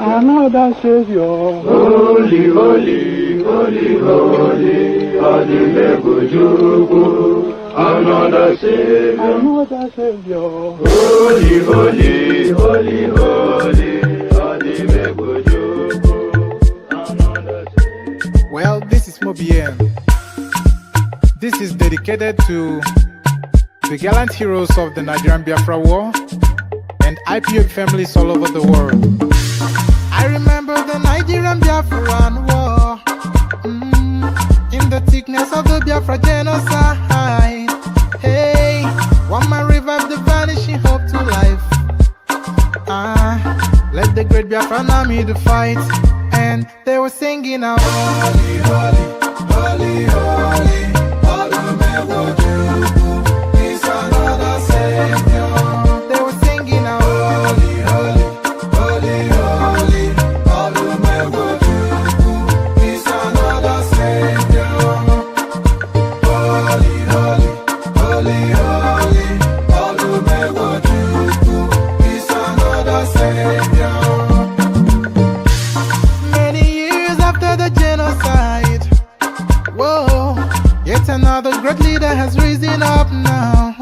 another Savior. Holy, holy, holy, holy, Adimebujuku, another Savior. Another Savior. Holy, holy, holy, holy, Adimebujuku, another Savior. Well, this is Mobien. This is dedicated to the gallant heroes of the Nigerian Biafra War and IPOB families all over the world. I remember the Nigerian Biafran War, in the thickness of the Biafra genocide. Hey, one man revived the vanishing hope to life. Let the great Biafran army to fight, and they were singing out, holy, holy, holy, holy, Olumewojuku is another Savior. They were singing out, holy, holy, holy, holy, Olumewojuku is another Savior. Holy, holy, holy, holy, Olumewojuku is another Savior. Many years after the genocide, whoa, yet another great leader has risen up now.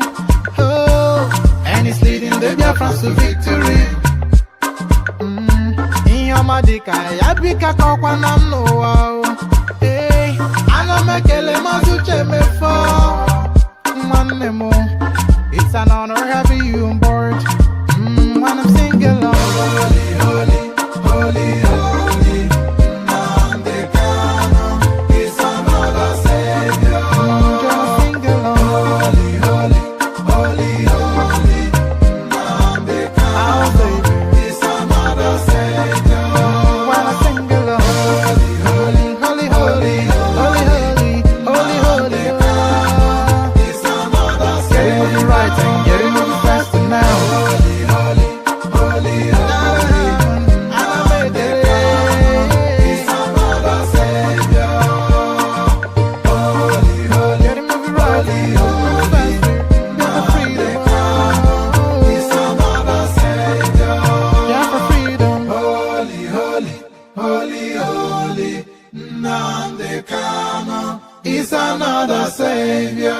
Oh, and he's leading the Biafrans to victory. In your madika, yabika kokwa namno wow. Hey, ana mekele mazuche mefo. Manemo, it's an honor having you on board. When I'm singing along, holy, holy, holy, holy, Nandekano is another Savior. Just sing along, holy, holy, holy, holy, Nandekano is another Savior. When I sing along, holy, holy, holy, holy, holy, holy, holy, is another Savior. Getting moving right and getting moving faster now. Holy, holy, holy, holy, is another Savior. Holy, holy, getting moving right, moving faster, get the freedom. Is another Savior. Yeah, for freedom. Holy, holy, holy, holy, Nandekano is another Savior.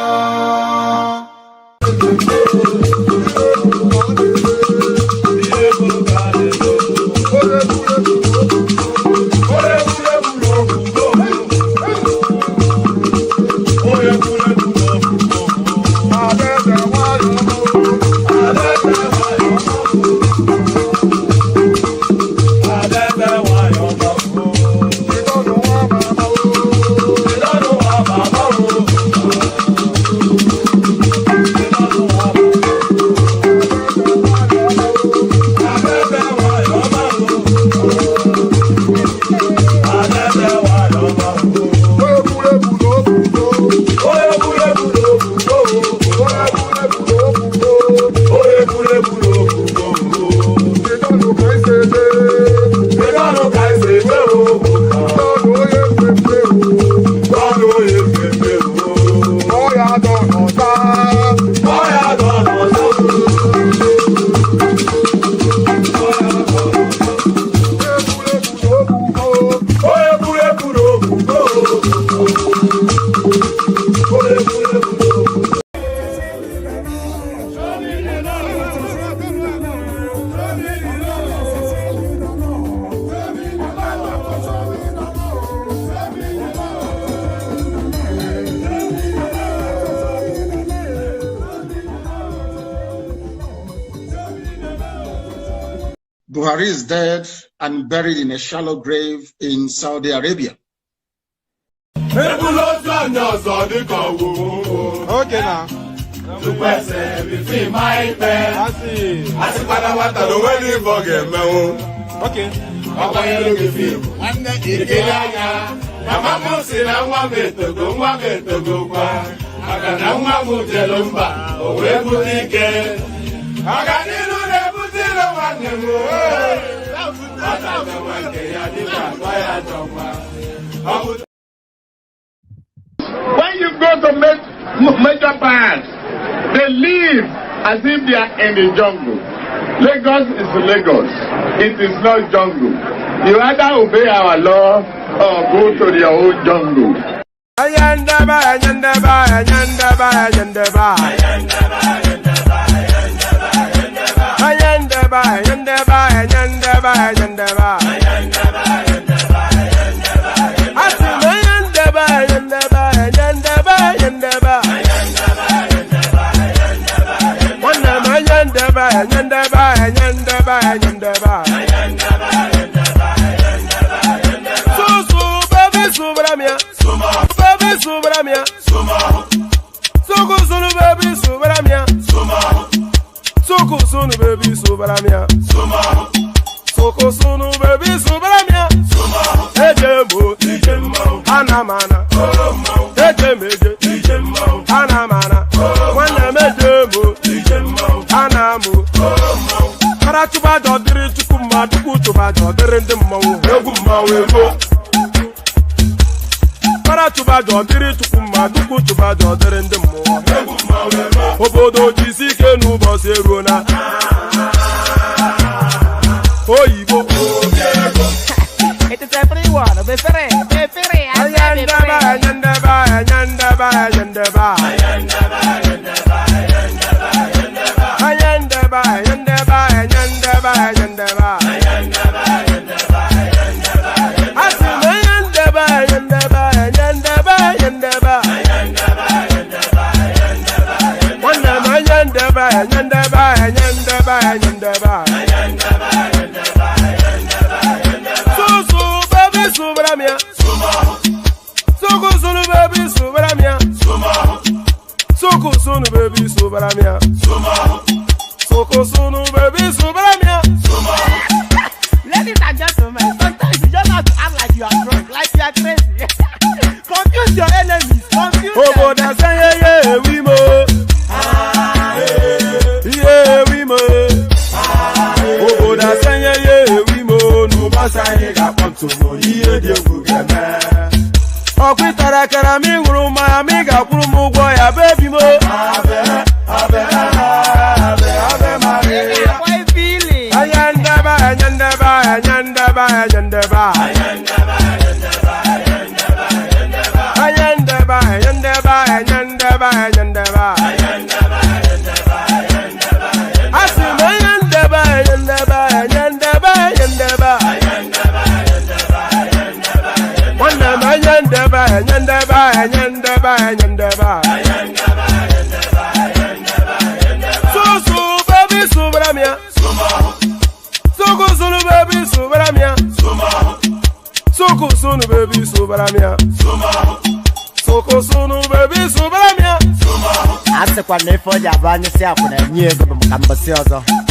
Buhari is dead and buried in a shallow grave in Saudi Arabia. Okay now. When you go to major bands, they live as if they are in the jungle. Lagos is Lagos. It is not jungle. You either obey our law or go to your own jungle.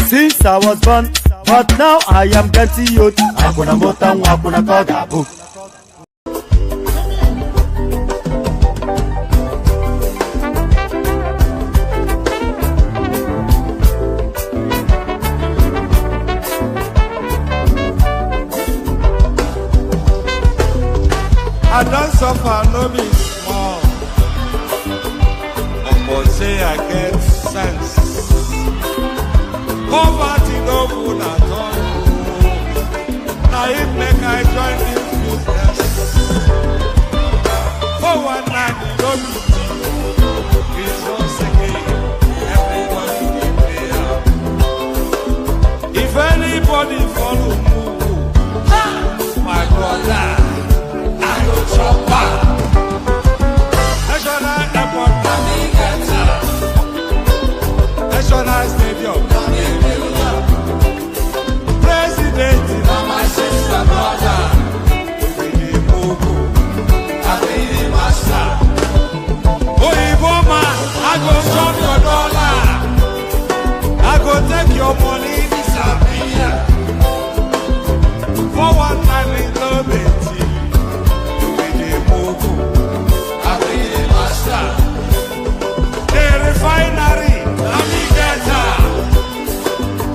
Since I was born, but now I am getting youth. Hakuna motang, hakuna koga book. I don't suffer, no be small. But say I get sense. Poverty no good at all. Now it make I join this business. For one night, you don't be cheap. It's once again, everybody be there. If anybody follow move, my brother, I go chop back. National airport, National stadium, President, my sister, brother, we be Mogo, I be the master. Oh, man, I go chop your dollar, I go take your money, disappear. For one time in love, we be Mogo, I be the master. The refinery,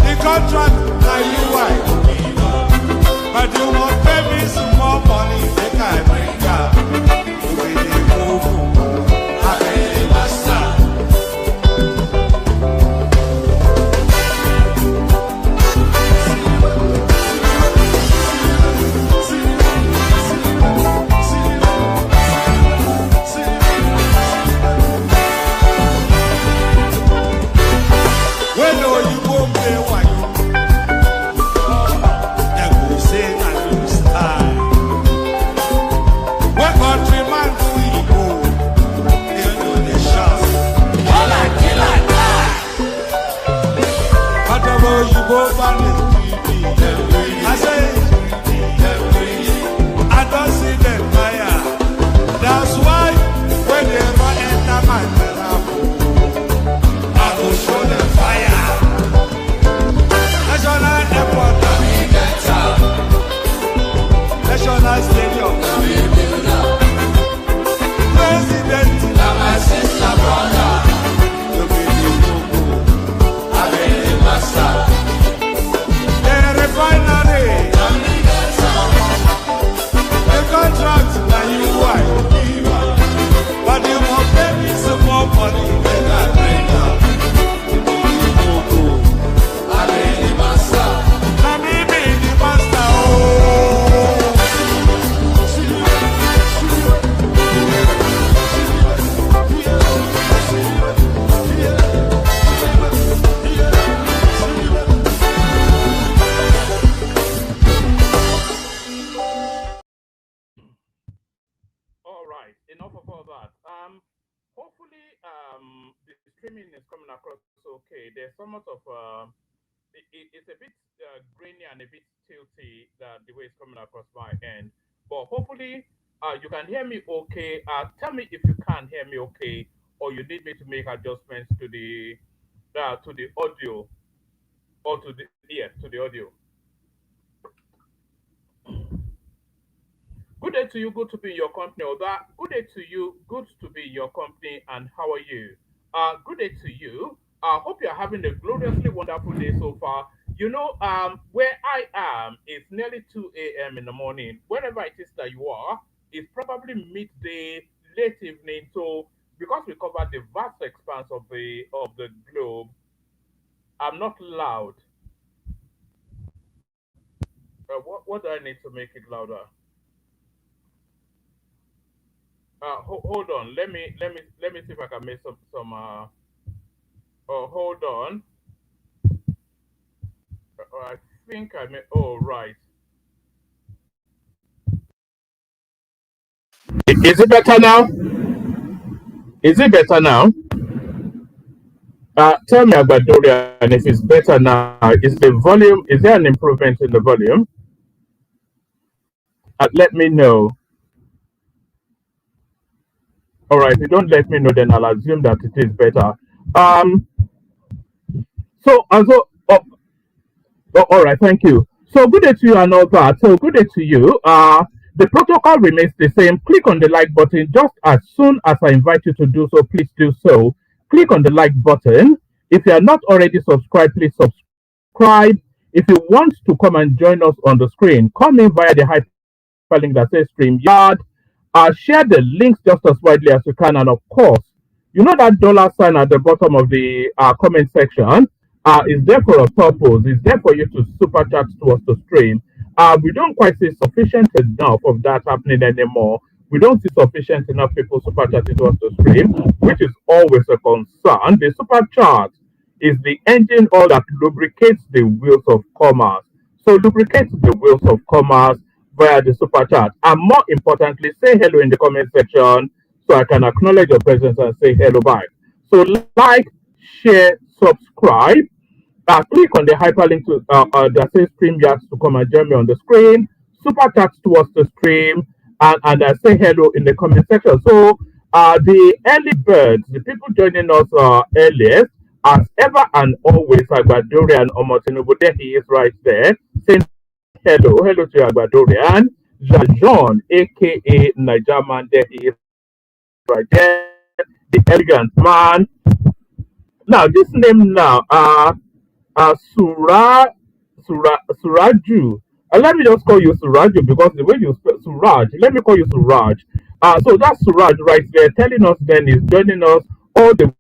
the contract, now you are. But you won't pay me some more money, they can't bring up. You will move, I pay the master. National Stadium. President, my sister, brother. The master. The refinery. The contract, now you wife. But you must pay me some more money than I bring up. Enough of all that. Hopefully, the streaming is coming across okay. There's somewhat of it's a bit grainy and a bit tilty that the way it's coming across my end. But hopefully, you can hear me okay. Tell me if you can't hear me okay, or you need me to make adjustments to the audio or to the audio. Good day to you. Good to be in your company. Or that. Good day to you. Good to be in your company. And how are you? Good day to you. Hope you're having a gloriously wonderful day so far. You know, where I am, it's nearly 2 a.m. in the morning. Wherever it is that you are, it's probably midday, late evening. So, because we cover the vast expanse of the globe, I'm not loud. What do I need to make it louder? Hold on. Let me see if I can make some. Oh, hold on. I think I may. Oh, right. Is it better now? Is it better now? Tell me about Dorian if it's better now. Is the volume? Is there an improvement in the volume? Let me know. All right. If you don't let me know, then I'll assume that it is better. Um. All right, thank you. So good day to you and all that. So good day to you. The protocol remains the same. Click on the like button just as soon as I invite you to do so. Please do so. Click on the like button. If you are not already subscribed, please subscribe. If you want to come and join us on the screen, come in via the hyperlink that says StreamYard. Share the links just as widely as you can, and of course, you know that dollar sign at the bottom of the comment section is there for a purpose. It's there for you to super chat to us to stream. We don't quite see sufficient enough of that happening anymore. We don't see sufficient enough people super chatting to us to stream, which is always a concern. The super chat is the engine oil that lubricates the wheels of commerce. So lubricate the wheels of commerce via the super chat. And more importantly, say hello in the comment section so I can acknowledge your presence and say hello back. So like, share, subscribe. Click on the hyperlink that says StreamYard to come and join me on the screen. Super chat to us to stream and say hello in the comment section. So the early birds, the people joining us earliest, as ever and always, Agbadorian Omotinubu, there he is right there, saying hello to Agbadorian. John, aka Nigerman, there he is right there, the elegant man. Now, this name now, Suraju. Let me just call you Suraju because the way you spell Suraj, let me call you Suraj. So that's Suraj right there telling us then is joining us all the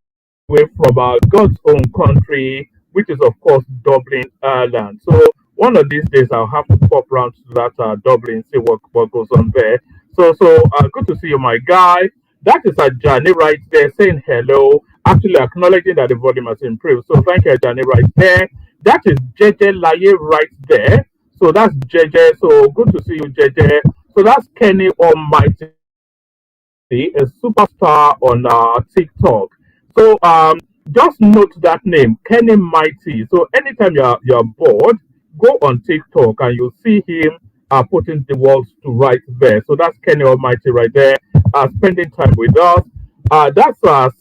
way from God's own country, which is of course Dublin, Ireland. So one of these days I'll have to pop round to that Dublin, see what goes on there. So good to see you, my guy. That is Ajani right there saying hello, actually acknowledging that the volume has improved. So thank you, Ajani right there. That is JJ Laye right there. So that's JJ. So good to see you, JJ. So that's Kenny Almighty, a superstar on TikTok. So just note that name, Kenny Mighty. So anytime you're bored, go on TikTok and you'll see him putting the words to right there. So that's Kenny Almighty right there, spending time with us. That's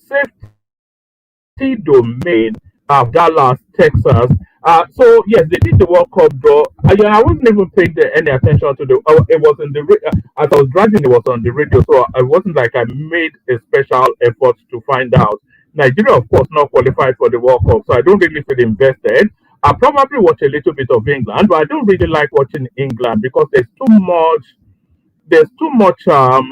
Safety Domain of Dallas, Texas. So yes, they did the World Cup draw. I wasn't even paying any attention to the. It was in the as I was driving, it was on the radio, so it wasn't like I made a special effort to find out. Nigeria, of course, not qualified for the World Cup, so I don't really feel invested. I probably watch a little bit of England, but I don't really like watching England because there's too much. There's too much sort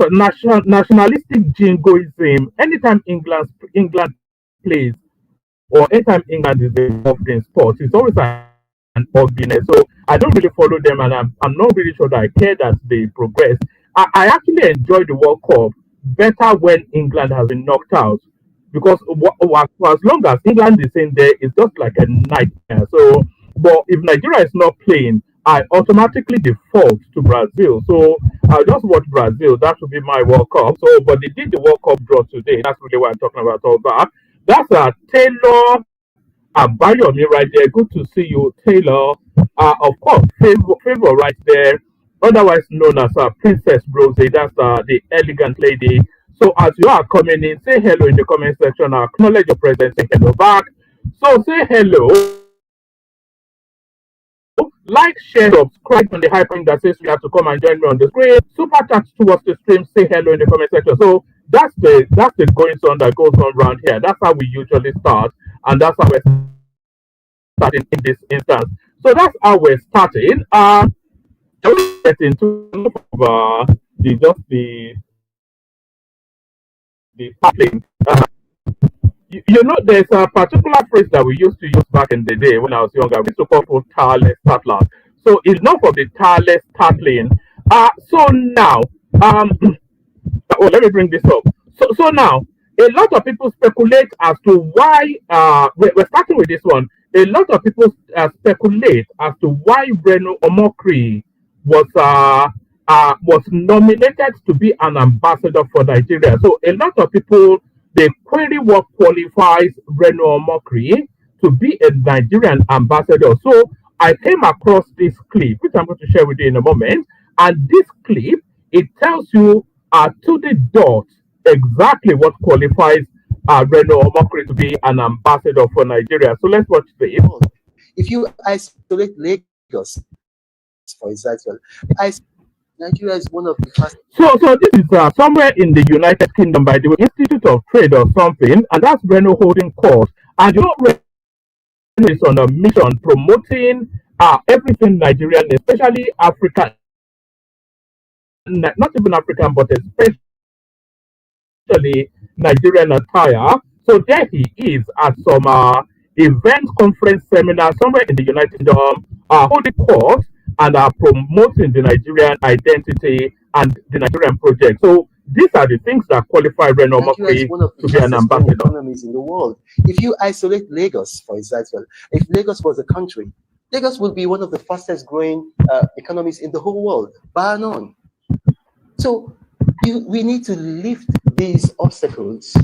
of nationalistic jingoism. Anytime England plays or anytime England is involved in sports, it's always an ugliness. So I don't really follow them, and I'm not really sure that I care that they progress. I actually enjoy the World Cup better when England has been knocked out because for as long as England is in there, it's just like a nightmare. So, but if Nigeria is not playing, I automatically default to Brazil. So I'll just watch Brazil. That should be my World Cup. So, but they did the World Cup draw today. That's really what I'm talking about. All that. That's Taylor Abayomi right there. Good to see you, Taylor. Of course, favor right there, otherwise known as Princess Rosie. That's the elegant lady. So as you are coming in, say hello in the comment section. Acknowledge your presence. Say hello back. So say hello. Like, share, subscribe on the hyperlink that says you have to come and join me on the screen. Super chat towards the stream. Say hello in the comment section. So that's the going on that goes on around here. That's how we usually start, and that's how we're starting in this instance. So that's how we're starting. Just get into the tackling. You know, there's a particular phrase that we used to use back in the day when I was younger. We used to call it tireless tattlers. So it's not for the tireless tackling. So now, oh, let me bring this up. So now, a lot of people speculate as to why. We're starting with this one. A lot of people speculate as to why Reno Omokri was nominated to be an ambassador for Nigeria. So a lot of people they query what qualifies Reno Omokri to be a Nigerian ambassador. So I came across this clip, which I'm going to share with you in a moment. And this clip, it tells you to the dot exactly what qualifies Reno Omokri to be an ambassador for Nigeria. So let's watch this. If you isolate Lagos, for example, Nigeria is one of the fastest. So this is somewhere in the United Kingdom, by the way, Institute of Trade or something, and that's Reno holding court. And you know, Reno is on a mission promoting everything Nigerian, especially African, not even African, but especially Nigerian attire. So there he is at some event, conference, seminar somewhere in the United Kingdom, holding court and are promoting the Nigerian identity and the Nigerian project. So these are the things that qualify Reno Omokri to be an ambassador. Economies in the world. If you isolate Lagos, for example, if Lagos was a country, Lagos would be one of the fastest growing economies in the whole world, bar none. So we need to lift these obstacles,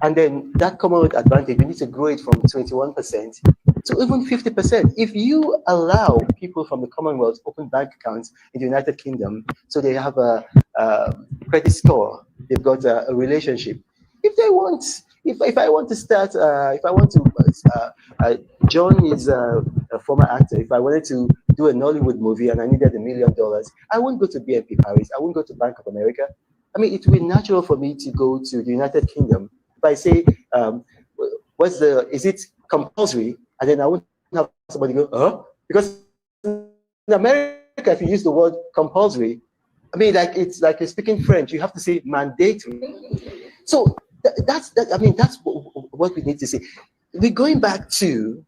and then that Commonwealth advantage, we need to grow it from 21% to even 50%. If you allow people from the Commonwealth open bank accounts in the United Kingdom, so they have a credit score, they've got a relationship. If they want, if I want to start, if I want to, John is a former actor. If I wanted to do a Nollywood movie and I needed $1 million, I wouldn't go to BNP Paris. I wouldn't go to Bank of America. I mean, it would be natural for me to go to the United Kingdom. If I say, is it compulsory? And then I wouldn't have somebody go, because in America, if you use the word compulsory, I mean, like it's like you're speaking French, you have to say mandatory. So that's what we need to say. We're going back to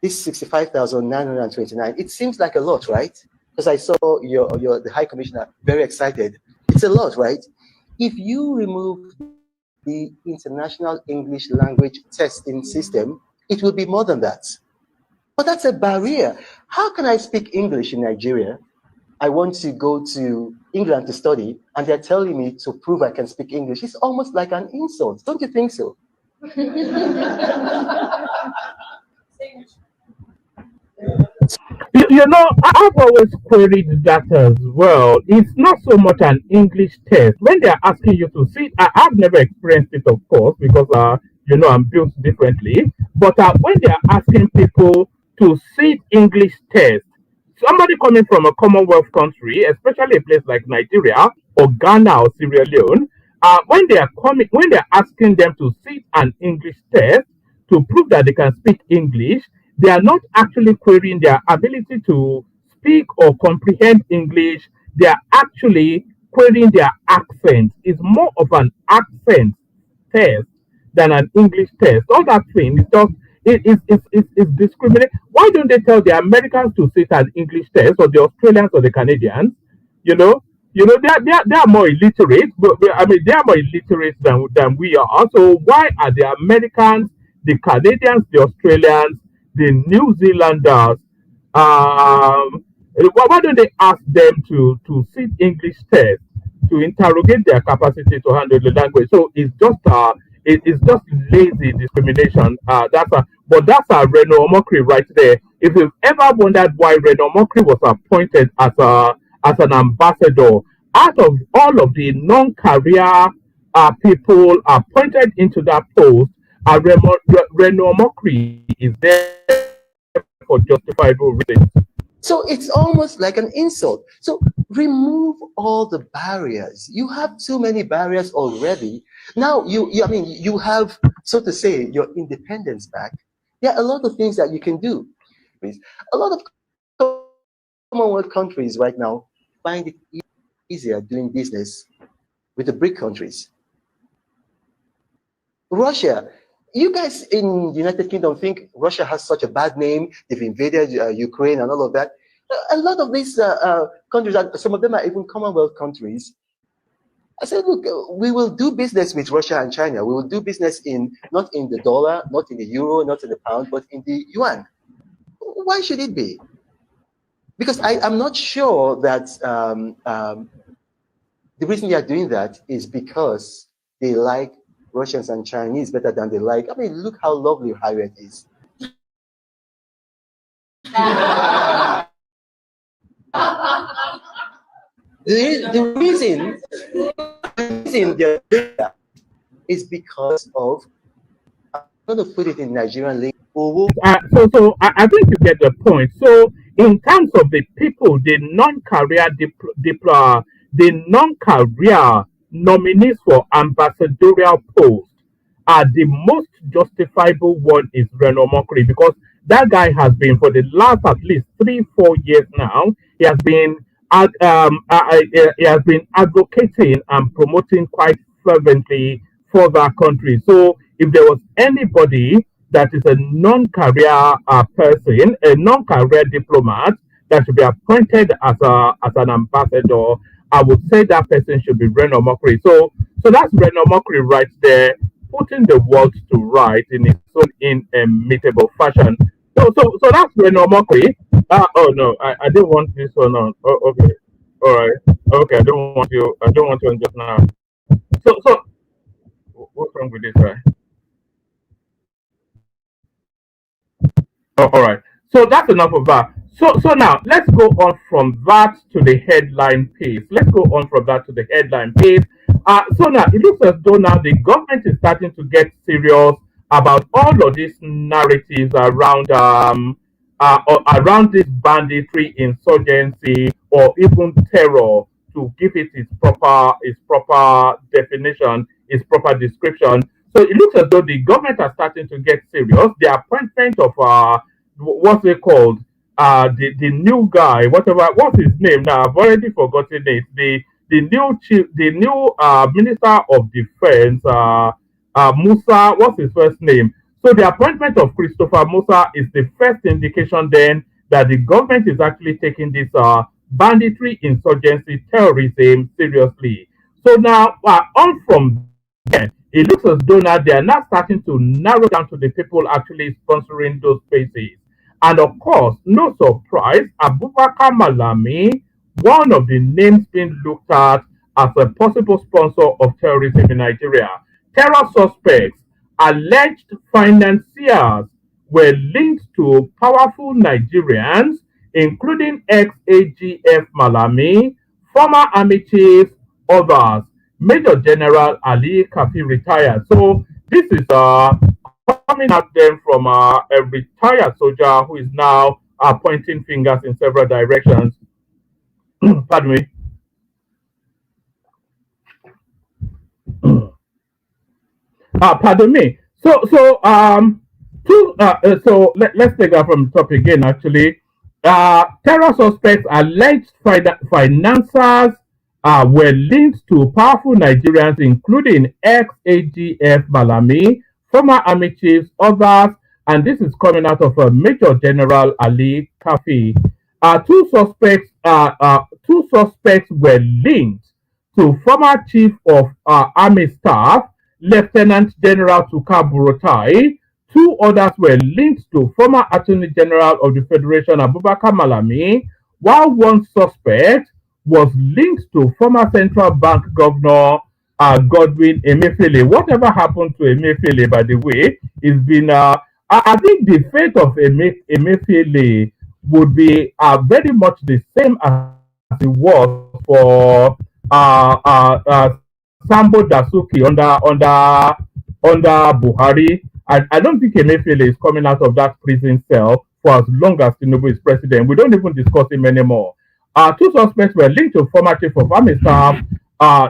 this 65,929. It seems like a lot, right? Because I saw the High Commissioner very excited. It's a lot, right? If you remove the International English Language Testing System, it will be more than that. But that's a barrier. How can I speak English in Nigeria? I want to go to England to study, and they're telling me to prove I can speak English. It's almost like an insult. Don't you think so? You know, I've always queried that as well. It's not so much an English test. When they're asking you to sit, I've never experienced it, of course, because I'm built differently. But when they are asking people to sit English test, somebody coming from a Commonwealth country, especially a place like Nigeria or Ghana or Sierra Leone, when they are asking them to sit an English test to prove that they can speak English, they are not actually querying their ability to speak or comprehend English. They are actually querying their accent. It's more of an accent test than an English test. All that thing is just it's discriminate. Why don't they tell the Americans to sit an English test or the Australians or the Canadians? You know, they are more illiterate, but I mean they are more illiterate than we are. So why are the Americans, the Canadians, the Australians, the New Zealanders, why don't they ask them to sit English test to interrogate their capacity to handle the language? So it's just lazy discrimination. That's a Reno Omokri right there. If you've ever wondered why Reno Omokri was appointed as an ambassador, out of all of the non-career people appointed into that post, Reno Omokri is there for justifiable reasons. So it's almost like an insult. So remove all the barriers. You have too many barriers already. Now you have, so to say, your independence back. There are a lot of things that you can do. A lot of Commonwealth countries right now find it easier doing business with the BRIC countries. Russia, you guys in the United Kingdom think Russia has such a bad name. They've invaded Ukraine and all of that. A lot of these countries, some of them are even Commonwealth countries. I said, look, we will do business with Russia and China. We will do business not in the dollar, not in the euro, not in the pound, but in the yuan. Why should it be? Because I'm not sure that the reason they are doing that is because they like Russians and Chinese better than they like. I mean, look how lovely Harriet is. The reason they're doing that is because of, I'm going to put it in Nigerian language. I think you get the point. So, in terms of the people, the non-career nominees for ambassadorial posts are the most justifiable one is Reno Mokri, because that guy has been for the last at least 3-4 years now. He has been advocating and promoting quite fervently for that country. So if there was anybody that is a non-career person, a non-career diplomat that should be appointed as an ambassador, I would say that person should be Reno Mokri. So that's Reno Mokri right there, putting the world to right in its own inimitable fashion. So that's Reno Mokri. Oh no, I didn't want this one on. Oh, okay, all right, okay. I don't want you on just now. So what's wrong with this guy? Oh, all right. So that's enough of that. So now let's go on from that to the headline piece. Let's go on from that to the headline piece. So now it looks as though now the government is starting to get serious about all of these narratives around this banditry, insurgency, or even terror, to give it its proper definition, its proper description. So it looks as though the government are starting to get serious. The appointment of what's it called? The new guy, what's his name now? I've already forgotten it. The new Minister of Defense, Musa, what's his first name? So the appointment of Christopher Musa is the first indication then that the government is actually taking this banditry, insurgency, terrorism seriously. So now, on from there, it looks as though now they are now starting to narrow down to the people actually sponsoring those spaces. And of course, no surprise, Abubakar Malami, one of the names being looked at as a possible sponsor of terrorism in Nigeria. Terror suspects, alleged financiers, were linked to powerful Nigerians, including ex-AGF Malami, former army chiefs, others. Major General Ali Kafi retired. So This is coming at them from a retired soldier who is now pointing fingers in several directions. Pardon me. Pardon me. Let's take that from the top again. Actually, terror suspects alleged financiers were linked to powerful Nigerians, including ex-AGF Malami, former army chiefs, others, and this is coming out of Major General Ali Kafi. Two suspects were linked to former chief of army staff, Lieutenant General Tuka Buratai. Two others were linked to former Attorney General of the Federation, Abubakar Malami, while one suspect was linked to former Central Bank Governor Godwin Emefiele. Whatever happened to Emefiele, by the way, is been. I think the fate of Emefiele would be very much the same as it was for Sambo Dasuki under Buhari. I don't think Emefiele is coming out of that prison cell for as long as Tinubu is president. We don't even discuss him anymore. Two suspects were linked to former chief of army staff,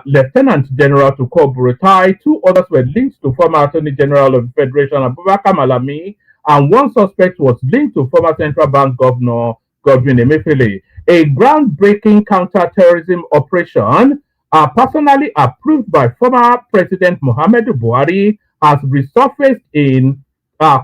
Lieutenant General Tuko Buratai. Two others were linked to former Attorney General of the Federation, Abubakar Malami, and one suspect was linked to former Central Bank Governor Godwin Emefiele. A groundbreaking counter-terrorism operation, personally approved by former President Muhammadu Buhari, has resurfaced in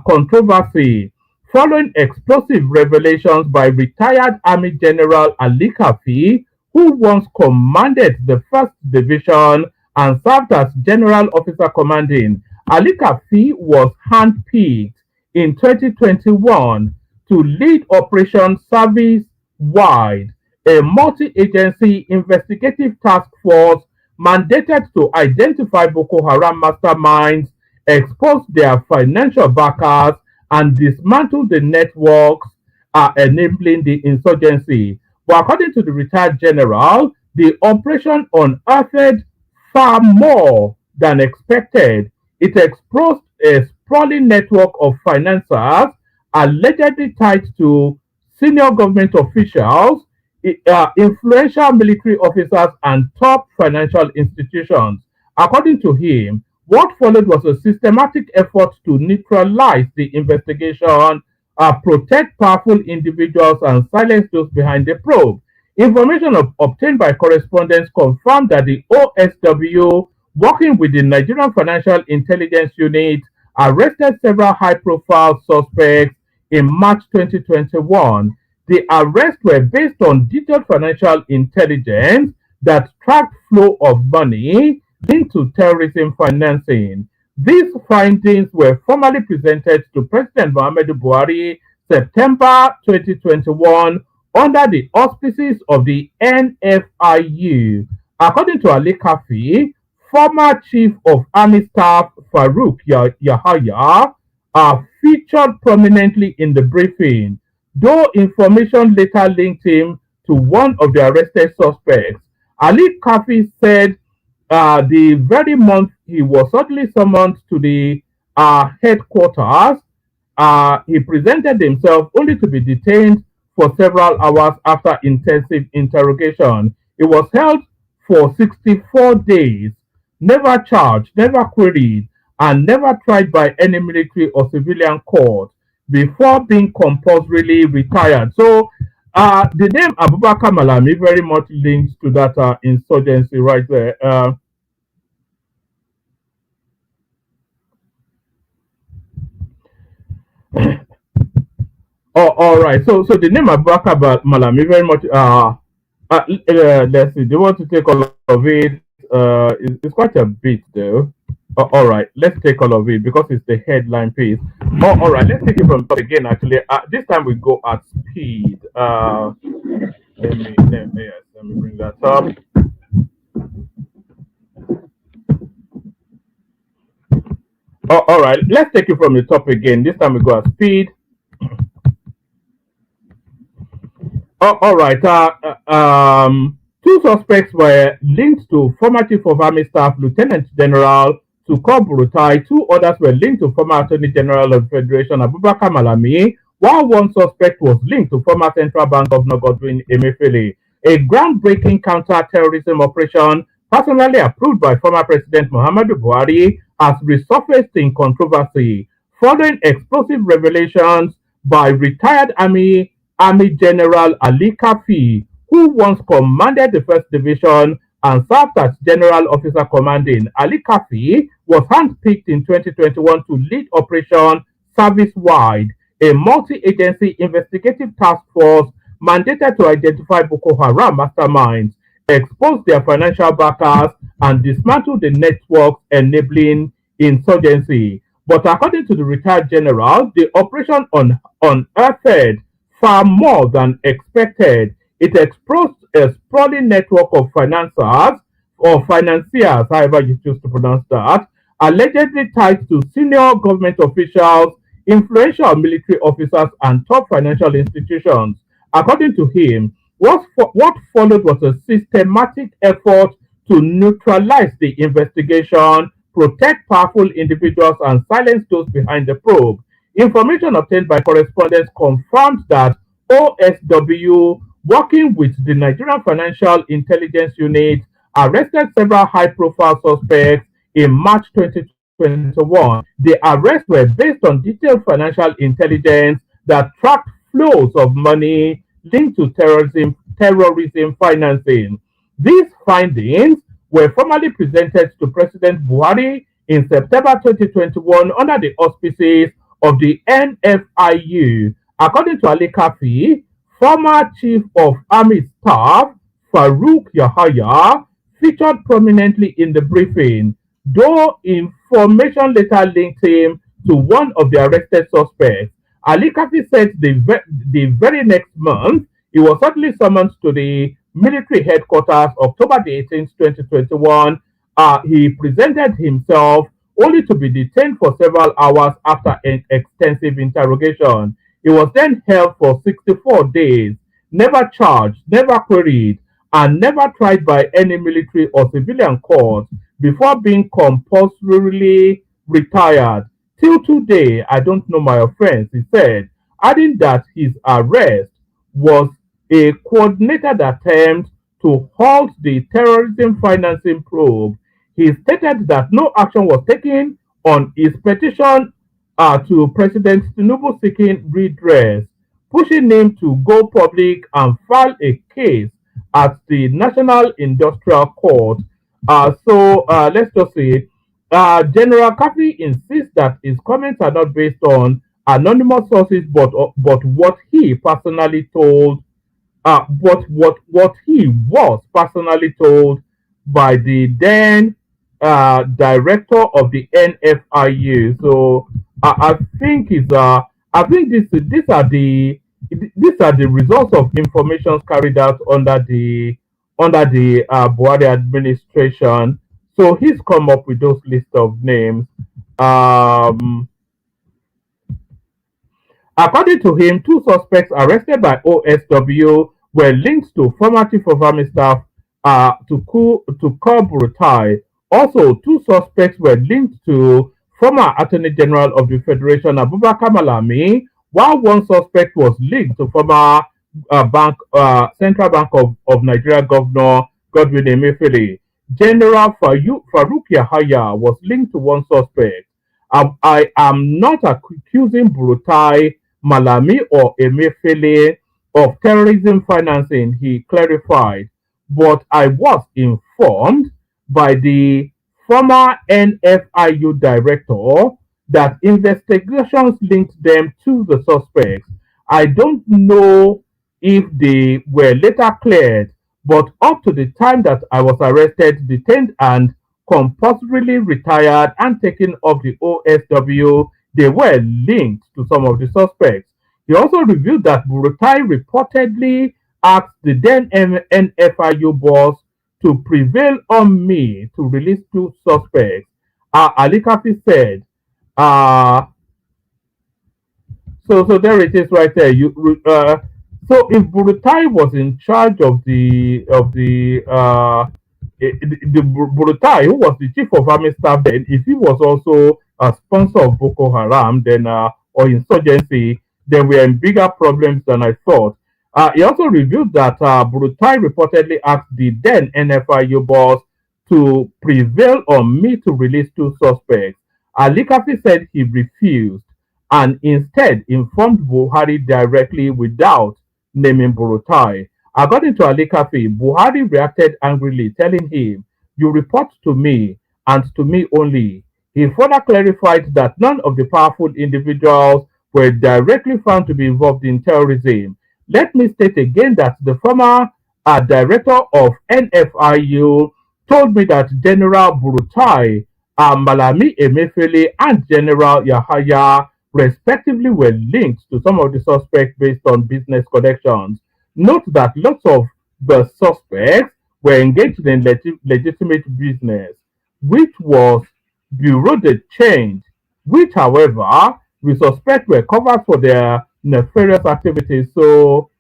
controversy following explosive revelations by retired Army General Ali Kafi, who once commanded the 1st Division and served as General Officer Commanding. Ali Kafi was handpicked in 2021 to lead Operation Service Wide, a multi-agency investigative task force mandated to identify Boko Haram masterminds, expose their financial backers, and dismantle the networks enabling the insurgency. But according to the retired general, the operation unearthed far more than expected. It exposed a sprawling network of financiers allegedly tied to senior government officials, influential military officers, and top financial institutions. According to him, what followed was a systematic effort to neutralize the investigation, protect powerful individuals, and silence those behind the probe. Information obtained by correspondents confirmed that the OSW, working with the Nigerian Financial Intelligence Unit, arrested several high-profile suspects in March 2021. The arrests were based on detailed financial intelligence that tracked flow of money into terrorism financing. These findings were formally presented to President Muhammadu Buhari September 2021 under the auspices of the NFIU. According to Ali Kafi, former Chief of Army Staff Farouk Yahaya featured prominently in the briefing, though information later linked him to one of the arrested suspects. Ali Kafi said the very month he was suddenly summoned to the headquarters, he presented himself only to be detained for several hours after intensive interrogation. He was held for 64 days, never charged, never queried, and never tried by any military or civilian court before being compulsorily retired. So the name Abubakar Malami very much links to that insurgency right there. All right. So the name Abubakar Malami very much. Let's see. Do you want to take all of it? It's quite a bit though. All right. Let's take all of it because it's the headline piece. All right. Let's take it from top again. Actually, this time we go at speed. Let me bring that up. All right. Let's take it from the top again. This time we go at speed. All right. Two suspects were linked to former Chief of Army Staff Lieutenant General to call Burutai. Two others were linked to former Attorney General of the Federation, Abubakar Malami, while one suspect was linked to former Central Bank Governor Godwin Emefiele. A groundbreaking counter-terrorism operation personally approved by former President Muhammadu Buhari has resurfaced in controversy following explosive revelations by retired Army General Ali Kafi, who once commanded the 1st Division and served as General Officer Commanding. Ali Kafi was handpicked in 2021 to lead Operation Service-Wide, a multi-agency investigative task force mandated to identify Boko Haram masterminds, expose their financial backers, and dismantle the networks enabling insurgency. But according to the retired general, the operation unearthed far more than expected. It exposed a sprawling network of financiers, or financiers, however you choose to pronounce that, allegedly tied to senior government officials, influential military officers, and top financial institutions. According to him, what followed was a systematic effort to neutralize the investigation, protect powerful individuals, and silence those behind the probe. Information obtained by correspondents confirmed that OSW, working with the Nigerian Financial Intelligence Unit, arrested several high-profile suspects in March 2021. The arrests were based on detailed financial intelligence that tracked flows of money linked to terrorism financing. These findings were formally presented to President Buhari in September 2021 under the auspices of the NFIU. According to Ali Kafi, former Chief of Army Staff Farouk Yahaya featured prominently in the briefing, though information later linked him to one of the arrested suspects. Ali Kafi said the very next month, he was suddenly summoned to the military headquarters, October the 18th, 2021. He presented himself only to be detained for several hours after an extensive interrogation. He was then held for 64 days, never charged, never queried, and never tried by any military or civilian court before being compulsorily retired. Till today, I don't know my offense, he said, adding that his arrest was a coordinated attempt to halt the terrorism financing probe. He stated that no action was taken on his petition to President Tinubu seeking redress, pushing him to go public and file a case at the National Industrial Court. Let's just say General Kafi insists that his comments are not based on anonymous sources, but what he personally told, what he was personally told by the then director of the NFIU. So I think these are the results of information carried out under the Buhari administration. So he's come up with those list of names. According to him, two suspects arrested by OSW were linked to former Chief of Army Staff to call Burutai. Also, two suspects were linked to former Attorney General of the Federation, Abubakar Malami, while one suspect was linked to former Central Bank of Nigeria Governor Godwin Emefiele. General Farouk Yahaya was linked to one suspect. I am not accusing Burutai, Malami, or Emefiele of terrorism financing, he clarified, but I was informed by the former NFIU director that investigations linked them to the suspects. I don't know if they were later cleared, but up to the time that I was arrested, detained, and compulsorily retired and taken off the OSW, they were linked to some of the suspects. He also revealed that Burutai reportedly asked the then NFIU boss to prevail on me to release two suspects. Ali Kafi said, so there it is right there. So if Burutai was in charge of the the Burutai, who was the chief of army staff then, if he was also a sponsor of Boko Haram, then or insurgency, then we are in bigger problems than I thought. He also revealed that Burutai reportedly asked the then NFIU boss to prevail on me to release two suspects. Ali Kafi said he refused and instead informed Buhari directly without naming Burutai. According to Ali Kafi, Buhari reacted angrily, telling him, "You report to me and to me only." He further clarified that none of the powerful individuals were directly found to be involved in terrorism. Let me state again that the former director of NFIU told me that General Burutai, Malami Emefele, and General Yahaya, respectively, were linked to some of the suspects based on business connections. Note that lots of the suspects were engaged in legitimate business, which was bureau de change, which, however, we suspect were covered for their nefarious activities. So,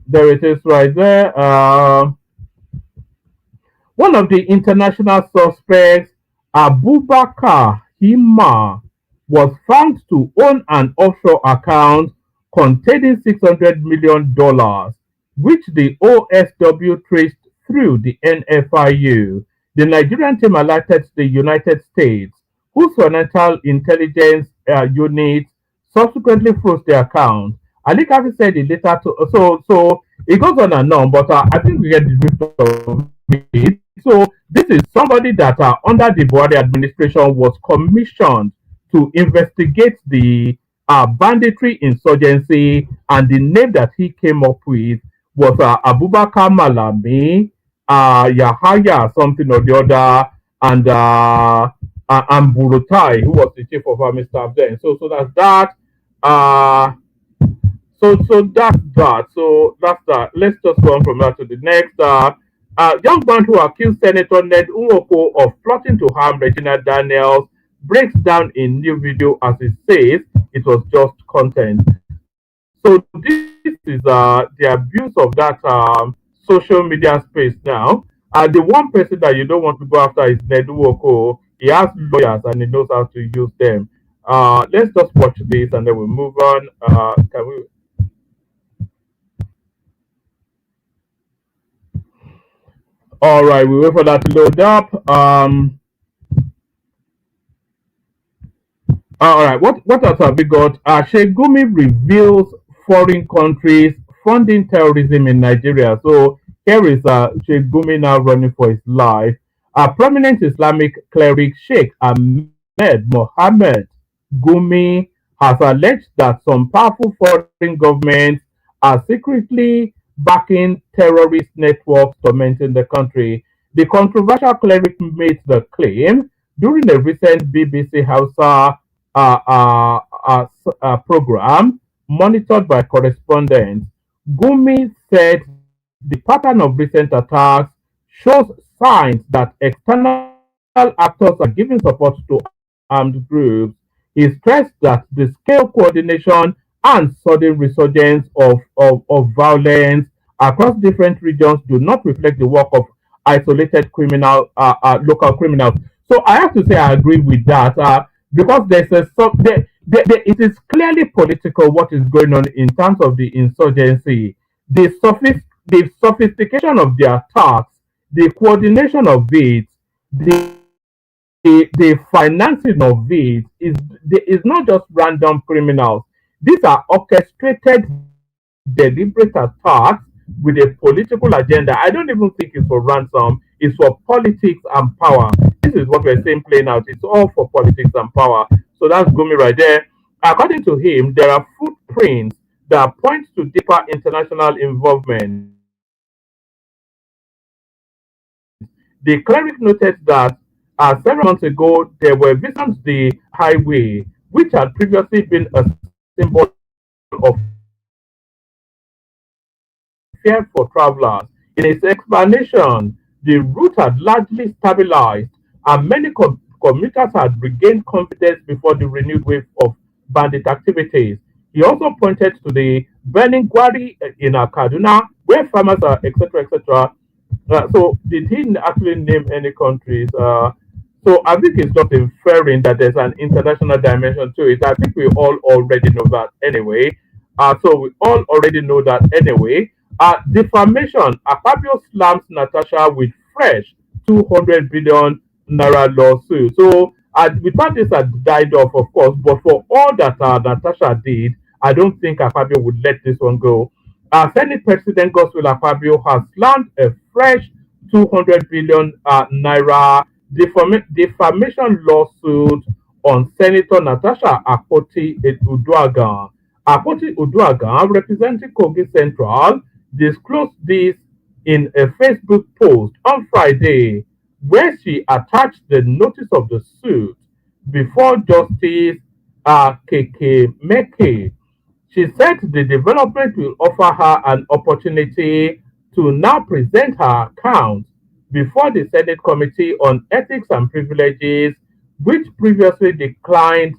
there it is right there. One of the international suspects, Abubakar Hima, was found to own an offshore account containing $600 million, which the OSW traced through the NFIU. The Nigerian team alerted the United States, whose financial intelligence unit subsequently froze the account. Ali Kafi said it later to, so it goes on and on, but I think we get the drift of it. So this is somebody that under the Buhari administration was commissioned to investigate the banditry insurgency, and the name that he came up with was Abubakar Malami, Yahaya something or the other, and Burutai, who was the chief of army staff then. So that's that. So that's that. So that's that. Let's just go on from that to the next. Young man who accused Senator Ned Nwoko of plotting to harm Regina Daniels breaks down in new video as he says it was just content. So this is the abuse of that social media space now. The one person that you don't want to go after is Ned Nwoko. He has lawyers and he knows how to use them. Let's just watch this and then we'll move on. Can we? All right, we wait for that to load up. All right, what else have we got? Shegumi reveals foreign countries funding terrorism in Nigeria. So here is Shegumi now running for his life. A prominent Islamic cleric Sheikh Ahmed Mohammed Gumi has alleged that some powerful foreign governments are secretly backing terrorist networks tormenting the country. The controversial cleric made the claim during a recent BBC Hausa program monitored by correspondents. Gumi said the pattern of recent attacks shows signs that external actors are giving support to armed groups. He stressed that the scale, coordination, and sudden resurgence of violence across different regions do not reflect the work of isolated local criminals. So I have to say I agree with that because it is clearly political what is going on in terms of the insurgency, the sophistication of the attacks, the coordination of it, the financing of it is not just random criminals. These are orchestrated, deliberate attacks with a political agenda. I don't even think it's for ransom, it's for politics and power. This is what we're seeing playing out. It's all for politics and power. So that's Gumi right there. According to him, there are footprints that point to deeper international involvement. The cleric noted that several months ago there were visits to the highway, which had previously been a symbol of fear for travelers. In its explanation, the route had largely stabilized and many commuters had regained confidence before the renewed wave of bandit activities. He also pointed to the burning quarry in Kaduna, where farmers are, etc., etc. So, did he actually name any countries? So, I think it's just inferring that there's an international dimension to it. I think we all already know that anyway. So, we all already know that anyway. Defamation. Akpabio slams Natasha with fresh 200 billion naira lawsuit. So, we thought this had died off, of course, but for all that Natasha did, I don't think Akpabio would let this one go. Senate President Godswill Akpabio has slammed a fresh 200 billion naira defamation lawsuit on Senator Natasha Akpoti Uduaghan. Akpoti Uduaghan, representing Kogi Central, disclosed this in a Facebook post on Friday, where she attached the notice of the suit before Justice Keke Meke. She said the development will offer her an opportunity to now present her account before the Senate Committee on Ethics and Privileges, which previously declined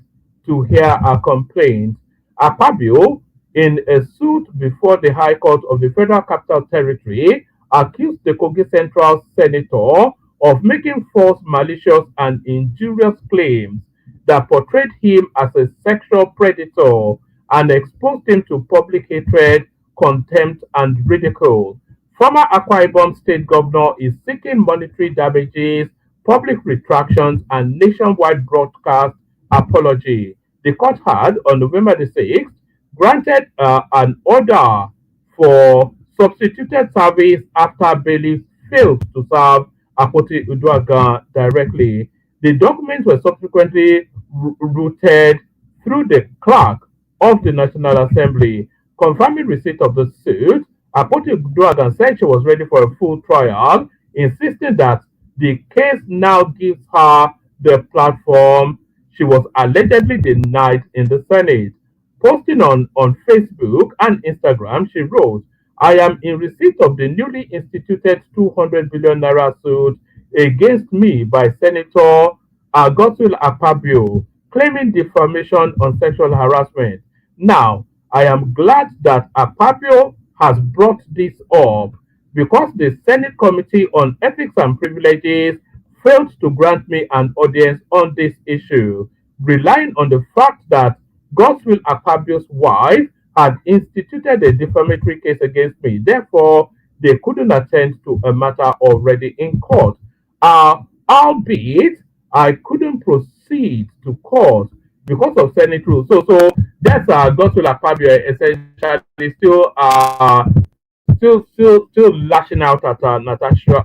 to hear her complaint. Akpabio, in a suit before the High Court of the Federal Capital Territory, accused the Kogi Central Senator of making false, malicious, and injurious claims that portrayed him as a sexual predator and exposed him to public hatred, contempt, and ridicule. Former Akwa Ibom State Governor is seeking monetary damages, public retractions, and nationwide broadcast apology. The court had, on November the 6th, granted an order for substituted service after bailiffs failed to serve Akpoti Uduaghan directly. The documents were subsequently routed through the clerk of the National Assembly. Confirming receipt of the suit, Akpoti Uduaghan said she was ready for a full trial, insisting that the case now gives her the platform she was allegedly denied in the Senate. Posting on Facebook and Instagram, she wrote, "I am in receipt of the newly instituted 200 billion naira suit against me by Senator Godswill Akpabio, claiming defamation on sexual harassment. Now, I am glad that Akpabio has brought this up because the Senate Committee on Ethics and Privileges failed to grant me an audience on this issue, relying on the fact that Godswill Akpabio's wife had instituted a defamatory case against me. Therefore, they couldn't attend to a matter already in court. Albeit, I couldn't proceed to court because of Senate rules." So that's Godswill Akpabio essentially still lashing out at Natasha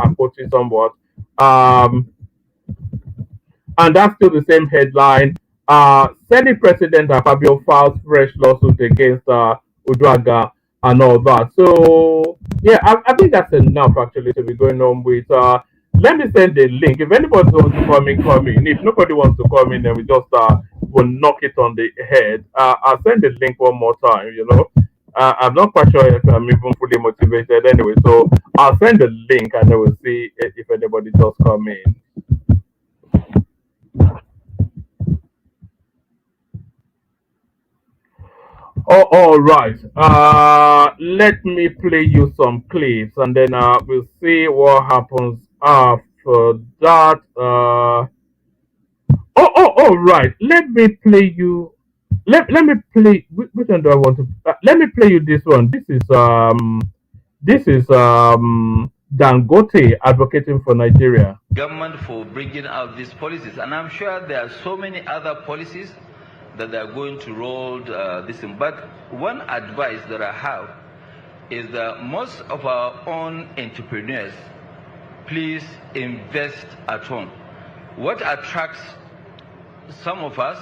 Akpoti somewhat. And that's still the same headline. Senate President Akpabio files fresh lawsuit against Uduaghan and all that. So yeah, I think that's enough actually to be going on with. Let me send the link. If anybody wants to come in. If nobody wants to come in, then we just will knock it on the head. I'll send the link one more time. I'm not quite sure if I'm even fully motivated anyway. So I'll send the link and then we'll see if anybody does come in. Oh, all right. Let me play you some clips and then we'll see what happens after that. All right. Let me play you. Let me play. Which one do I want to? Let me play you this one. This is Dangote advocating for Nigeria. Government for bringing out these policies, and I'm sure there are so many other policies that they are going to roll this in. But one advice that I have is that most of our own entrepreneurs, please invest at home. What attracts some of us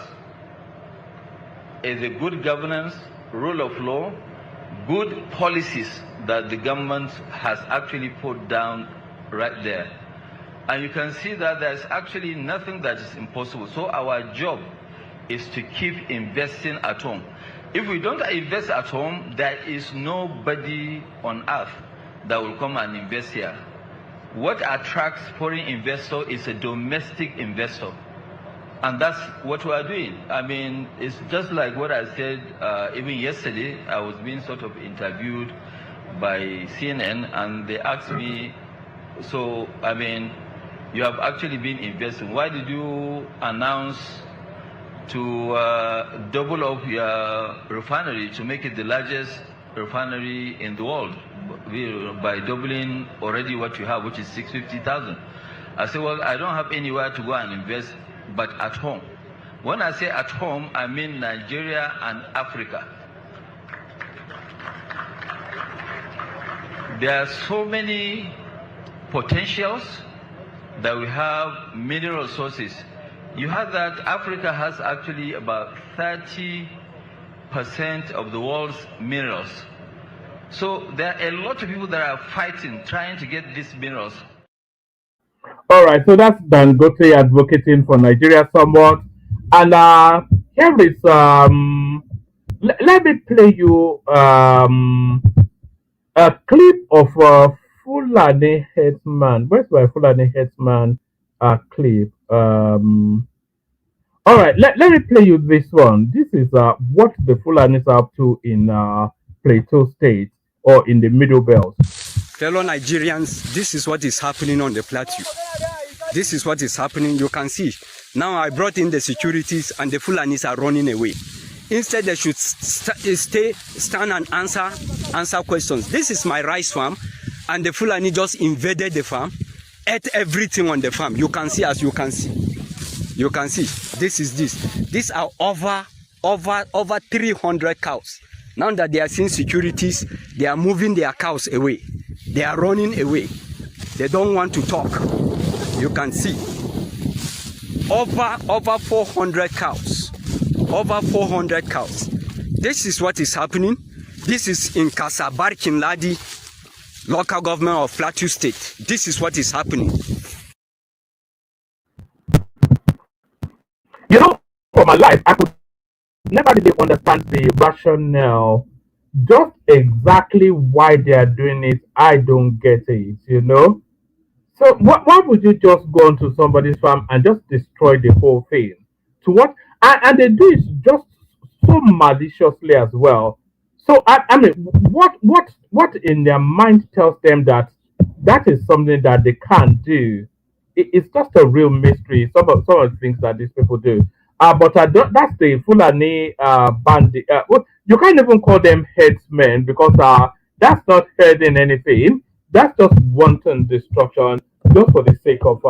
is a good governance, rule of law, good policies that the government has actually put down right there. And you can see that there's actually nothing that is impossible. So our job is to keep investing at home. If we don't invest at home, there is nobody on earth that will come and invest here. What attracts foreign investor is a domestic investor. And that's what we are doing. I mean, it's just like what I said even yesterday. I was being sort of interviewed by CNN, and they asked me, so, I mean, you have actually been investing. Why did you announce to double up your refinery to make it the largest refinery in the world by doubling already what you have, which is 650,000? I said, well, I don't have anywhere to go and invest but at home. When I say at home, I mean Nigeria and Africa. There are so many potentials that we have, mineral sources. You have that Africa has actually about 30% of the world's minerals. So there are a lot of people that are fighting, trying to get these minerals. All right, so that's Dangote advocating for Nigeria somewhat. And here is let me play you a clip of Fulani Headsman. Where's my Fulani Headsman clip? All right, let me play you this one. This is what the Fulanis are up to in Plateau State or in the Middle Belt. Fellow Nigerians, this is what is happening on the plateau. This is what is happening. You can see. Now I brought in the securities and the Fulanis are running away. Instead, they should stand and answer questions. This is my rice farm, and the Fulani just invaded the farm, ate everything on the farm. You can see, as you can see. You can see. This is this. These are over 300 cows. Now that they are seeing securities, they are moving their cows away. They are running away. They don't want to talk. You can see. Over 400 cows. Over 400 cows. This is what is happening. This is in Kasabar Kinladi, local government of Plateau State. This is what is happening. You know, for my life, I could never really understand the rationale, just exactly why they are doing it. I don't get it, you know. So why would you just go onto somebody's farm and just destroy the whole thing? To what? And they do it just so maliciously as well. So I mean, what in their mind tells them that that is something that they can't do? It's just a real mystery. Some of the things that these people do. But that's the Fulani bandit. Well, you can't even call them headsmen because that's not heading anything. That's just wanton destruction, just for the sake of.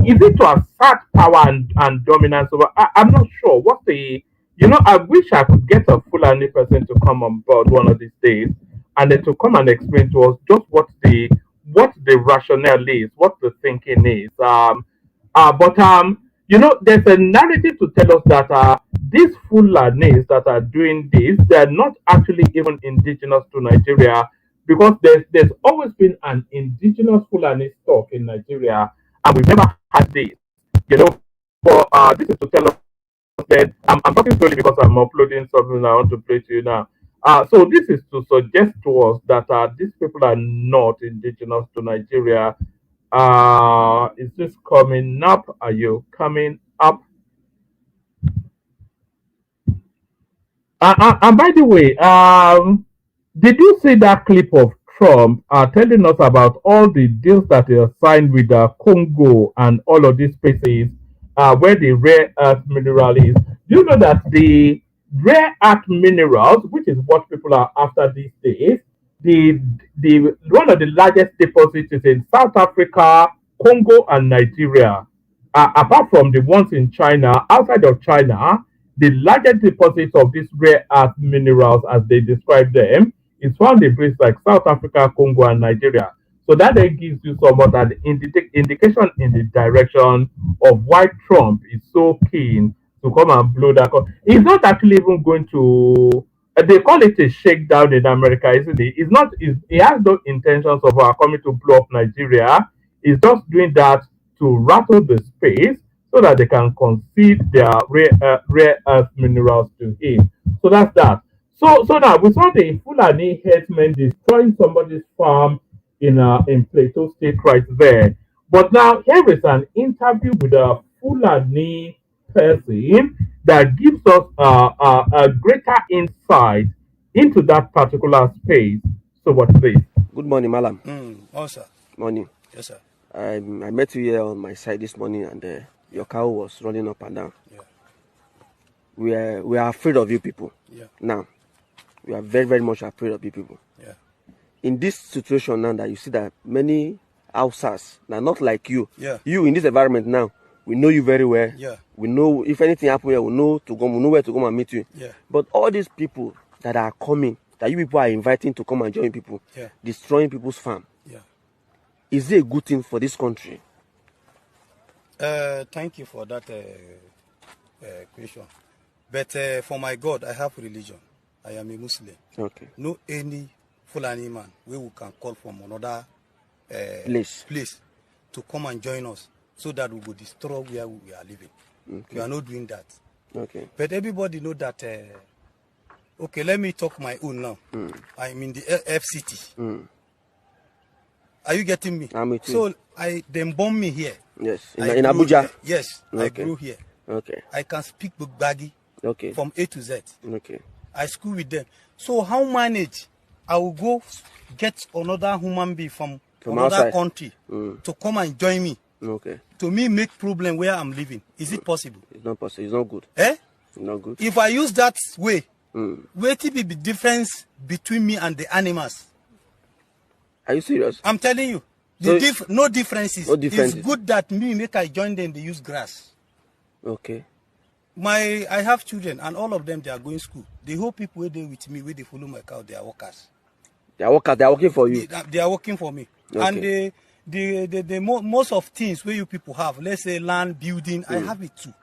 Is it to assert power and dominance over? I'm not sure. What's the? You know, I wish I could get a Fulani person to come on board one of these days, and then to come and explain to us just what the rationale is, what the thinking is. But you know, there's a narrative to tell us that these Fulanis that are doing this, they're not actually even indigenous to Nigeria, because there's always been an indigenous Fulani stock in Nigeria, and we've never had this. You know, but this is to tell us that I'm talking slowly because I'm uploading something I want to play to you now. So this is to suggest to us that these people are not indigenous to Nigeria. Is this coming up? Are you coming up? And by the way, did you see that clip of Trump telling us about all the deals that he has signed with Congo and all of these places where the rare earth mineral is? Do you know that the rare earth minerals, which is what people are after these days, the one of the largest deposits is in South Africa, Congo, and Nigeria. Apart from the ones in China, outside of China, the largest deposits of these rare earth minerals, as they describe them, is found in places like South Africa, Congo, and Nigeria. So that then gives you somewhat an indication in the direction of why Trump is so keen to come and blow that. He's not actually even going to. They call it a shakedown in America, isn't it? It's not. He has no intentions of coming to blow up Nigeria. He's just doing that to rattle the space so that they can concede their rare earth minerals to him. So that's that. So now we saw the Fulani headsmen destroying somebody's farm in Plateau State right there. But now here is an interview with a Fulani person that gives us a greater insight into that particular space. So, what please? Good morning, Malam. Oh, sir. Morning. Yes, sir. I met you here on my side this morning, and your cow was running up and down. Yeah. We are afraid of you people. Yeah. Now, we are very, very much afraid of you people. Yeah. In this situation now that you see that many Hausas, now not like you, Yeah. you in this environment now, we know you very well. Yeah. We know if anything happens here, we know where to come and meet you. Yeah. But all these people that are coming, that you people are inviting to come and join people, Yeah. destroying people's farm. Yeah. Is it a good thing for this country? Thank you for that question. But for my God, I have religion. I am a Muslim. Okay. No any Fulani man where we can call from another place to come and join us so that we will destroy where we are living. Okay. We are not doing that. Okay. But everybody know that. Okay, let me talk my own now. I'm in the FCT. Are you getting me? I'm with you. So they bomb me here. Yes. In Abuja. Yes. Okay. I grew here. Okay. I can speak Bugbagi. Okay. From A to Z. Okay. I school with them. So how manage? I will go get another human being from another outside country to come and join me. Okay. To me, make problem where I'm living. Is it possible? It's not possible. It's not good. Eh? It's not good. If I use that way, where to be the difference between me and the animals? Are you serious? I'm telling you. So no differences. No differences. It's good that me make I join them, they use grass. Okay. I have children and all of them they are going school. The whole people where they with me, where they follow my cow, they are workers. They are workers, they are working for you. They are working for me. Okay. And most of things where you people have, let's say land, building, I have it too.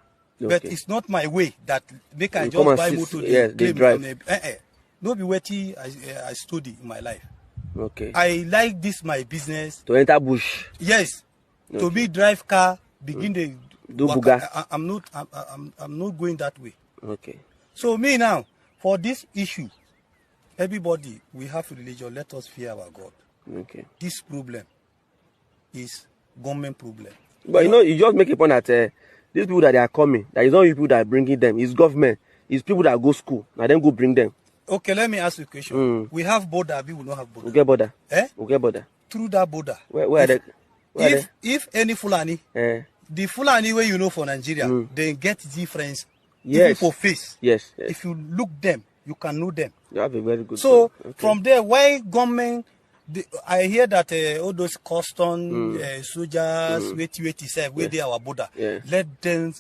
Okay. But it's not my way that make I You just come buy and motor. yes, they drive. No be what I study in my life. Okay. I like this my business. To enter bush. Yes. Okay. To be drive car, begin the Do buga. I'm not going that way. Okay. So me now, for this issue, everybody, we have religion, let us fear our God. Okay. This problem is government problem. But you just make a point that these people that they are coming, that is not you people that are bringing them, it's government, it's people that go school, and then go bring them. Okay, let me ask you a question. We have border, we will not have border. We get border. Eh? We get border. Through that border. Where are they? If any Fulani, the Fulani way you know for Nigeria, they get difference. Yes. Even for face. Yes, yes. If you look them, you can know them. You have a very good So point. Okay. from there, why government? I hear that all those custom soldiers, wait, where they our border. Yeah. Let them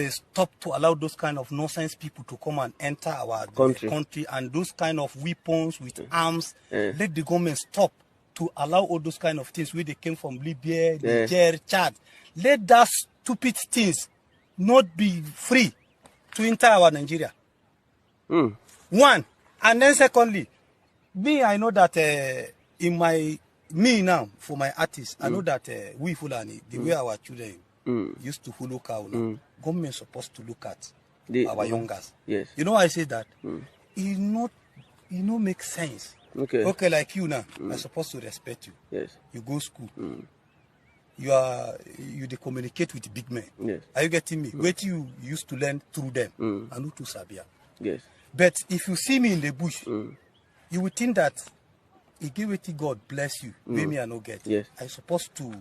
stop to allow those kind of nonsense people to come and enter our country and those kind of weapons with arms. Let the government stop to allow all those kind of things where they came from Libya, Niger, Chad. Let that stupid things not be free to enter our Nigeria. One, and then secondly, I know that now for my artists, I know that we Fulani, the way our children used to follow cow now, government supposed to look at our youngers. Yes. You know why I say that? It not make sense. Okay. Okay, like you now, I'm supposed to respect you. Yes. You go school. You they communicate with big men. Yes. Are you getting me? What you used to learn through them, and not to Sabia. Yes. But if you see me in the bush, you would think that it give it to God bless you. Me I no get. Yes. I supposed to.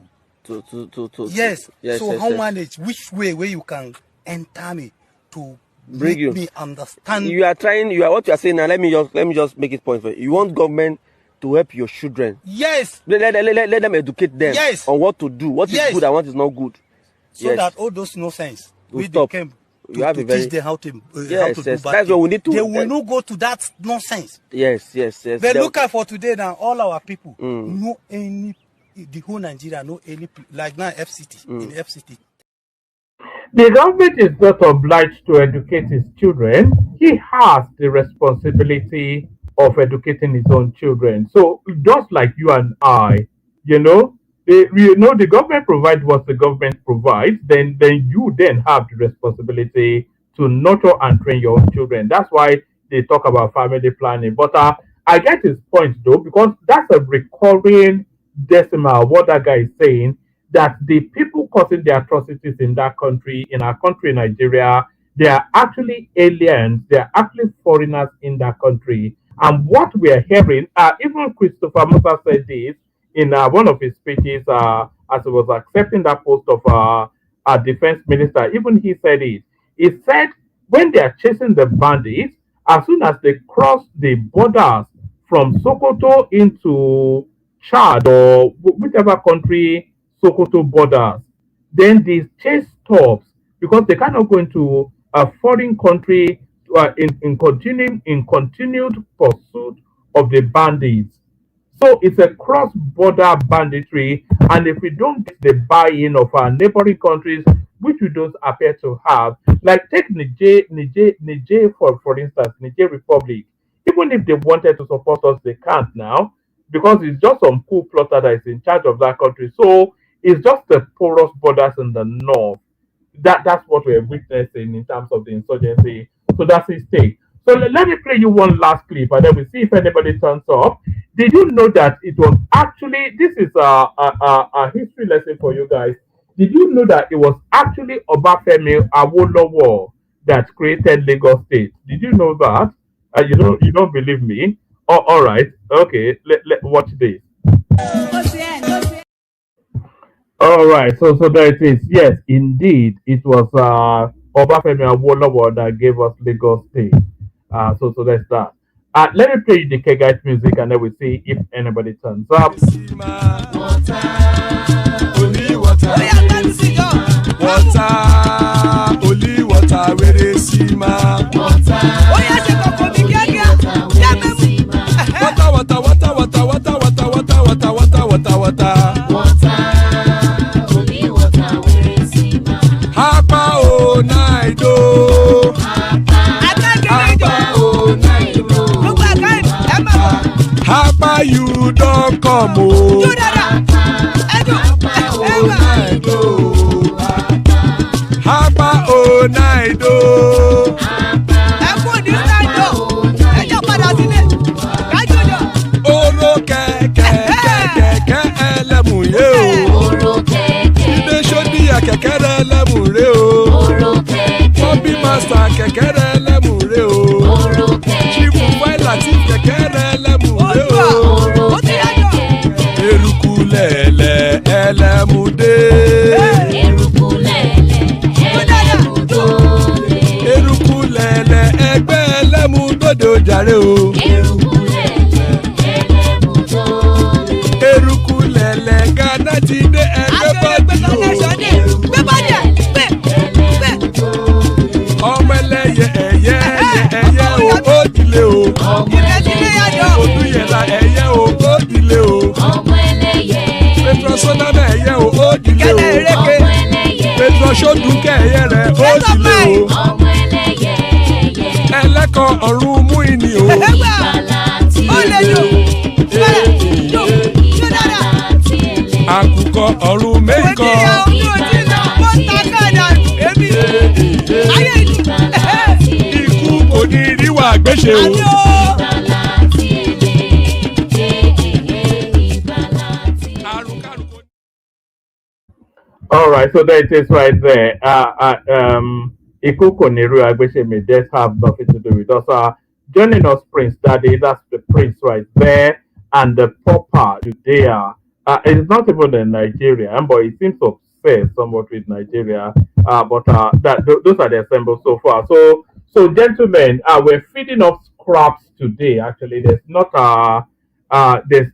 Yes. Yes. So yes, how yes. manage which way where you can enter me to Bring make you. me understand? You are what you are saying now. Let me just make it point for you. You want government to help your children. Yes. Let them educate them. Yes. On what to do, what is good and what is not good. So that all those nonsense will stop. They came to teach them how to do yes. bad That's what we need to. They will not go to that nonsense. Yes. But look at for today now, all our people know the whole Nigeria know any like now FCT in FCT. The government is not obliged to educate his children. He has the responsibility of educating his own children. So just like you and I, the government provides what the government provides. Then you then have the responsibility to nurture and train your own children. That's why they talk about family planning. But I get his point though, because that's a recurring decimal. What that guy is saying, that the people causing the atrocities in that country, in our country, Nigeria, they are actually aliens, they are actually foreigners in that country. And what we are hearing, even Christopher Musa said this in one of his speeches as he was accepting that post of defense minister, even he said it. He said when they are chasing the bandits, as soon as they cross the borders from Sokoto into Chad or whichever country Sokoto borders, then the chase stops because they cannot go into a foreign country in continued pursuit of the bandits. So it's a cross-border banditry, and if we don't get the buy-in of our neighboring countries, which we don't appear to have, like take Niger for instance, Niger Republic. Even if they wanted to support us, they can't now because it's just some cool plotter that is in charge of that country. So it's just the porous borders in the north. That's what we're witnessing in terms of the insurgency. So that's his take. So let me play you one last clip and then we see if anybody turns up. Did you know that it was actually, this is a history lesson for you guys. Did you know that it was actually Obafemi Awolowo that created Lagos State? Did you know that? You don't believe me? Oh, all right. Okay. Let watch this. All right. So there it is. Yes, indeed, it was Obafemi Awolowo that gave us Lagos State. So that's that. Let me play you the Kegite music and then we see if anybody turns up. Only water, where they see ma. Water, only water, where they see ma. Hapa o naido. Hapa you don't come o. Hapa o naido. Oro kẹ̀kẹ́ ẹlẹ́mù yé o. Ibe sodi akẹ̀kẹ́ ẹlẹ́mù rẹ o. Bobby master kẹ̀kẹ́ ẹlẹ́mù rẹ o. Chifu Faila ti kẹ̀kẹ́ ẹlẹ́mù rẹ o. Eruku lẹ̀lẹ̀ ẹlẹ́mù dé. Eruku lẹ̀lẹ̀ ẹgbẹ́ ẹlẹ́mù dòde ojàre o. Eruku lẹ̀lẹ̀ Ghana ti dé ẹgbẹ́ bọ́dì o. Ọmọ ẹlẹ́yẹ ẹyẹ o ó dilé o. Odúyẹ̀lá ẹyẹ o ó dilé o. Petrosonana ẹyẹ o ó dilé o. Petrosodunke ẹyẹ rẹ̀ ó dilé o. Ẹlẹ́kọ̀ ọ̀run mú ìní o. Àkùkọ ọ̀run mẹ́kọ̀. Ikú kò ní ríwà gbéṣe o. All right, so there it is right there. Ikuko Niru Agbeshemi just have nothing to do with us. Joining us, Prince Daddy, that's the Prince right there, and the Papa Judea. It's not even a Nigerian, but it seems obsessed somewhat with Nigeria. But those are the assembles so far. So gentlemen, we're feeding off scraps today. Actually, there's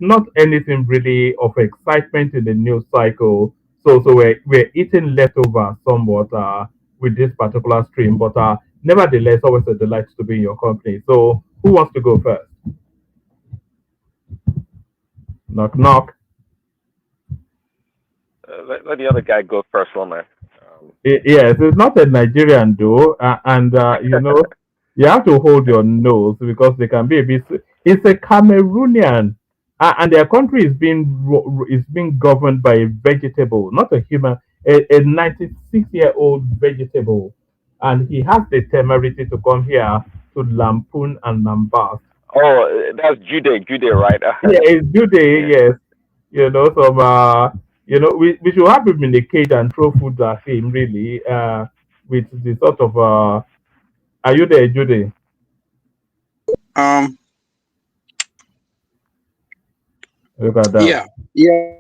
not anything really of excitement in the news cycle. So we're eating leftovers somewhat with this particular stream, but nevertheless, always a delight to be in your company. So who wants to go first? Knock knock. Let the other guy go first, one man. Yes, it's not a Nigerian though, and you know you have to hold your nose because they can be a bit. It's a Cameroonian. And their country is being governed by a vegetable, not a human, a 96-year-old vegetable, and he has the temerity to come here to lampoon and lambast. Oh, that's Jude, right? Yeah, it's Jude. Yes, you know some You know, we should have him in a cage and throw food at him, really, with the sort of, are you there, Judy? Um, Look at that. yeah, yeah.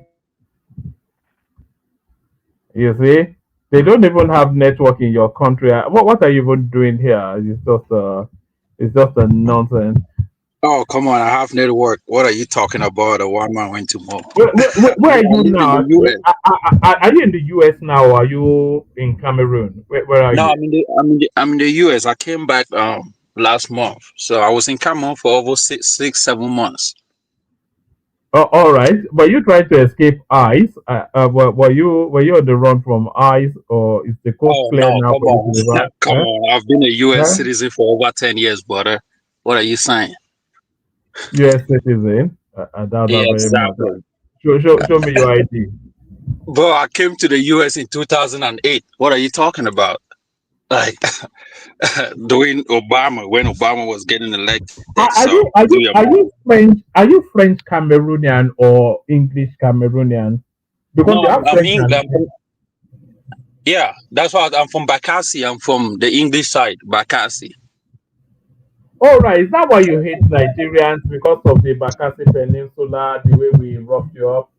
You see, they don't even have network in your country. What are you even doing here? It's just a nonsense. Oh, come on. I have network. What are you talking about? A one man went to more. Where are I you live in now? the US. Are you in the US now, or are you in Cameroon? Where are No, you? I'm in the US. I came back last month. So I was in Cameroon for over 7 months. Oh, all right. Were you trying to escape ICE? Were you on the run from ICE, or is the coast Oh clear no, now come for you to on. reverse? Come on. I've been a US Huh? citizen for over 10 years, brother. What are you saying? US citizen. I doubt Yeah, that very much. exactly. Show me your ID. Bro, I came to the US in 2008. What are you talking about? Like doing Obama when Obama was getting elected. Are So you are do you your are math. you French? Are you French Cameroonian or English Cameroonian? Because No, they have I'm French English. and Yeah, that's why I'm from Bakassi. I'm from the English side, Bakassi. all right. Is that why you hate Nigerians because of the Bakassi Peninsula, the way we roughed you up?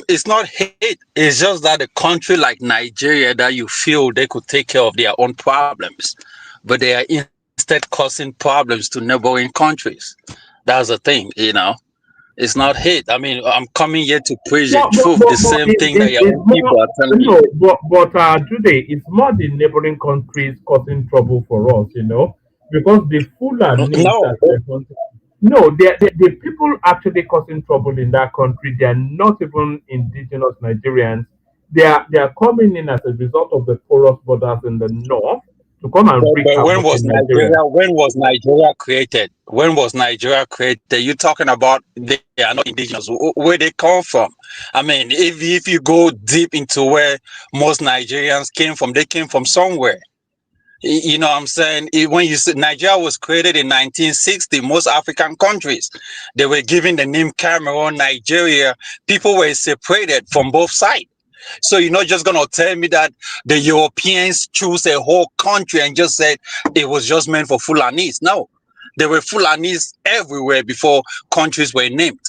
It's not hate. It's just that a country like Nigeria that you feel they could take care of their own problems, but they are instead causing problems to neighboring countries. That's the thing. It's not hate. I mean, I'm coming here to preach the truth, the same thing that your It's own more people are telling you. no, but today it's more the neighboring countries causing trouble for us, because the Fulani No, that we're going to- no, the people actually causing trouble in that country. They are not even indigenous Nigerians. They are coming in as a result of the porous borders in the north to come and wreak but when havoc was in Nigeria. Nigeria? When was Nigeria created? When was Nigeria created? You talking about they are not indigenous? Where they come from? I mean, if you go deep into where most Nigerians came from, they came from somewhere. You know what I'm saying? When you say Nigeria was created in 1960, most African countries they were given the name Cameroon, Nigeria. People were separated from both sides. So you're not just gonna tell me that the Europeans choose a whole country and just said it was just meant for Fulanis. No, there were Fulanis everywhere before countries were named.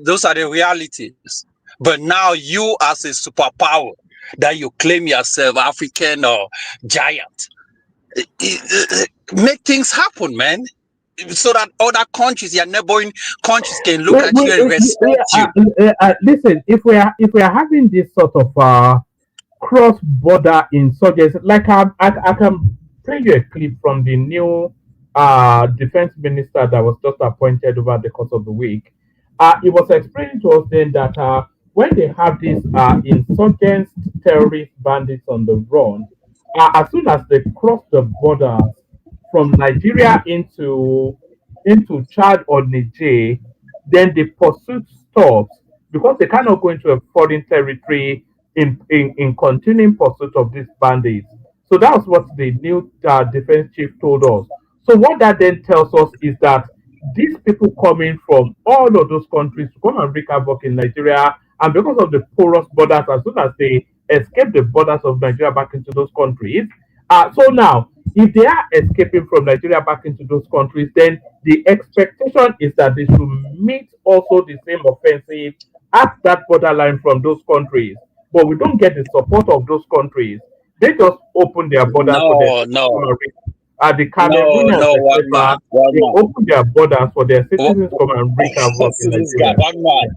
Those are the realities. But now you as a superpower that you claim yourself African or giant, make things happen, man. So that other countries, your neighboring countries can look at you and respect you. Listen, if we are having this sort of cross-border insurgency. Like I can play you a clip from the new defense minister that was just appointed over the course of the week. He was explaining to us then that when they have these insurgents, terrorist bandits on the run, as soon as they cross the borders from Nigeria into Chad or Niger, then the pursuit stops because they cannot go into a foreign territory in continuing pursuit of these bandits. So that's what the new defense chief told us. So what that then tells us is that these people coming from all of those countries to come and wreak havoc in Nigeria, and because of the porous borders, as soon as they escape the borders of Nigeria back into those countries, so now if they are escaping from Nigeria back into those countries, then the expectation is that they should meet also the same offensive at that borderline from those countries. But we don't get the support of those countries. They just open their borders for their No, citizens to come no, and reach. The no, Cameroonians, no, one etc., man, one they man. open their borders for their citizens to come and wreak havoc in See this guy, Nigeria. one man.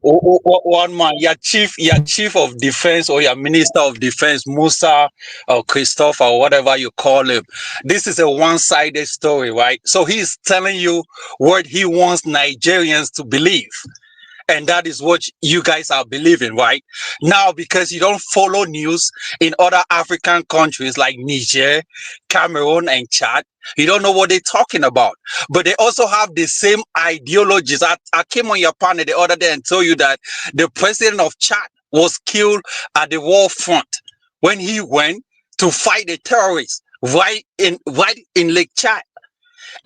One man, your chief of defense or your minister of defense, Musa or Christopher or whatever you call him. This is a one-sided story, right? So he's telling you what he wants Nigerians to believe. And that is what you guys are believing, right? Now, because you don't follow news in other African countries like Niger, Cameroon, and Chad, you don't know what they're talking about. But they also have the same ideologies. I came on your panel the other day and told you that the president of Chad was killed at the war front when he went to fight the terrorists right in Lake Chad.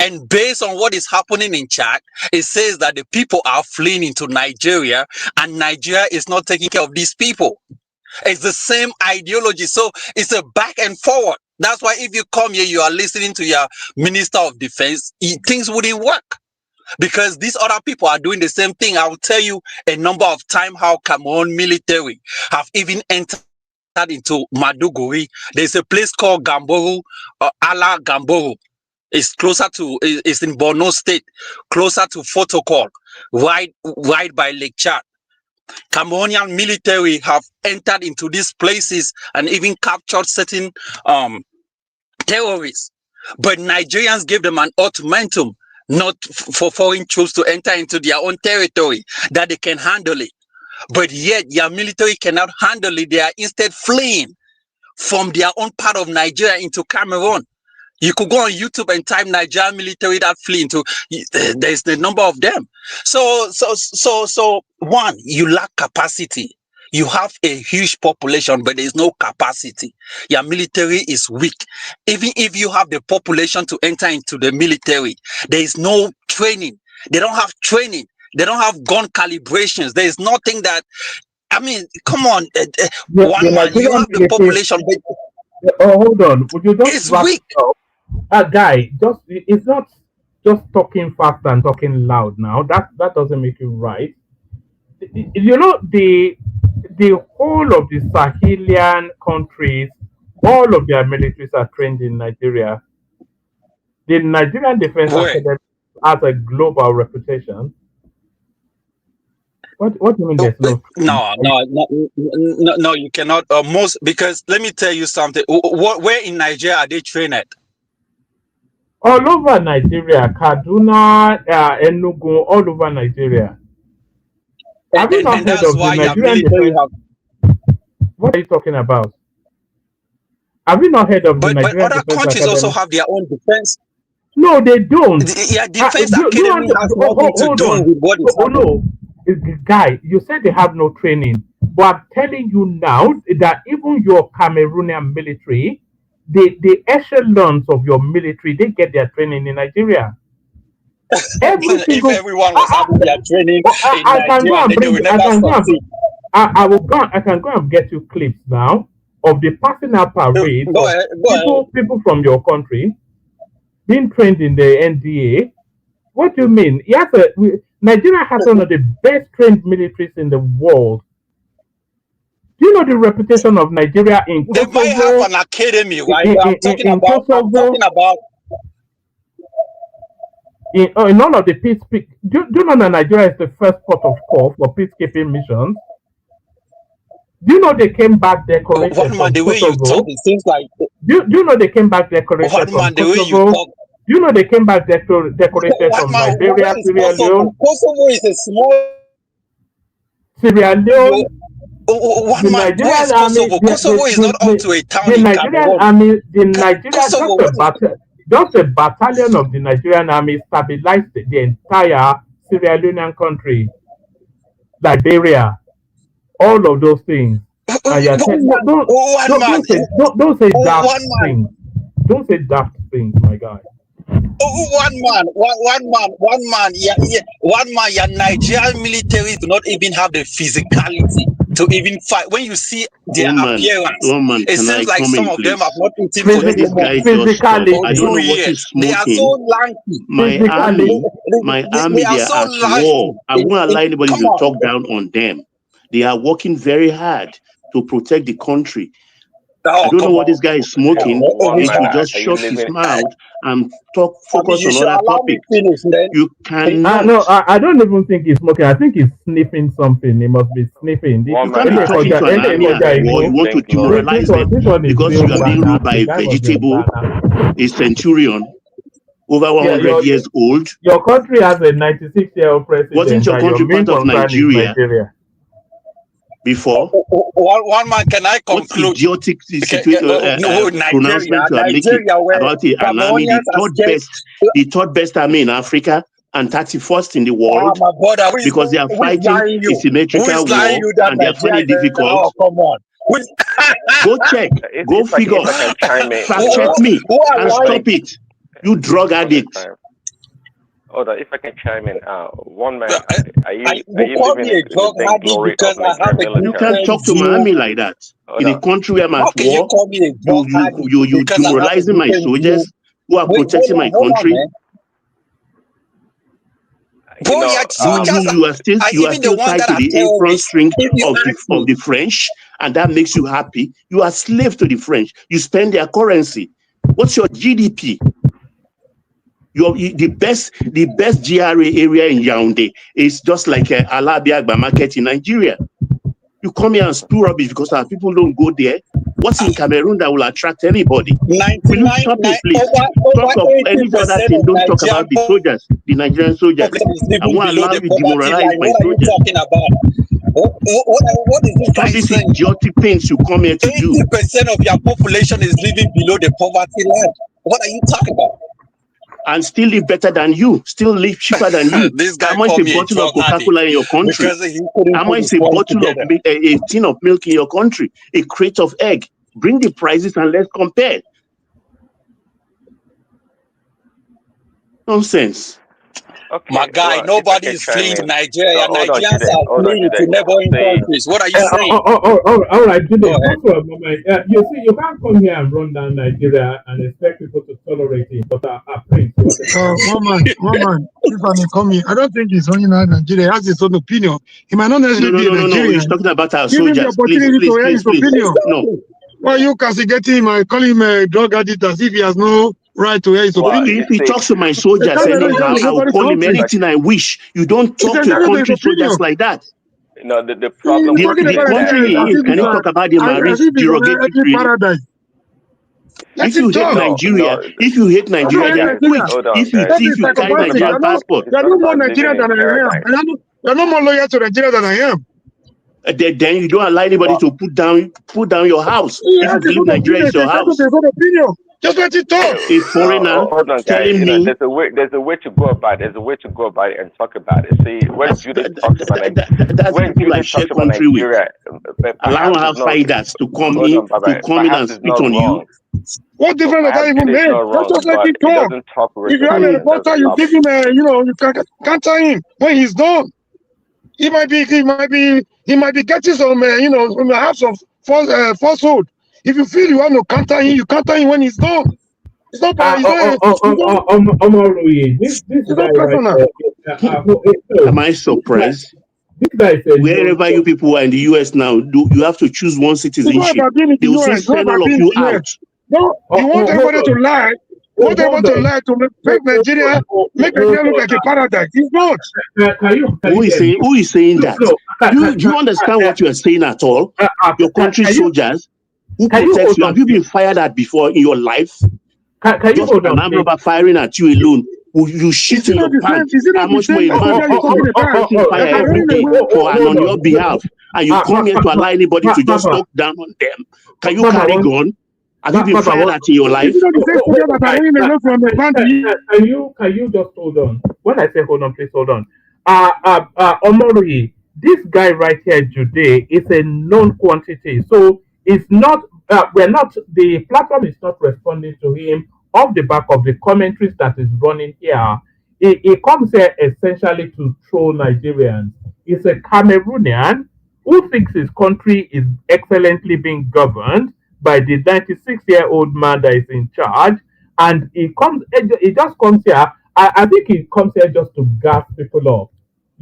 And based on what is happening in Chad, it says that the people are fleeing into Nigeria, and Nigeria is not taking care of these people. It's the same ideology. So it's a back and forward. That's why if you come here, you are listening to your Minister of Defense, things wouldn't work. Because these other people are doing the same thing. I will tell you a number of times how Cameroon military have even entered into Maduguri. There's a place called Gamboru, Ala Gamboru. It's closer to, it's in Borno State, closer to Fotokol, right by Lake Chad. Cameroonian military have entered into these places and even captured certain terrorists. But Nigerians gave them an ultimatum not for foreign troops to enter into their own territory, that they can handle it. But yet your military cannot handle it. They are instead fleeing from their own part of Nigeria into Cameroon. You could go on YouTube and type Nigerian military that flee into, there's the number of them. So one, you lack capacity. You have a huge population, but there's no capacity. Your military is weak. Even if you have the population to enter into the military, there is no training. They don't have training. They don't have gun calibrations. There is nothing that, I mean, come on. One man, you have the population, but hold on. Would you just it's weak. Guy, it's not just talking fast and talking loud now. That doesn't make you right. You know, the whole of the Sahelian countries, all of their militaries are trained in Nigeria. The Nigerian Defense Academy has a global reputation. What do you mean there's no, you cannot. Most, because let me tell you something. Where in Nigeria are they trained at? All over Nigeria, Kaduna, Enugu, all over Nigeria. Have you not heard of the Nigerian Defense? What are you talking about? Have you not heard of the Nigerian Defense Academy? But other countries also have their own defense. No, they don't. Yeah, defense academy has nothing to do with what is happening. No, guy, you said they have no training, but I'm telling you now that even your Cameroonian military, the echelons of your military, they get their training in Nigeria. If everyone was having their training in Nigeria, I can go and get you clips now of the passing out parade of people from your country being trained in the NDA. What do you mean? Yes, Nigeria has one of the best trained militaries in the world. Do you know the reputation of Nigeria in Kosovo? They might have an academy, right? I'm talking about. In all of the peacekeeping, do you know that Nigeria is the first port of call for peacekeeping missions? Do you know they came back decorated from Kosovo? It seems like. Do you know they came back decorated from Kosovo? Do you know they came back decorated from Liberia, Sierra Leone? Kosovo is a small. Sierra Leone. The Nigerian army. Kosovo is not up to a town. The Nigerian army. The Nigerian just a battalion of the Nigerian army stabilized the entire Sierra Leonean country, Liberia, all of those things. And you're saying, don't say daft things. Don't say daft things, my guy. One man. Your Nigerian military do not even have the physicality to even fight. When you see their appearance, it seems like some of them have not eaten for physically. I don't know what is smoking. They are so lanky. My army, they are at war. I won't allow anybody to talk down on them. They are working very hard to protect the country. I don't know what this guy is smoking. He should just shut his mouth and focus on other topics. You cannot. No, I don't even think he's smoking. I think he's sniffing something. He must be sniffing. You can't be talking to an army at war. You want to demoralize them because you are being ruled by a vegetable, a centurion, over 100 years old. Your country has a 96-year-old president. Wasn't your country part of Nigeria? Before one man, can I conclude? What idiotic pronouncement you are making about an army, the third best army in Africa and 31st in the world, because they are fighting a symmetrical war and they are finding it difficult. Come on. Go check, go figure, fact check me and stop it. You drug addict. Hold on, if I can chime in, one man, are you living in the glory of Nigerian You can't talk to Malami like that. In a country where I'm at war, you demoralizing my soldiers who are protecting my country. You are still tied to the apron string of the French, and that makes you happy. You are slave to the French. You spend their currency. What's your GDP? The best GRA area in Yaoundé is just like Alabiagba market in Nigeria. You come here and spew rubbish because our people don't go there. What's in Cameroon that will attract anybody? Will you stop it, please? Talk of any other thing. Don't talk about the soldiers, the Nigerian soldiers. I won't allow you to demoralize my soldiers. What is this Stop this idiotic things you come here to do. 80% of your population is living below the poverty line. What are you talking about? And still live better than you, still live cheaper than you. This guy how much a bottle of Coca-Cola in your country? How much a bottle of a tin of milk in your country? A crate of egg? Bring the prices and let's compare. Nonsense. Okay, my guy, nobody is fleeing Nigeria. Nigerians are fleeing to neighboring countries. What are you saying? All right, Jude, also a moment. You see, you can't come here and run down Nigeria and expect people to tolerate it. But Prince, one man, if I may come here, I don't think he's running out Nigeria. He has his own opinion. He might not necessarily be Nigerian. No, he's talking about our Give him the soldiers. opportunity to hear his opinion. No. Well, you castigate him and call him a drug addict as if he has no right to hear his opinion. If he talks to my soldiers anyhow, I will call him anything I wish. You don't talk to country soldiers like that. No, the problem the country he is, can you talk about the marriage derogatory paradise? If you hate Nigeria, then quit. If you carry Nigerian passport, you're no more Nigerian than I am. You're no more loyal to Nigeria than I am. Then you don't allow anybody to put down your house. If you believe Nigeria is your house. Just let it talk. A foreigner telling me there's a way to go about it. There's a way to go about it and talk about it. See, when Judith talks about Nigeria, allow her fighters to come in and spit on you. What difference does that even make? Just let him talk. If you have a reporter, you give him you can counter him when he's done. He might be getting some have some falsehood. If you feel you want to counter him, you counter him when he's done. It's not personal. Am I surprised? Wherever you people are in the US now, you have to choose one citizenship. They will say send all of you out. No, you want everybody to lie. You want everybody to lie to make Nigeria look like a paradise. It's not. Who is saying that? Do you understand what you are saying at all? Your country's soldiers who protects you. Have you been fired at before in your life? Just an armed robber firing at you alone. You shit in your pants. How much more a fire every day on your behalf, and you come here to allow anybody to just talk down on them? Can you carry gun? Have you been fired at in your life? Can you just hold on? When I say hold on, please hold on. Omori, this guy right here today is a known quantity. So it's not, the platform is not responding to him off the back of the commentaries that is running here. He comes here essentially to troll Nigerians. He's a Cameroonian who thinks his country is excellently being governed by the 96-year-old man that is in charge, and he just comes here. I think he comes here just to gas people up,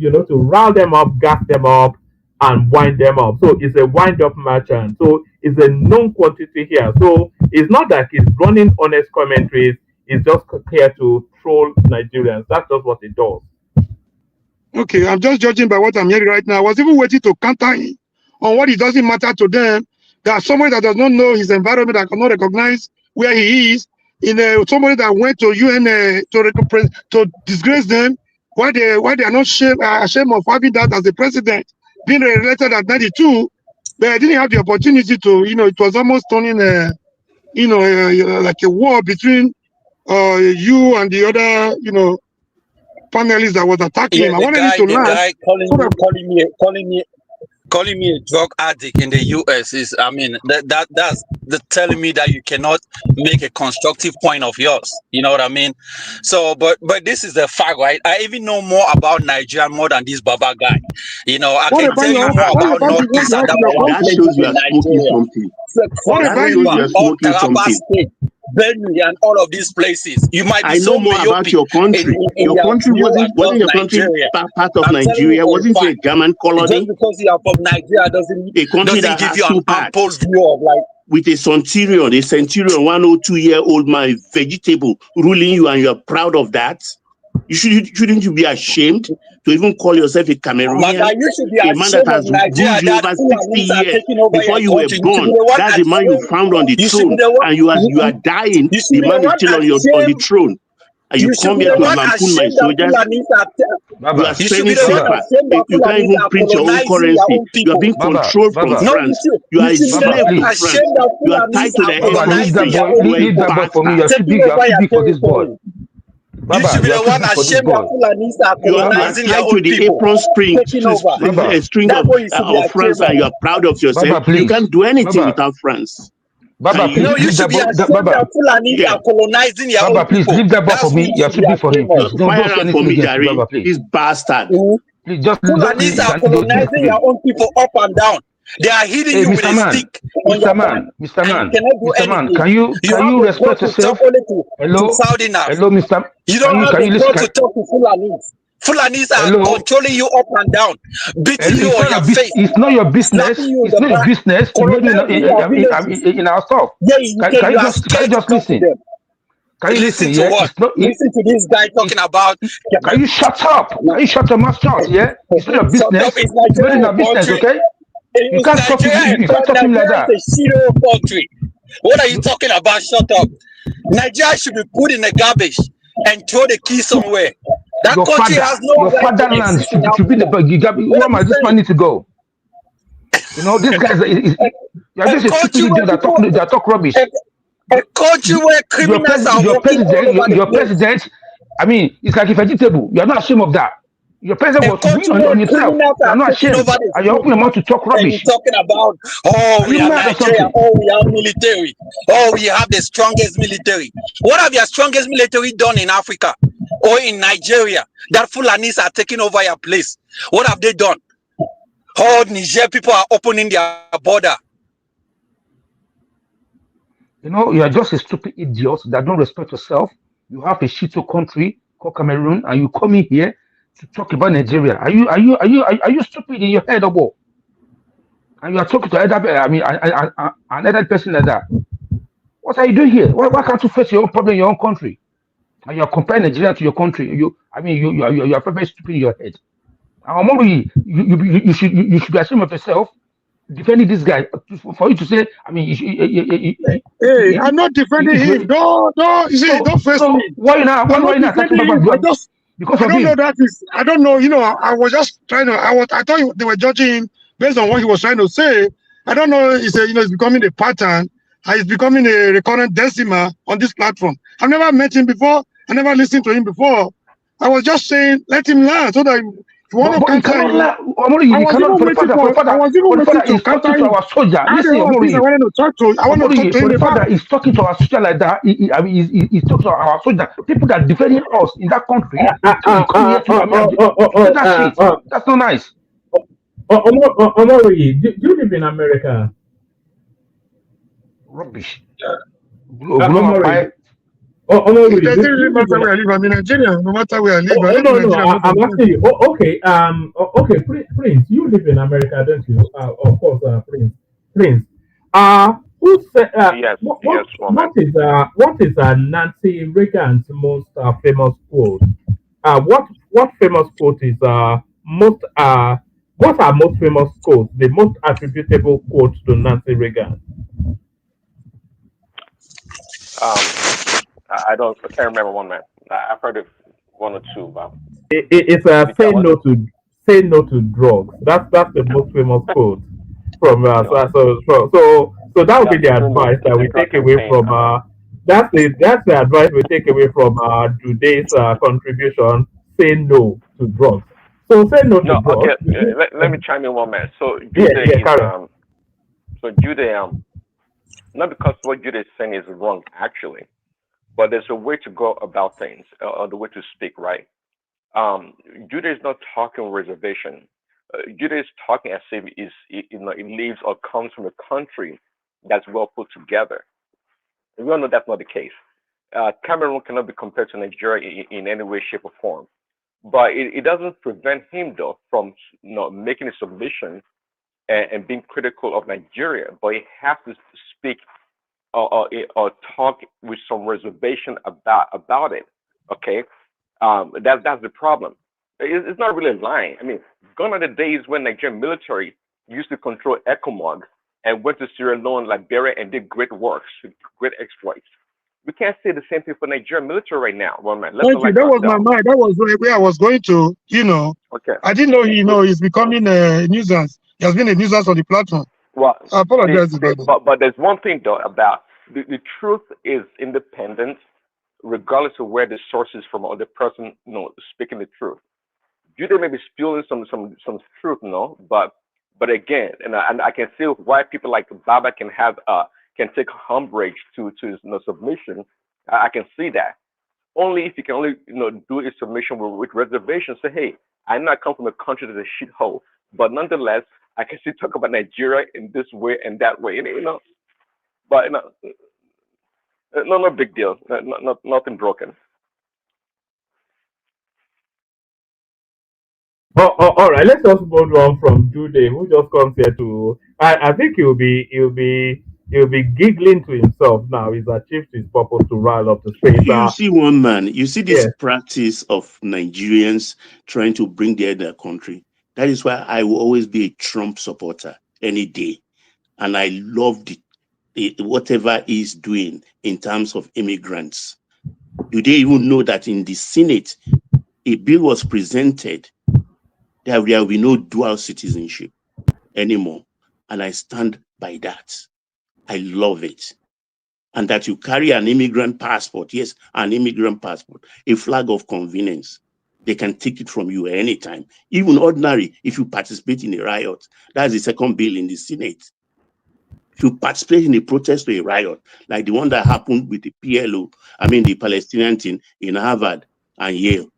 to rile them up, gas them up, and wind them up. So it's a wind-up merchant. So it's a known quantity here. So it's not that he's running honest commentaries. He's just here to troll Nigerians. That's just what he does. Okay, I'm just judging by what I'm hearing right now. I was even waiting to counter him on what it doesn't matter to them. There's somebody that does not know his environment, that cannot recognize where he is. Somebody that went to UN to disgrace them. Why they are not ashamed of having that as the president, being re-elected at 92, but I didn't have the opportunity to. It was almost turning like a war between you and the other Yeah, panelists that was attacking him. I wanted him to learn. calling me a drug addict in the US is, I mean, that's telling me that you cannot make a constructive point of yours. You know what I mean? So, but this is the fact, right? I even know more about Nigeria more than this Baba guy. You know, I What can about tell you your more what about about you Northeast and have in your our That country? shows places you in are smoking Nigeria. something. What Cross about That shows you? you River, are all smoking Taraba something. State, Benue, and all of these places. You might be I so know more about myopic your country. in Your your country view wasn't across your country Nigeria. part of I'm telling you Nigeria? for a Wasn't it a fact. German Just colony? because you are from Nigeria doesn't A country that give has you an two parts. ample view of like. With a centurion, 102-year-old man, vegetable, ruling you, and you're proud of that? Shouldn't you be ashamed to even call yourself a Cameroonian? Mother, you should be A man that ashamed of has Nigeria ruled you that over 60 Fulanis are years taking over before your you were country. You should be born. the one That's the man you ashamed. found on the You should be throne, the one. and you are dying. You should The be the man is one still on the ashamed. throne, and you You should come be here the to one lampoon my ashamed that soldiers. Fulanis are. You are You should spending be the one CFA. ashamed that You can't Fulanis even are print your own colonizing their currency. own You are people. being controlled from No, France. you You are a should be the slave one to France. ashamed that You are Fulanis tied to are the head of this colonizing fish. their You own are a leave that boy for me. bastard. taking over your You're too big for this boy. territory. You Baba, should be you're the too one big for this ashamed that boy. Fulanis are You are colonizing their tied to own the people, apron taking over. Baba, a string That's what you should be of France, ashamed of. and you are proud of yourself. Baba, You please. can't do anything Baba, without France. Baba, Can please you? No, you leave should that be boy. ashamed that Baba, Fulanis Yeah. are colonizing their Baba, own please people. leave that boy That's for who me. you You're should too be big for him. ashamed of. Please don't Fire say and for anything me, against me, Jerry. Baba, please. This bastard. Please just Fulanis are colonizing their own people up and down. They are hitting Hey, you with Mr. a Man, stick on your back, Mr. and you Man, cannot do Mr. Man, anything. can you have the respect guts to talk yourself? only to Hello, Southerners. hello, Mr. You don't have Can the you listen? guts to talk to Fulanis. Fulanis are Hello, controlling you up and down, beating you it's on not your your face, it's not your business. slapping you in It's the not your back, business to make you colonizing your villages. in our stuff. Yeah, Can you you are just scared to talk to listen? them. Can you listen? Listen to Yeah, what? it's not. Listen to this guy talking about. Can you shut up? Can you shut your mouth shut? Yeah, it's not your Shut business up! It's to make it Nigeria your a business. country. Okay, you It's can't talk to Nigeria. you can't talk to him like Nigeria that. is a shitty country. What are you talking about? Shut up! Nigeria should be put in the garbage and throw the key somewhere. That Your country father, has no your right to fatherland exist in should be the Africa. where am I? This man need to go. You know, this guy you're just a stupid idiot that talk rubbish. A country where criminals are walking all over the Your place. president, I mean, it's like a vegetable. You're not ashamed of that. Your president was doing on himself. You're not ashamed. And you're opening your mouth to talk And rubbish. you're talking about, oh, we are Nigeria, oh, we have military, oh, we have the strongest military. What have your strongest military done in Africa or in Nigeria that Fulanis are taking over your place? What have they done? Oh, Niger people are opening their border. You know, you are just a stupid idiot that don't respect yourself. You have a shitty country called Cameroon, and you come in here to talk about Nigeria. Are you stupid in your head or what? And you are talking to another person like that. What are you doing here? Why can't you face your own problem in your own country? And you are comparing Nigeria to your country. You are very stupid in your head. You should be ashamed of yourself defending this guy for you to say. I mean, hey, I'm not defending him. Don't you see? Don't face me. Why not? Why not? Because I don't know that is. I don't know. You know, I was just trying to. I thought they were judging him based on what he was trying to say. I don't know. It's becoming a pattern. He's becoming a recurrent decimal on this platform. I've never met him before. I never listened to him before. I was just saying, let him learn so that. I was even waiting to our soldier. Listen, I wanted to talk to him about. He's talking to our soldier like that. He's talking to our soldier. People that are defending us in that country. That's not nice. Omori, do you live in America? Rubbish. It doesn't really matter where I live. I'm in Nigeria. No matter where I live. I'm asking you. Okay. Okay, Prince, you live in America, don't you? Of course, Prince. Who said? Yes. What is Nancy Reagan's most famous quote? What famous quote is most? What are most famous quotes? The most attributable quotes to Nancy Reagan? I can't remember one, man. I've heard of one or two, but it's say no to drugs. That's the most famous quote from so that would be the advice that we take away from that's the advice we take away from today's contribution. Say no to drugs. So say no to No, God. okay. Let me chime in one minute. So Yeah, Judah yeah, is Karen. so Judah not because what Judah is saying is wrong actually, but there's a way to go about things, or the way to speak, right? Judah is not talking reservation. Judah is talking as if it lives or comes from a country that's well put together. We all know that's not the case. Cameroon cannot be compared to Nigeria in any way, shape, or form. But it doesn't prevent him though from making a submission and being critical of Nigeria. But he has to speak or talk with some reservation about it. Okay, that's the problem. It's not really lying. I mean, gone are the days when Nigerian military used to control ECOMOG and went to Sierra Leone, Liberia, and did great works, great exploits. We can't say the same thing for Nigerian military right now. Well, man, let's not Thank you. lie to That was my ourselves. mind. That was where I was going to. Okay. I didn't know. He's becoming a nuisance. He has been a nuisance on the platform. Well, I apologize about that. but there's one thing though about the truth is independent, regardless of where the source is from or the person speaking the truth. Judah may be spewing some truth, but again, and I can see why people like Baba can take umbrage to his submission. I can see that. Only if you can only do a submission with reservation. Say, hey, I know I come from a country that's a shithole, but nonetheless, I can still talk about Nigeria in this way and that way. But no big deal. Nothing broken. All right. Let's just move on from Jude, who just comes here to. I think he'll be giggling to himself now. He's achieved his purpose to rile up the space. You see one man. You see this Yeah. practice of Nigerians trying to bring their country. That is why I will always be a Trump supporter any day, and I love whatever he's doing in terms of immigrants. Do they even know that in the Senate, a bill was presented that there will be no dual citizenship anymore? And I stand by that. I love it. And that you carry an immigrant passport, yes, an immigrant passport, a flag of convenience. They can take it from you anytime. Even ordinary, if you participate in a riot, that's the second bill in the Senate. If you participate in a protest or a riot, like the one that happened with the PLO, the Palestinian thing in Harvard and Yale.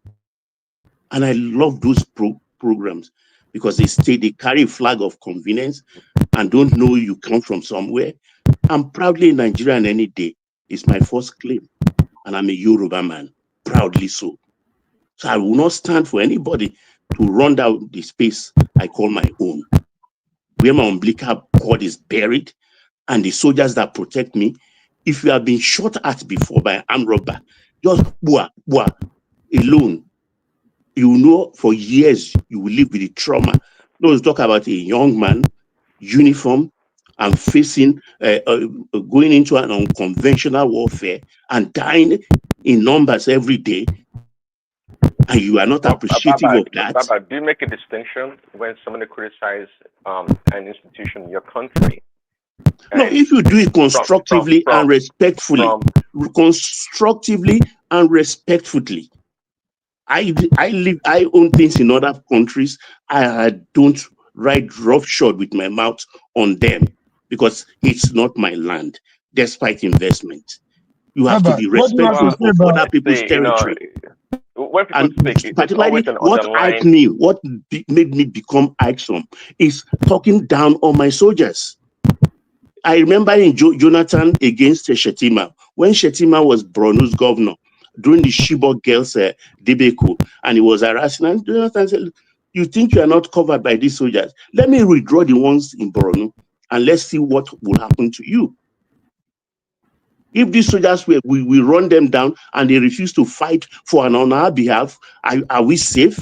And I love those programs because they carry a flag of convenience and don't know you come from somewhere. I'm proudly Nigerian any day. It's my first claim. And I'm a Yoruba man, proudly so. So I will not stand for anybody to run down the space I call my own, where my umbilical cord is buried, and the soldiers that protect me. If you have been shot at before by an armed robber, just alone, you know for years you will live with the trauma. Let's talk about a young man, uniform, and facing, going into an unconventional warfare and dying in numbers every day, and you are not appreciative of that. Baba, do you make a distinction when somebody criticizes an institution in your country? No, if you do it constructively and respectfully, I own things in other countries. I don't ride roughshod with my mouth on them because it's not my land, despite investment. You have to be respectful of other people's territory. When people speak, particularly what Ike knew, what made me become Ikeson is talking down on my soldiers. I remember in Jonathan against Shetima, when Shetima was Borno's governor during the Chibok girls debacle, and he was harassing, and Jonathan said, "You think you are not covered by these soldiers? Let me withdraw the ones in Borno, and let's see what will happen to you." If these soldiers we run them down and they refuse to fight on our behalf, are we safe?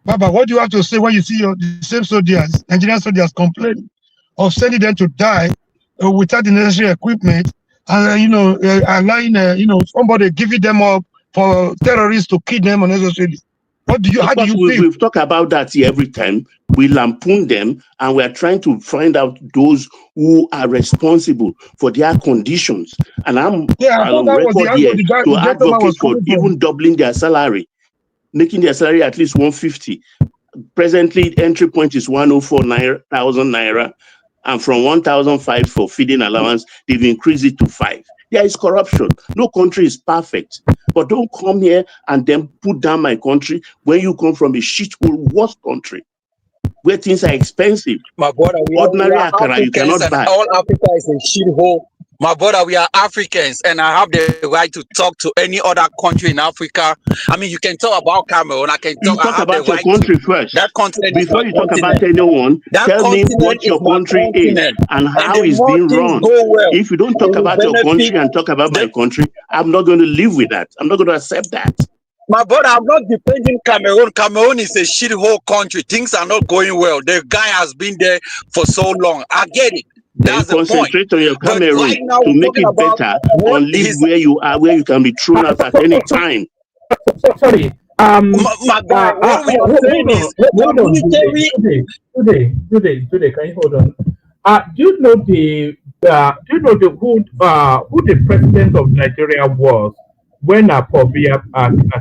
Baba, what do you have to say when you see the same soldiers, Nigerian soldiers, complaining of sending them to die without the necessary equipment, and allowing somebody giving them up for terrorists to kill them unnecessarily? How do you feel? We've talked about that here every time. We lampoon them, and we are trying to find out those who are responsible for their conditions. And I'm on record here to advocate for even doubling their salary. making their salary at least 150. Presently, entry point is 104,000 naira, and from 1,005 for feeding allowance, they've increased it to 5. There is corruption. No country is perfect. But don't come here and then put down my country when you come from a shithole worse country where things are expensive. My brother, we Ordinary are akara you Africans, cannot and buy. all Africa is a shithole. My brother, we are Africans, and I have the right to talk to any other country in Africa. I mean, you can talk about Cameroon. I Talk have the about your right country to. first. That continent is Before my you talk about continent. anyone, That tell me continent what is your my country is continent. and And how the it's more being things run. go well, If you don't we talk will about your benefit. country and talk about my country, I'm not going to live with that. I'm not going to accept that. My brother, I'm not defending Cameroon. Cameroon is a shithole country. Things are not going well. The guy has been there for so long. I get it. Then That's the point. concentrate on your But Cameroon right now, to we're make talking it about better, what or live his where you are, where you can be thrown out at any time. Sorry. my guy. What we are saying is your hold on, military. Today, can you hold on? Do you know who the president of Nigeria was when Pobia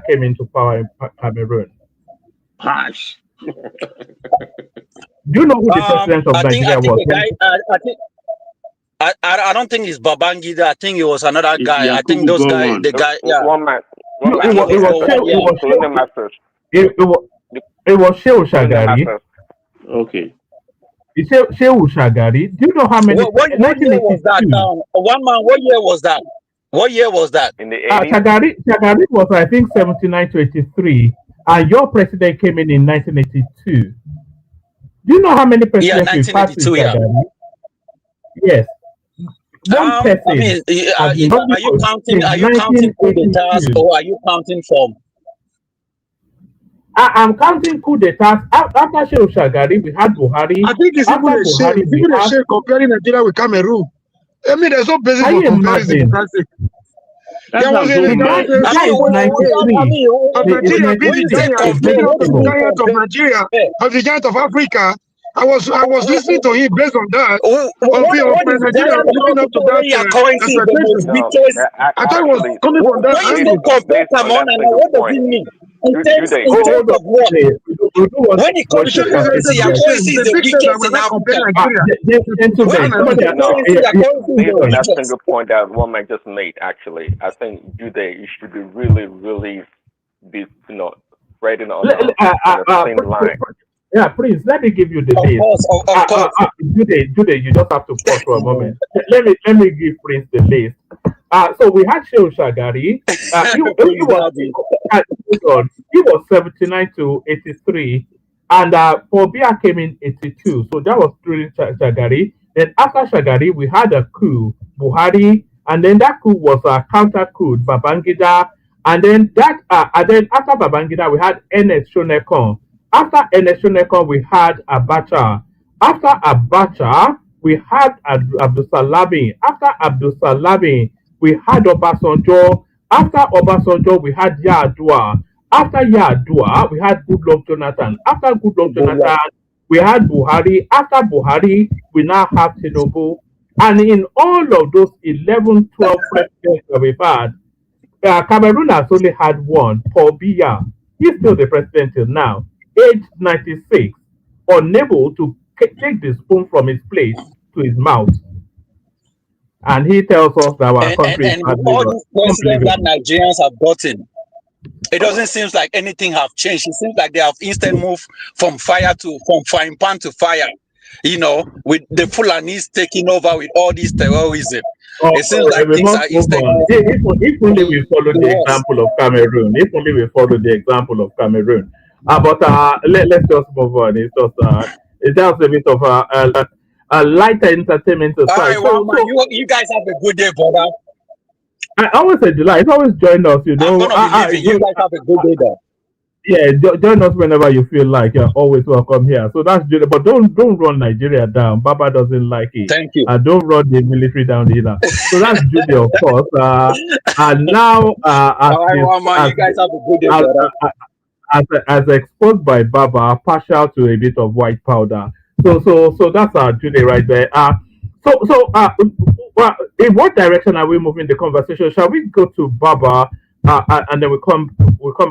came into power in Cameroon? Harsh. Do you know who the president of I think Nigeria was? the guy. I don't think it's Babangida. I think it was another guy. I think those guy. The guy. Yeah. One man. No, it was Shehu Shagari. Okay. It's Shehu Shagari. Do you know how many? What year was that? One man. What year was that? What year was that? In the 80s. Shagari was, I think, 79 to 83, and your president came in 1982. Do you know how many presidents we passed with Shagari? Yes. One person. I mean, are you counting? Are you counting coup d'etats, or are you counting from? I'm counting coup d'etats. After Shehu Shagari, we had Buhari. I think it's even a shame. It's even a shame comparing Nigeria with Cameroon. I mean, there's no basis for comparison. There was a giant of Nigeria, of the giant of Africa. I was listening to him based on that. Nigeria looking up to that expectation. I thought it was coming from that angle. What does it mean? In terms of what? When it comes to currency, your currency is the weakest in Africa. Based on that single point that one man just made, actually, I think you should be really be writing on the same line. Yeah, please let me give you the list. Of course. Today, you just have to pause for a moment. Let me give Prince the list. So we had Shehu Shagari. He was 79 to 83, and Pobia came in 82. So that was during Shagari. Then after Shagari, we had a coup, Buhari, and then that coup was a counter coup, Babangida, and then after Babangida, we had NS Shonekon. After NS Shonekon, we had Abacha. After Abacha, we had Abdul Salami. After Abdul Salami, we had Obasanjo. After Obasanjo, we had Yar'Adua. After Yar'Adua, we had Goodluck Jonathan. After Goodluck Jonathan, we had Buhari. After Buhari, we now have Tinubu. And in all of those 11, 12 presidents that we've had, Cameroon has only had one, Paul Biya. He's still the president till now, age 96, unable to take the spoon from his plate to his mouth. And he tells us that our country is all these presidents that Nigerians have gotten, it doesn't seem like anything have changed. It seems like they have instant move from frying pan to fire. With the Fulanis taking over with all this terrorism. It seems like things are instant. If only we follow the example of Cameroon. If only we follow the example of Cameroon. But let's just move on. It's just a bit of a lighter entertainment. All right, you guys have a good day, brother. I always say July. It's always join us. I'm gonna be leaving. You guys have a good day, though. Yeah, join us whenever you feel like. You're always welcome here. So that's Julie. But don't run Nigeria down. Baba doesn't like it. Thank you. And don't run the military down either. So that's Julie, of course. And now, you guys have a good day, brother. As exposed by Baba, partial to a bit of white powder. So that's our Julie right there. In what direction are we moving the conversation? Shall we go to Baba and then we come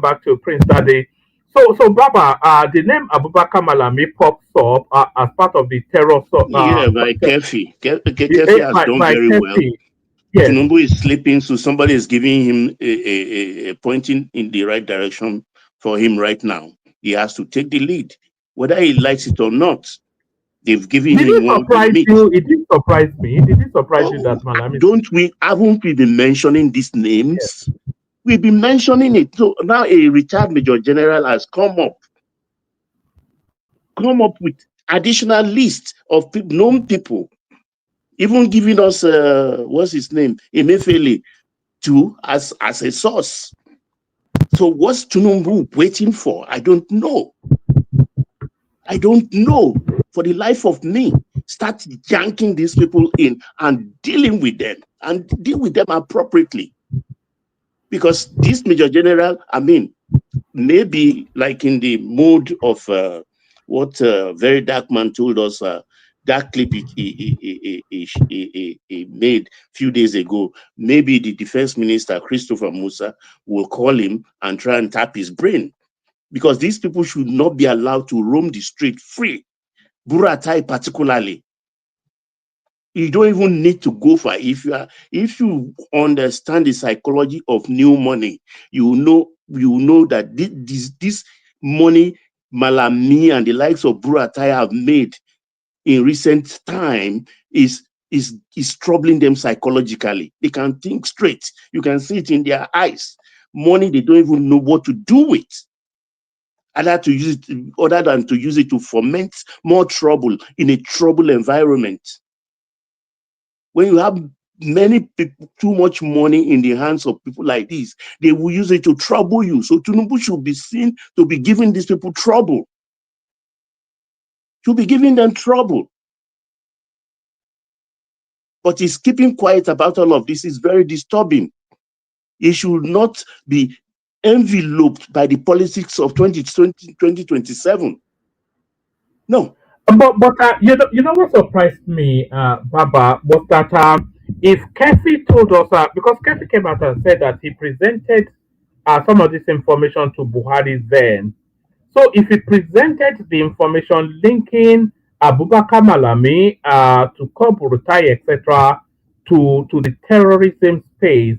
back to Prince Daddy. So Baba, the name Abubakar Malami pops up as part of the terror. Yeah, by Kefi. Kefi has done by very well. Kefi. Yes. Tinubu is sleeping, so somebody is giving him a pointing in the right direction for him right now. He has to take the lead, whether he likes it or not. They've given Did him it one to surprise meet. you? It did surprise me. Did it surprise you that Malami? Haven't we been mentioning these names? Yes. We've been mentioning it. So now a retired Major General has come up with additional list of known people, even giving us what's his name, Emefiele, too, as a source. So what's Tinubu waiting for? I don't know. For the life of me. Start yanking these people in and dealing with them and deal with them appropriately. Because this Major General, maybe like in the mood of what Very Dark Man told us, that clip he made a few days ago, maybe the Defense Minister, Christopher Musa, will call him and try and tap his brain. Because these people should not be allowed to roam the street free. Buratai particularly. You don't even need to go for it. If you understand the psychology of new money, you know that this money Malami and the likes of Buratai have made in recent time is troubling them psychologically. They can think straight. You can see it in their eyes. Money they don't even know what to do with. Other than to use it to foment more trouble in a troubled environment. When you have many people, too much money in the hands of people like this, they will use it to trouble you. So Tinubu should be seen to be giving these people trouble. Should be giving them trouble. But he's keeping quiet about all of this. Is very disturbing. He should not be enveloped by the politics of 2027. No. But you know what surprised me, Baba, was that if Kefi told us, because Kefi came out and said that he presented some of this information to Buhari then. So if he presented the information linking Abubakar Malami to Koburutai, etc., to the terrorism space,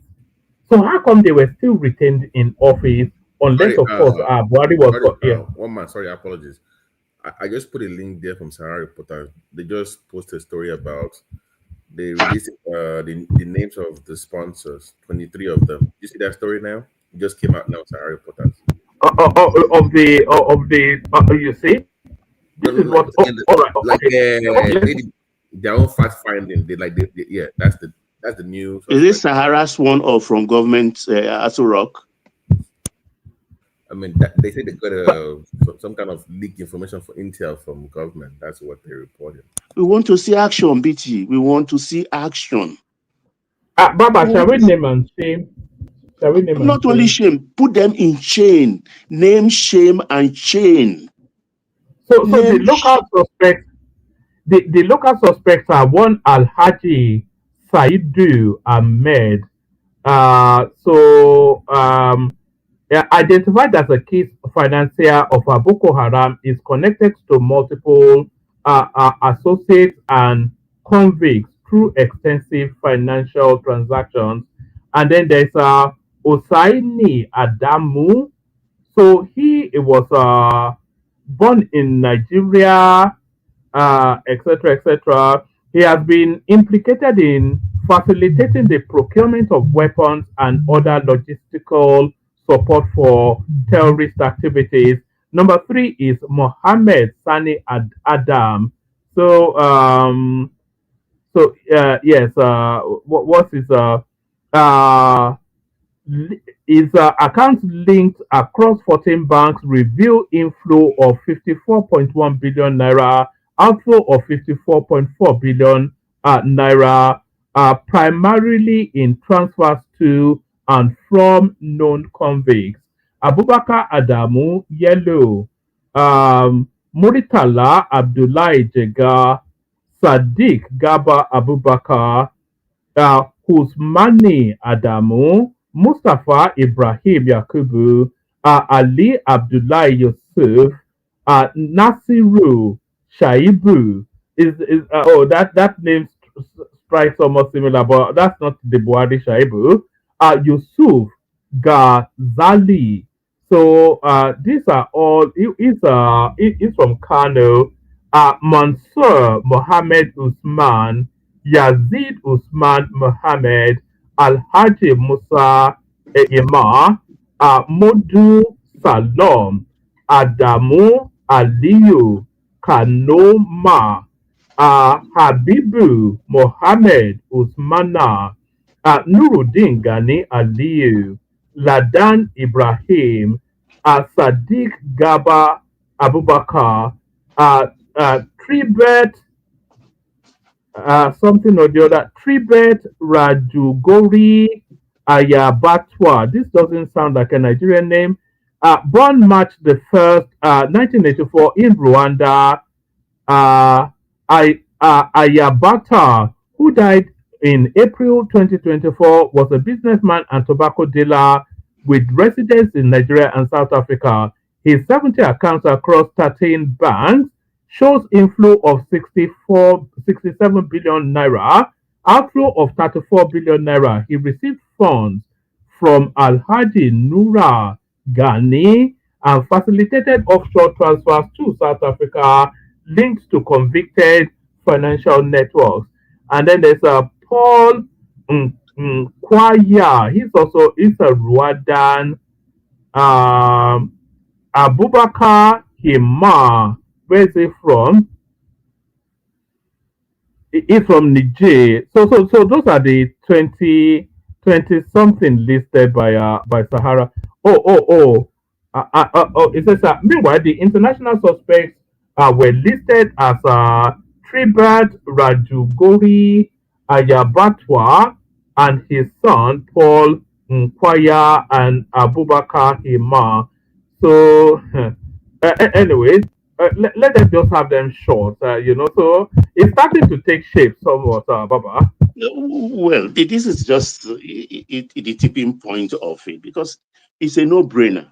so how come they were still retained in office unless, of course, Buhari was here? One man, sorry, apologies. I just put a link there from Sahara Reporter. They just posted a story about they released the names of the sponsors, 23 of them. You see that story now? It just came out now, Sahara Reporters. You see? This is what. Their own fact finding. Yeah, that's the news. Is this Sahara's one or from government Aso Rock? They say they got some kind of leaked information for intel from government. That's what they reported. We want to see action, BT. We want to see action. Baba, shall we name and shame? Not only shame, put them in chain. Name, shame, and chain. So the local suspects, the local suspects are one Alhaji Saidu Ahmed. Identified as a key financier of Boko Haram, is connected to multiple associates and convicts through extensive financial transactions. And then there's Osaini Adamu. So he was born in Nigeria, etc., etc. He has been implicated in facilitating the procurement of weapons and other logistical support for terrorist activities. Number 3 is Mohammed Sani Adam. Yes. What's his accounts linked across 14 banks reveal inflow of 54.1 billion naira, outflow of 54.4 billion naira, primarily in transfers to and from known convicts. Abubakar Adamu, Yellow, Muritala Abdullahi Jega, Sadiq Gaba Abubakar, Usmani Adamu, Mustafa Ibrahim Yakubu, Ali Abdullah Yusuf, Nasiru Shaibu. That name strikes almost similar, but that's not the Buhari Shaibu. Yusuf Ghazali. So these are all. He's from Kano. Mansur Mohammed Usman, Yazid Usman Mohammed, Alhaji Musa Imam, Modu Salom, Adamu Aliyu, Kanoma, Habibu Mohammed Usmana, Nuruddin Gani Aliyu, Ladan Ibrahim, Sadiq Gaba Abubakar, Tribet something or the other. Tribet Rajugori Ayabatwa. This doesn't sound like a Nigerian name. Born March the 1st, 1984 in Rwanda. Ayabata, who died in April 2024, was a businessman and tobacco dealer with residence in Nigeria and South Africa. His 70 accounts across 13 banks shows inflow of 67 billion naira, outflow of 34 billion naira. He received funds from Alhaji Nura Ghani and facilitated offshore transfers to South Africa linked to convicted financial networks. And then there's a Paul Kwaya. He's a Rwandan. Abubakar Hima. Where is he from? He's from Niger. So those are the 20 something listed by Sahara. It says meanwhile the international suspects were listed as Tribert Rajugori Ayabatwa and his son Paul Nkwaya and Abubakar Hima. So anyways, let them just have them short, So it's starting to take shape somewhat, Baba. Well, this is just the tipping point of it because it's a no-brainer.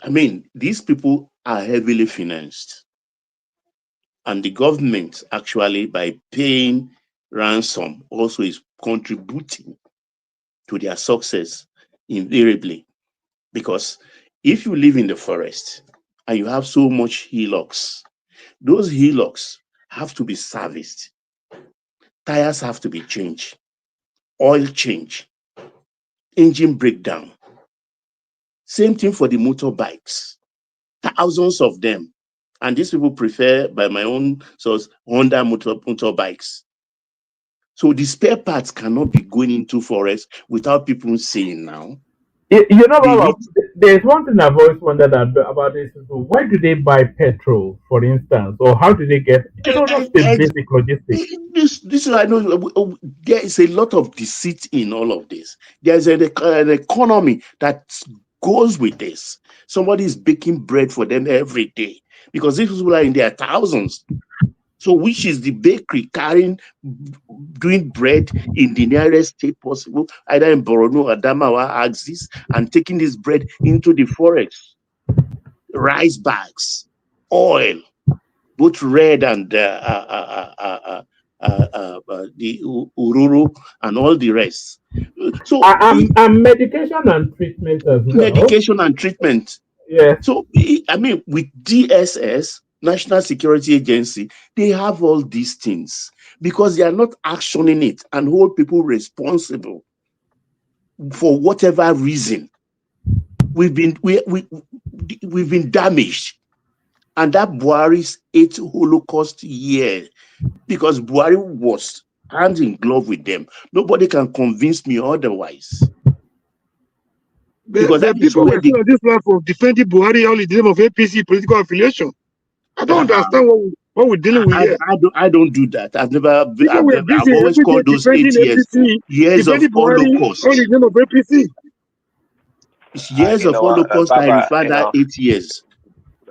I mean, these people are heavily financed. And the government actually, by paying ransom, also is contributing to their success invariably. Because if you live in the forest and you have so much hillocks, those hillocks have to be serviced. Tires have to be changed, oil change, engine breakdown. Same thing for the motorbikes, thousands of them. And these people prefer, by my own source, Honda motorbikes. So the spare parts cannot be going into forest without people saying now. Baba, there's one thing I've always wondered about this. Why do they buy petrol, for instance, or how do they get? Just the basic logistics. This I know. There is a lot of deceit in all of this. There's an economy that goes with this. Somebody is baking bread for them every day because these people are in their thousands. So which is the bakery doing bread in the nearest state possible, either in Borno, Adamawa, Axis, and taking this bread into the forest. Rice bags, oil, both red and the ururu and all the rest. So and medication and treatment as well. Medication and treatment. Yeah. So I mean, with DSS, National Security Agency, they have all these things because they are not actioning it and hold people responsible for whatever reason. We've been damaged, and that Buhari's 8th Holocaust year, because Buhari was hand in glove with them. Nobody can convince me otherwise. Because the people were on this platform defending Buhari all in the name of APC political affiliation. I don't understand what we're dealing with here. I don't do that. I've always called those 8 years of Holocaust. All in the name of APC. It's years of Holocaust. I refer that 8 years.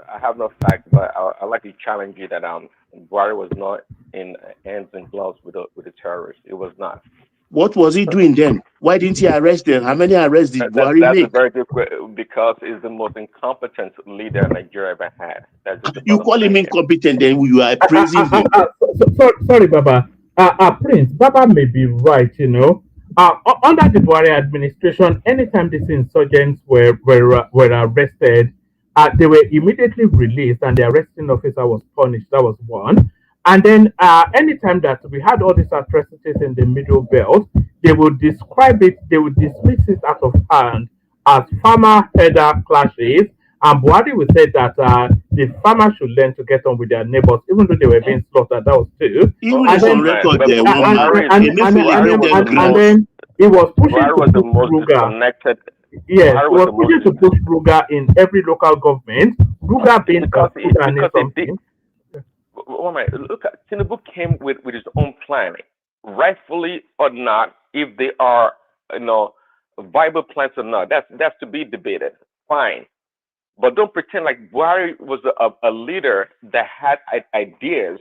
I have no facts, but I'd like to challenge you that Buhari was not in hands and gloves with the terrorists. It was not. What was he doing then? Why didn't he arrest them? How many arrests did Buhari That's a make? very good question because he's the most incompetent leader Nigeria ever had. That's just the You bottom call him line here. incompetent, then you are praising him. Sorry, Baba. Prince, Baba may be right, you know. Under the Buhari administration, anytime these insurgents were arrested, they were immediately released and the arresting officer was punished. That was one. And then anytime that we had all these atrocities in the Middle Belt, they would describe it, they would dismiss it out of hand as farmer-herder clashes. And Buhari would say that the farmers should learn to get on with their neighbors, even though they were being slaughtered. That was two. Even And it's on record there, and then he was pushing Buhari was to the push most Ruga. disconnected. Yes, Buhari he was pushing to push Ruga in every local government. Ruga being because something. Look, Tinubu came with his own plan, rightfully or not. If they are, viable plans or not, that's to be debated. Fine, but don't pretend like Buhari was a leader that had ideas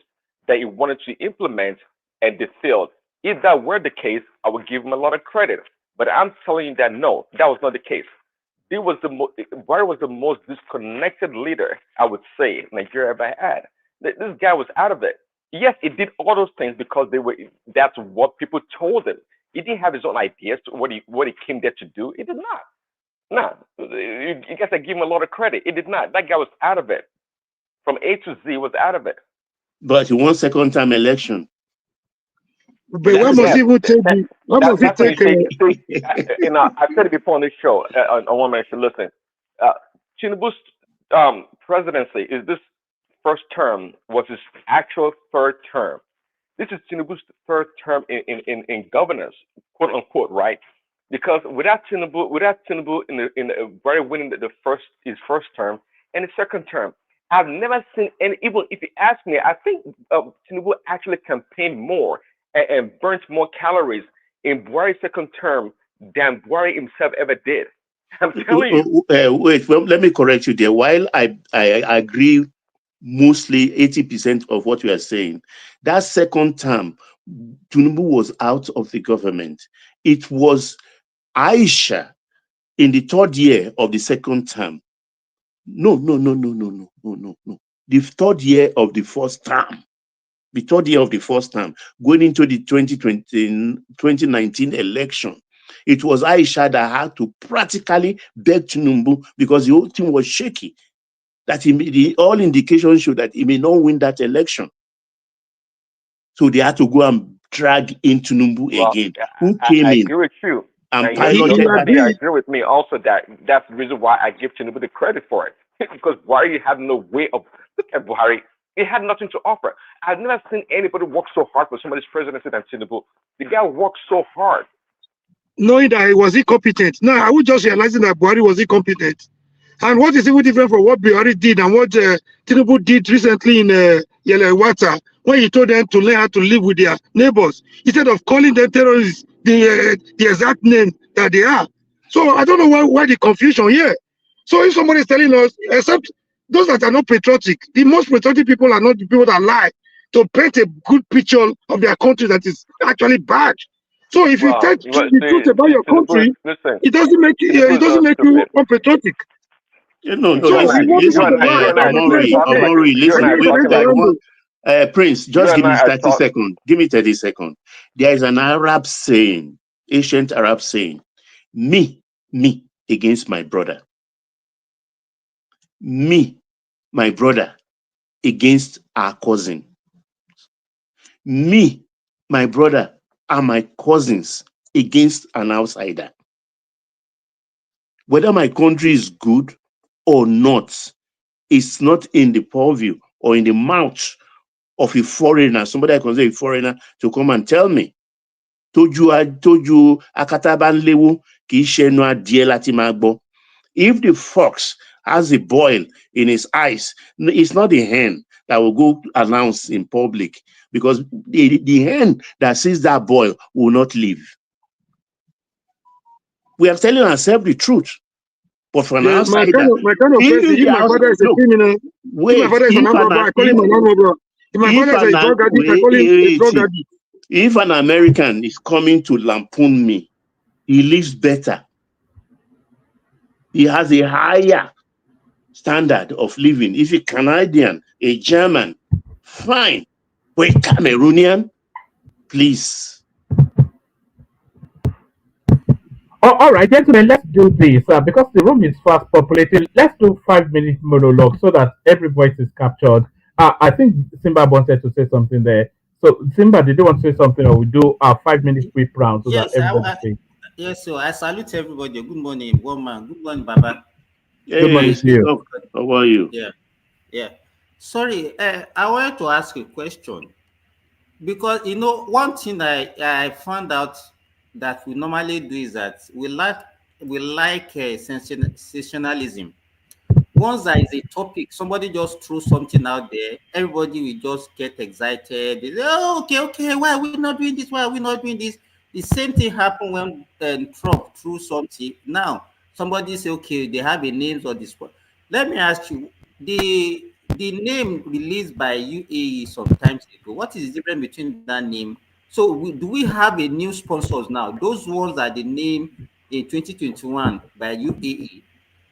that he wanted to implement and they failed. If that were the case, I would give him a lot of credit. But I'm telling you that no, that was not the case. Buhari was the most disconnected leader I would say Nigeria ever had. This guy was out of it. Yes, he did all those things because that's what people told him. He didn't have his own ideas to what he came there to do. He did not. No, you guys I give him a lot of credit. He did not. That guy was out of it. From A to Z, was out of it. But he won second-time election. But when must he even take the? When must he take? I said it before on this show. I want to mention. Listen, Tinubu's presidency is this first term was his actual third term. This is Tinubu's third term in governance, quote unquote, right? Because without Tinubu in winning his first term and his second term, I've never seen any. Even if you ask me, I think Tinubu actually campaigned more and burnt more calories in Buhari's second term than Buhari himself ever did. I'm telling you. Wait, well, let me correct you there. While I agree mostly 80% of what you are saying, that second term, Tinubu was out of the government. It was Aisha in the third year of the second term. No. The third year of the first term. The third year of the first term, going into the 2019 election, it was Aisha that had to practically beg Tinubu because the whole thing was shaky. That all indications show that he may not win that election. So they had to go and drag in Tinubu again. Who came in? I agree with you. And you agree with me also that that's the reason why I give Tinubu the credit for it. Because Buhari had no way of, look at Buhari. He had nothing to offer. I've never seen anybody work so hard for somebody's presidency than Tinubu. The guy worked so hard. Knowing that he was incompetent. No, I was just realizing that Buhari was incompetent. And what is even different from what Buhari did and what Tinubu did recently in Yelewata, when he told them to learn how to live with their neighbors, instead of calling them terrorists, the exact name that they are. So I don't know why the confusion here. So if somebody is telling us, except those that are not patriotic, the most patriotic people are not the people that lie to paint a good picture of their country that is actually bad. So if you tell the truth about your country, it doesn't make you unpatriotic. No, Prince, just give me 30 seconds. Give me 30 seconds. There is an Arab saying, ancient Arab saying, me against my brother. Me, my brother, against our cousin. Me, my brother, and my cousins against an outsider. Whether my country is good or not, it's not in the purview or in the mouth of a foreigner, somebody I consider a foreigner, to come and tell me. Told you, akataban lewu ki shenu adie lati magbo. If the fox has a boil in his eyes, it's not the hen that will go announce in public, because the hen that sees that boil will not live. We are telling ourselves the truth. But for an outsider, my kind of person, if my father is a criminal, if my father is an armed robber, I call him an armed robber. If my father is a drug addict, I call him a drug addict. If an American is coming to lampoon me, he lives better. He has a higher standard of living. If a Canadian, a German, fine. But a Cameroonian, please. Oh, all right, gentlemen, let's do this because the room is fast populated. Let's do 5 minute monologue so that every voice is captured. I think Simba wanted to say something there. So, Simba, did you want to say something, or we do our 5 minute quick round so that Yes, everybody speaks? yes. So I salute everybody. Good morning, woman. Good morning, Baba. Good morning to you. How are you? Yeah, yeah. Sorry, I wanted to ask a question because one thing I found out that we normally do is that we like sensationalism. Once there is a topic, somebody just throw something out there, everybody will just get excited. They say, oh, okay, why are we not doing this? Why are we not doing this? The same thing happened when Trump threw something. Now, somebody say, okay, they have a name for this one. Let me ask you, the name released by UAE sometimes ago, what is the difference between that name? So do we have a new sponsors now? Those ones are the name in 2021 by UAE.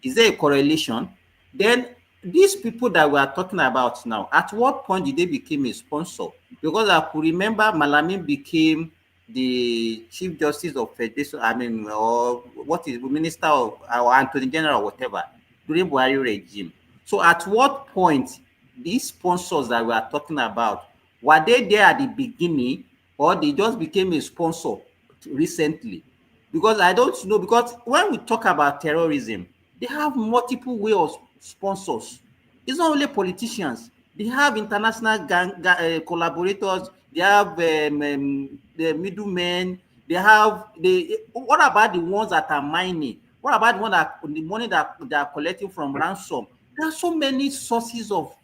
Is there a correlation? Then these people that we are talking about now, at what point did they become a sponsor? Because I could remember Malami became the Chief Justice of Federation, or what is Minister of or Attorney General or whatever during Buhari regime. So at what point these sponsors that we are talking about, were they there at the beginning or they just became a sponsor recently? Because I don't know, because when we talk about terrorism, they have multiple way of sponsors. It's not only politicians. They have international collaborators. They have the middlemen. They have the. What about the ones that are mining? What about the money that they are collecting from ransom? There are so many sources of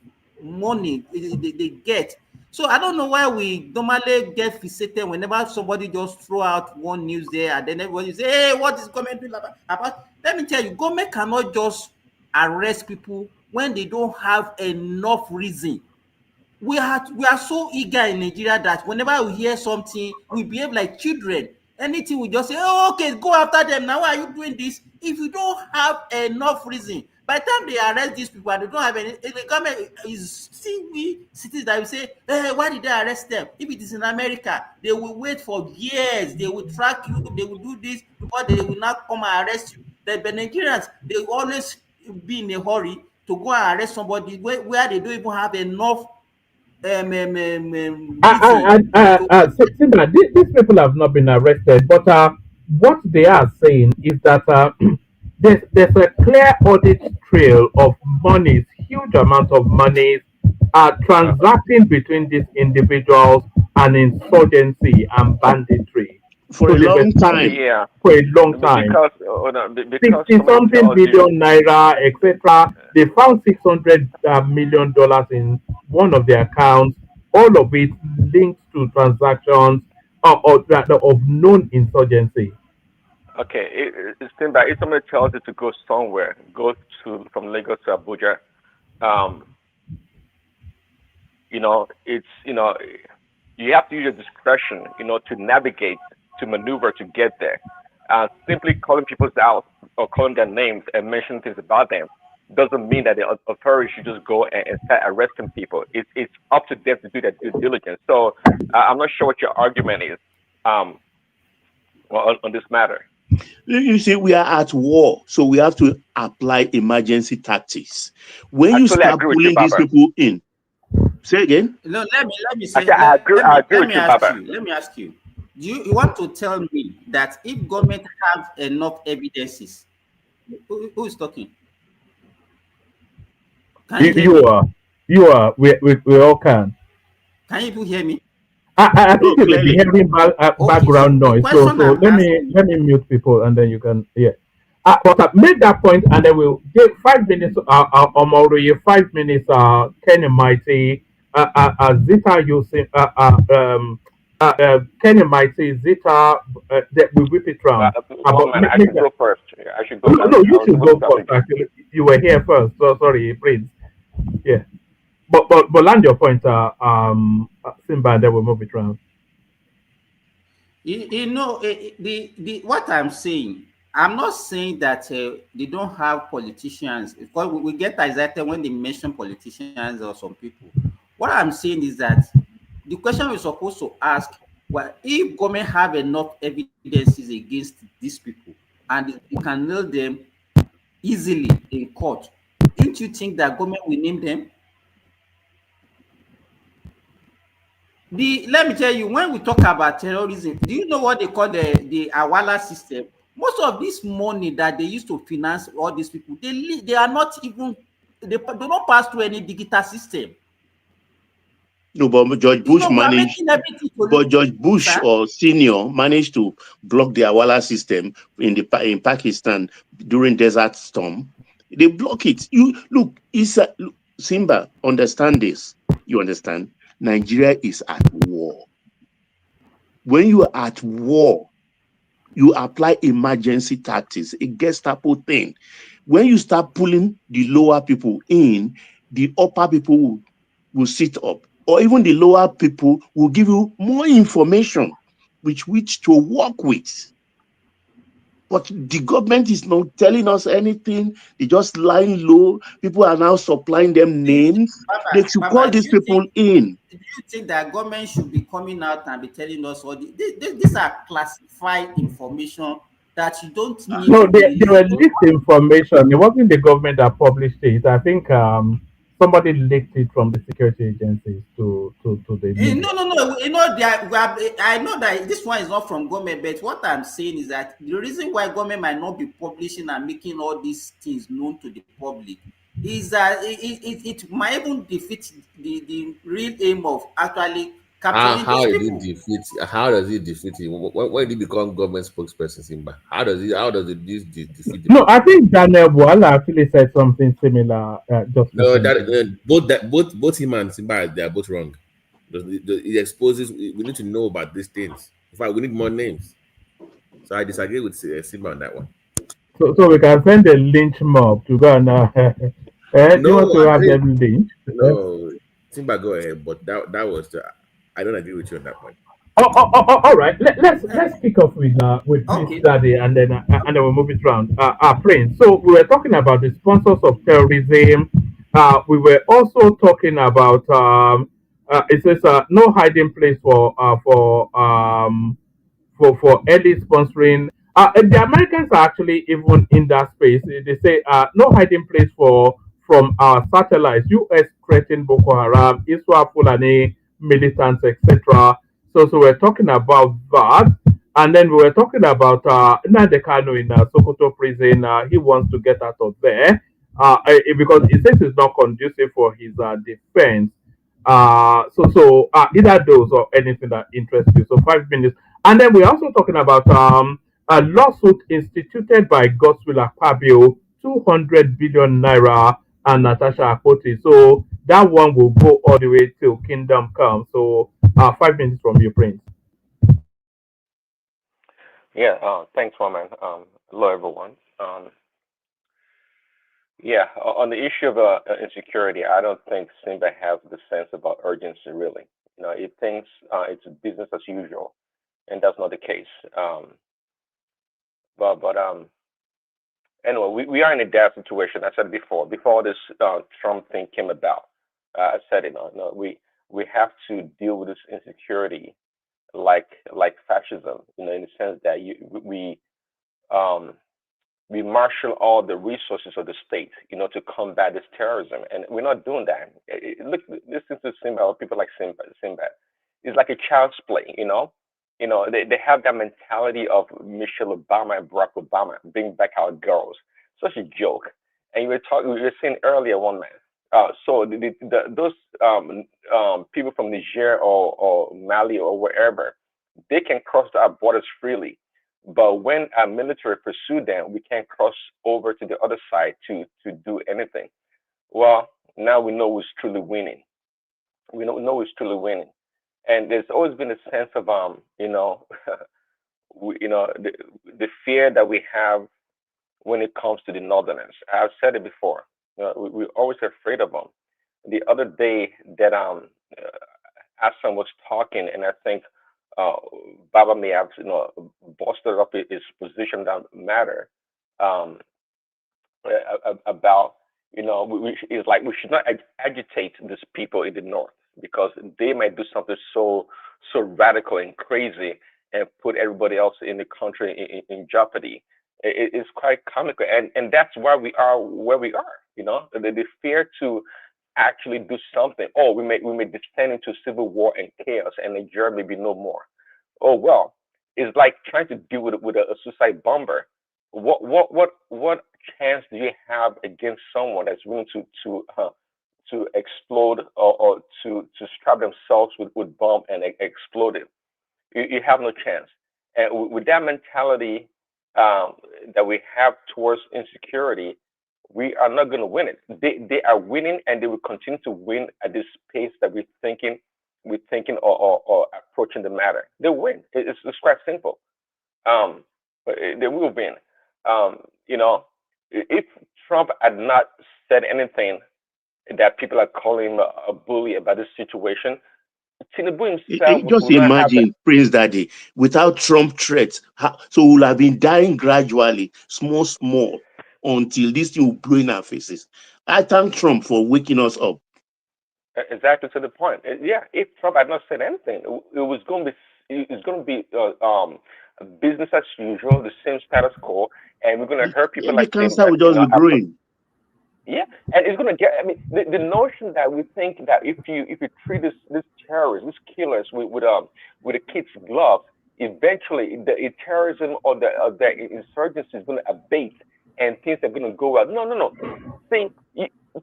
money they get. So I don't know why we normally get fixated whenever somebody just throw out one news there and then everybody say, hey, what is government doing about? Let me tell you, government cannot just arrest people when they don't have enough reason. We are so eager in Nigeria that whenever we hear something, we behave like children. Anything we just say, oh, okay, go after them. Now, why are you doing this? If you don't have enough reason, by the time they arrest these people and they don't have any, the government is still we cities that will say, why did they arrest them? If it is in America, they will wait for years. They will track you. They will do this before they will not come and arrest you. The Nigerians, they will always be in a hurry to go and arrest somebody where they don't even have enough Simba, these people have not been arrested, but what they are saying is that there's a clear audit trail of monies, huge amount of monies, transacting between these individuals and insurgency and banditry. For a long time. Yeah. For a long time. Because 60 something billion naira, etc. They found $600 million in one of their accounts, all of it linked to transactions of known insurgency. Okay, it's thing that if somebody tells you to go somewhere, go from Lagos to Abuja, it's you have to use your discretion, to navigate, to maneuver to get there. Simply calling people's out or calling their names and mentioning things about them doesn't mean that the authorities should just go and start arresting people. It's up to them to do their due diligence. So I'm not sure what your argument is on this matter. You see, we are at war, so we have to apply emergency tactics. When you start pulling these people in, say again. No, let me say. Okay, I agree with you, Baba. Let me ask you. Do you want to tell me that if government have enough evidences, who is talking? You are. We all can. Can you hear me? I think you may be hearing background noise. So let me mute people and then you can hear. But make that point and then we'll give 5 minutes. 5 minutes. Kenny Mighty. Zita using. Kenny Mighty. Zita. That we whip it round. I should go first. I should go. No, you should go first. Actually, you were here first. So sorry, Prince. Yeah. But land your point, Simba, and then we'll move it around. You know, the what I'm saying, I'm not saying that they don't have politicians, because we get excited when they mention politicians or some people. What I'm saying is that the question we're supposed to ask, well, if government have enough evidences against these people and you can nail them easily in court, don't you think that government will name them? Let me tell you, when we talk about terrorism, do you know what they call the Awala system? Most of this money that they used to finance all these people, they are not even, they do not pass through any digital system. No, but George You Bush know, we are managed. making everything to But George Bush sir. or senior managed to block the Awala system in Pakistan during Desert Storm. They block it. You look, look, Simba, understand this. You understand? Nigeria is at war. When you are at war, you apply emergency tactics, a Gestapo thing. When you start pulling the lower people in, the upper people will sit up, or even the lower people will give you more information which to work with. But the government is not telling us anything. They just lying low. People are now supplying them names. They should call these people in. Do you think that government should be coming out and be telling us all these are classified information that you don't need No, to be they were releasing? leaked information. It wasn't the government that published it. I think somebody leaked it from the security agencies to the No, media. no, no. You know, I know that this one is not from government, but what I'm saying is that the reason why government might not be publishing and making all these things known to the public is that it might even defeat the real aim of actually capturing How these did it people. defeat? How does it defeat him? When did he become government spokesperson, Simba? How does it defeat the No, I people? think Daniel Boala actually said something similar just No, recently. both him and Simba, they are both wrong. It exposes. We need to know about these things. In fact, we need more names. So I disagree with Simba on that one. So we can send a lynch mob to go and do you want No, to have actually, them lynched? no. Simba, go ahead. But that was I don't agree with you on that point. All right. Let's kick off with Prince Okay. Daddy, and then we'll move it around. Prince. So we were talking about the sponsors of terrorism. We were also talking about it says no hiding place for early sponsoring. And the Americans are actually even in that space. They say no hiding place for from our satellites. U.S. threatened Boko Haram, Iswa Fulani militants, etc. So we're talking about that, and then we were talking about Nnamdi Kanu in Sokoto prison. He wants to get out of there because he says it's not conducive for his defense. Either those or anything that interests you. So 5 minutes. And then we're also talking about a lawsuit instituted by Godswill Akpabio, 200 billion naira, and Natasha Akpoti. So that one will go all the way till Kingdom Come. So 5 minutes from you, Prince. Yeah, thanks, Woman. Hello, everyone. Yeah, on the issue of insecurity, I don't think Simba has the sense about urgency, really. You know, it thinks it's business as usual, and that's not the case. But anyway, we are in a dire situation. I said before this Trump thing came about. I said it. No, we have to deal with this insecurity like fascism. You know, in the sense that um, we marshal all the resources of the state, you know, to combat this terrorism, and we're not doing that. Look, listen to Simba or people like Simba. It's like a child's play, you know. You know, they have that mentality of Michelle Obama and Barack Obama, bring back our girls. Such a joke. And we were saying earlier, one man. So those people from Niger or Mali or wherever, they can cross our borders freely. But when our military pursue them, we can't cross over to the other side to do anything. Well, now we know who's truly winning. We know who's truly winning. And there's always been a sense of the fear that we have when it comes to the Northerners. I've said it before. You know, we're always afraid of them. The other day that Hassan was talking, and I think Baba may have, bolstered up his position that matter. Um, about, it's like we should not agitate these people in the north because they might do something so radical and crazy and put everybody else in the country in jeopardy. It's quite comical, and that's why we are where we are. The fear to actually do something. Oh, we may descend into civil war and chaos, and Nigeria may be no more. Oh well, it's like trying to deal with a suicide bomber. What chance do you have against someone that's willing to explode or to strap themselves with bomb and explode it? You have no chance. And with that mentality that we have towards insecurity, we are not going to win it. They are winning, and they will continue to win at this pace that we're thinking or approaching the matter. They win. It's quite simple. But they will win. If Trump had not said anything that people are calling him a bully about this situation, Tinubu himself Just would not have imagine, Prince Daddy, without Trump threats, so we'll have been dying gradually, small, until this thing will blow in our faces. I thank Trump for waking us up. exactly to the point. Yeah, if Trump had not said anything, it was going to be business as usual, the same status quo, and we're going to hurt people The like them. cancer will just be growing. Yeah, and it's going to get. I mean, the notion that we think that if you treat this terrorists, these killers with a kid's glove, eventually the terrorism or the insurgency is going to abate and things are going to go out. No. See,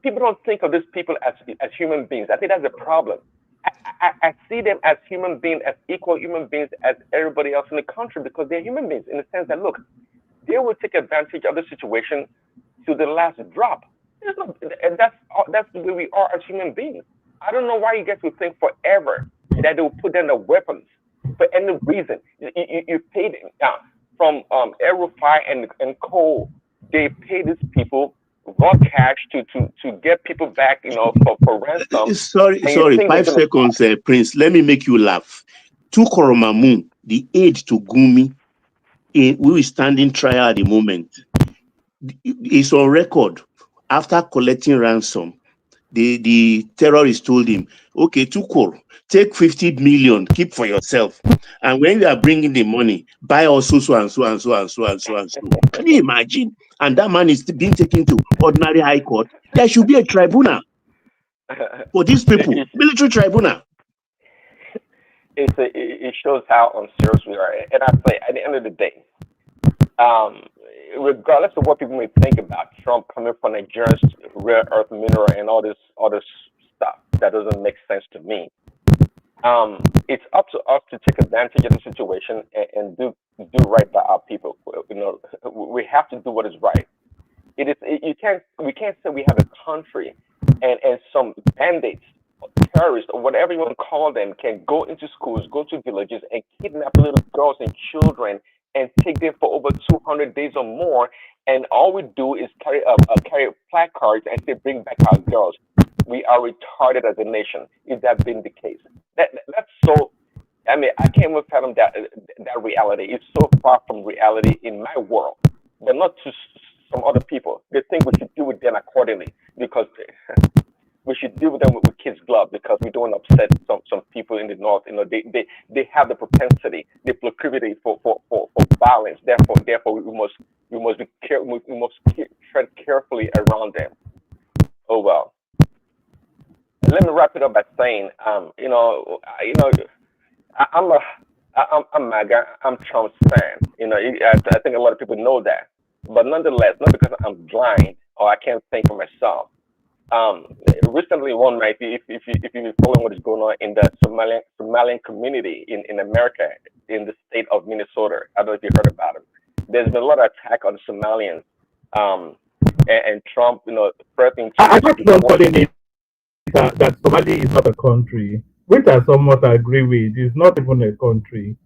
people don't think of these people as human beings. I think that's the problem. I see them as human beings, as equal human beings as everybody else in the country because they're human beings in the sense that look, they will take advantage of the situation to the last drop. And that's the way we are as human beings. I don't know why you guys would think forever that they will put down the weapons for any reason. You pay them from Aerofire and coal. They pay these people raw cash to get people back, for ransom. Sorry, 5 seconds, Prince. Let me make you laugh. Tukoromamu, the aide to Gumi, who is standing trial at the moment, is on record. After collecting ransom, the terrorist told him, okay, Tukor, take 50 million, keep for yourself. And when you are bringing the money, buy also so and so and so and so and so and so. Can you imagine? And that man is being taken to ordinary high court. There should be a tribunal for these people, military tribunal. It shows how unserious we are. And I say, at the end of the day, regardless of what people may think about Trump coming from Nigeria's rare earth mineral and all this stuff that doesn't make sense to me. It's up to us to take advantage of the situation and do right by our people. We have to do what is right. We can't say we have a country and some bandits, terrorists, or whatever you want to call them, can go into schools, go to villages, and kidnap little girls and children and take them for over 200 days or more. And all we do is carry placards and say, "Bring back our girls." We are retarded as a nation. If that been the case, that's so. I mean, I can't even fathom that reality. It's so far from reality in my world, but not to some other people. They think we should deal with them accordingly because we should deal with them with kids' gloves because we don't upset some people in the north. They have the propensity, the proclivity for violence. Therefore, we must be careful. We must tread carefully around them. Oh well. Let me wrap it up by saying, I'm MAGA. I'm Trump's fan. I think a lot of people know that. But nonetheless, not because I'm blind or I can't think for myself. Recently, one night, if you've been following what is going on in the Somalian community in America, in the state of Minnesota, I don't know if you heard about it. There's been a lot of attack on Somalians, and Trump, threatening to. I got somebody that Somalia is not a country, which I somewhat agree with. It's not even a country.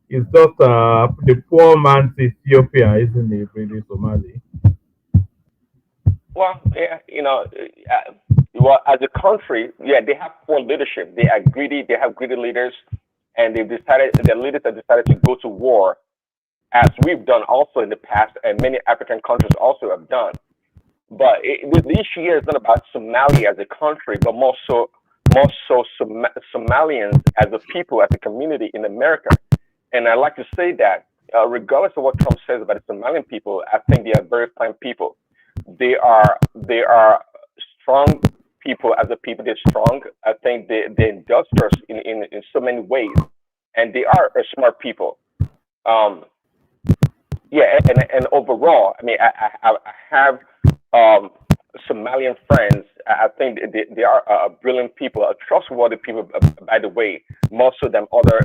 It's just the poor man's Ethiopia, isn't it, really, Somali? Well, yeah, as a country, yeah, they have poor leadership. They are greedy. They have greedy leaders, and the leaders have decided to go to war, as we've done also in the past, and many African countries also have done. But the issue here is not about Somalia as a country, but more so Somalians as a people, as a community in America. And I like to say that regardless of what Trump says about the Somalian people, I think they are very fine people. They are strong people as a people. They're strong. I think they're industrious in so many ways, and they are a smart people. Yeah, and overall, I mean, I have Somalian friends. I think they are brilliant people, trustworthy people. By the way, more so than other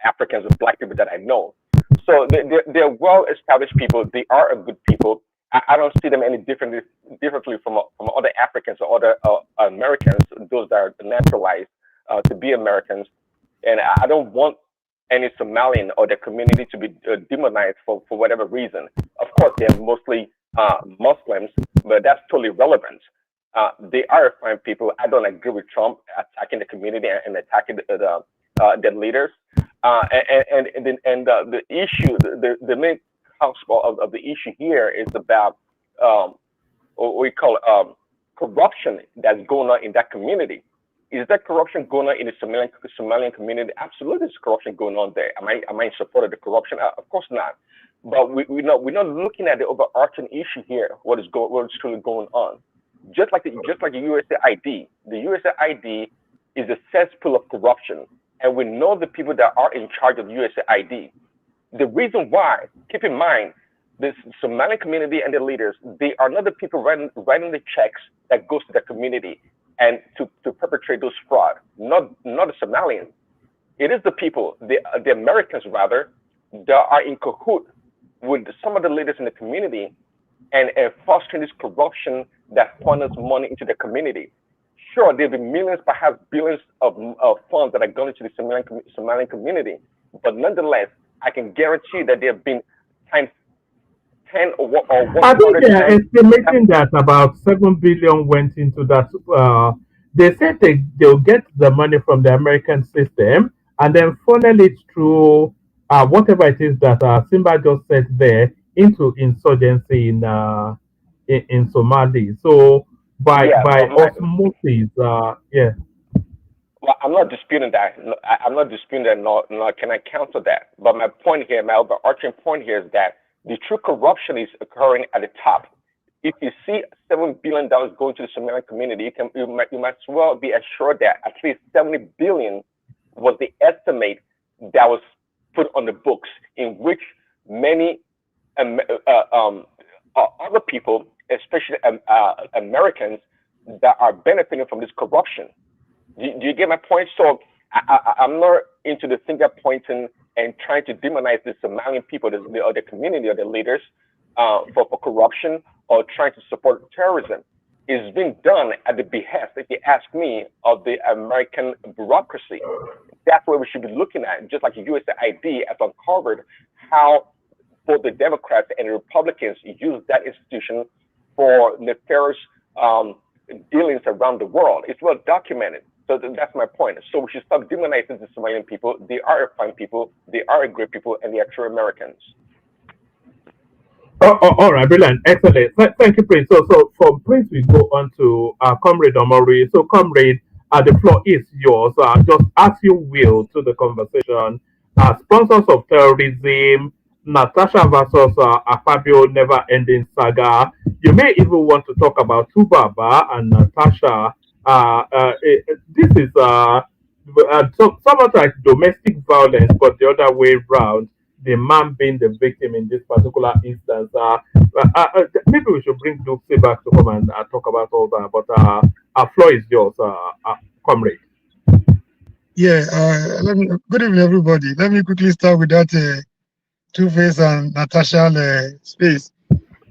Africans or Black people that I know. So they're well-established people. They are a good people. I don't see them any differently from other Africans or other Americans, those that are naturalized to be Americans. And I don't want any Somalian or their community to be demonized for whatever reason. Of course, they're mostly Muslims, but that's totally irrelevant. They are fine people. I don't agree with Trump attacking the community and attacking the leaders. The issue, the main cause of the issue here is about what we call corruption that's going on in that community. Is there corruption going on in the Somalian community? Absolutely, there's corruption going on there. Am I in support of the corruption? Of course not. But we're not looking at the overarching issue here. What is truly going on? Just like the USAID, the USAID is a cesspool of corruption, and we know the people that are in charge of USAID. The reason why, keep in mind, the Somali community and the leaders, they are not the people writing the checks that goes to the community and to perpetrate those fraud, not the Somalians. It is the people, the Americans rather, that are in cahoot with some of the leaders in the community and fostering this corruption that funnels money into the community. Sure, there'll be millions, perhaps billions of funds that are going into the Somalian community, but nonetheless, I can guarantee that there have been times 10 or 100. I think they are estimating that about 7 billion went into that. They said they'll get the money from the American system and then funnel it through whatever it is that Simba just said there into insurgency in Somali. So by osmosis, yeah. Well, I'm not disputing that. I'm not disputing that, nor can I counter that. But my point here, my overarching point here is that the true corruption is occurring at the top. If you see $7 billion going to the Somalian community, you might as well be assured that at least 70 billion was the estimate that was put on the books, in which many other people, especially Americans, that are benefiting from this corruption. Do you get my point? So I'm not into the finger pointing and trying to demonize the Somalian people or the community or the leaders for corruption or trying to support terrorism. It's being done at the behest, if you ask me, of the American bureaucracy. That's what we should be looking at. Just like USAID has uncovered how both the Democrats and the Republicans use that institution for nefarious dealings around the world. It's well documented. So that's my point. So we should stop demonizing the Somalian people. They are fine people. They are great people, and they are true Americans. All right, brilliant, excellent. Thank you, Prince. So from Prince, we go on to Comrade Omori. So, Comrade, the floor is yours. Just as you will to the conversation. Sponsors of terrorism, Natasha versus Akpabio never-ending saga. You may even want to talk about Tubaba and Natasha. This is somewhat like domestic violence, but the other way around. The man being the victim in this particular instance. Maybe we should bring Duxie back to come and talk about all that. But our floor is yours, Comrade. Yeah. Good evening, everybody. Let me quickly start with that Two-Face and Natasha space.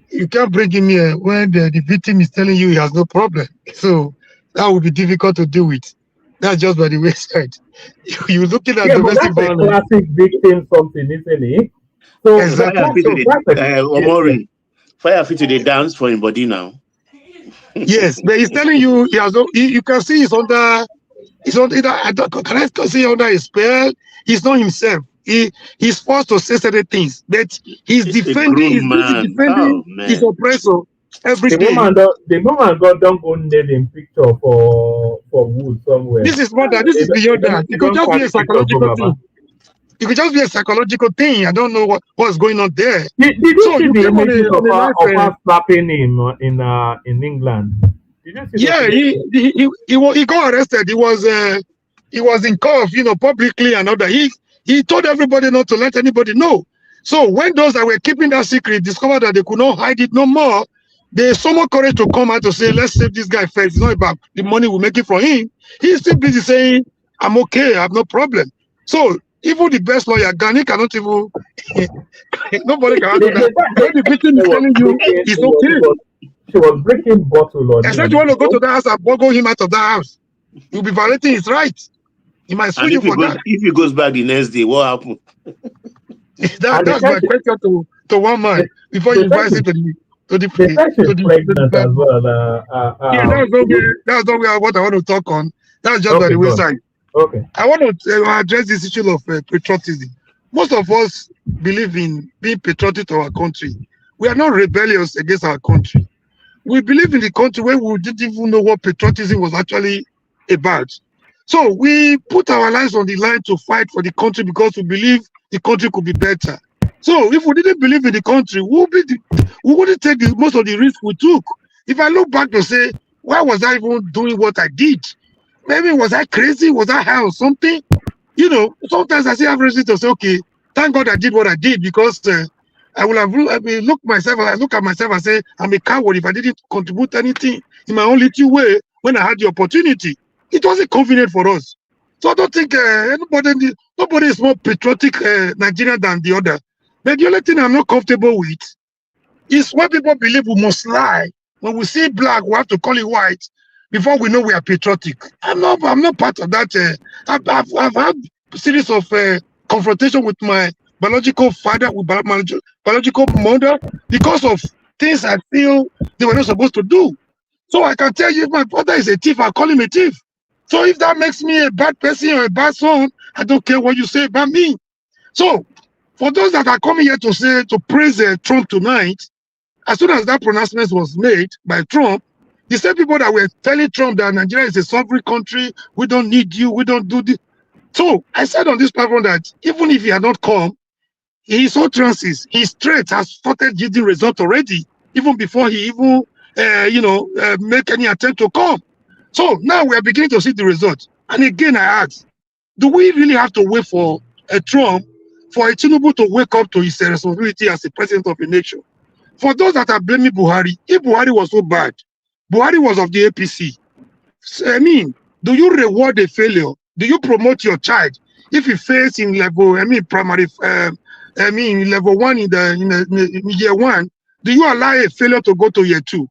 You can't bring him here when the victim is telling you he has no problem. So that would be difficult to deal with. That's just by the wayside. You're looking at domestic violence. A classic victim something, isn't it? So exactly. Omori, fire fit to the dance for him body now. Yes, but he's telling you he has no. You can see he's under He's not either. I don't, can I say under a spell? He's not himself. He's forced to say certain things, but he's defending. He's busy defending his oppressor every day. The moment God don't go nail him picture for wood somewhere. This is more than this is beyond that. It could just be a psychological thing. It could just be a psychological thing. I don't know what's going on there. Did you see the images of her slapping him in England? Did you see yeah, he got arrested. He was in cuff, publicly and all that. He told everybody not to let anybody know. So when those that were keeping that secret discovered that they could not hide it no more, they summoned courage to come out to say, let's save this guy first. It's not about the money we make it from him. He's still busy saying, I'm okay, I have no problem. So even the best lawyer, Gani cannot even nobody can do that. When the victim is telling you it's okay. She was breaking bottle on except you want to go to the house and boggle him out of the house. You'll be violating his rights. He might sue you for that. If he goes back the next day, what happened? That's my question to one man before you invite him to the as well. That's not what I want to talk on. That's just by the wayside. Okay. I want to address this issue of patriotism. Most of us believe in being patriotic to our country. We are not rebellious against our country. We believe in the country where we didn't even know what patriotism was actually about. So we put our lives on the line to fight for the country because we believe the country could be better. So if we didn't believe in the country, we wouldn't take most of the risk we took. If I look back to say, why was I even doing what I did? Maybe was I crazy? Was I high or something? Sometimes I have reason to say, okay, thank God I did what I did because I will have look at myself and say, I'm a coward if I didn't contribute anything in my own little way when I had the opportunity. It wasn't convenient for us. So I don't think nobody is more patriotic Nigerian than the other. But the only thing I'm not comfortable with is when people believe we must lie. When we see black, we have to call it white before we know we are patriotic. I'm not part of that. I've had a series of confrontation with my biological father, with biological mother, because of things I feel they were not supposed to do. So I can tell you, if my father is a thief, I'll call him a thief. So if that makes me a bad person or a bad son, I don't care what you say about me. So for those that are coming here to praise Trump tonight, as soon as that pronouncement was made by Trump, the same people that were telling Trump that Nigeria is a sovereign country, we don't need you, we don't do this. So I said on this platform that even if he had not come, his utterances, his threat has started yielding result already, even before he even, make any attempt to come. So now we are beginning to see the result. And again, I ask, do we really have to wait for a Trump, for a Tinubu to wake up to his responsibility as the president of a nation? For those that are blaming Buhari, if Buhari was so bad, Buhari was of the APC. I mean, do you reward a failure? Do you promote your child if he fails in level, primary, level one in year one? Do you allow a failure to go to year two?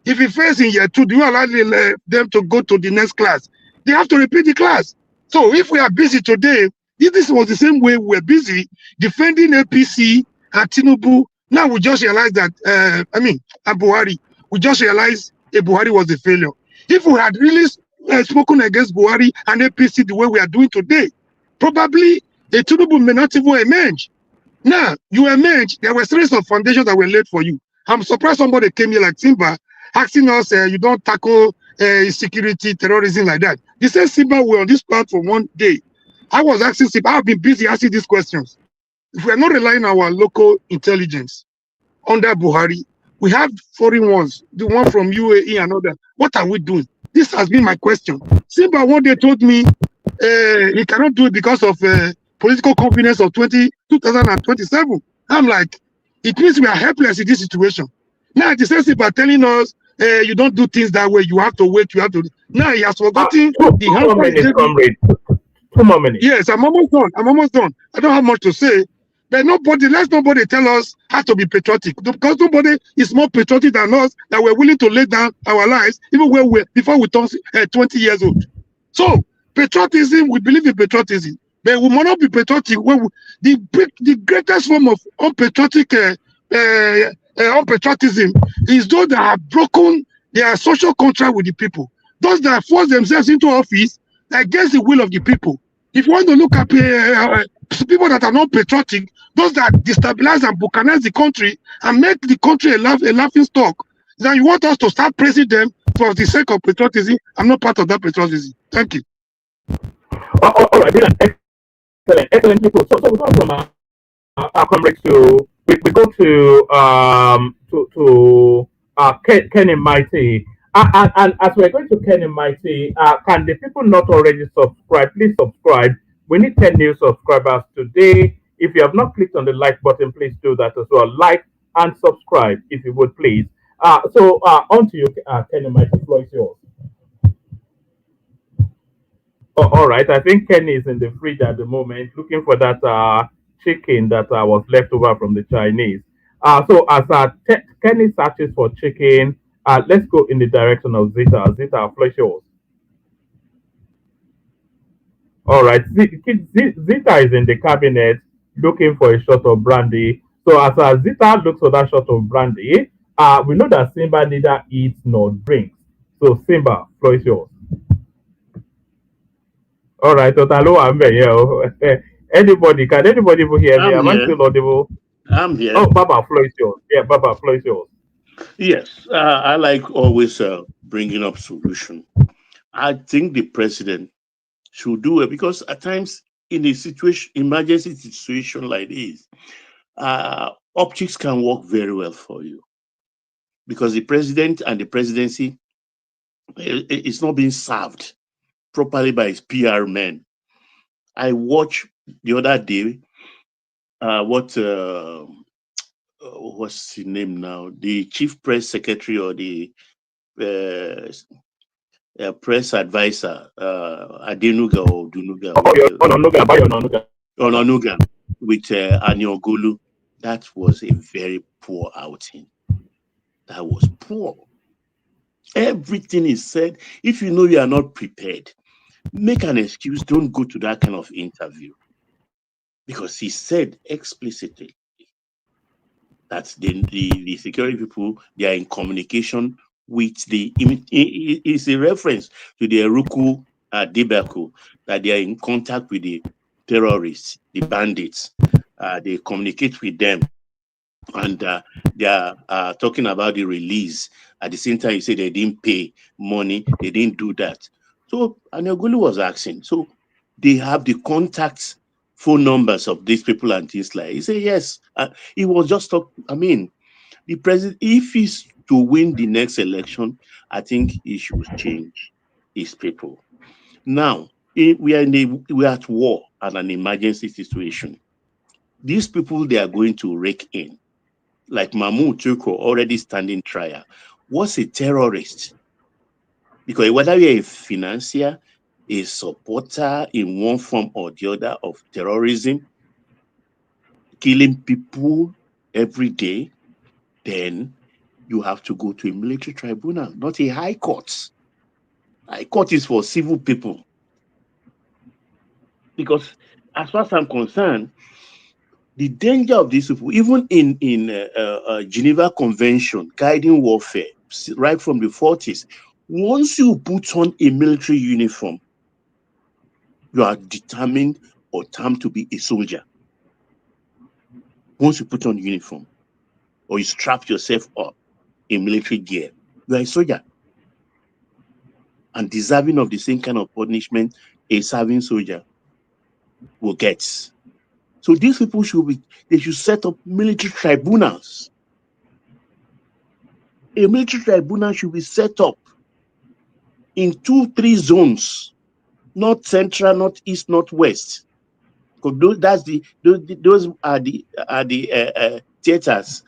If he fails in year two, do you allow them to go to the next class? They have to repeat the class. So if we are busy today, if this was the same way we were busy defending APC and Tinubu, now we just realize that, Buhari, we just realized Buhari was a failure. If we had really spoken against Buhari and APC the way we are doing today, probably the Tinubu may not even emerge. Now, you emerge, there were a series of foundations that were laid for you. I'm surprised somebody came here like Simba, asking us, you don't tackle security, terrorism like that. He said Simba were on this platform one day. I was asking Simba, I've been busy asking these questions. If we are not relying on our local intelligence under Buhari, we have foreign ones, the one from UAE and other. What are we doing? This has been my question. Simba one day told me he cannot do it because of political confidence of 2027. I'm like, it means we are helpless in this situation. Now, the same Simba telling us, you don't do things that way, you have to wait, you have to. Now he has forgotten the 2 more minutes. Yes, I'm almost done. I don't have much to say. But let nobody tell us how to be patriotic. Because nobody is more patriotic than us that we're willing to lay down our lives even before we turn 20 years old. So patriotism, we believe in patriotism. But we must not be patriotic when the greatest form of unpatriotism is those that have broken their social contract with the people. Those that force themselves into office against the will of the people. If you want to look at people that are not patriotic, those that destabilize and balkanize the country and make the country a laughing stock, then you want us to start praising them for the sake of patriotism. I'm not part of that patriotism. Thank you. All right, excellent people. So we go from our comrades to we go to Kenny Mighty. And as we're going to Kenny Mighty, can the people not already subscribe? Please subscribe. We need 10 new subscribers today. If you have not clicked on the like button, please do that as well. Like and subscribe if you would, please. So on to you, Kenny Mighty. Floor is yours. Oh, all right. I think Kenny is in the fridge at the moment, looking for that chicken that was left over from the Chinese. So as Kenny searches for chicken, let's go in the direction of Zita. Zita, flash yours. All right. Zita is in the cabinet looking for a shot of brandy. So as Zita looks for that shot of brandy, we know that Simba neither eats nor drinks. So Simba, floor is yours. All right, Otalo, I'm here. Anybody, can anybody hear me? Am I still audible? I'm here. Oh, Baba, floor is yours. Yeah, Baba, floor is yours. Yes, I like always bringing up solution. I think the president should do it because at times in a situation, emergency situation like this, optics can work very well for you because the president and the presidency is not being served properly by his PR men. I watched the other day what's his name now? The chief press secretary or the press advisor, Adenuga or Dunuga. Ononuga with Anyogulu. That was a very poor outing. That was poor. Everything is said. If you know you are not prepared, make an excuse. Don't go to that kind of interview. Because he said explicitly that the security people, they are in communication with it's a reference to the Eruku debacle, that they are in contact with the terrorists, the bandits. They communicate with them, and they are talking about the release. At the same time, you say they didn't pay money, they didn't do that. So Anyogulu was asking, so they have the contacts, phone numbers of these people and things like. He said yes. He was just talking. I mean, the president, if he's to win the next election, I think he should change his people. Now we are at war and an emergency situation. These people, they are going to rake in, like Mahmoud Turko already standing trial. What's a terrorist? Because whether you're a financier, a supporter in one form or the other of terrorism, killing people every day, then you have to go to a military tribunal, not a high court. High court is for civil people. Because as far as I'm concerned, the danger of these people, even in Geneva Convention, guiding warfare, right from the 40s, once you put on a military uniform, you are determined or termed to be a soldier. Once you put on uniform or you strap yourself up in military gear, you are a soldier and deserving of the same kind of punishment a serving soldier will get. So these people they should set up military tribunals. A military tribunal should be set up in 2-3 zones, not central, not east, not west. Because those are the theaters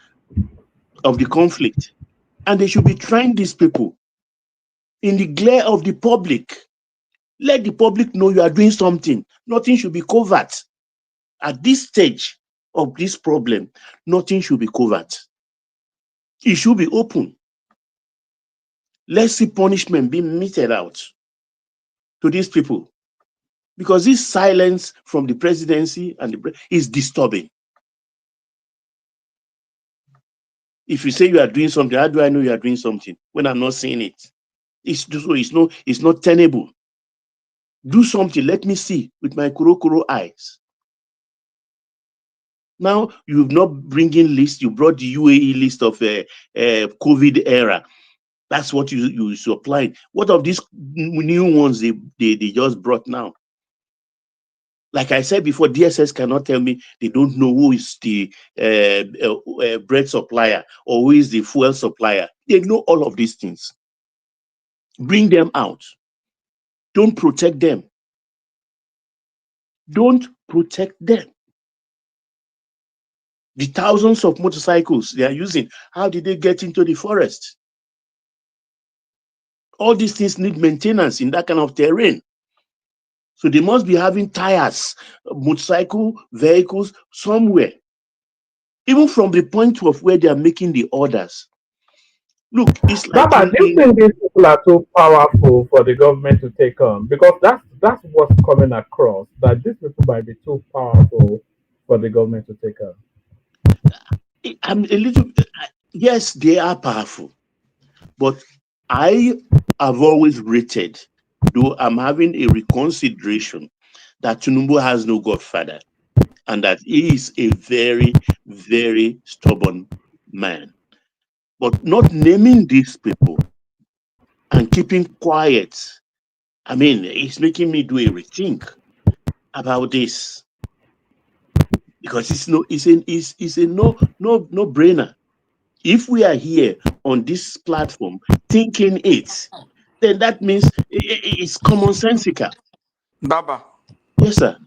of the conflict, and they should be trying these people in the glare of the public. Let the public know you are doing something. Nothing should be covert. At this stage of this problem, nothing should be covert. It should be open. Let's see punishment being meted out to these people. Because this silence from the presidency and is disturbing. If you say you are doing something, how do I know you are doing something when I'm not seeing it? It's not tenable. Do something. Let me see with my kuro eyes. Now you've not bringing list. You brought the UAE list of COVID era. That's what you supplying. What of these new ones they just brought now? Like I said before, DSS cannot tell me they don't know who is the bread supplier or who is the fuel supplier. They know all of these things. Bring them out. Don't protect them. Don't protect them. The thousands of motorcycles they are using, how did they get into the forest? All these things need maintenance in that kind of terrain. So they must be having tires, motorcycle, vehicles somewhere. Even from the point of where they are making the orders. Look, it's like Baba, do you think these people are too powerful for the government to take on? Because that's what's coming across, that these people might be too powerful for the government to take on. I'm a little, yes, they are powerful, but I have always rated, though I'm having a reconsideration, that Tinubu has no godfather and that he is a very, very stubborn man. But not naming these people and keeping quiet, I mean, it's making me do a rethink about this. Because it's a no brainer. If we are here on this platform thinking it, then that means it's commonsensical. Baba. Yes, sir.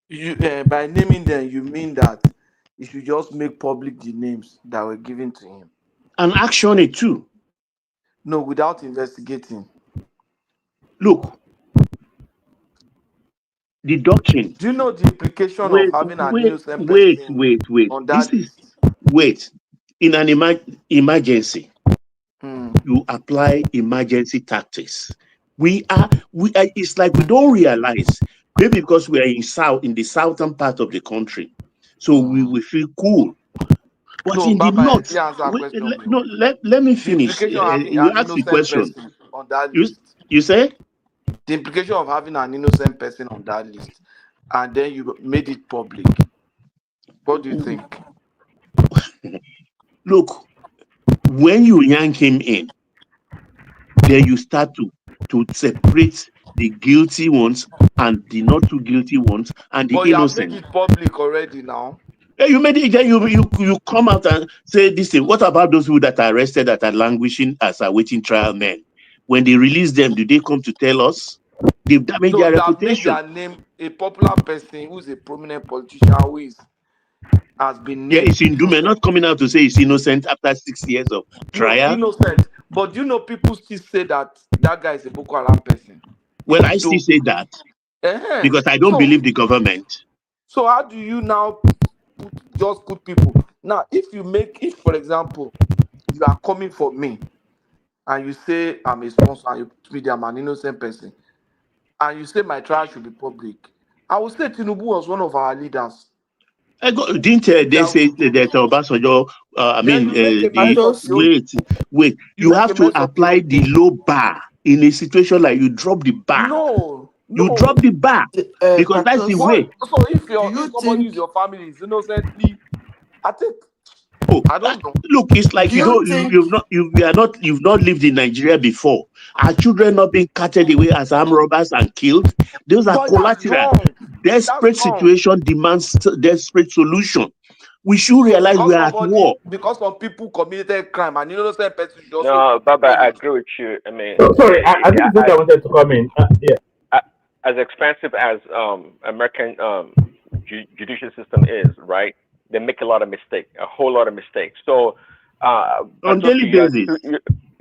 You by naming them, you mean that you should just make public the names that were given to him, and action it too. No, without investigating. Look, the doctrine. Do you know the implication of having an innocent person on that list? In an emergency, you apply emergency tactics. We are. It's like we don't realize, maybe because we are in the southern part of the country, so we feel cool. But No, in Baba, the north, let me finish. The implication of having You an ask the innocent question. person on that list. You say? The implication of having an innocent person on that list, and then you made it public. What do you think? Look, when you yank him in, then you start to separate the guilty ones and the not too guilty ones and the But you have innocent. made it public already now. Yeah, you made it. Then you come out and say this thing. What about those people that are arrested that are languishing as awaiting trial men? When they release them, do they come to tell us? They've damaged their You have made reputation. their name a popular person who's a prominent politician has been named. Yeah, it's Indume not coming out to say he's innocent after 6 years of trial. No, innocent. But you know, people still say that guy is a Boko Haram person. Well, I still say that because I don't believe the government. So how do you now just put people? Now, if for example, you are coming for me and you say I'm a sponsor and you put me there, I'm an innocent person, and you say my trial should be public, I would say Tinubu was one of our leaders. Didn't they say that Obasanjo? Wait. You have to apply the low bar in a situation like you drop the bar. No. You drop the bar because that's the way. So if somebody is your family is innocently, I think. I don't know. Look, it's like you've not lived in Nigeria before. Are children not being carted away as armed robbers and killed? Those are collateral. Desperate situation demands desperate solution. We should realize we are at war. Because some people committed crime and innocent person should also. No, Baba, I agree with you. I mean, sorry, I think I wanted to come in. As expensive as American judicial system is, right? They make a lot of mistakes, a whole lot of mistakes. So on daily basis,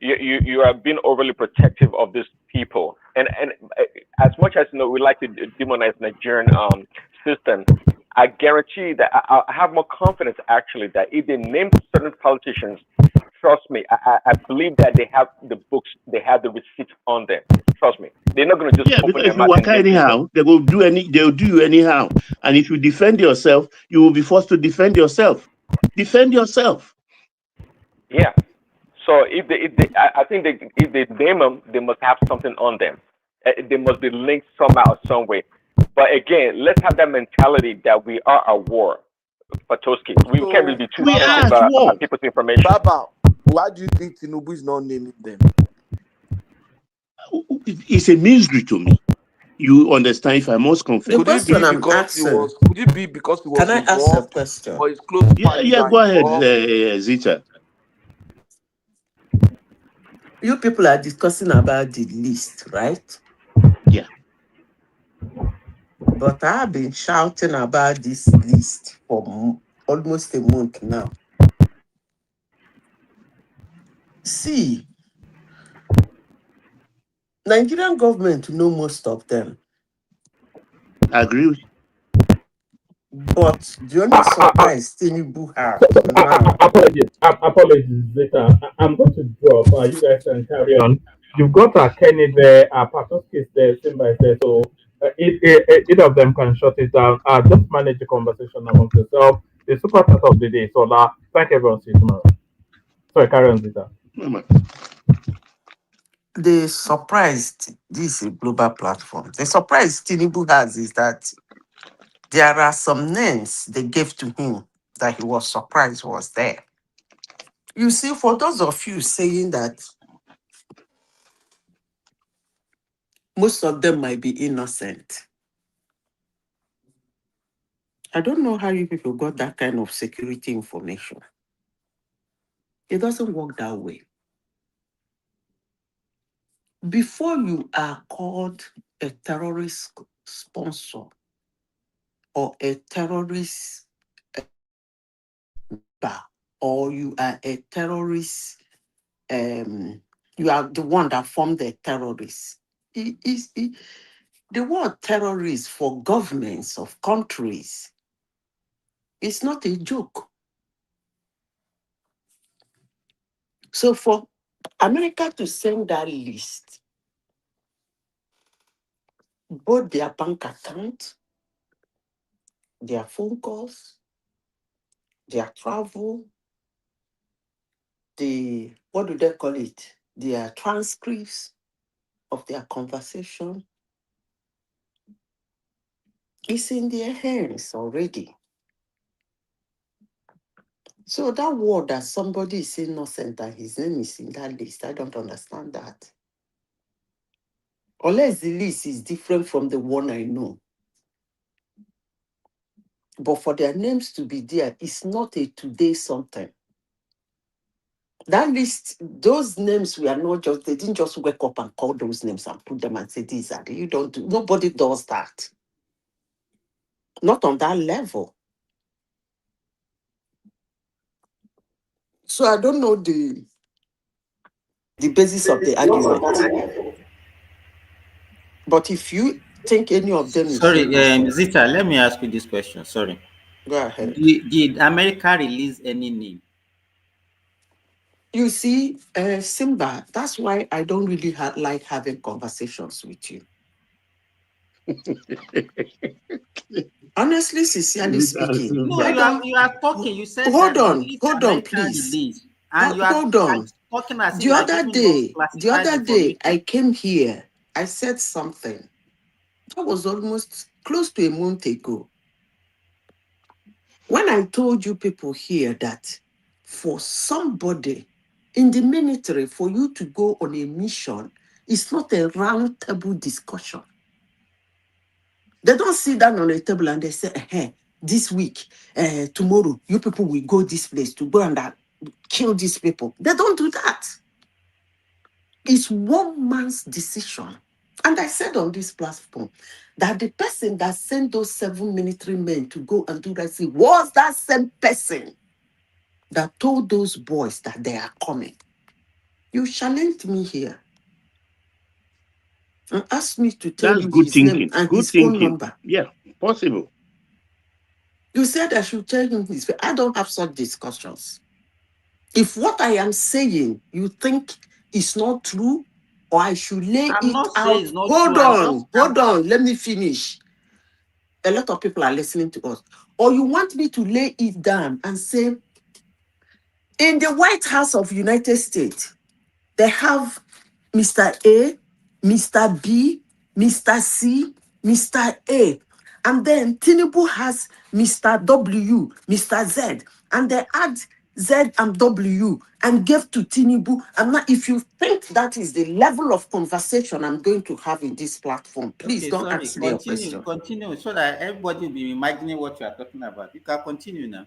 you are being overly protective of these people, and as much as we like to demonize Nigerian system, I guarantee that I have more confidence actually that if they name certain politicians, trust me, I believe that they have the books, they have the receipts on them. Trust me, they're not going to just open if you work anyhow, they'll do you anyhow. And if you defend yourself, you will be forced to defend yourself. Defend yourself. Yeah. So if they I think if they name them, they must have something on them. They must be linked somehow, some way. But again, let's have that mentality that we are at war. Patoski, we can't really So, be too Baba, sensitive about people's information. Baba, why do you think Tinubu is not naming them? It's a mystery to me. You understand? If I must confess. Could it be because he was? Could it be because he was Can I ask a involved, question? or his close families Yeah, are go ahead, involved? Zita. You people are discussing about the list, right? Yeah. But I've been shouting about this list for almost a month now. See, Nigerian government know most of them. I agree with you. But the only surprise Tinubu have now. Apologies, Zeta. I'm going to drop. You guys can carry on. You've got Kenny there, Patoski is there, Simba is there, so either of them can shut it down. Just manage the conversation amongst yourself. The super chat of the day. So thank everyone. See you tomorrow. Sorry, carry on, Zeta. The surprise, this is a global platform. The surprise Tinubu has is that there are some names they gave to him that he was surprised was there. You see, for those of you saying that most of them might be innocent, I don't know how you people got that kind of security information. It doesn't work that way. Before you are called a terrorist sponsor or a terrorist or you are a terrorist, you are the one that formed the terrorists. The word terrorist for governments of countries is not a joke. So for America to send that list, both their bank account, their phone calls, their travel, what do they call it? Their transcripts of their conversation is in their hands already. So that word that somebody is innocent and his name is in that list, I don't understand that. Unless the list is different from the one I know. But for their names to be there, it's not a today something. That list, those names were not just, they didn't just wake up and call those names and put them and say, these are, you don't do, nobody does that. Not on that level. So I don't know the basis of the argument. But if you think any of them is Sorry, innocent, Zita, let me ask you this question. Sorry. go ahead. Did America release any name? You see, Simba, that's why I don't really like having conversations with you. Honestly, sincerely speaking. No, you are talking. You said Hold that on, America please. released, and you are Hold on. talking as if The you are other giving us day, classified information. I came here. I said something. That was almost close to a month ago. When I told you people here that for somebody in the military, for you to go on a mission, it's not a round table discussion. They don't sit down on a table and they say, hey, this week, tomorrow, you people will go this place to go and kill these people. They don't do that. It's one man's decision. And I said on this platform that the person that sent those 7 military men to go and do that was that same person that told those boys that they are coming. You challenged me here and asked me to tell That's you good his thinking. name and Good his phone thinking. number. Yeah, possible. You said I should tell him his. I don't have such discussions. If what I am saying you think is not true, or I should lay I'm it not saying out. it's not Hold true. on. Let me finish. A lot of people are listening to us. Or you want me to lay it down and say, in the White House of United States, they have Mr. A, Mr. B, Mr. C, Mr. A. And then Tinubu has Mr. W, Mr. Z. And they add Z and W and gave to Tinubu. And now, if you think that is the level of conversation I'm going to have in this platform, please Okay, don't sorry. ask me a question. Continue, so that everybody will be imagining what you are talking about. You can continue now.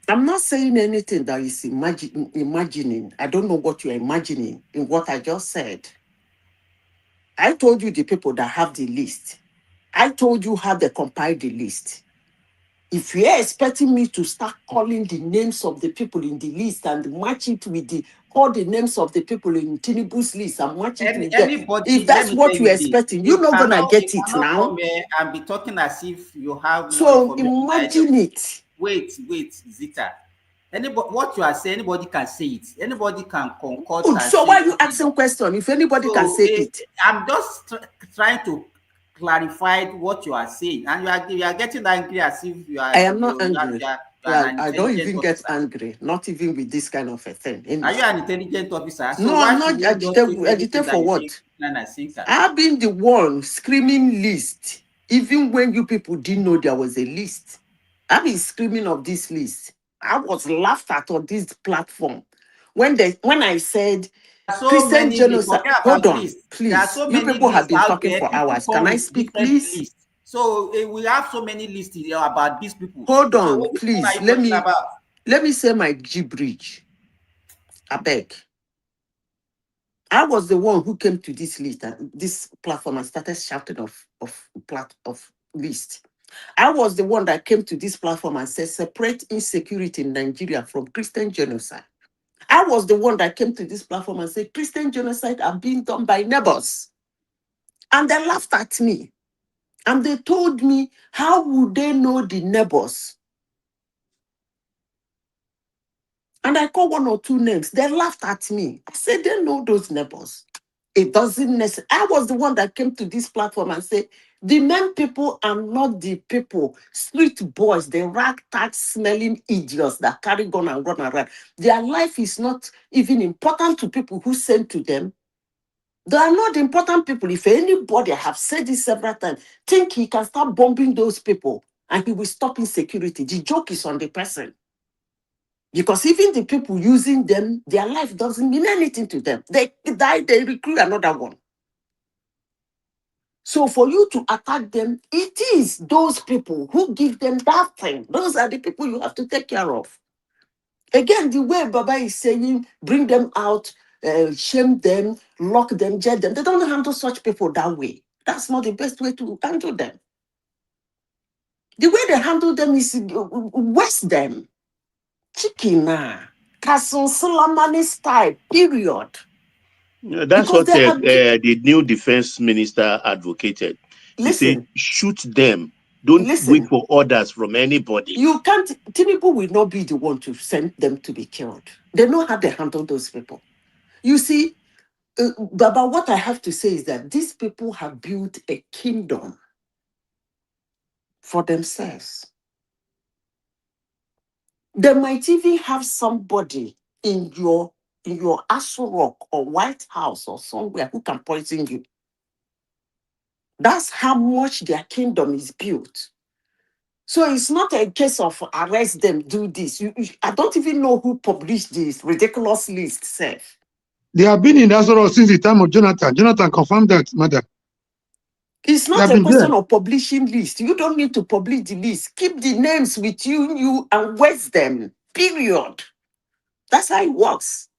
I'm not saying anything that is imagining. I don't know what you're imagining in what I just said. I told you the people that have the list. I told you how they compiled the list. If you're expecting me to start calling the names of the people in the list and match it with all the names of the people in Tinubu's list and match it with them, if that's what you're expecting, you're not gonna get it now. Come here and be talking as if you have So more information. imagine it. Wait, Zita. Anybody, what you are saying, anybody can say it. Anybody can concord. Good. So why are you asking question? If anybody can say it, I'm just trying to clarify what you are saying, and you are getting angry as if you are. I am not angry. I don't even get angry, not even with this kind of a thing. Are you an intelligent officer? So no, I'm not agitated for what? I've been the one screaming list, even when you people didn't know there was a list. I've been screaming of this list. I was laughed at on this platform when I said Christian genocide. Hold on, please. You people have been talking for hours. Can I speak, please? Lists. So we have so many lists about these people. Hold on, please. Let me say my gibberish. I beg. I was the one who came to this list, this platform, and started shouting of list. I was the one that came to this platform and said, separate insecurity in Nigeria from Christian genocide. I was the one that came to this platform and said, Christian genocide are being done by neighbors. And they laughed at me. And they told me, how would they know the neighbors? And I called one or two names. They laughed at me. I said, they know those neighbors. It doesn't necessarily. I was the one that came to this platform and said, the men people are not the people, street boys, the ragtag smelling idiots that carry gun and run around. Their life is not even important to people who send to them. They are not important people. If anybody, I have said this several times, think he can start bombing those people and he will stop insecurity. The joke is on the person. Because even the people using them, their life doesn't mean anything to them. They die, they recruit another one. So for you to attack them, it is those people who give them that thing. Those are the people you have to take care of. Again, the way Baba is saying, bring them out, shame them, lock them, jail them. They don't handle such people that way. That's not the best way to handle them. The way they handle them is waste them. Chikina, Kasun Sulamani style, period. That's what the new defense minister advocated. He said, shoot them. Don't wait for orders from anybody. You can't, Tinubu will not be the one to send them to be killed. They know how they handle those people. You see, Baba, what I have to say is that these people have built a kingdom for themselves. They might even have somebody in your Aso Rock or White House or somewhere who can poison you. That's how much their kingdom is built. So it's not a case of arrest them, do this. I don't even know who published this ridiculous list, Seth. They have been in Aso Rock since the time of Jonathan. Jonathan confirmed that, madam. It's not a question of publishing list. You don't need to publish the list. Keep the names with you and waste them. Period. That's how it works.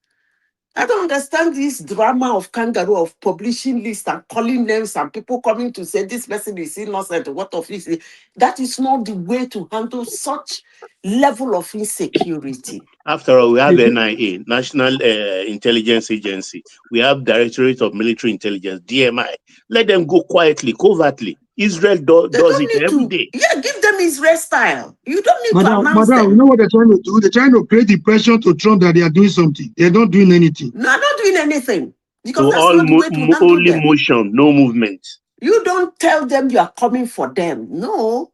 I don't understand this drama of kangaroo of publishing lists and calling names and people coming to say this person is innocent. What of this? That is not the way to handle such level of insecurity. After all, we have NIA, National Intelligence Agency. We have Directorate of Military Intelligence, DMI. Let them go quietly, covertly. Israel does it every day. Yeah, give them Israel style. You don't need to announce them. You know what they're trying to do? They're trying to create the pressure to Trump that they are doing something. They're not doing anything. No, not doing anything. Because so that's not the way to handle only them. Motion, no movement. You don't tell them you are coming for them. No.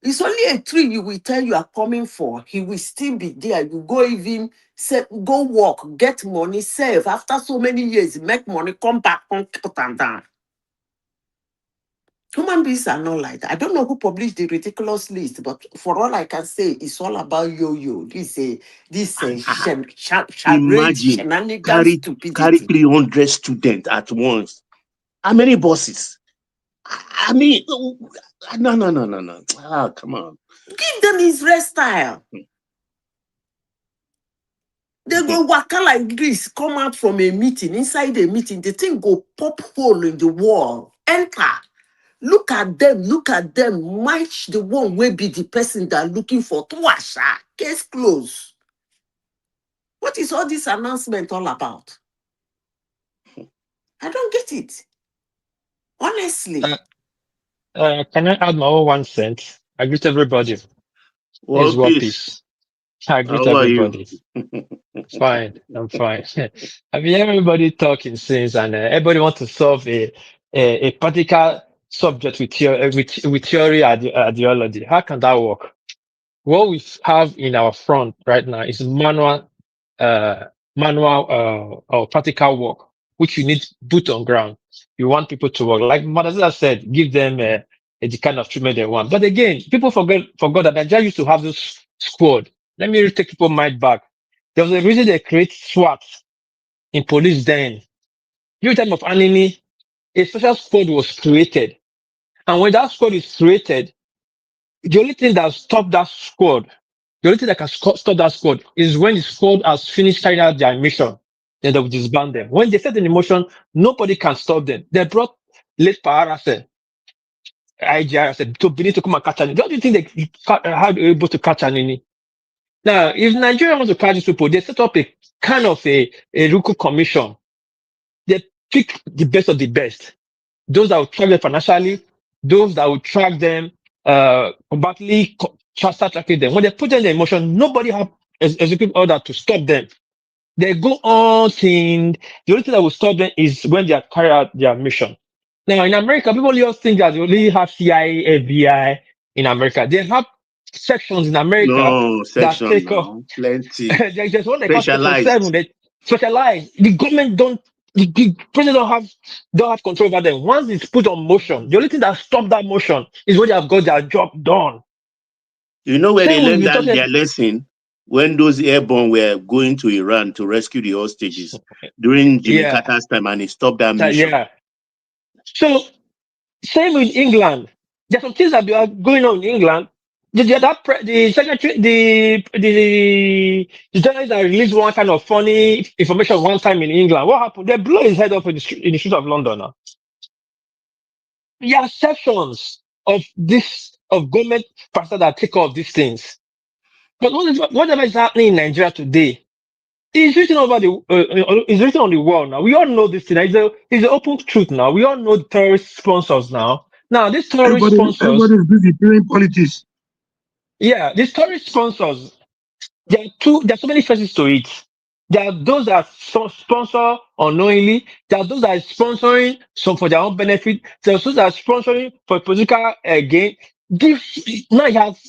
It's only a tree you will tell you are coming for. He will still be there. You go even say, go work, get money, save. After so many years, make money, come back, come put them down. Human beings are not like that. I don't know who published the ridiculous list, but for all I can say, it's all about yo-yo. Charade, Imagine shenanigans, carry stupidity. 300 students at once. How many buses? I mean, no. Ah, come on. Give them Israel style. They go waka like this, come out from a meeting, inside a meeting, the thing go pop hole in the wall, enter. Look at them, match the one will be the person that looking for Tuasha. Case closed. What is all this announcement all about? I don't get it. Honestly. Can I add my own 1 cent? I greet everybody. It's Well, War peace. Peace. I greet How are you? everybody. Fine, I'm fine. I mean, everybody talking since, and everybody wants to solve a particular subject with theory ideology. How can that work? What we have in our front right now is uh, or practical work, which you need boot on ground. You want people to work. Like Madazila said, give them the kind of treatment they want. But again, people forgot that Nigeria used to have this squad. Let me take people mind back. There was a reason they create SWAT in police then. During the time of Anini, a special squad was created. And when that squad is created, the only thing that stopped that squad, the only thing that can stop that squad is when the squad has finished carrying out their mission, then they will disband them. When they set in motion, nobody can stop them. They brought late Pararase, IGR, to Benin to come and catch Anini. Don't you think they how they were able to catch Anini? Now, if Nigeria wants to catch these people, they set up a kind of a Ruku commission. They pick the best of the best. Those that will track them financially, those that will track them combatantly, start tracking them. When they put them in motion, nobody have executive order to stop them. They go on till the only thing that will stop them is when they are carry out their mission. Now in America, people just think that they only have CIA, FBI in America. They have sections in America No, that section take off. now. Plenty. There's what they call Section Specialized. 7. They specialize. The government the president don't have control over them. Once it's put on motion, the only thing that stops that motion is when they have got their job done. You know where they Same learned with that their lesson? When those airborne were going to Iran to rescue the hostages during Jimmy Carter's time, and he stopped that mission. Yeah. So same with England. There's some things that are going on in England. The secretary, the journalist that released one kind of funny information one time in England. What happened? They blew his head off in the street of London now. There are sections of government pastor that take off these things. But whatever is happening in Nigeria today is written is written on the wall now. We all know this thing. It's an open truth now. We all know the terrorist sponsors now. Now these terrorist sponsors, everybody's busy doing politics. Yeah, these terrorist sponsors. There are so many faces to it. There are those that sponsor unknowingly. There are those that are sponsoring some for their own benefit. There are those that are sponsoring for political gain. Now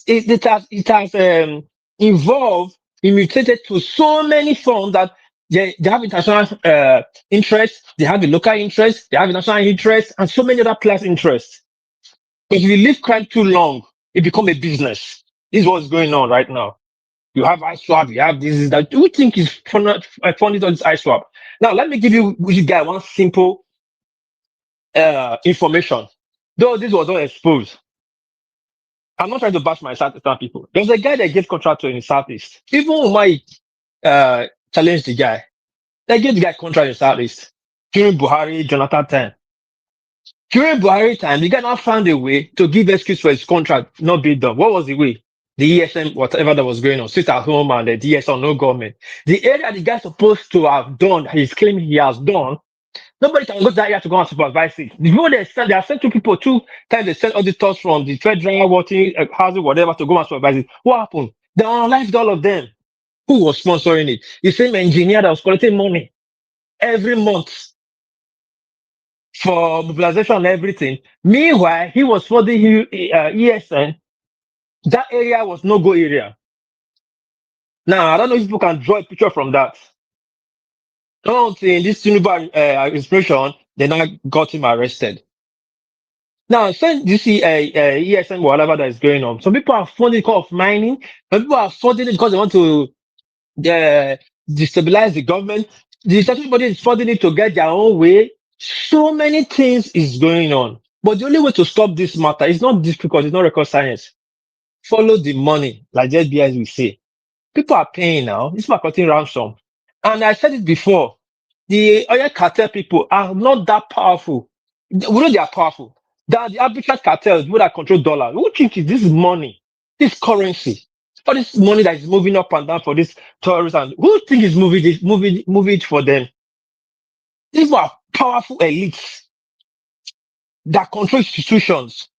it has involved, mutated to so many forms that they have international interests, they have the local interests, they have the national interests, and so many other class interests. But if you leave crime too long, it becomes a business. This is what's going on right now. You have iSwap, you have this, that. Do you think is funny on this iSwap? Now, let me give you guys one simple information. Though this was not exposed, I'm not trying to bash my Southeastern people. There's a guy that gave contract to in the Southeast. Even when I challenged the guy, they gave the guy contract in the Southeast during Buhari, Jonathan time. During Buhari time, the guy now found a way to give excuse for his contract not being done. What was the way? The ESM, whatever that was going on, sit at home and the DSL, no government. The area the guy supposed to have done, he's claiming he has done, nobody can go to that area to go and supervise it. The people they have sent 2 times they sent auditors from the federal working housing, whatever, to go and supervise it. What happened? They unalived all of them. Who was sponsoring it? The same engineer that was collecting money every month for mobilization and everything. Meanwhile, he was for the ESN. That area was no-go area. Now, I don't know if people can draw a picture from that. I don't think this Tinubu inspiration, they now got him arrested. Now, since you see ESM, whatever that is going on, some people are funding it because of mining. Some people are funding it because they want to destabilize the government. Everybody is funding it to get their own way. So many things is going on. But the only way to stop this matter is not difficult. It's not rocket science. Follow the money, like JBS we say. People are paying now. This is cutting ransom. And I said it before. The oil cartel people are not that powerful. We know they are powerful. They are the arbitrage cartels who that control dollars. Who think is this money, this currency, all this money that is moving up and down for this tourists, and who think is moving it for them? These are powerful elites that control institutions.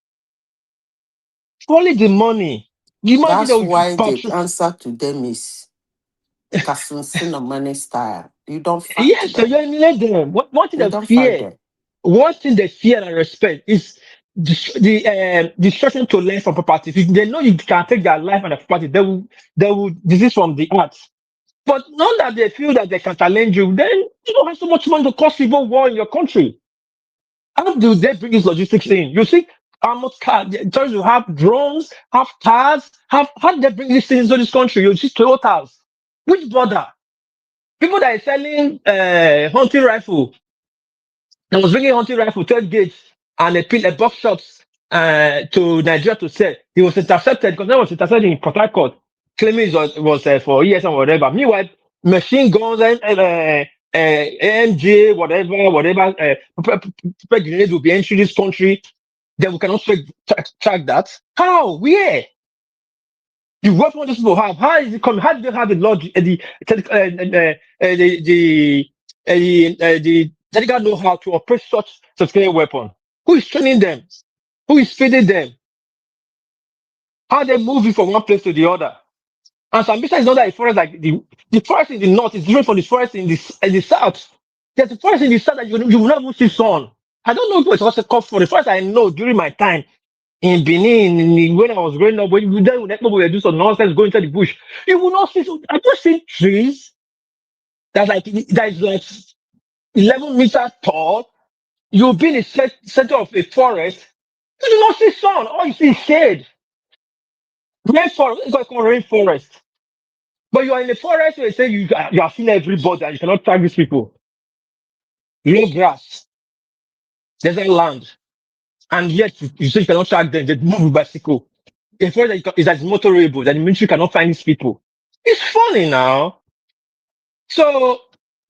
Only the money. The money That's that will why the answer to them is Kasunsin money style. You don't fight yes, so them. you eliminate them. One thing You they don't fight fear, them. one thing they fear and respect is the destruction to land from property. If they know you can take their life and their property, they will desist from the art. But now that they feel that they can challenge you, then you don't have so much money to cause civil war in your country. How do they bring this logistics in? You see, armored cars, you have drones, have cars, how do they bring these things into this country? You see Toyotas. Which border? People that are selling hunting rifle. I was bringing hunting rifle, 12 gauge, and a box shops to Nigeria to sell. He was intercepted because that was intercepted in Port Harcourt, claiming it was for ES and whatever. Meanwhile, machine guns and AMG, whatever, grenades will be entering this country. Then we cannot track that. How? Where? The weapon these people have, how is it coming? How do they have the the technical know-how to operate such sophisticated weapon? Who is training them? Who is feeding them? How are they moving from one place to the other? And Sambisa is not like a forest like the forest in the north is different from the forest in the south. There's a forest in the south that you will not even see sun. I don't know if it's called for the forest I know during my time in Benin, when I was growing up, when we were doing some nonsense going to the bush, you will not see. I just seen trees that is like 11 meters tall. You'll be in the center of a forest. You do not see sun. All you see is shade. Rainforest. It's called rainforest. But you are in the forest where you say you are seeing everybody and you cannot track these people. Low grass, desert land, and yet you say you cannot track them. They move with bicycle. A forest that is motorable, that the military cannot find these people. It's funny now. So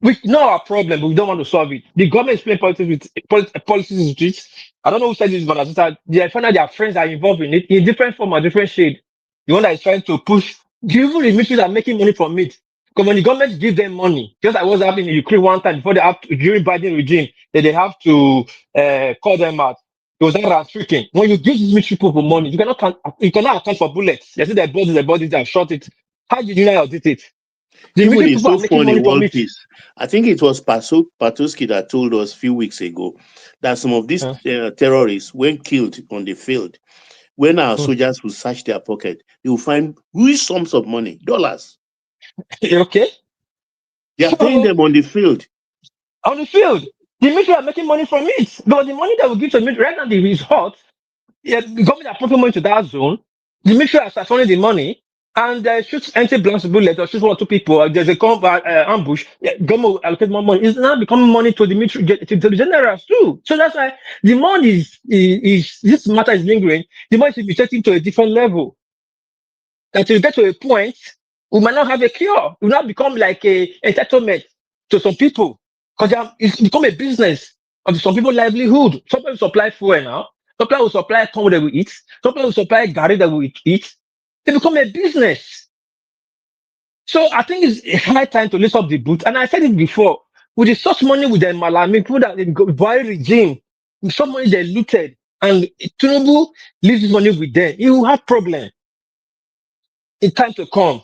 we know our problem, but we don't want to solve it. The government is playing politics with policies with it. I don't know who said this, but they find out their friends are involved in it in different form or different shade. The one that is trying to push, even the militaries are making money from it. Because when the government give them money, just like what's happening in Ukraine one time before they have to, during Biden regime, that they have to call them out. It was that restricting. When you give these military people money, you cannot account for bullets. They say their bodies, they have shot it. How did you know audit it? The Even military it's people so are making funny, money from World it. Peace. I think it was Patuski that told us a few weeks ago that some of these terrorists, when killed on the field, when our soldiers will search their pocket, they will find huge sums of money, dollars. Okay. They are paying them on the field. On the field. The military are making money from it. But the money that we give to the military, right now, is hot. Yeah, the government are pumping money to that zone. The military are siphoning the money. And shoot empty blanks bullet or shoot one or two people. There's a ambush. Yeah, government will allocate more money. It's now becoming money to the military, to the generals too. So that's why the money is this matter is lingering. The money should be taken to a different level. Until you get to a point, we might not have a cure. It will not become like a entitlement to some people. Because it's become a business of some people's livelihood. Some people supply fuel now. Some people will supply corn that we eat. Some people will supply gari that we eat. They become a business. So I think it's a high time to lift up the boot. And I said it before, with the source money with the Malami, people that the Buhari regime, with some money they looted, and Tinubu leaves this money with them, he will have problem in time to come.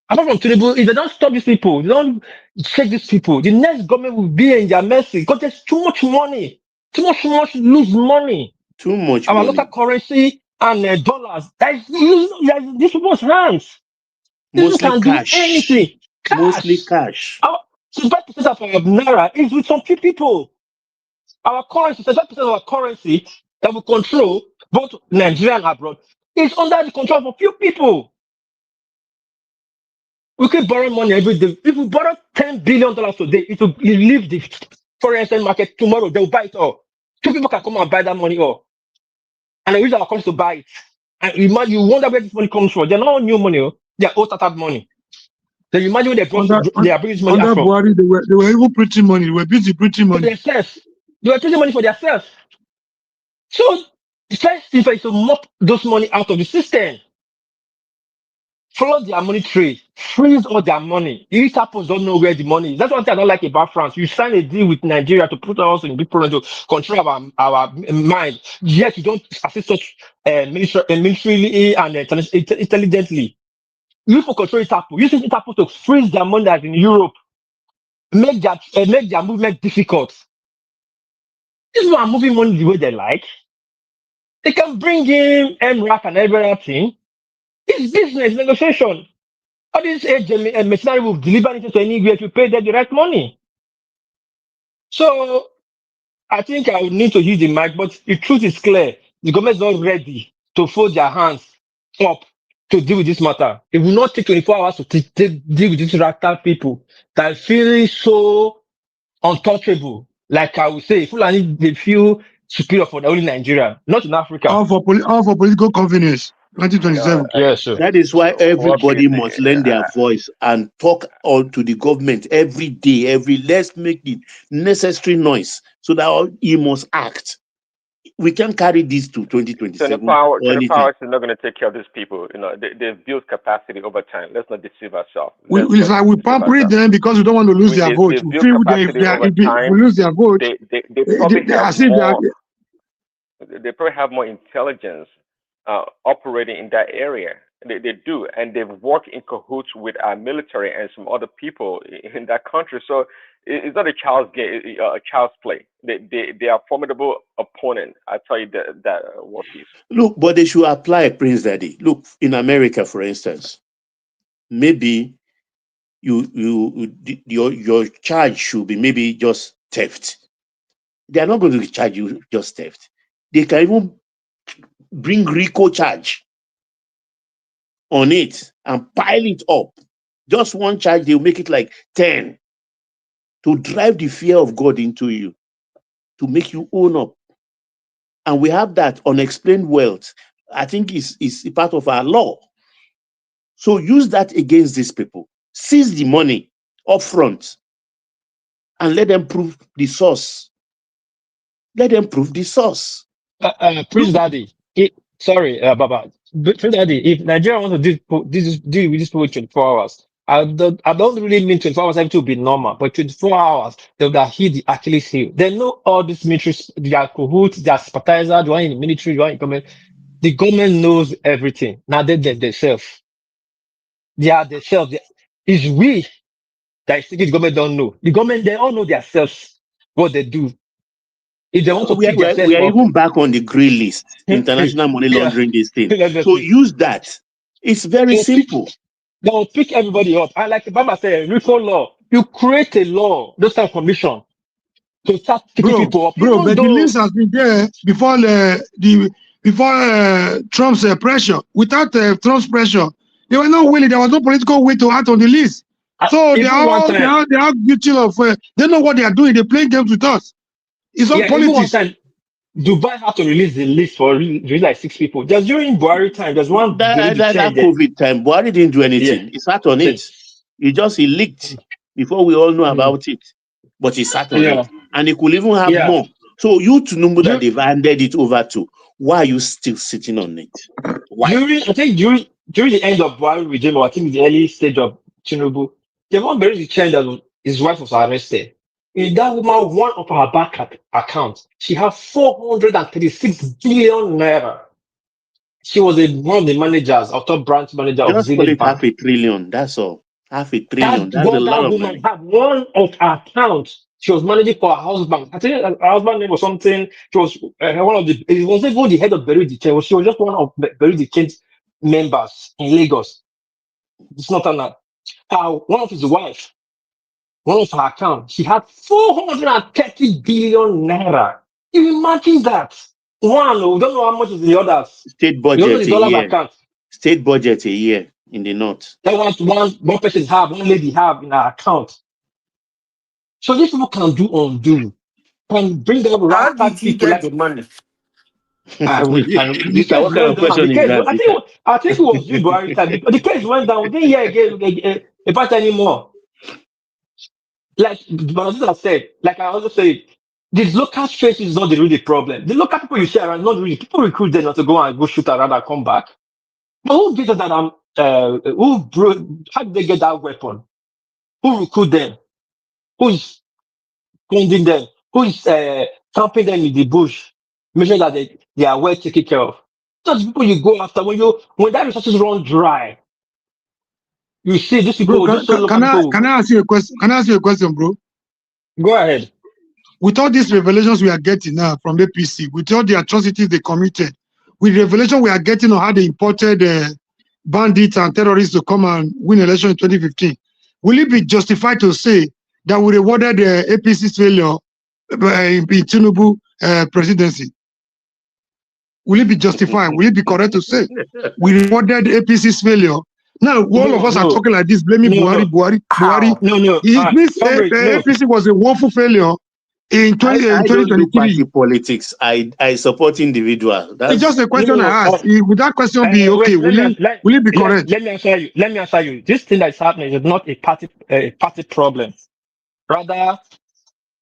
Apart from Tinubu, if they don't stop these people, they don't check these people, the next government will be in their mercy because there's too much money, too much lose money. Too much Our money. local currency and dollars, that is these people's hands. People Mostly can cash. do anything. Cash. Mostly cash. 65% of our naira is with some few people. Our currency, 65% of our currency that will control both Nigeria and abroad is under the control of a few people. We keep borrowing money every day. If we borrow $10 billion today, it will leave the foreign exchange market tomorrow. They will buy it all. Two people can come and buy that money all. And they use our coins to buy it. And you wonder where this money comes from. They're not new money, they're old startup money. Then you imagine where they are bringing this money under out from. Buhari, they were even printing money. They were busy printing For money. themselves. They were printing money for themselves. So the first thing is to mop those money out of the system. Follow their money trade, freeze all their money. These apples don't know where the money is. That's one thing I don't like about France. You sign a deal with Nigeria to put us in big problem to control our mind. Yet you don't assist us militarily and intelligently. You for control Interpol. Use Interpol to freeze their money that's in Europe. Make their movement difficult. These people are moving money the way they like. They can bring in MRAP and every other thing. It's business negotiation. All these mercenary will deliver it to anywhere to pay them the right money. So I think I would need to use the mic, but the truth is clear. The government is not ready to fold their hands up to deal with this matter. It will not take 24 hours to deal with these rata people that feel so untouchable. Like I would say, Fulani, they feel superior for the only Nigeria, not in Africa. All for political convenience. 2027. Yes, sir. That is why everybody must lend their voice and talk on to the government every day. Let's make the necessary noise so that he must act. We can't carry this to 2027. 24 hours is not going to take care of these people. They've built capacity over time. Let's not deceive ourselves. We pamper them because we don't want to lose their vote. We feel if we lose their vote, they probably have more intelligence operating in that area. They do, and they've worked in cahoots with our military and some other people in that country. So it's not a child's game, a child's play. They are formidable opponent. I tell you that what is. Look, but they should apply, Prince Daddy. Look, in America, for instance, maybe your charge should be maybe just theft. They are not going to charge you just theft. They can even bring RICO charge on it and pile it up. Just one charge, they'll make it like 10 to drive the fear of God into you, to make you own up. And we have that unexplained wealth. I think is part of our law. So use that against these people. Seize the money up front and let them prove the source. Let them prove the source. Prince Daddy, Baba. Prince Daddy, if Nigeria wants to deal with this people in 24 hours, I don't really mean 24 hours everything will be normal, but 24 hours, they would have hit the Achilles heel. They know all these military, they are cahoots, they are sympathizers, they are in the military, they are in government. The government knows everything. Now themselves. They are themselves. It's we that the government don't know. The government, they all know themselves, what they do. If they want to pick themselves we are even back on the grey list, international money laundering, this thing. So use that. It's very simple. They'll pick everybody up. And like Baba said, RICO law, you create a law, those kind of commission, to start picking people up. But the list has been there before Trump's pressure. Without Trump's pressure, they were not willing. There was no political way to act on the list. So they are guilty of. They know what they are doing. They play games with us. It's all politics. One time, Dubai had to release the list for like 6 people. Just during Buhari time, there's one that COVID time. Buhari didn't do anything. He sat on it. He leaked before we all know about it. But he sat on it, and he could even have more. So you to know that they've handed it over to. Why are you still sitting on it? Why? During the end of Buhari regime, or I think the early stage of Tinubu, they won't bury the chain that his wife was arrested. In that woman, one of her bank accounts, she had 436 billion naira. She was one of the managers, or top branch manager of Zenith Bank. Half $500 billion. That's all. $500 billion. That's a lot of money. Had one of her accounts. She was managing for her husband. I think her husband's name was something. She was one of the. It wasn't even the head of Bury the Chain. She was just one of Bury the Chain members in Lagos. It's not an. One of his wife. One of her accounts, she had 430 billion naira. You imagine that? One, we don't know how much is the others. State We don't know budget the a dollars year. account. State budget a year in the north. That one person have, one lady have in her account. So these people can do undo, can bring up How did random he people get like the money? the Sister, case what kind went of down. question is that, sister? I think it was you, Buhari time. The case went down. We didn't hear again about anymore. Like Banazita said, like I also said, the local stress is not the really problem. The local people you see around, not really people recruit them not to go and go shoot around and come back. But who gets that? How did they get that weapon? Who recruit them? Who is funding them? Who is camping them in the bush? Make sure that they are well taken care of. Those people you go after when that resources run dry, you see these people, Bro, these local people. can I ask you a question? Can I ask you a question, bro? Go ahead. With all these revelations we are getting now from APC, with all the atrocities they committed, with revelation we are getting on how they imported bandits and terrorists to come and win election in 2015, will it be justified to say that we rewarded the APC's failure in Tinubu presidency? Will it be justified? Will it be correct to say we rewarded APC's failure? Now, all of us are talking like this, blaming Buhari. No. It means APC was a woeful failure in I don't do 2023. party politics. I support individual. It's just a question I asked. Would that question be okay? Will it be correct? Let me answer you. Let me answer you. This thing that's happening is not a party problem. Rather,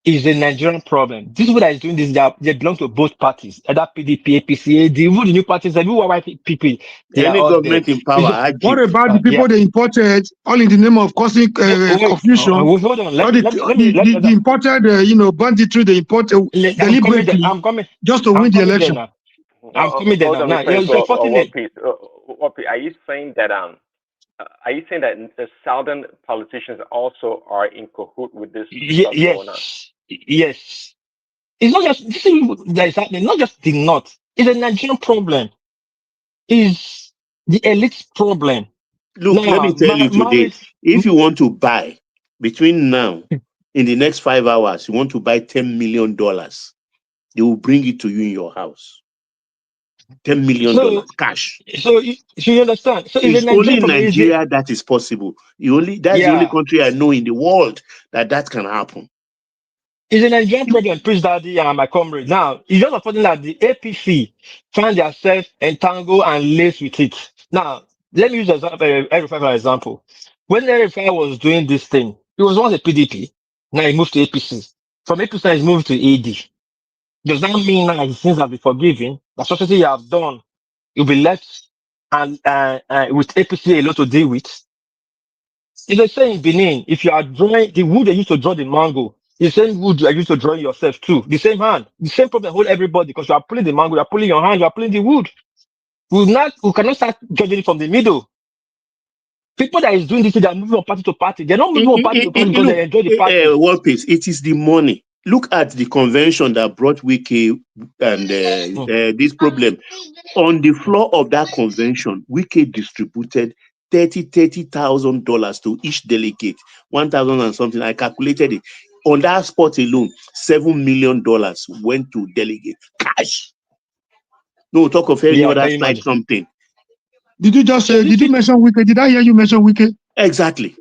is a Nigerian problem. This is what is doing this. They belong to both parties, either PDP, APC, AD, even the new parties, everyone people. They Any are all government there. in power. What about the people they imported, all in the name of causing confusion? Hold on. The imported, banditry they imported deliberately just to win the election. I'm coming there now. Now, you're supporting it. Are you saying that the southern politicians also are in cahoot with this stuff going on? Yes. It's not just this thing that is happening, not just the North. It's a Nigerian problem. It's the elite problem. Look, let me tell you today, if you want to buy between now in the next 5 hours, you want to buy $10 million, they will bring it to you in your house. $10 million cash. So you understand? So it's only in Nigeria that is possible. That's the only country I know in the world that can happen. It's a Nigerian problem, Prince Daddy and my comrade. Now, it's just unfortunate that the APC find themselves entangled and laced with it. Now, let me use R5 for example. When R5 was doing this thing, it was once a PDP. Now he moved to APC. From APC, he's moved to AD. Does that mean now his sins have been forgiven? The society you have done, you'll be left and with APC a lot to deal with? It's the same in Benin. If you are drawing the wood they used to draw the mango, the same wood you are used to drawing yourself too. The same hand. The same problem hold everybody because you are pulling the mango, you are pulling your hand, you are pulling the wood. We cannot start judging it from the middle. People that is doing this, they are moving from party to party. They're not moving from party to party because they enjoy the party. It is the money. Look at the convention that brought Wike and this problem. On the floor of that convention, Wike distributed $30,000 to each delegate. 1,000 and something. I calculated it. On that spot alone, $7 million went to delegate cash. No talk of any other side something. Did you just say? Did you mention Wike? Did I hear you mention Wike? Exactly.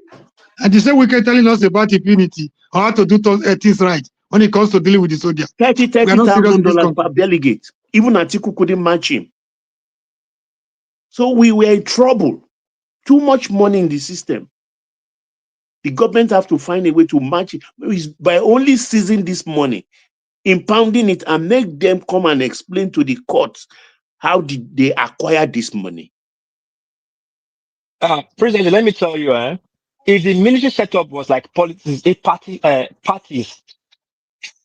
And the same Wike telling us about impunity or how to do things right when it comes to dealing with the soldier. $30,000 per delegate. Even Atiku couldn't match him. So we were in trouble. Too much money in the system. The government have to find a way to match it by only seizing this money, impounding it, and make them come and explain to the courts how did they acquire this money. President, let me tell you, if the military setup was like politics, parties,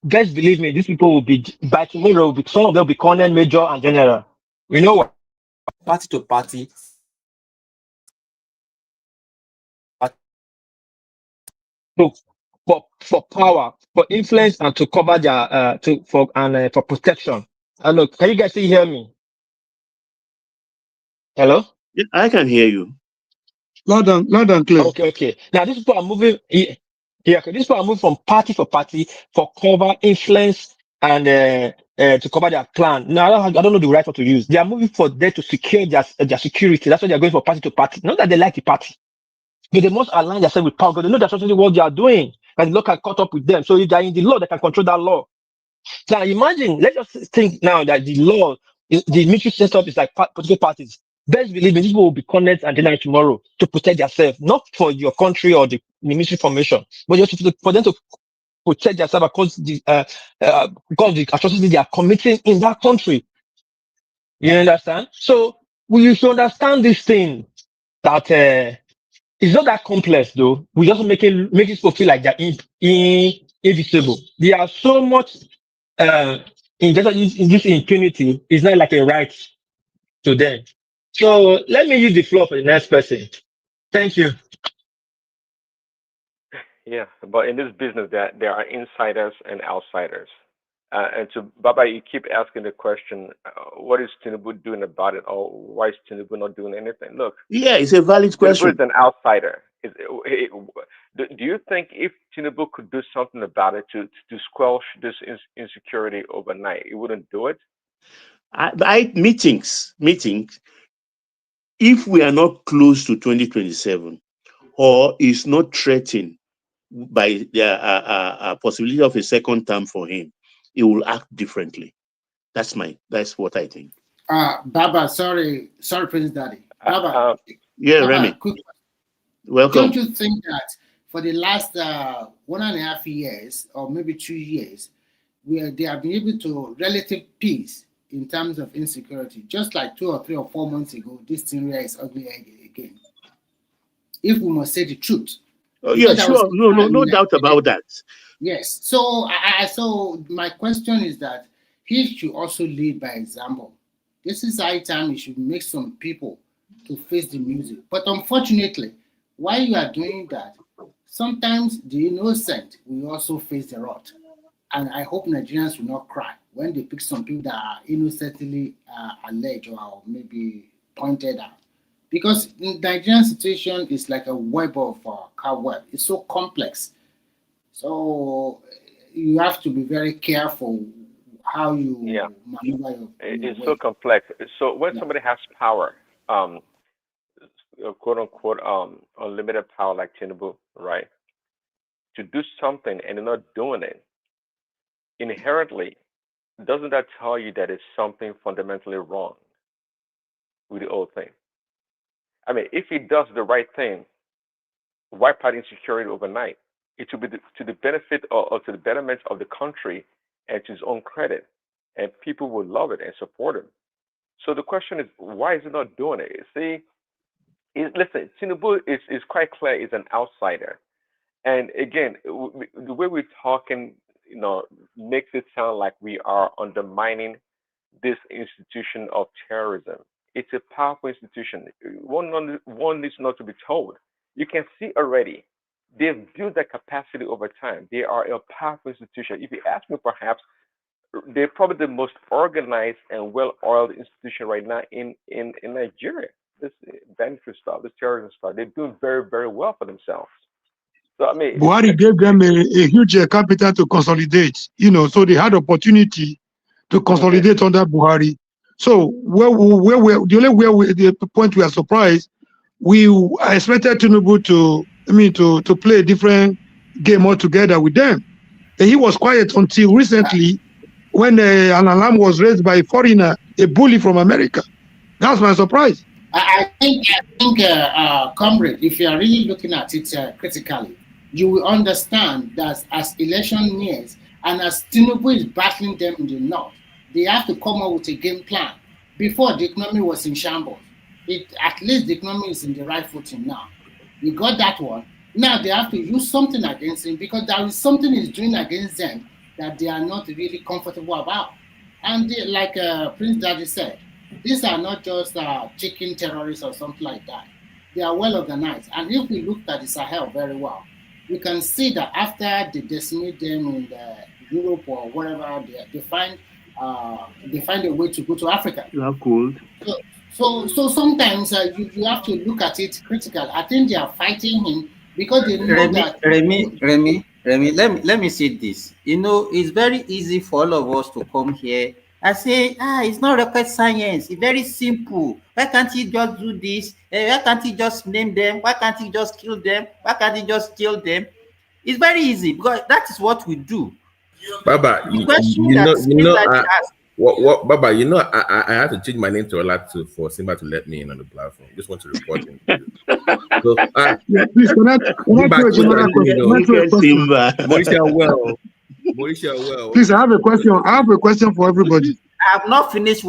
best believe me, these people will be by tomorrow. Some of them will be colonel, major, and general. We know what party to party. For power, for influence, and to cover their for protection. Hello, can you guys still hear me? Hello? Yeah, I can hear you. Loud and clear. Okay. Now these people are moving. These people are moving from party for party for cover, influence, and to cover their plan. Now, I don't know the right word to use. They are moving for them to secure their security. That's why they are going from party to party. Not that they like the party, but they must align themselves with power because they know that's actually what they are doing. And the law can caught up with them. So if they are in the law, they can control that law. Now imagine, let's just think now that the law, the military setup is like political parties. Best believe me, these people will be connected and then tomorrow to protect themselves, not for your country or the military formation, but just for them to protect themselves because because the atrocities they are committing in that country. You understand? So we should understand this thing that it's not that complex though. We just make people feel like they're invisible. They are so much invested in this impunity. It's not like a right to them. So let me use the floor for the next person. Thank you. Yeah, but in this business, there are insiders and outsiders. And to Baba, you keep asking the question, what is Tinubu doing about it, or why is Tinubu not doing anything? Look, Yeah, it's a valid Tinubu question. is an outsider. Do you think if Tinubu could do something about it to squelch this insecurity overnight, he wouldn't do it? Meetings. If we are not close to 2027, or is not threatened by the possibility of a second term for him, he will act differently. That's what I think. Baba, sorry, Prince Daddy. Baba, yeah, Remy. Quick, welcome. Don't you think that for the last 1.5 years or maybe 2 years, they have been able to relative peace in terms of insecurity? Just like 2 or 3 or 4 months ago, this thing is ugly again. If we must say the truth. Oh, yeah, sure. No doubt about that. Yes. So so my question is that he should also lead by example. This is high time he should make some people to face the music. But unfortunately, while you are doing that, sometimes the innocent will also face the wrath. And I hope Nigerians will not cry when they pick some people that are innocently alleged or maybe pointed out. Because the Nigerian situation is like a web of cobweb. It's so complex. So you have to be very careful how you maneuver your It's way. so complex. So when somebody has power, quote unquote, unlimited power like Tinubu, right, to do something and they're not doing it, inherently, doesn't that tell you that it's something fundamentally wrong with the whole thing? I mean, if he does the right thing, wipe out insecurity overnight, it will be to the benefit or to the betterment of the country and to his own credit, and people will love it and support him. So the question is, why is he not doing it? See, listen, Tinubu is quite clear, is an outsider, and again, the way we're talking, makes it sound like we are undermining this institution of terrorism. It's a powerful institution. One needs not to be told. You can see already, they've built their capacity over time. They are a powerful institution. If you ask me, perhaps they're probably the most organized and well-oiled institution right now in Nigeria. This banditry stuff, this terrorism stuff, they're doing very, very well for themselves. So I mean, Buhari gave them a huge capital to consolidate. So they had opportunity to consolidate under Buhari. So the point we are surprised, we expected Tinubu to play a different game altogether with them. And he was quiet until recently when an alarm was raised by a foreigner, a bully from America. That's my surprise. I think, comrade, if you are really looking at it critically, you will understand that as election nears and as Tinubu is battling them in the north, they have to come up with a game plan. Before, the economy was in shambles. At least the economy is in the right footing now. We got that one. Now they have to use something against him because there is something he's doing against them that they are not really comfortable about. And like Prince Daddy said, these are not just chicken terrorists or something like that. They are well organized. And if we look at the Sahel very well, we can see that after they decimate them in Europe or wherever, they find a way to go to Africa. You are cold. So sometimes you have to look at it critically. I think they are fighting him because they know that. Remy, Remy, let me say this. You know, it's very easy for all of us to come here and say, it's not rocket science. It's very simple. Why can't he just do this? Why can't he just name them? Why can't he just kill them? Why can't he just kill them? It's very easy because that is what we do. Baba, The question that asked. What, Baba, I had to change my name to Olatu for Simba to let me in on the platform. Just want to report him. So, please connect to a general question. Mauricio, well. Please, I have a question. I have a question for everybody. I've not finished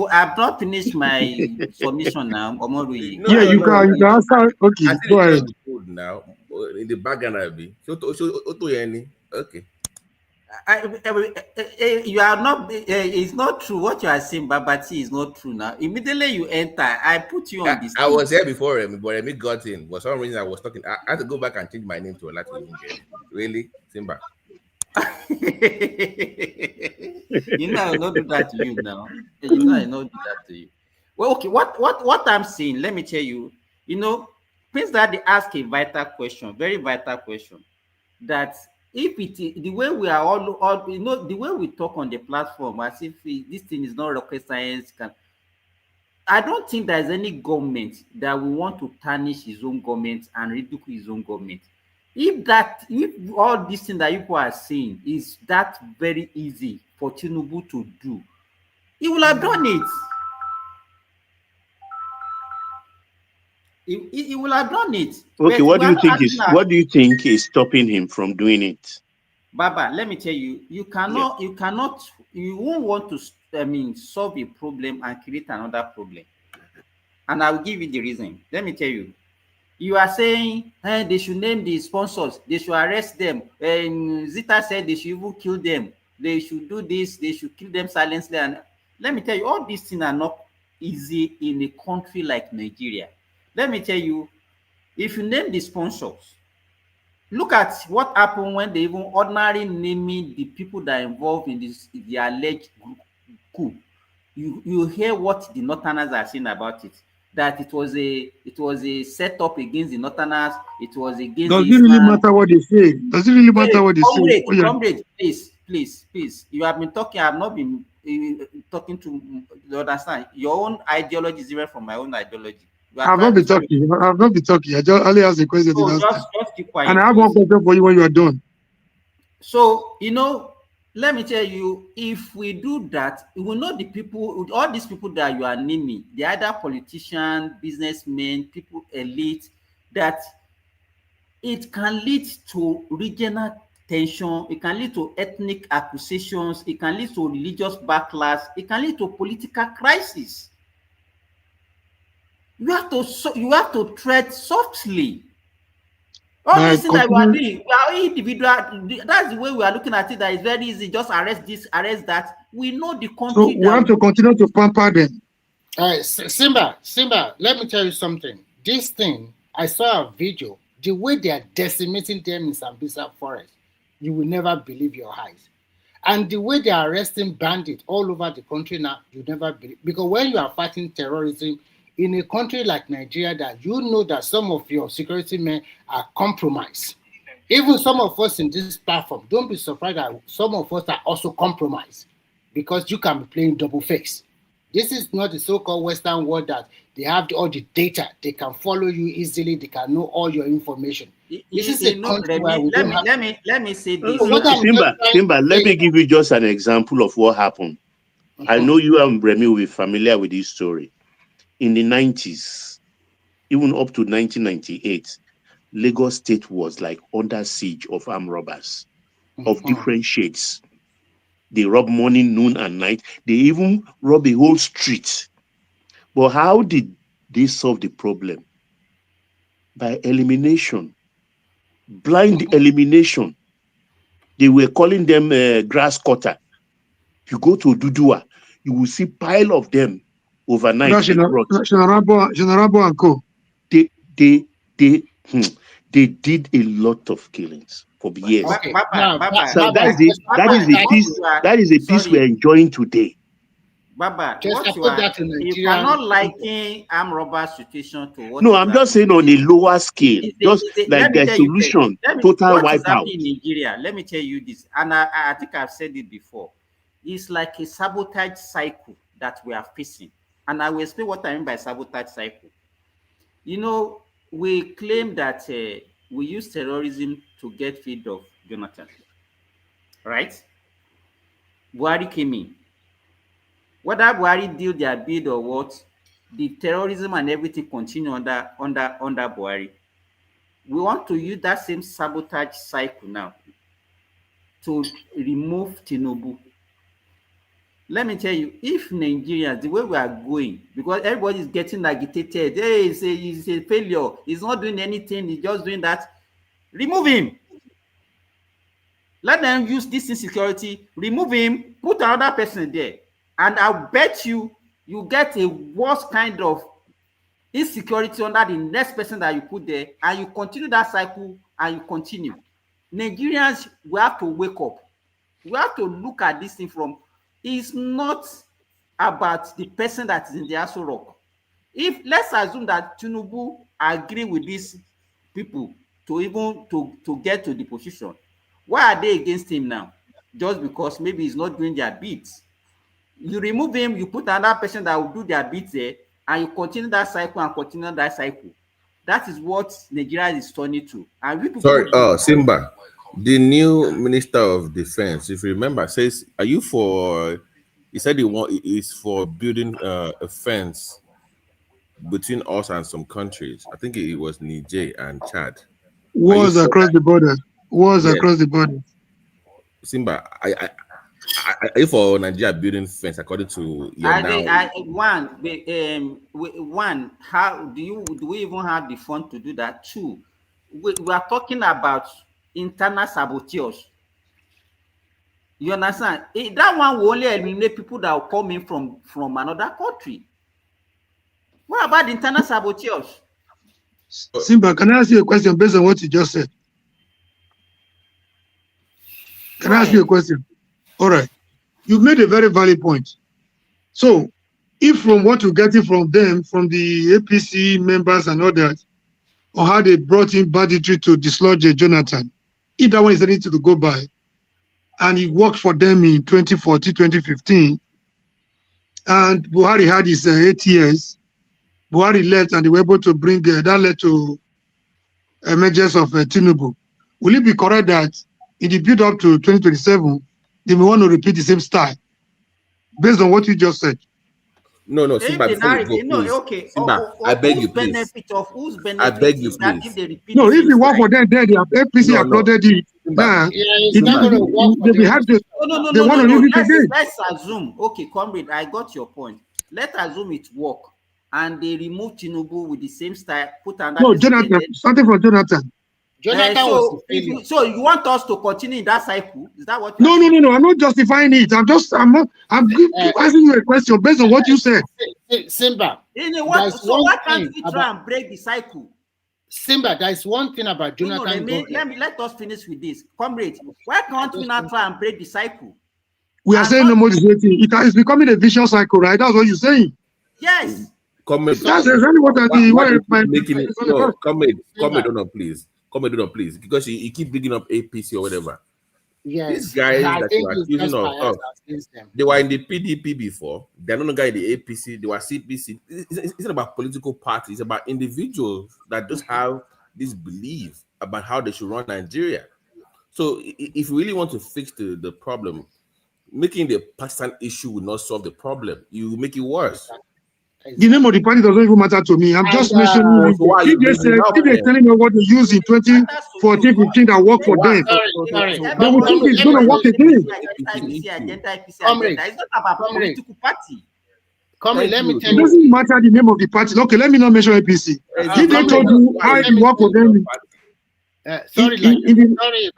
my submission now, Omorui. No, you can answer. Okay, go ahead. Now, in the background, I'll be. Okay. You are not. It's not true what you are saying, Babati is not true now. Immediately you enter, I put you on this. I was here before Remy, but Remy got in. For some reason, I was talking. I had to go back and change my name to Olatu. Really, Simba. You know, I not do that to you now. You know, I not do that to you. Well, okay. What I'm saying, let me tell you. You know, Prince Daddy asked a vital question, very vital question. That if it the way we are all you know, the way we talk on the platform as if this thing is not rocket science, I don't think there's any government that will want to tarnish his own government and ridicule his own government. If all this thing that people are saying is that very easy for Tinubu to do, he will have done it. He will have done it. Okay, what do you think is stopping him from doing it? Baba, let me tell you, you won't want to solve a problem and create another problem. And I will give you the reason. Let me tell you. You are saying they should name the sponsors, they should arrest them. And Zita said they should even kill them. They should do this, they should kill them silently. And let me tell you, all these things are not easy in a country like Nigeria. Let me tell you, if you name the sponsors, look at what happened when they even ordinarily naming the people that are involved in the alleged coup. You hear what the Northerners are saying about it. That it was a setup against the Northerners. It was against. Does it really matter what they say? Does it really matter what they say? Comrade, please. You have been talking. I have not been talking to you understand. Your own ideology is different from my own ideology. I've not been talking. I just only asked a question. So just keep quiet. And I have one question for you when you are done. So, let me tell you, if we do that, we will know the people, all these people that you are naming, they're either politicians, businessmen, people, elite, that it can lead to regional tension, it can lead to ethnic accusations, it can lead to religious backlash, it can lead to political crisis. You have to tread softly. All these things that we are doing, we are individual. That's the way we are looking at it. That is very easy. Just arrest this, arrest that. We know the country. So we have to continue to pamper them. All right, Simba. Let me tell you something. This thing, I saw a video. The way they are decimating them in Sambisa Forest, you will never believe your eyes. And the way they are arresting bandits all over the country now, you never believe. Because when you are fighting terrorism in a country like Nigeria, that you know that some of your security men are compromised. Even some of us in this platform, don't be surprised that some of us are also compromised because you can be playing double face. This is not the so-called Western world that they have all the data. They can follow you easily. They can know all your information. This is a country where we don't have... Let me say this. Simba, let me give you just an example of what happened. I know you and Remy will be familiar with this story. In the 90s, even up to 1998, Lagos State was like under siege of armed robbers of different shades. They rob morning, noon, and night. They even rob a whole street. But how did they solve the problem? By elimination, blind elimination. They were calling them grass cutter. If you go to Dudua, you will see pile of them overnight. General and Co. They did a lot of killings for years. Okay. So that is a peace we're enjoying today. Baba, Just what you put are, that in if you Nigeria. are not liking armed robber situation to what No, is I'm just saying on a lower scale, just like let me the tell you first. solution, total What is wipeout. happening in Nigeria? Let me tell you this, and I think I've said it before. It's like a sabotage cycle that we are facing, and I will explain what I mean by sabotage cycle. You know, we claim that we use terrorism to get rid of Jonathan, right? Buhari came in. Whether Buhari deal their bid or what, the terrorism and everything continue under Buhari. We want to use that same sabotage cycle now to remove Tinubu. Let me tell you, if Nigerians, the way we are going, because everybody is getting agitated, hey, it's a failure, he's not doing anything, he's just doing that, remove him. Let them use this insecurity, remove him, put another person there. And I'll bet you get a worse kind of insecurity under the next person that you put there, and you continue that cycle and you continue. Nigerians, we have to wake up. We have to look at this thing from, it's not about the person that is in the Aso Rock. If let's assume that Tinubu agree with these people to even to get to the position, why are they against him now? Just because maybe he's not doing their bits. You remove him, you put another person that will do their bits there, and you continue that cycle and continue that cycle. That is what Nigeria is turning to. And we people Sorry, Simba, the new Minister of Defense, if you remember, says, "Are you for?" He said is for building a fence between us and some countries. I think it was Niger and Chad. Wars across the border. Wars across the border. Simba, are you for Nigeria building fence according to your one? How do we even have the fund to do that? Two, we are talking about internal saboteurs. You understand? That one will only eliminate people that will come in from another country. What about the internal saboteurs? Simba, can I ask you a question based on what you just said? Can I ask you a question? All right. You've made a very valid point. So, if from what you're getting from them, from the APC members and others, or how they brought in banditry to dislodge Jonathan, if that one is anything to go by, and he worked for them in 2014, 2015, and Buhari had his 8 years, Buhari left and they were able to bring, that led to emergence of Tinubu. Will it be correct that in the build up to 2027, they may want to repeat the same style, based on what you just said? No, Simba, before you go, please. Okay. Simba, I beg you, please. Whose benefit I beg you, is that please. if they repeat No, the if same you work style? for them, they have APC applauded it. Nah, it's not going to work for them. They want to leave it again. Let's assume, okay, comrade, I got your point. Let's assume it work, and they remove Tinubu with the same style, put another. No, Jonathan, starting from Jonathan. So you want us to continue in that cycle? Is that what? No. I'm not justifying it. I'm asking you a question based on what you said. Simba. Why can't we try and break the cycle? Simba, there is one thing about Jonathan. Let us finish with this, comrade. Why can't we not try and break the cycle? We are saying no more. It's becoming a vicious cycle, right? That's what you're saying. Yes. Comrade, that's exactly what I mean. Making it. No, comrade, do not please, because you keep bringing up APC or whatever. Yes. These guys that you are accusing of, they were in the PDP before. They're no longer in the APC. They were CPC. It's not about political parties. It's about individuals that just have this belief about how they should run Nigeria. So if you really want to fix the problem, making the partisan issue will not solve the problem. You will make it worse. The name of the party doesn't even matter to me. I'm just mentioning if they're telling me what they used in 2014, 15 that worked for them, they will think it's going to work again. It's not about political party. Let me tell you. It doesn't matter the name of the party. Okay, let me not mention APC. If they told you how it worked for them. Sorry,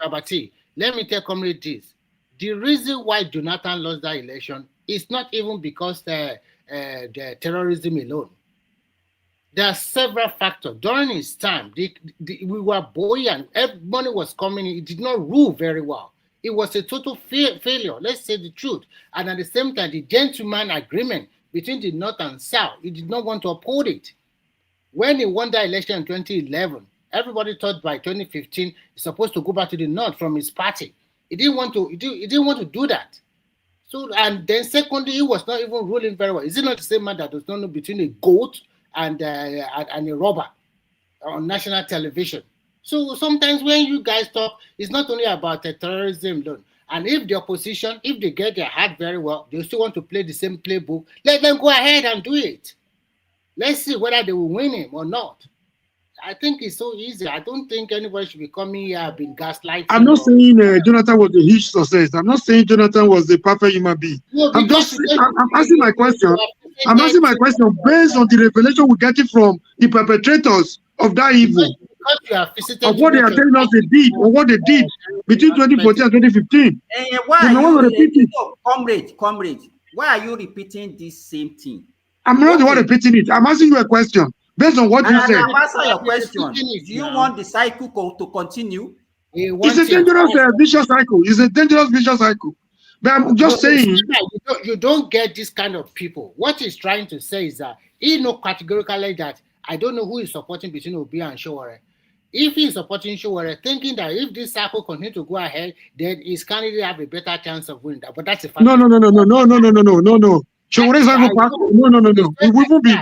Babati. Let me tell comrade this. The reason why Jonathan lost that election is not even because the terrorism alone. There are several factors. During his time, we were buoyant. Money was coming in. It did not rule very well. it was a total failure. Let's say the truth. And at the same time, the gentleman agreement between the North and South, he did not want to uphold it. When he won that election in 2011, everybody thought by 2015 he's supposed to go back to the North from his party. He didn't want to. He didn't want to do that. So, and then secondly, he was not even ruling very well. Is it not the same man that does not know between a goat and a robber on national television? So sometimes when you guys talk, it's not only about terrorism alone. And if the opposition, if they get their heart very well, they still want to play the same playbook, let them go ahead and do it. Let's see whether they will win him or not. I think it's so easy. I don't think anybody should be coming here being gaslighting. I'm not saying Jonathan was a huge success. I'm not saying Jonathan was the perfect human being. No, I'm asking my question. I'm asking my question based on the revelation we're getting from the perpetrators of that evil. Of what they are telling us they did, or what they did between 2014 and 2015. Why are you, comrade, why are you repeating this same thing? I'm not the one repeating it. I'm asking you a question based on what you said. I'm answering your question. Do you want the cycle to continue? It's a dangerous vicious cycle. It's a dangerous vicious cycle. But I'm just saying. You don't get this kind of people. What he's trying to say is that he knows categorically that I don't know who is supporting between Obi and Showore. If he is supporting Showore, thinking that if this cycle continues to go ahead, then his candidate have a better chance of winning. But that's a fact. No. Showore is not going to pass. No. We won't be.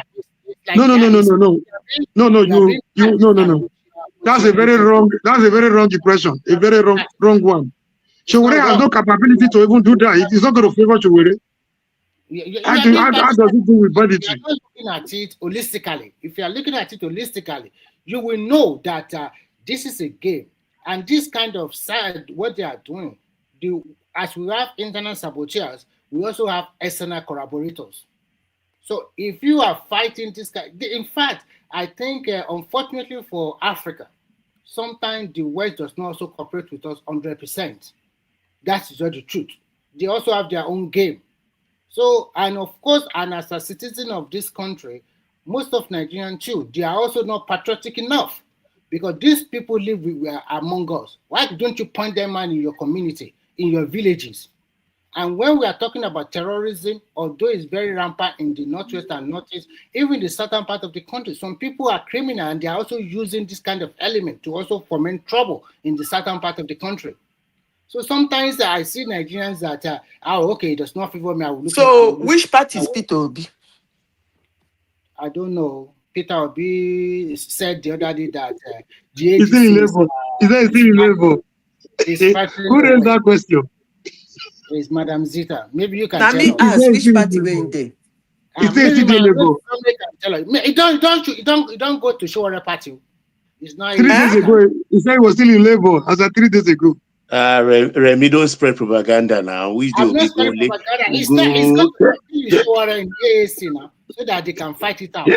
No. That's a very wrong impression. A very wrong one. Showore has no capability to even do that. It is not going to favor Showore. How does it do with banditry? If you are looking at it holistically, you will know that this is a game, and this kind of side, what they are doing, as we have internal saboteurs, we also have external collaborators. So if you are fighting this guy, in fact, I think unfortunately for Africa, sometimes the West does not also cooperate with us 100%. That is the truth. They also have their own game. So, and of course, and as a citizen of this country, most of Nigerians too, they are also not patriotic enough because these people live among us. Why don't you point them out in your community, in your villages? And when we are talking about terrorism, although it's very rampant in the northwest and northeast, even the southern part of the country, some people are criminal and they are also using this kind of element to also foment trouble in the southern part of the country. So sometimes I see Nigerians that, okay, it does not favor me. I will look. So which party is Peter Obi? I don't know. Peter Obi said the other day that Is it in level? Is that still in level? Who raised that question? Is Madam Zita. Maybe you can tell me ask which party were in there? Is it still in level? You don't go to Showore party. It's not 3 days ago. He said it was still in level as of 3 days ago. Remy, don't spread propaganda now. We do. I'm not spreading propaganda. It's not in AAC now, so that they can fight it out.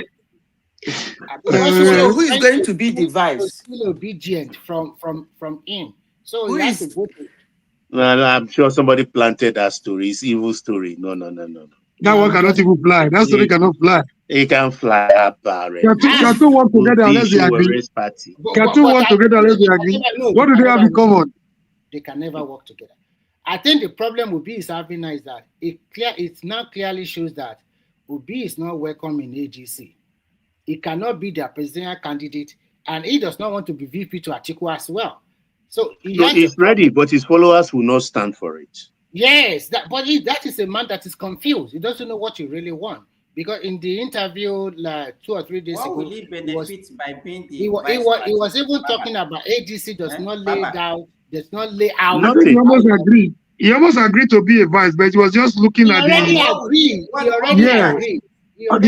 So who is going to be the vice? Obedient from him. So he has to go to. No, I'm sure somebody planted that story. It's evil story. No. That one cannot even fly. That story cannot fly. It can fly up. Can two work together unless they agree? Can two work together unless they agree? What do they have in common? They can never work together. I think the problem Obi is having now is that it now clearly shows that Obi is not welcome in AGC. He cannot be their presidential candidate, and he does not want to be VP to Atiku as well. So he's ready, but his followers will not stand for it. Yes, that is a man that is confused. He doesn't know what he really wants. Because in the interview like 2 or 3 days ago, will he benefit by being the he was even talking about AGC does not lay out. Does not lay out. Nothing. He almost agreed. He almost agreed to be a vice, but he was just looking at the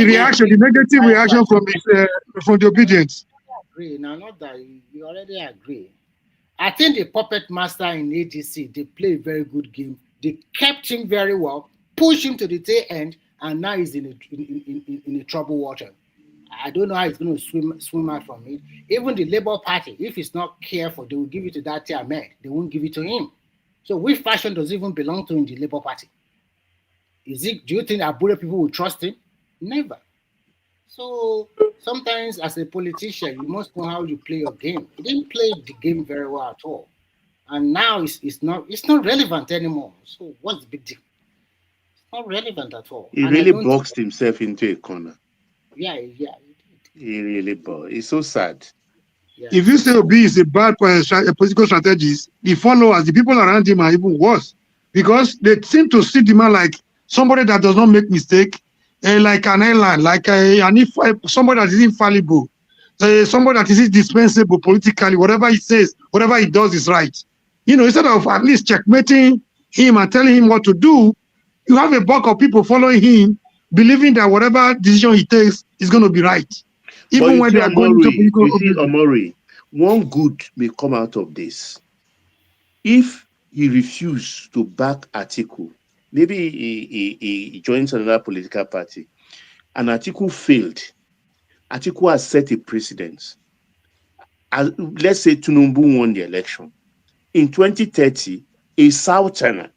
reaction, the negative reaction from the obedience. Now, not that you already agree. I think the puppet master in AGC, they play a very good game. They kept him very well, pushed him to the tail end, and now he's in a trouble water. I don't know how he's going to swim out from it. Even the Labour Party, if he's not careful, they will give it to that man. They won't give it to him. So which faction does he even belong to in the Labour Party? Do you think Abuja people will trust him? Never. So sometimes as a politician, you must know how you play your game. He didn't play the game very well at all. and now it's not relevant anymore. So what's the big deal? It's not relevant at all. He And I really don't. boxed himself into a corner. Yeah. He really boxed. It's so sad. Yeah, If you say Obi is a bad political strategist, the followers, the people around him are even worse because they seem to see the man like somebody that does not make mistake, like an airline, like somebody that is infallible, somebody that is indispensable politically. Whatever he says, whatever he does is right. Instead of at least checkmating him and telling him what to do, you have a bulk of people following him, believing that whatever decision he takes is going to be right. Even when they are going into political Omori, one good may come out of this. If he refused to back Atiku, maybe he joins another political party, and Atiku failed. Atiku has set a precedent. Let's say Tinubu won the election. In 2030, a Southerner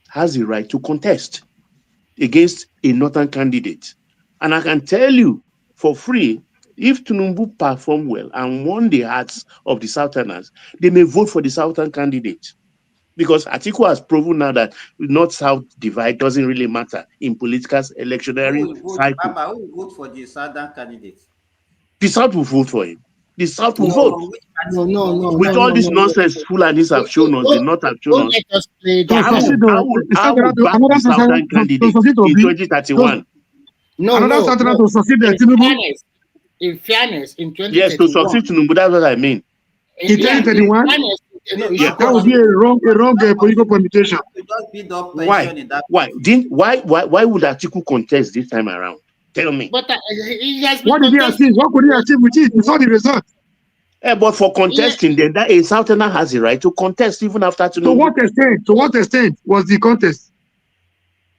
has the right to contest against a Northern candidate. And I can tell you for free, if Tinubu perform well and won the hearts of the Southerners, they may vote for the Southern candidate. Because Atiku has proven now that North-South divide doesn't really matter in political electionary cycle. Baba, who will vote for the Southern candidate? The South will vote for him. The South will vote. No. With all this nonsense Fulanis have shown us, the North have shown us. How will back the Southern candidate in 2031? No. Southern to succeed the Tinubu. In fairness, in 2031. Yes, to succeed Tinubu, that's what I mean. In 2031? That would be a wrong political permutation. Why would Atiku contest this time around? Tell me. But what did he achieve? What could he achieve with it? We saw the result. But for contesting, then that a Southerner has the right to contest even after Tinubu. To what extent was the contest?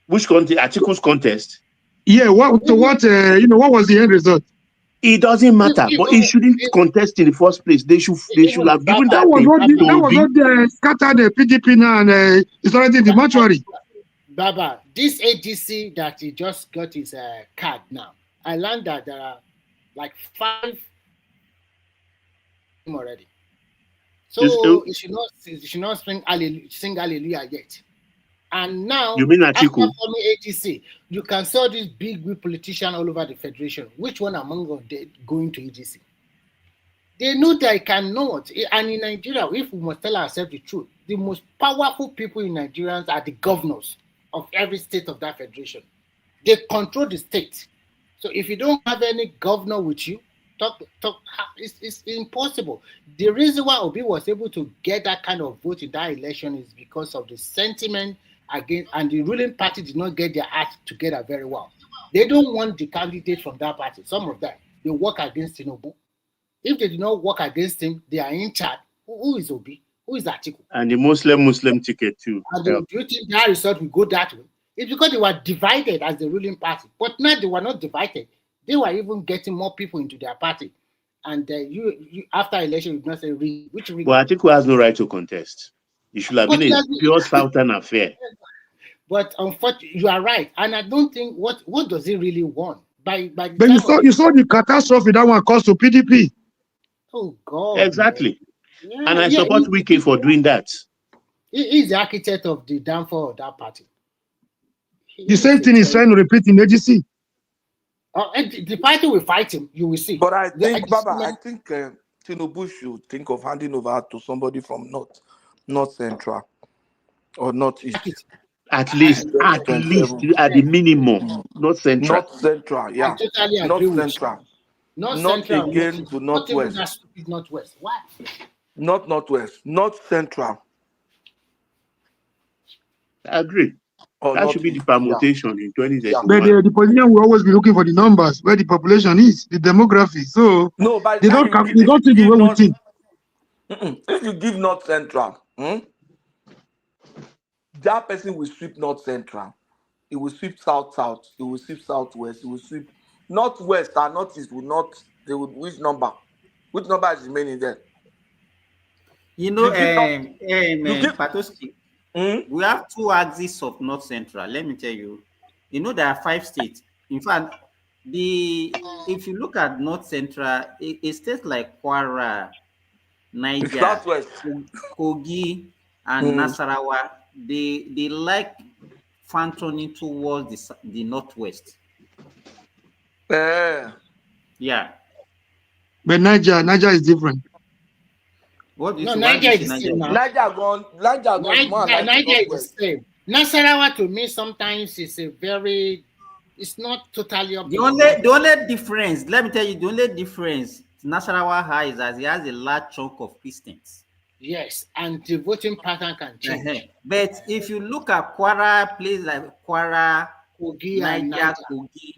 Which contest? Atiku's contest. Yeah. What was the end result? It doesn't matter, but he shouldn't contest in the first place. They should have given that was what scattered the PDP now and it's already in the mortuary. Baba, this ADC that he just got his card now, I learned that there are like 5 already. So he should not sing hallelujah yet. And now, you mean after Atiku? forming ADC, you can saw this big politician all over the federation. Which one among them going to ADC? They know they cannot. And in Nigeria, if we must tell ourselves the truth, the most powerful people in Nigerians are the governors of every state of that federation. They control the state. So if you don't have any governor with you, it's impossible. The reason why Obi was able to get that kind of vote in that election is because of the sentiment against, and the ruling party did not get their act together very well. They don't want the candidate from that party. Some of them, they work against Tinubu. If they do not work against him, they are in charge. Who is Obi? Who is Atiku? And the Muslim ticket too. And do you think that result will go that way? It's because they were divided as the ruling party. But now they were not divided. They were even getting more people into their party. And you after election, you not say which. But Atiku has no right to contest. It should have been a pure Southern affair. But unfortunately, you are right. And I don't think what does he really want? But you saw the catastrophe that one caused to PDP. Oh God! Exactly, and I support Wike for doing that. He is the architect of the downfall of that party. The same thing is trying to repeat in AGC. The party will fight him. You will see. But I think, Baba, Tinubu should think of handing over to somebody from North Central or Northeast. At least at the minimum, North Central. North Central, yeah. I totally agree North with Central. You. Not Central, again to Northwest. Not stupid Northwest. Why? Not Northwest. North Central. I agree. That should be the permutation in 2031. But the position will always be looking for the numbers, where the population is, the demography. So no, but they don't think the way we think. If you give North Central, that person will sweep North Central. It will sweep South. It will sweep Southwest. It will sweep Northwest and Northeast will not. They would which number? Which number is remaining there? You know, Patoski, we have 2 axes of North Central. Let me tell you. You know, there are 5 states. In fact, if you look at North Central, a state like Kwara, Niger, Southwest. Kogi, and Nasarawa, they like functioning towards the northwest. Yeah. But Niger is different. What do you No, say? Niger is the same now. Niger gone more aligned to Niger is the northwest. same. Nasarawa to me sometimes is it's not totally up. The only difference, let me tell you, the only difference Nasarawa has is that he has a large chunk of Christians. Yes, and the voting pattern can change. But if you look at Kwara, places like Kwara, Kogi, Niger, Kogi,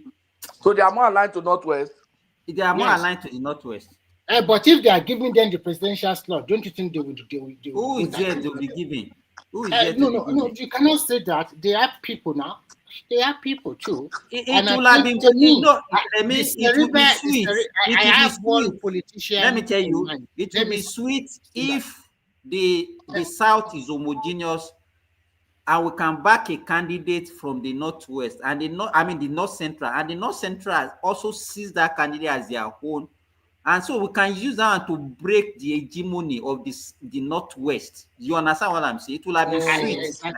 so they are more aligned to northwest. They are more aligned to the northwest. But if they are giving them the presidential slot, don't you think they would? Who is there to be giving? Who is there No, you cannot say that. They are people now. They are people too. It will have been. It will be sweet. I have one politician. Let me tell you, it will be sweet if the South is homogeneous, and we can back a candidate from the northwest and the north central, and the north central also sees that candidate as their own, and so we can use that to break the hegemony of the northwest. You understand what I'm saying? It will have been sweet.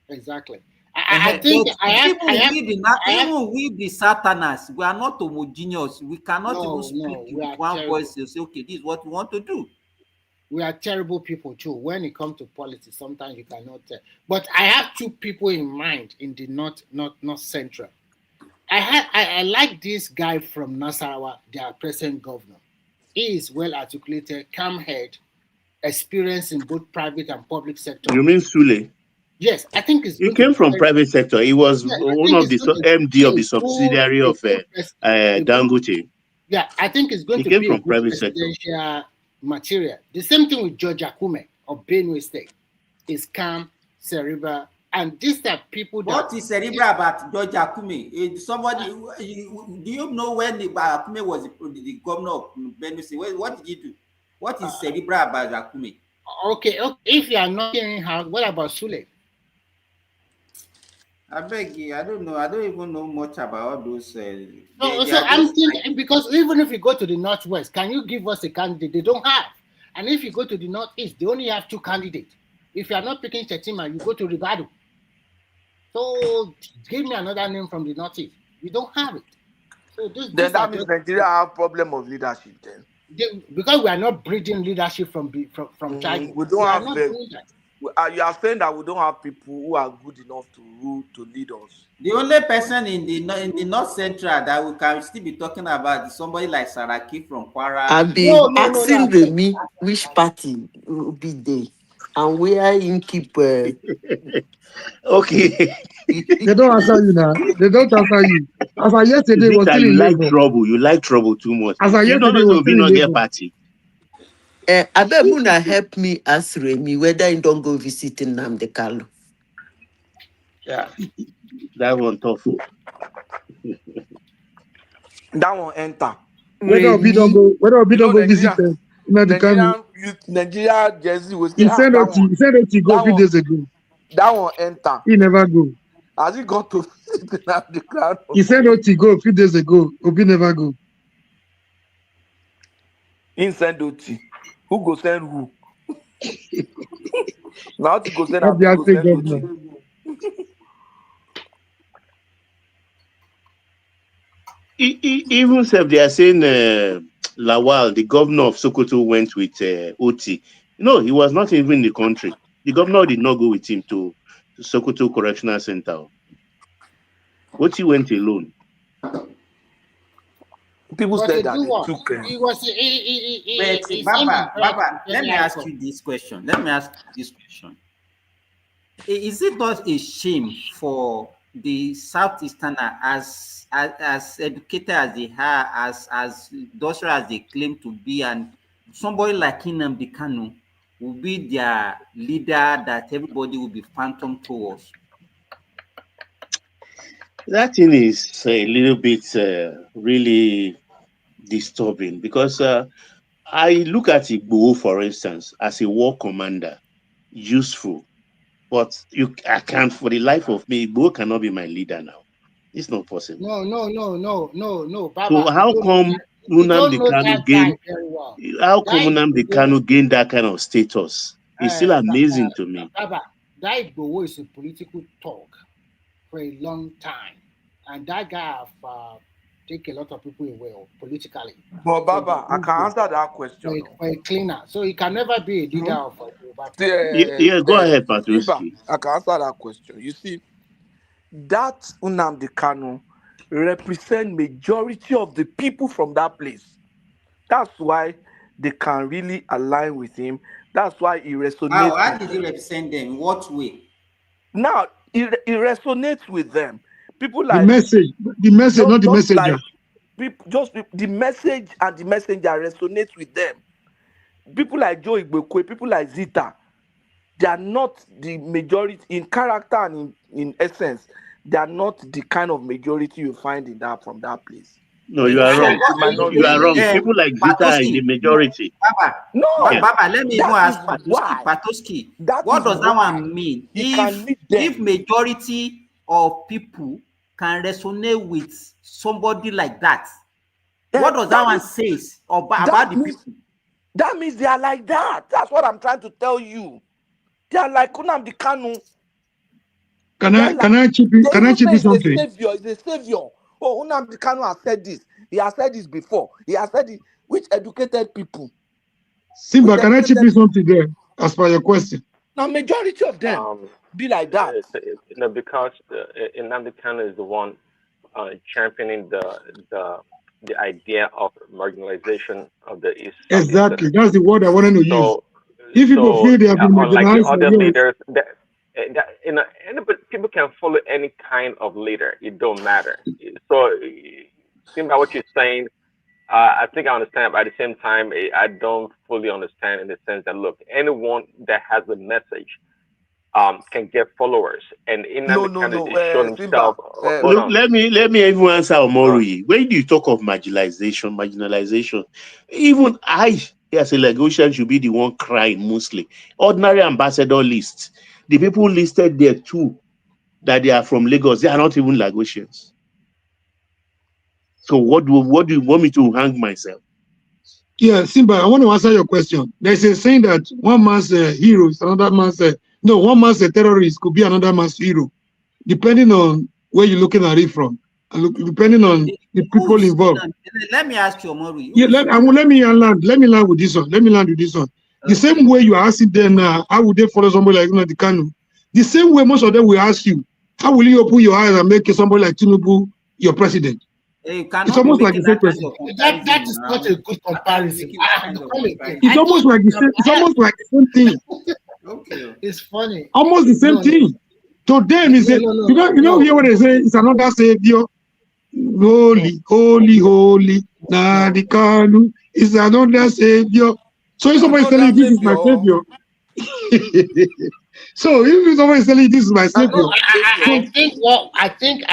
Exactly. I think even with the Satanás, we are not homogeneous. We cannot even speak with one voice and say, okay, this is what we want to do. We are terrible people too. When it comes to politics, sometimes you cannot tell. But I have two people in mind in the north central. I like this guy from Nasarawa, their present governor. He is well articulated, calm head, experienced in both private and public sector. You mean Sule? Yes, I think he came from private sector. He was one of the MD of the subsidiary of Dangote. Yeah, I think it's going to be a good presidential material. The same thing with George Akume of Benue State. Is calm, cerebral, and these are people. What is cerebral about George Akume? Somebody, do you know when Akume was the governor of Benue State? What did he do? What is cerebral about Akume? Okay. If you are not hearing how, what about Sule? I beg you, I don't know. I don't even know much about all those. So I'm thinking, because even if you go to the northwest, can you give us a candidate? They don't have. And if you go to the northeast, they only have two candidates. If you are not picking Chetima, you go to Ribadu. So give me another name from the northeast. We don't have it. So then that means Nigeria have problem of leadership then. Because we are not breeding leadership from China. We don't have them. You are saying that we don't have people who are good enough to rule, to lead us. The only person in the north central that we can still be talking about is somebody like Saraki from Kwara. I've been asking Remy which party will be there and where in keep. Okay. They don't answer you now. They don't answer you. As I yesterday was still in like trouble. You like trouble too much. As I yesterday was still in Labour party. Abemuna help me ask Remy whether you don't go visit Nnamdi Kanu. Yeah, that one tough. That one enter. Whether we don't go visit Nnamdi Kanu. Nigeria Jersey was. He said that he go a few days ago. That one enter. He never go. Has he gone to visit Nnamdi Kanu? He said that he go a few days ago. Obi never go. He send Oti. Who go send who? Now to go send Oti. Even if they are saying Lawal, the governor of Sokoto, went with Oti. No, he was not even in the country. The governor did not go with him to Sokoto Correctional Center. Oti went alone. People said that Baba, let me ask you this question. Is it not a shame for the Southeasterner, as educated as they are, as docile as they claim to be, and somebody like Nnamdi Kanu will be their leader that everybody will be phantom towards? That thing is a little bit really disturbing, because I look at Igboho, for instance, as a war commander, useful, but I can't, for the life of me, Igboho cannot be my leader now. It's not possible. No. Baba, so how come Nnamdi Kanu gained? Very well. How come Nnamdi Kanu gained that kind of status? It's still amazing to me. Baba, that Igboho is a political talk for a long time, and that guy have taken a lot of people away politically. But Baba, I can answer that question. For a cleaner, so he can never be a leader of Yeah, go ahead, Patuski. I can answer that question. You see, that Nnamdi Kanu represent majority of the people from that place. That's why they can really align with him. That's why he resonates. How did he represent them? In what way? Now he resonates with them. People like the message, not the messenger. The message and the messenger resonates with them. People like Joe Igbokwe, people like Zita, they are not the majority in character and in essence. They are not the kind of majority you find from that place. No, you are wrong. You are wrong. People like Zita are in the majority. Baba, let me even ask Patoski. What does that one mean? If majority of people can resonate with somebody like that, what does that one say about the people? That means they are like that. That's what I'm trying to tell you. They are like Nnamdi Kanu. Can I chip in something? He's a savior. Oh, Nnamdi Kanu has said this. He has said this before. He has said it. Which educated people? Simba, can I chip in something there as per your question? Now, majority of them be like that. Because Nnamdi Kanu is the one championing the idea of marginalization of the East. Exactly, that's the word I wanted to use. If people feel they have been marginalized, unlike the other leaders, people can follow any kind of leader. It don't matter. So, Simba, what you're saying, I think I understand, but at the same time, I don't fully understand in the sense that, look, anyone that has a message can get followers, and himself. Look, let me even answer Omori. When you talk of marginalization, even I, as a Lagosian, should be the one crying mostly. Ordinary ambassador list, the people listed there too, that they are from Lagos, they are not even Lagosians. So what do you want me to hang myself? Yeah, Simba, I want to answer your question. There's a saying that one man's hero is another man's one man's terrorist could be another man's hero, depending on where you're looking at it from, and depending on the people involved. Let me ask you, Omori. Yeah, let me land with this one. The same way you are asking them now, how would they follow somebody like Nnamdi Kanu? The same way most of them will ask you, how will you open your eyes and make somebody like Tinubu your president? It's almost like the same person. That is not a good comparison. It's almost like the same thing. Okay. It's funny. Almost the same thing. To them, is you don't hear what they say. It's another savior. Holy, holy, holy. Nnamdi Kanu is another savior. So if somebody is telling you this is my savior. So if somebody is telling you this is my savior. I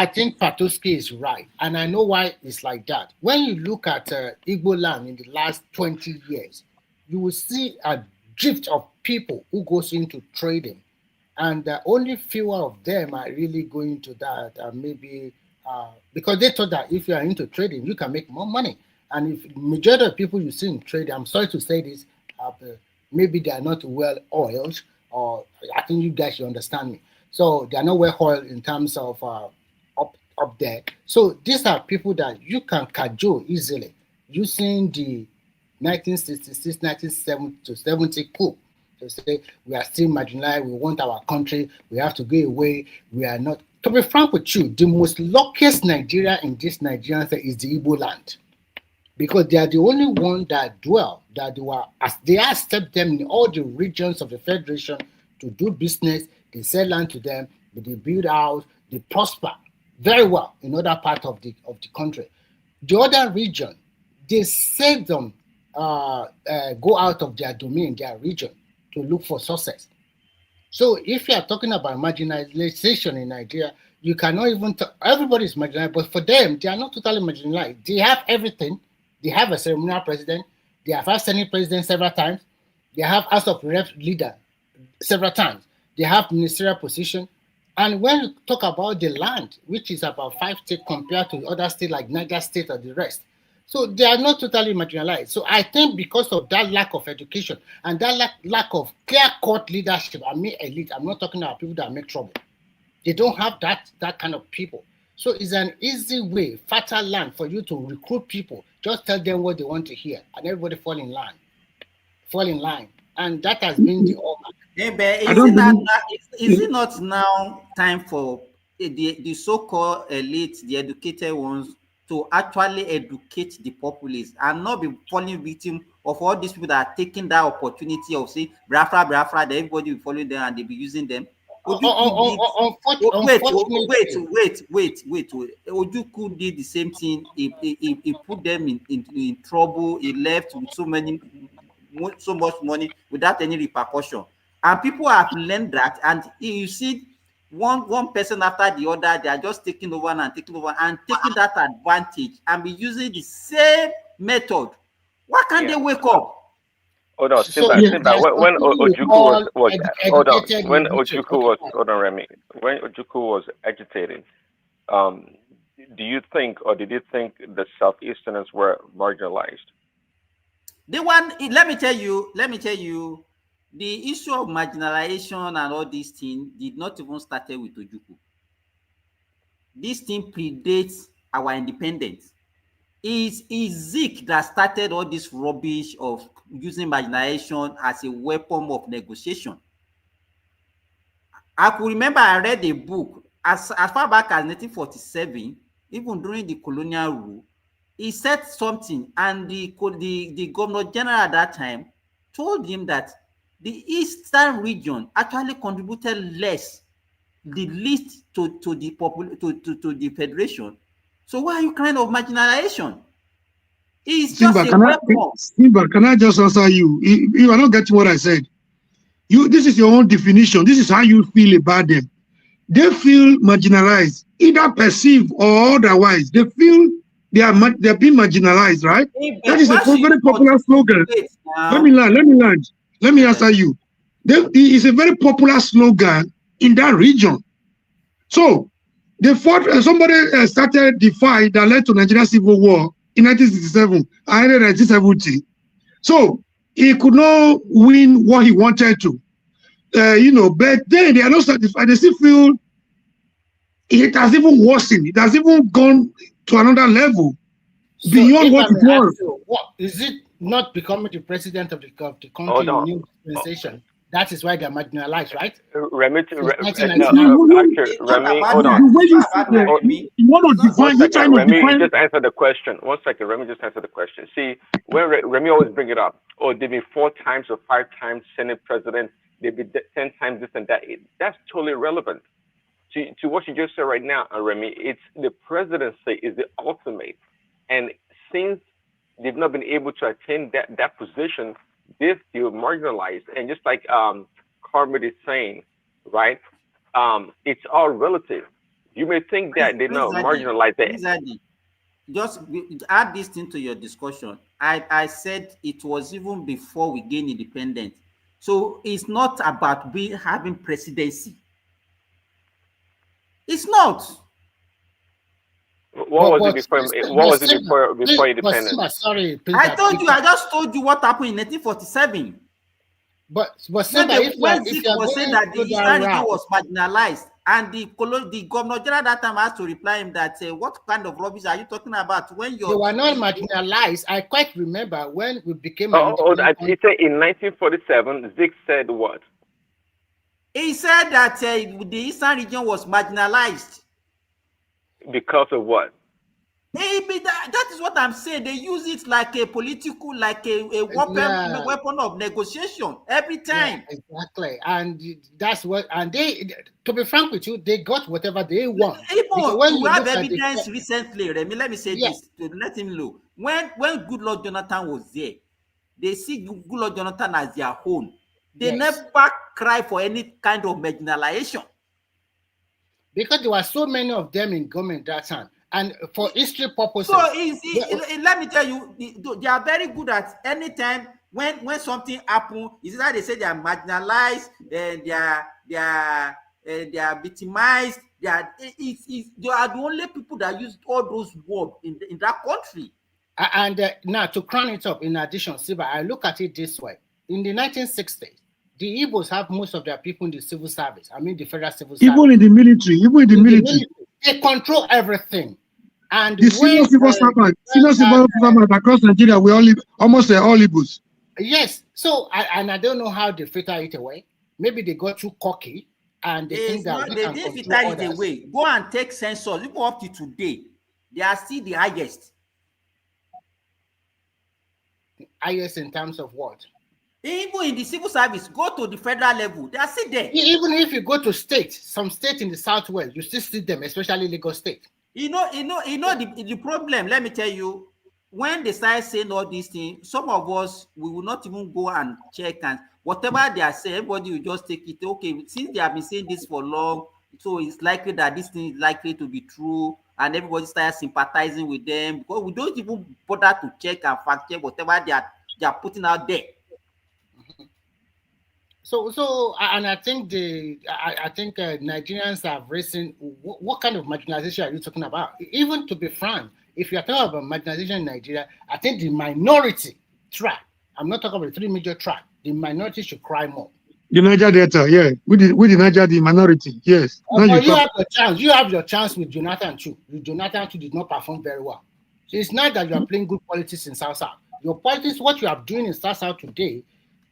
think Patoski is right, and I know why it's like that. When you look at Igbo land in the last 20 years, you will see a drift of people who goes into trading, and only fewer of them are really going to that. Maybe because they thought that if you are into trading, you can make more money. And if majority of people you see in trading, I'm sorry to say this, maybe they are not well oiled, or I think you guys should understand me. So they are not well oiled in terms of up there. So these are people that you can cajole easily using the 1966, 1970 coup to say we are still marginalized, we want our country, we have to go away, we are not. To be frank with you, the most luckiest Nigeria in this Nigerian state is the Igbo land, because they are the only one that dwell, that they accept them in all the regions of the federation to do business. They sell land to them, they build house, they prosper very well in other parts of the country. The other region, they seldom go out of their domain, their region, to look for success. So if you are talking about marginalization in Nigeria, you cannot even everybody is marginalized, but for them, they are not totally marginalized. They have everything. They have a ceremonial president. They have had Senate president several times. They have House of Rep leader several times. They have ministerial position. And when you talk about the land, which is about 5 states compared to other states like Niger State or the rest, So they are not totally marginalized. So I think because of that lack of education and that lack of clear-cut leadership, I mean elite, I'm not talking about people that make trouble. They don't have that kind of people. So it's an easy way, fertile land for you to recruit people. Just tell them what they want to hear, and everybody fall in line. And that has been the hallmark. Yeah, but is it not now time for the so-called elite, the educated ones, to actually educate the populace and not be falling victim of all these people that are taking that opportunity of saying Biafra, that everybody will follow them and they be using them? Wait. Ojukwu did the same thing. He put them in trouble. He left with so much money without any repercussion. And people have learned that. And you see, one person after the other, they are just taking over and taking that advantage and be using the same method. Why can't they wake up? Hold on, Simba. When Ojukwu was agitating, do you think, or did you think the Southeasterners were marginalized? Let me tell you, the issue of marginalization and all these things did not even start with Ojukwu. This thing predates our independence. It's Zik that started all this rubbish of using marginalization as a weapon of negotiation. I could remember I read a book as far back as 1947, even during the colonial rule. He said something, and the governor general at that time told him that the eastern region actually contributed the least to the federation. So why are you crying of marginalization? It's Simba, just a weapon. Simba, can I just answer you? You are not getting what I said. This is your own definition. This is how you feel about them. They feel marginalized, either perceived or otherwise. They feel they're being marginalized, right? That is a very popular slogan. Let me land. Let me answer you. It's a very popular slogan in that region. So they fought. Somebody started the fight that led to Nigerian Civil War in 1967 and 1970. So he could not win what he wanted to. But then they are not satisfied. They still feel it has even worsened. It has even gone to another level beyond what it was. Is it not becoming the president of the country in new dispensation? That is why they are marginalized, right? Remy, hold on. Remy, just answer the question. 1 second, Remy, just answer the question. See, when Remy always bring it up, they've been 4 times or 5 times Senate president, they've been 10 times this and that. That's totally irrelevant to what you just said right now, Remy. It's the presidency is the ultimate, and since they've not been able to attain that position, they feel marginalized. And just like Carmen is saying, right? It's all relative. You may think that they're not marginalized. Just add this into your discussion. I said it was even before we gained independence. So it's not about having presidency. It's not. What was it before independence? Sorry, I just told you what happened in 1947. But when Zik was saying that the Eastern region was marginalized, and the governor general that time has to reply him that what kind of rubbish are you talking about? When they were not marginalized, I quite remember when we became. He said in 1947, Zik said what? He said that the Eastern region was marginalized. Because of what? Maybe that is what I'm saying. They use it like a political, like a weapon of negotiation every time. Yeah, exactly, and that's what. And they, to be frank with you, they got whatever they want. Even when you have evidence recently, let me say this to let him know. When Goodluck Jonathan was there, they see Goodluck Jonathan as their own. They never cry for any kind of marginalization. Because there were so many of them in government that time, and for history purposes. So let me tell you, they are very good at any time when something happens. Is that they say they are marginalized, and they are victimized. They are the only people that use all those words in that country. And now to crown it up, in addition, Siba, I look at it this way. In the 1960s, the Igbos have most of their people in the civil service. I mean, the federal civil service. Even in the military, they control everything. And the senior civil servant across Nigeria, we all almost all Igbos. Yes. So, and I don't know how they filter it away. Maybe they got too cocky and they think that they didn't filter it away. Go and take census. Even up to today, they are still the highest. Highest in terms of what? Even in the civil service, go to the federal level, they are still there. Even if you go to some state in the southwest, you still see them, especially Lagos State. You know the problem. Let me tell you, when they start saying all these things, some of us we will not even go and check, and whatever they are saying, everybody will just take it. Okay, since they have been saying this for long, so it's likely that this thing is likely to be true, and everybody starts sympathizing with them because we don't even bother to check and fact check whatever they are putting out there. So, and I think Nigerians have risen. What kind of marginalization are you talking about? Even to be frank, if you are talking about marginalization in Nigeria, I think the minority track. I'm not talking about the three major track. The minority should cry more. The Niger Delta, yeah, with the Niger, the minority, yes. You have your chance. You have your chance with Jonathan too. Jonathan too did not perform very well. So it's not that you are playing good politics in South. Your politics, what you are doing in South today,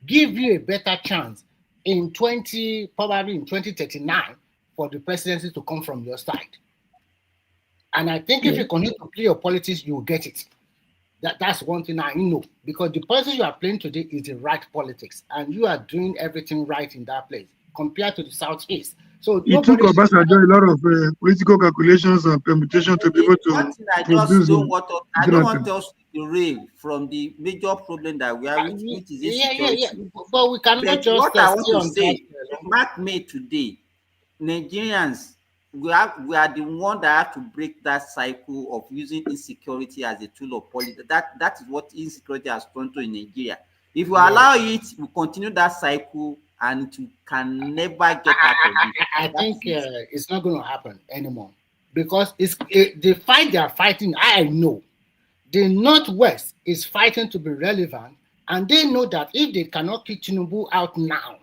give you a better chance probably in 2039 for the presidency to come from your side. And I think if you continue to play your politics, you will get it. That's one thing I know, because the politics you are playing today is the right politics, and you are doing everything right in that place compared to the Southeast. So it took Obasanjo a lot of political calculations and permutation to be able to I don't want us to rave from the major problem that we are with, which is insecurity. But we cannot just what I want to say, Mark made today, Nigerians, we are the one that have to break that cycle of using insecurity as a tool of politics. That is what insecurity has turned to in Nigeria. If we allow it, we continue that cycle, and it can never get out of it. I think it's not going to happen anymore, because the fight they are fighting. I know the Northwest is fighting to be relevant, and they know that if they cannot kick Tinubu out now,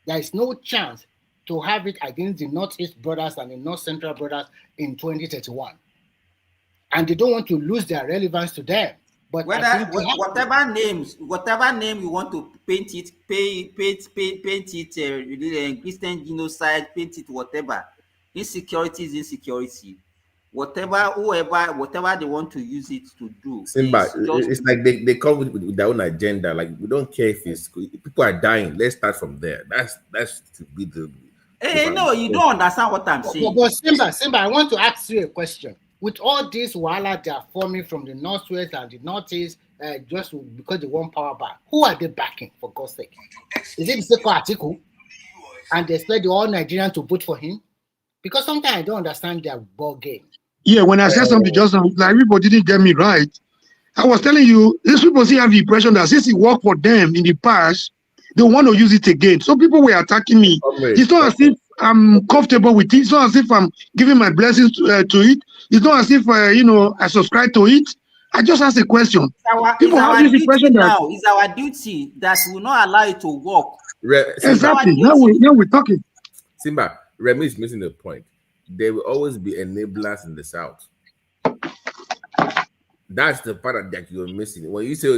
there is no chance to have it against the Northeast brothers and the North Central brothers in 2031, and they don't want to lose their relevance to them. But whatever name you want to paint it, Christian genocide, paint it, whatever. Insecurity is insecurity. Whatever they want to use it to do. Simba, it's like they come with their own agenda. Like, we don't care if people are dying. Let's start from there. That's to be the. No, you don't understand what I'm saying. But Simba, I want to ask you a question. With all this wahala they are forming from the Northwest and the Northeast, just because they want power back, who are they backing, for God's sake? Is it the Seko Atiku? And they expect all Nigerians to vote for him? Because sometimes I don't understand their ball game. Yeah, when I said something just now, like people didn't get me right. I was telling you, these people still have the impression that since it worked for them in the past, they want to use it again. So people were attacking me. It's not as if I'm comfortable with it. It's not as if I'm giving my blessings to it. It's not as if I subscribe to it. I just asked a question. It's our duty that will not allow it to work. Exactly. Now we're talking. Simba, Remy is missing the point. There will always be enablers in the South. That's the part that you're missing. When you say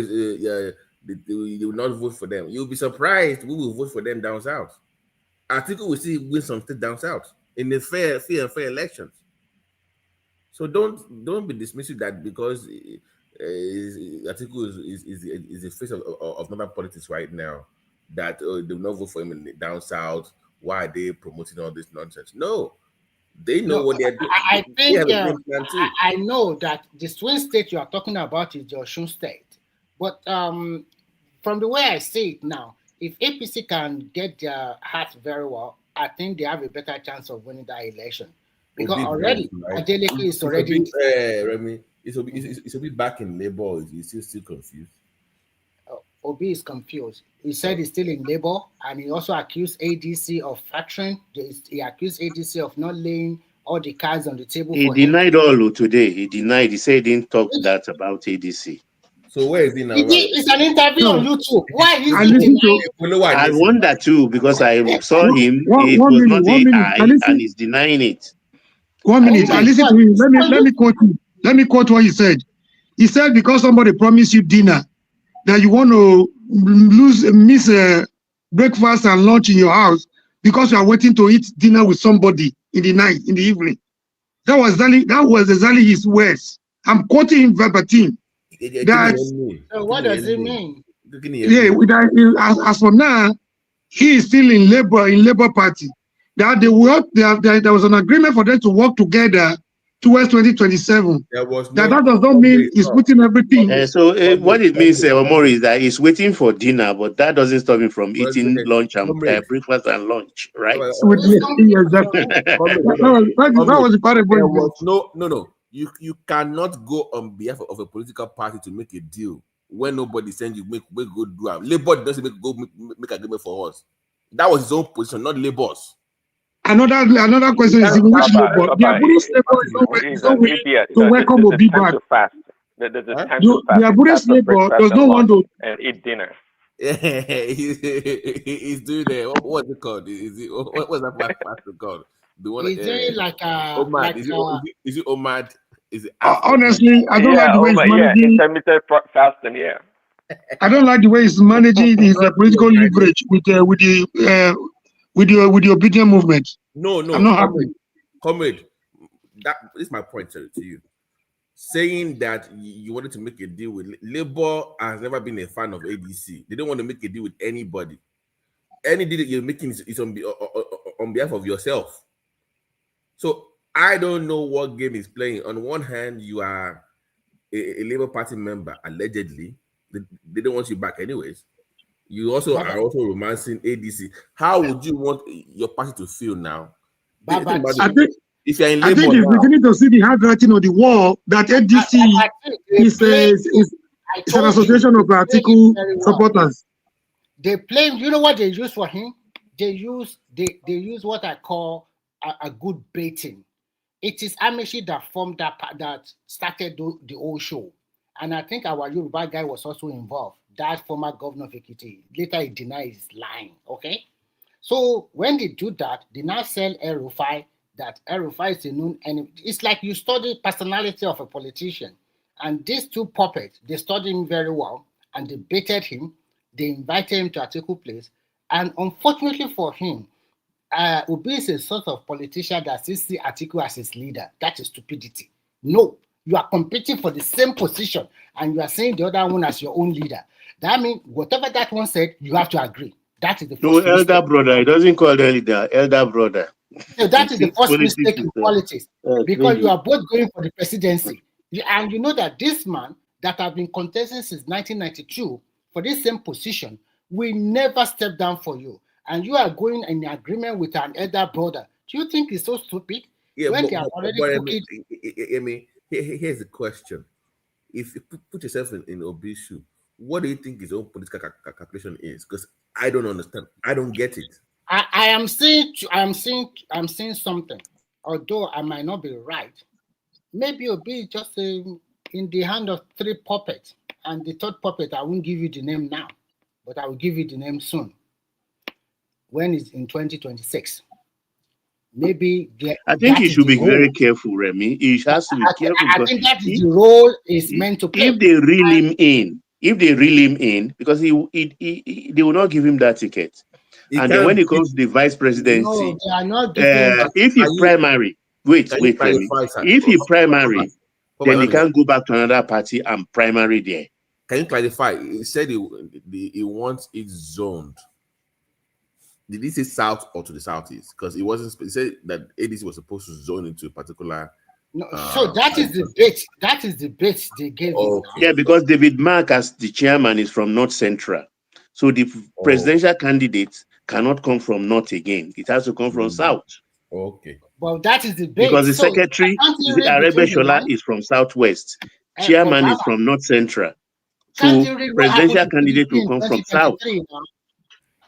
you will not vote for them, you'll be surprised who will vote for them down south. Atiku will still win some state down south in the fair elections. So don't be dismissing that because Atiku is the face of northern politics right now. That they will not vote for him down south. Why are they promoting all this nonsense? No, they know what they're doing. I think I know that the swing state you are talking about is the Osun state, but from the way I see it now, if APC can get their heart very well, I think they have a better chance of winning that election. Because already, Adeleke is already. Remy, it's a bit back in Labour. Is he still confused? Obi is confused. He said he's still in Labour, and he also accused ADC of fracturing. He accused ADC of not laying all the cards on the table He for him. denied all today. He denied. He said he didn't talk that about ADC. So where is he now? It's an interview on YouTube. Why is I he listen denying? I wonder too because I saw him. One It was not minute. AI, and he's denying it. 1 minute. I listen to him. Let me quote him. Let me quote what he said. He said because somebody promised you dinner, that you want to miss breakfast and lunch in your house because you are waiting to eat dinner with somebody in the night, in the evening. That was exactly his words. I'm quoting him verbatim. So what does it mean? Yeah, as for now, he is still in Labour Party. That there was an agreement for them to work together towards 2027. That does not mean he's putting everything. What it means, Omori, is that he's waiting for dinner, but that doesn't stop him from eating lunch and breakfast and lunch, right? Exactly. That was the parable. No. You cannot go on behalf of a political party to make a deal when nobody sends you make go do it. Labour doesn't make agreement for us. That was his own position, not Labour's. Another question is which Labour? The Aburis Labour is not willing to welcome Obi back. There's a time to fast. The Aburis Labour does not want to eat dinner. He's doing what's it called? What's that fast called? The one He's doing like a Omad. Is it Omad? Is it honestly, I don't like the way he's managing. Intermittent fasting, yeah. I don't like the way he's managing his political leverage with the obedient movement. No, I'm not happy. Comrade, that is my point to you. Saying that you wanted to make a deal with Labour has never been a fan of ADC. They don't want to make a deal with anybody. Any deal that you're making is on behalf of yourself. So I don't know what game is playing. On one hand, you are a Labour Party member, allegedly. They don't want you back anyways. You also are also romancing ADC. How would you want your party to feel now? If you're in Labour, I think he's beginning to see the handwriting on the wall that ADC is an association of political supporters. They play. You know what they use for him? They use what I call a good baiting. It is Amishi that formed that started the whole show, and I think our Yoruba guy was also involved. That former governor of Ekiti. Later he denied his lying. Okay, so when they do that, they now sell El-Rufai. That El-Rufai is a known enemy. It's like you study personality of a politician, and these two puppets, they studied him very well, and they baited him. They invited him to Atiku place, and unfortunately for him, Obi is a sort of politician that sees Atiku as his leader. That is stupidity. No, you are competing for the same position, and you are saying the other one as your own leader. That means whatever that one said, you have to agree. That is the first elder brother. He doesn't call the leader, elder brother. So that is the first mistake in politics, because you are both going for the presidency. And you know that this man that have been contesting since 1992 for this same position will never step down for you. And you are going in agreement with an elder brother. Do you think it's so stupid? Yeah, when but, they are already here's the question. If you put yourself in Obi's shoe, what do you think his own political calculation is? Because I don't understand. I don't get it. I'm seeing something. Although I might not be right. Maybe it'll be just in the hand of three puppets. And the third puppet, I won't give you the name now, but I will give you the name soon. When it's in 2026. Maybe I think he should be very careful, Remy. He has to be careful. I think that is the role is meant to play. If they reel him in, because they will not give him that ticket. And then when it comes to the vice presidency, no, they are not giving if he primary, wait, Remy. If he primary, then he can't go back to another party and primary there. Can you clarify? He said he wants it zoned. Did he say south or to the southeast? Because he wasn't. He said that ADC was supposed to zone into a particular. No, so that is the bit. That is the bit they gave him. Yeah, because David Mark, as the chairman, is from North Central, so the presidential candidate cannot come from North again. It has to come from South. Okay. Well, that is the bit. Because the secretary, Arebe Shola, is from Southwest. Chairman is from North Central. So presidential candidate will come from South.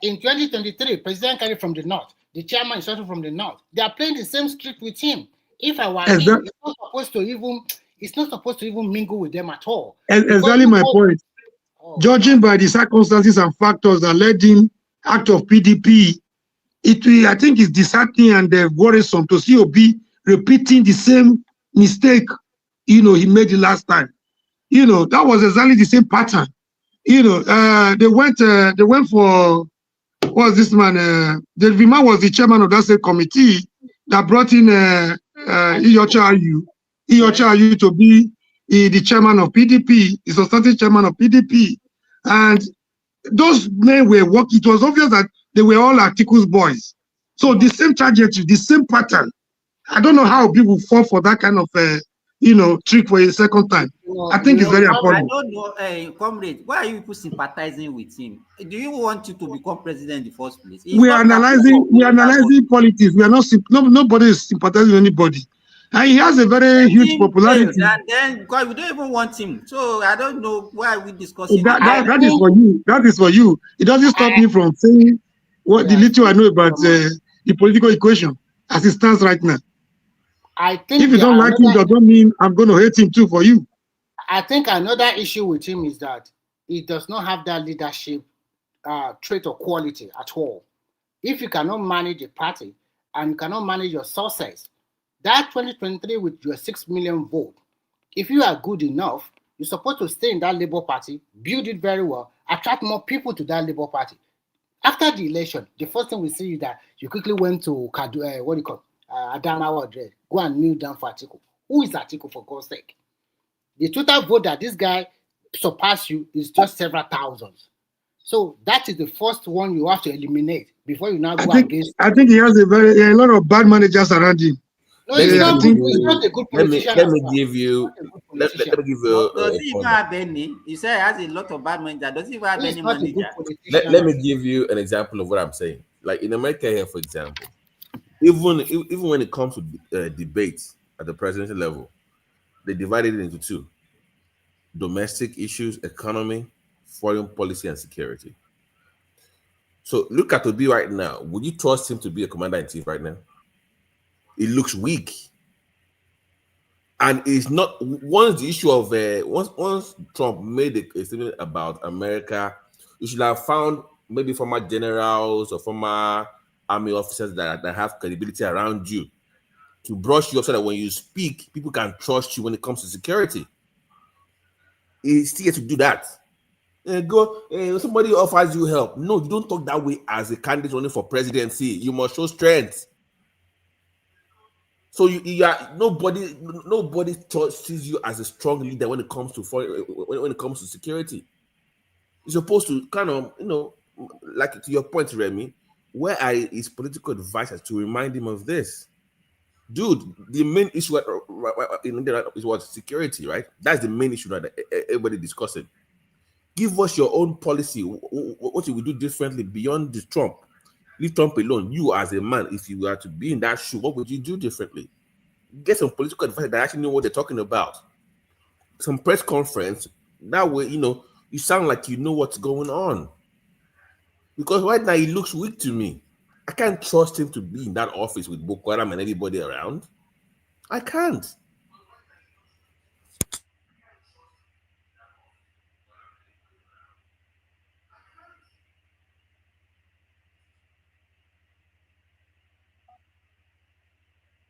In 2023, president candidate from the North. The chairman is also from the North. They are playing the same script with him. If I were Exactly. him, it's not supposed to even mingle with them at all. Exactly my point. Judging by the circumstances and factors that led him out of PDP, I think it's disheartening and worrisome to see Obi repeating the same mistake, he made the last time. That was exactly the same pattern. They went for, what's this man? The man was the chairman of that same committee that brought in Iyocha to be the chairman of PDP, the substantive chairman of PDP. And those men were working. It was obvious that they were all Atiku's boys. So the same trajectory, the same pattern. I don't know how people fall for that kind of trick for a second time. I think it's very important. I don't know, comrade, why are you people sympathizing with him? Do you want you to become president in the first place? We are analyzing politics. We are not nobody is sympathizing with anybody. And he has a very huge popularity. And then because we don't even want him. So I don't know why we discussing that is for you. That is for you. It doesn't stop me from saying what the little I know about the political equation as it stands right now. I think if you don't like him, that don't mean I'm going to hate him too for you. I think another issue with him is that he does not have that leadership trait or quality at all. If you cannot manage a party and you cannot manage your success, that 2023 with your 6 million vote, if you are good enough, you're supposed to stay in that Labour Party, build it very well, attract more people to that Labour Party. After the election, the first thing we see is that you quickly went to Adamawa Dread, go and kneel down for Atiku. Who is Atiku, for God's sake? The total vote that this guy surpassed you is just several thousands. So that is the first one you have to eliminate before you now go against. I think he has a lot of bad managers around him. No, it's not a good politician. Let me give you. Let me give you. Does he even have any? You say he has a lot of bad managers. Does he even have any manager? Let me give you an example of what I'm saying. Like in America here, for example, even when it comes to debates at the presidential level, they divided it into two: domestic issues, economy, foreign policy, and security. So look at Obi right now. Would you trust him to be a commander-in-chief right now? It looks weak. And it's not, once the issue of, once Trump made a statement about America, you should have found maybe former generals or former army officers that have credibility around you to brush you up so that when you speak, people can trust you when it comes to security. He's still here to do that. Somebody offers you help. No, you don't talk that way as a candidate running for presidency. You must show strength. So you are nobody sees you as a strong leader when it comes to when it comes to security. You're supposed to kind of, like to your point, Remy, where are his political advisors to remind him of this? Dude, the main issue in India is what? Security, right? That's the main issue that everybody discussing. Give us your own policy. What you will do differently beyond the Trump. Leave Trump alone. You as a man, if you were to be in that shoe, what would you do differently? Get some political advice that actually know what they're talking about. Some press conference. That way, you sound like you know what's going on. Because right now he looks weak to me. I can't trust him to be in that office with Boko Haram and everybody around. I can't.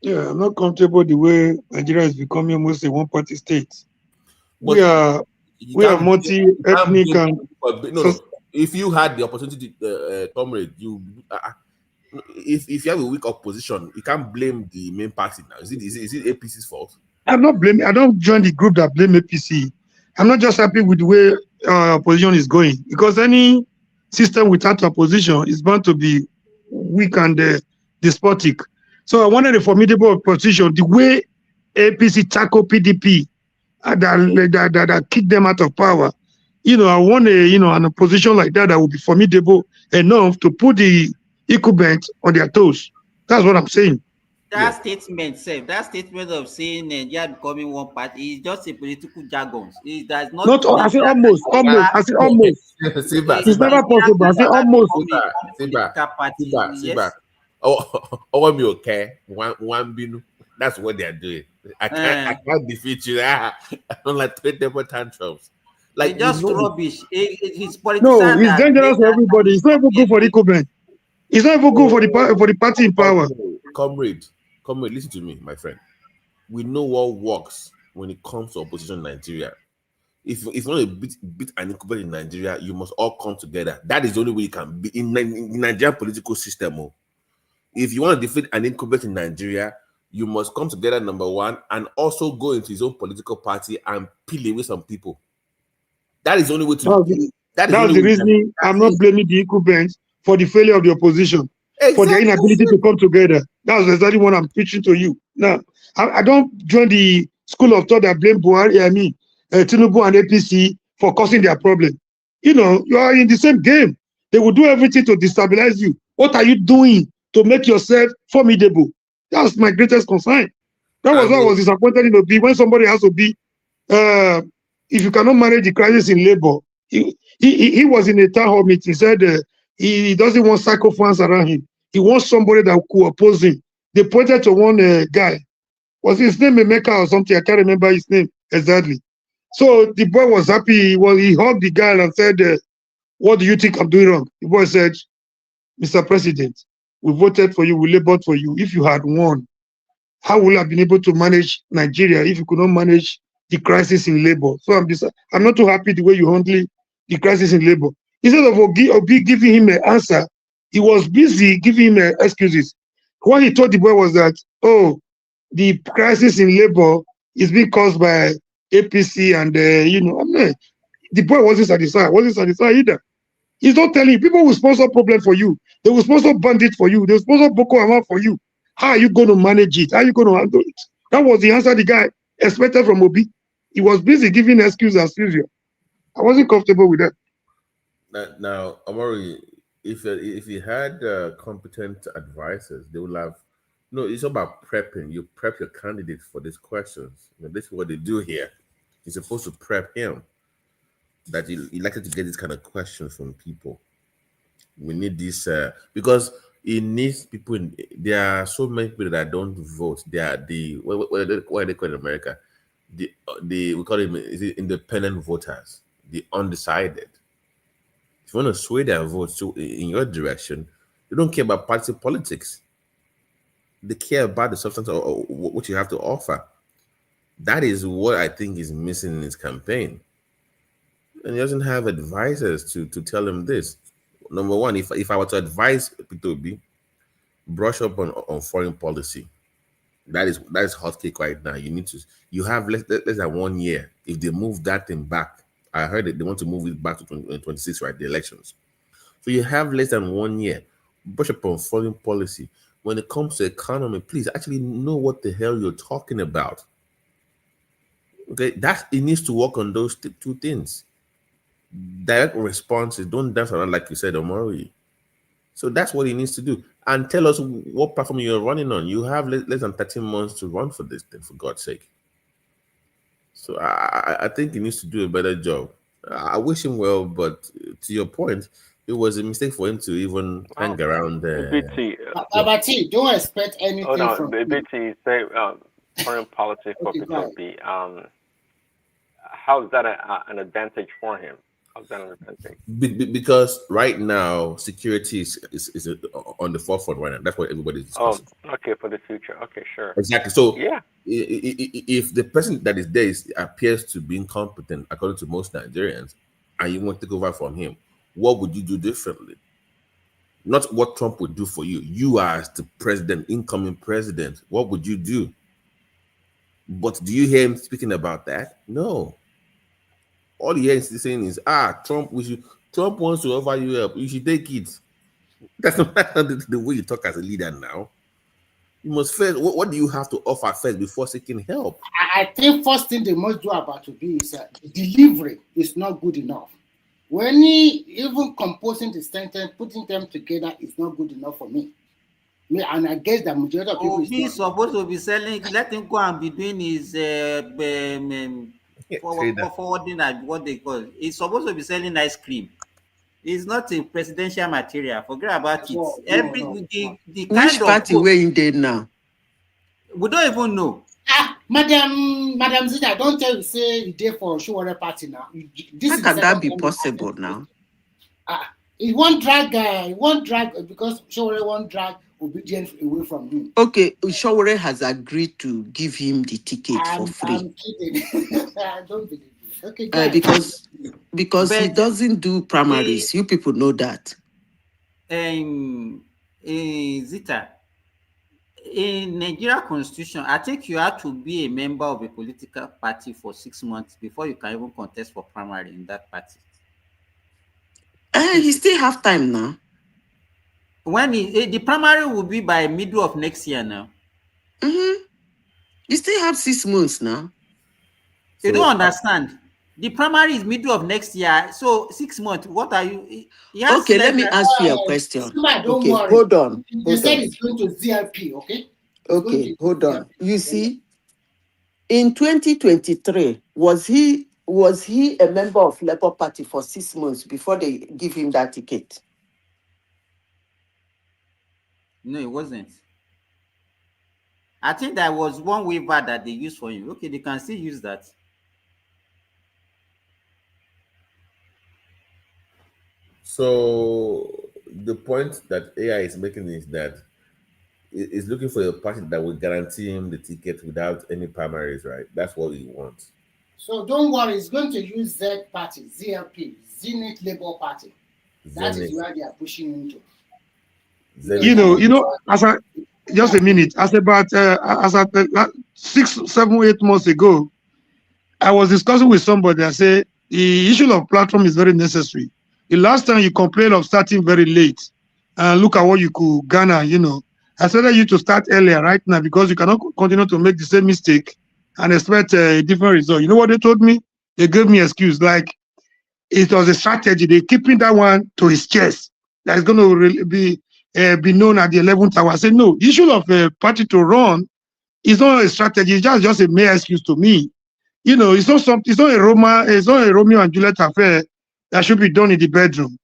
Yeah, I'm not comfortable the way Nigeria is becoming almost a one-party state. We are multi-ethnic and if you had the opportunity, comrade, if you have a weak opposition, you can't blame the main party now. Is it APC's fault? I'm not blaming. I don't join the group that blame APC. I'm not just happy with the way opposition is going, because any system without opposition is bound to be weak and despotic. So I wanted a formidable opposition. The way APC tackled PDP, that kicked them out of power. I want an opposition like that will be formidable enough to put the incumbent on their toes. That's what I'm saying. That statement of saying Nigeria becoming one party is just a political jargon. It does not. I say almost. It's never possible. I say almost. Oh, me okay. One binu. That's what they are doing. I can't defeat you. I don't like to temper tantrums. Like it's just rubbish. It's politicians. No, it's dangerous for everybody. It's not even good for the government. It's not even good for the party in power. Comrade, listen to me, my friend. We know what works when it comes to opposition in Nigeria. If you want to beat an incumbent in Nigeria, you must all come together. That is the only way you can be in Nigerian political system. If you want to defeat an incumbent in Nigeria, you must come together, number one, and also go into his own political party and peel away some people. That is the only way to. That's the reason I'm not blaming the incumbents for the failure of the opposition, for their inability to come together. That's exactly what I'm preaching to you. Now, I don't join the school of thought that blame Buhari, Tinubu and APC for causing their problem. You are in the same game. They will do everything to destabilize you. What are you doing to make yourself formidable? That's my greatest concern. That was why I was disappointed in Obi when somebody has to be. If you cannot manage the crisis in labor, he was in a town hall meeting. He said he doesn't want psychophants around him. He wants somebody that could oppose him. They pointed to one guy. Was his name Emeka or something? I can't remember his name exactly. So the boy was happy. He hugged the guy and said, what do you think I'm doing wrong? The boy said, Mr. President, we voted for you, we labored for you. If you had won, how would you have been able to manage Nigeria if you could not manage the crisis in labor? So I'm not too happy the way you handle the crisis in labor. Instead of Obi giving him an answer, he was busy giving him excuses. What he told the boy was that, the crisis in labor is being caused by APC and, the boy wasn't satisfied either. He's not telling you, people will sponsor problem for you. They will sponsor bandit for you. They will sponsor Boko Haram for you. How are you going to manage it? How are you going to handle it? That was the answer the guy expected from Obi. He was busy giving excuses as usual. I wasn't comfortable with that. Now, Amori, if you had competent advisors, they would have. No, it's about prepping. You prep your candidate for these questions. This is what they do here. You're supposed to prep him. That you likely to get this kind of questions from people. We need this because it needs people. There are so many people that don't vote. They are what are they called in America? We call them independent voters, the undecided. If you want to sway their votes in your direction, they don't care about party politics. They care about the substance or what you have to offer. That is what I think is missing in his campaign. And he doesn't have advisors to tell him this. Number one, if I were to advise P2B, brush up on foreign policy. That is hot cake right now. You have less than 1 year. If they move that thing back, I heard that they want to move it back to 2026, right? The elections. So you have less than 1 year. Brush up on foreign policy. When it comes to economy, please actually know what the hell you're talking about. Okay, it needs to work on those two things. Direct responses, don't dance around like you said, Omori. So that's what he needs to do. And tell us what platform you're running on. You have less than 13 months to run for this thing, for God's sake. So I think he needs to do a better job. I wish him well, but to your point, it was a mistake for him to even hang around there. Abati, don't expect anything from BT, say foreign policy for P2B. How is that an advantage for him? Because right now security is on the forefront right now. That's what everybody's discussing. Okay, for the future. Okay, sure. Exactly. So yeah, if the person that is there appears to be incompetent according to most Nigerians, and you want to take over from him, what would you do differently? Not what Trump would do for you. You as the president, incoming president, what would you do? But do you hear him speaking about that? No. All he is saying is, Trump wants to offer you help. You should take it. That's not the way you talk as a leader now. You must first, what do you have to offer first before seeking help? I think first thing they must do about Obi is delivery is not good enough. When he even composing the sentence, putting them together is not good enough for me. And I guess the majority of people is supposed to be selling. Let him go and be doing his forwarding and what they call. He's supposed to be selling ice cream. It's not in presidential material. Forget about it. The which party way in there now? We don't even know. Madam Zita, don't tell you say you did for Showore party now. How can that be possible now? It won't drag because Showore won't drag obedience away from him. Okay, Showore has agreed to give him the ticket for free. I'm kidding. I don't believe it. Okay, go ahead. Because he doesn't do primaries. You people know that. Zita, in Nigeria Constitution, I think you have to be a member of a political party for 6 months before you can even contest for primary in that party. He still have time now. When the primary will be by middle of next year now. You still have 6 months now. You don't understand. The primary is middle of next year, so 6 months. What are you? Okay, let me ask you a question. Don't worry. Hold on. They said it's going to ZLP, okay? Okay, hold on. You see, in 2023, was he a member of Labour Party for 6 months before they give him that ticket? No, it wasn't. I think there was one waiver that they used for him. Okay, they can still use that. So the point that AI is making is that it's looking for a party that will guarantee him the ticket without any primaries, right? That's what he wants. So don't worry, it's going to use Z Party, ZLP, Zenith Labour Party. That is where they are pushing into. You know, just a minute, as about 6, 7, 8 months ago, I was discussing with somebody. I said the issue of platform is very necessary. The last time you complained of starting very late, and look at what you could garner. I said you to start earlier right now because you cannot continue to make the same mistake and expect a different result. You know what they told me? They gave me an excuse like it was a strategy. They're keeping that one to his chest. That is going to be known at the 11th hour. I said no. The issue of a party to run is not a strategy. It's just a mere excuse to me. It's not something. It's not a Romeo and Juliet affair that should be done in the bedroom.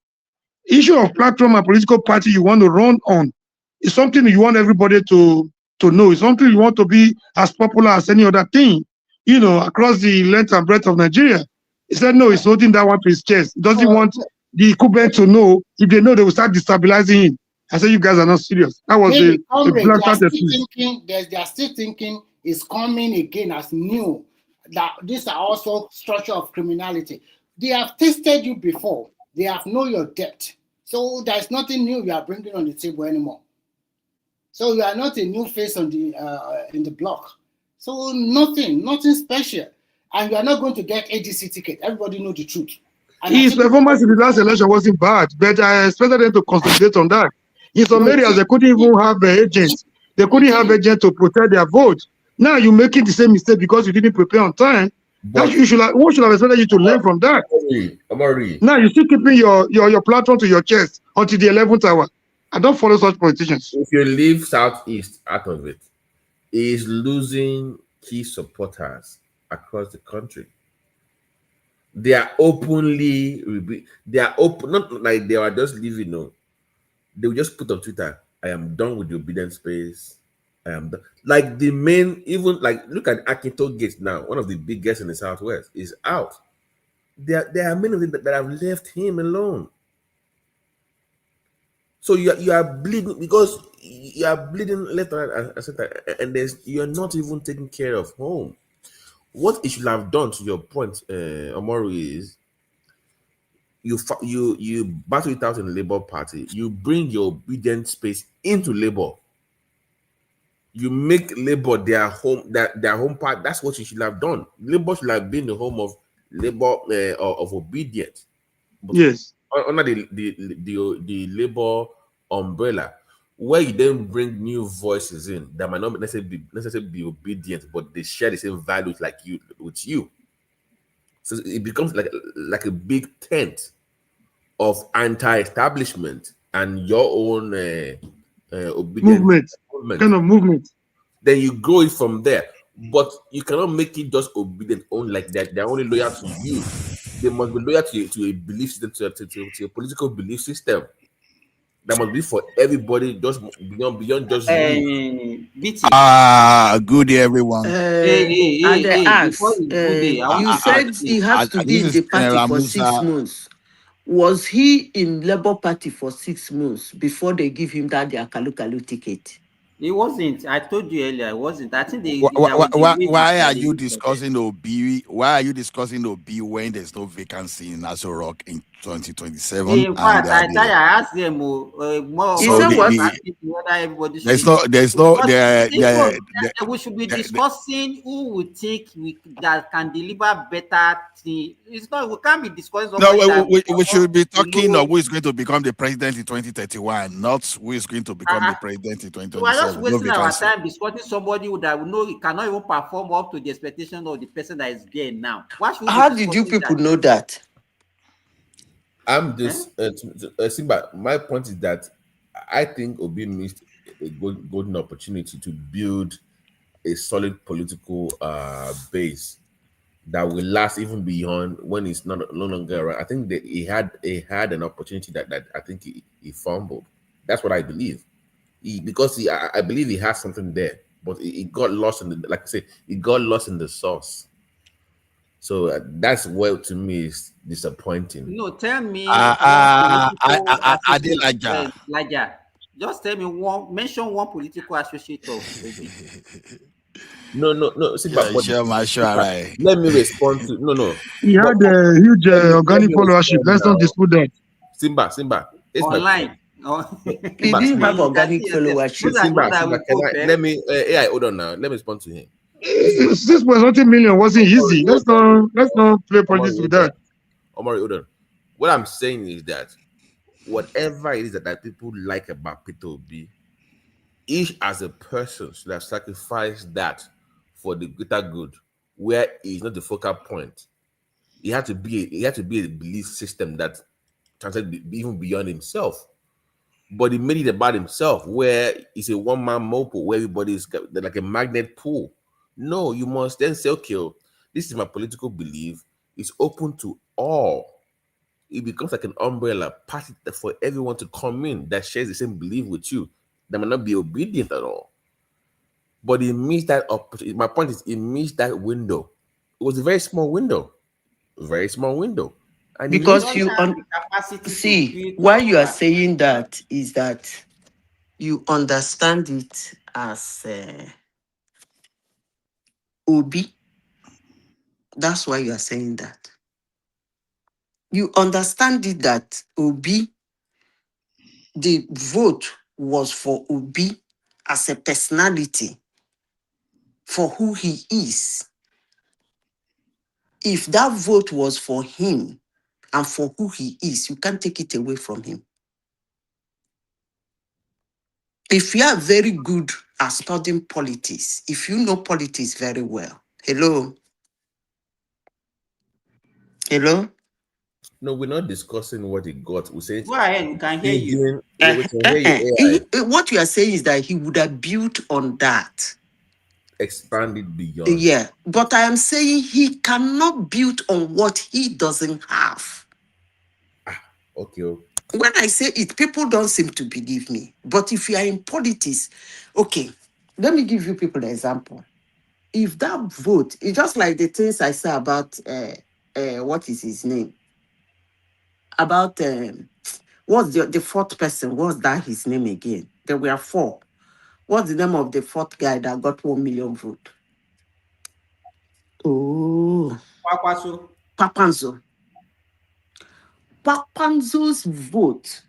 Issue of platform and political party you want to run on is something you want everybody to know. It's something you want to be as popular as any other thing, across the length and breadth of Nigeria. He said no, he's holding that one to his chest. He doesn't want the incumbent to know. If they know, they will start destabilizing him. I said, you guys are not serious. That was a blatant excuse. They are still thinking it's coming again as new. That these are also structure of criminality. They have tested you before. They have known your depth. So there's nothing new you are bringing on the table anymore. So you are not a new face on the in the block. So nothing special. And you are not going to get ADC ticket. Everybody know the truth. And his performance in the last election wasn't bad, but I expected them to concentrate on that. In some areas, they couldn't even have agents. They couldn't have agents to protect their vote. Now you're making the same mistake because you didn't prepare on time. What should have expected you to learn from that? Now you're still keeping your platform to your chest until the 11th hour. I don't follow such politicians. If you leave Southeast out of it, he is losing key supporters across the country. They are openly, not like they are just leaving. No, they will just put on Twitter, "I am done with the obedience space. I am done." Like the main, even like look at Akinto Gates now, one of the biggest in the Southwest, is out. There are many of them that have left him alone. So you are bleeding because you are bleeding left and you're not even taking care of home. What it should have done, to your point, Omoru, is you battle it out in the Labour Party. You bring your obedient space into Labour. You make Labour their home part. That's what you should have done. Labour should have been the home of Labour of obedience. But yes. Under the Labour umbrella, where you then bring new voices in that might not necessarily be obedient, but they share the same values with you. So it becomes like a big tent of anti-establishment and your own obedient movement. Then you grow it from there. But you cannot make it just obedient only like that. They're only loyal to you. They must be loyal to a belief system, to a political belief system. that must be for everybody, just beyond just you. Good day, everyone. And they asked, you said he has to be This in is the party General for 6 Musa. months. Was he in Labour Party for 6 months before they give him that their Kalu ticket? It wasn't. I told you earlier. It wasn't. I think Why are you discussing OB? Why are you discussing OB when there's no vacancy in Aso Rock in 2027? In fact, I asked them more so we should be discussing who we think that can deliver better thing. It's not, we can't be discussing. We should be talking of who is going to become the president in 2031, not who is going to become the president in 2027. We're just wasting our time discussing somebody who that we know he cannot even perform up to the expectation of the person that is there now. How did you people know that? I'm just Simba. My point is that I think Obi missed a golden opportunity to build a solid political base that will last even beyond when it's no longer around. I think that he had an opportunity that I think he fumbled. That's what I believe. I believe he has something there, but it got lost in the, like I say, it got lost in the sauce. So that's what to me is disappointing. No, tell me. Elijah. Just tell me mention one political associate of Obi. No. See, right. Let me respond to no. He had a huge organic followership. Let's not dispute that. Simba. Online. He didn't have organic followership. Simba, let me hold on now. Let me respond to him. 6.something million wasn't easy. Let's not play politics with that. Omari, hold on. What I'm saying is that whatever it is that people like about Peter Obi, each as a person should have sacrificed that for the greater good, where he's not the focal point. He had to be a belief system that transcended even beyond himself. But he made it about himself, where it's a one-man mopo, where everybody is like a magnet pool. No, you must then say, okay, this is my political belief. It's open to all. It becomes like an umbrella party for everyone to come in that shares the same belief with you. They might not be obedient at all. But he missed that opportunity. My point is, he missed that window. It was a very small window. Very small window. And because you see why you are saying that is that you understand it as Obi. That's why you are saying that. You understand it that Obi, the vote was for Obi as a personality, for who he is. If that vote was for him and for who he is, you can't take it away from him. If you are very good at studying politics, if you know politics very well, hello? No, we're not discussing what he got. We're saying go ahead, we can hear you. What you are saying is that he would have built on that. Expanded beyond. Yeah, but I am saying he cannot build on what he doesn't have. Okay. When I say it, people don't seem to believe me. But if you are in politics, okay, let me give you people an example. If that vote, it's just like the things I say about, what is his name? About, what's the fourth person? What's that his name again? There were 4. What's the name of the 4th guy that got 1 million votes? Oh. Papanzo. Papanzo's vote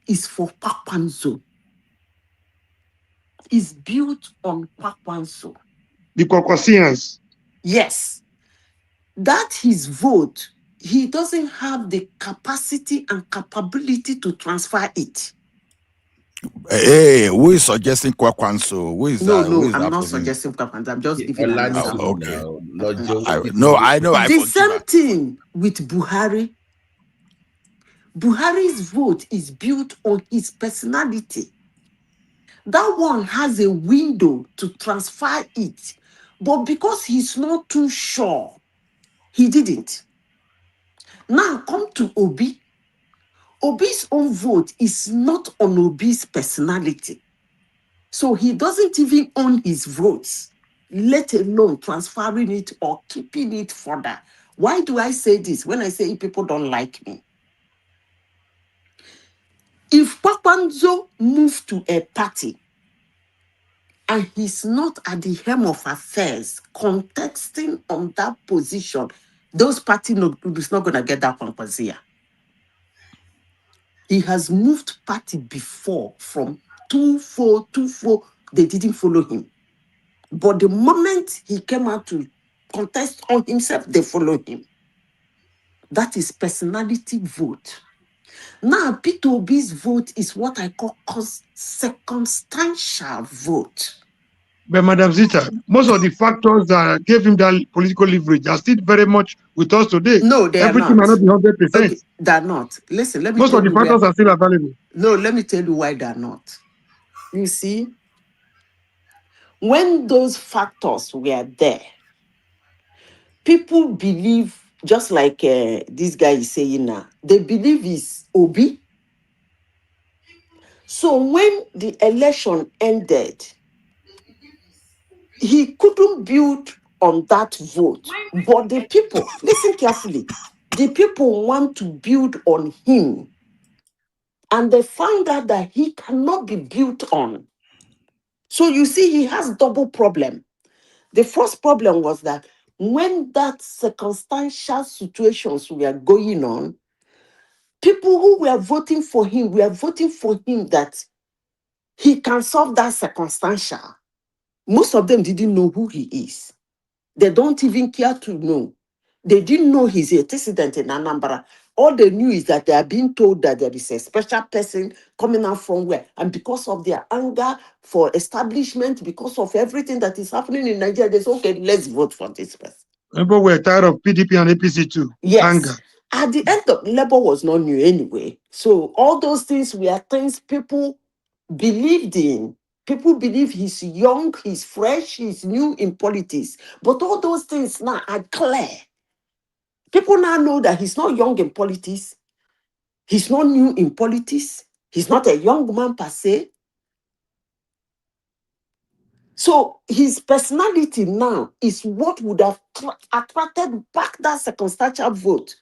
is for Papanzo. Is built on Papanzo. The Caucasians. Yes. That his vote, he doesn't have the capacity and capability to transfer it. Hey, who is suggesting Kwakwanso? Who is that? No, I'm not suggesting Kwakwanso. I'm just giving an example. Okay. I know. The same thing with Buhari. Buhari's vote is built on his personality. That one has a window to transfer it. But because he's not too sure, he didn't. Now come to Obi. Obi's own vote is not on Obi's personality. So he doesn't even own his votes, let alone transferring it or keeping it further. Why do I say this when I say people don't like me? If Papanzo moved to a party and he's not at the helm of affairs, contesting on that position, those party is not going to get that Pampazia. He has moved party before from 2-4, they didn't follow him. But the moment he came out to contest on himself, they follow him. That is personality vote. Now, Peter Obi's vote is what I call circumstantial vote. But Madam Zita, most of the factors that gave him that political leverage are still very much with us today. No, they Everything are not. might not be 100%. Okay, they're not. Listen, let me most tell of the you factors are still available. No, let me tell you why they're not. You see, when those factors were there, people believe, just like this guy is saying now, they believe it's Obi. So when the election ended, he couldn't build on that vote. But the people, listen carefully, the people want to build on him. And they find out that he cannot be built on. So you see, he has double problem. The first problem was that when that circumstantial situations were going on, people who were voting for him that he can solve that circumstantial. Most of them didn't know who he is. They don't even care to know. They didn't know he's a dissident in Anambra. All they knew is that they are being told that there is a special person coming out from where. And because of their anger for establishment, because of everything that is happening in Nigeria, they say, okay, let's vote for this person. People were tired of PDP and APC too. Yes. Anger. At the end of Labour was not new anyway. So all those things were things people believed in. People believe he's young, he's fresh, he's new in politics. But all those things now are clear. People now know that he's not young in politics. He's not new in politics. He's not a young man per se. So his personality now is what would have attracted back that circumstantial vote.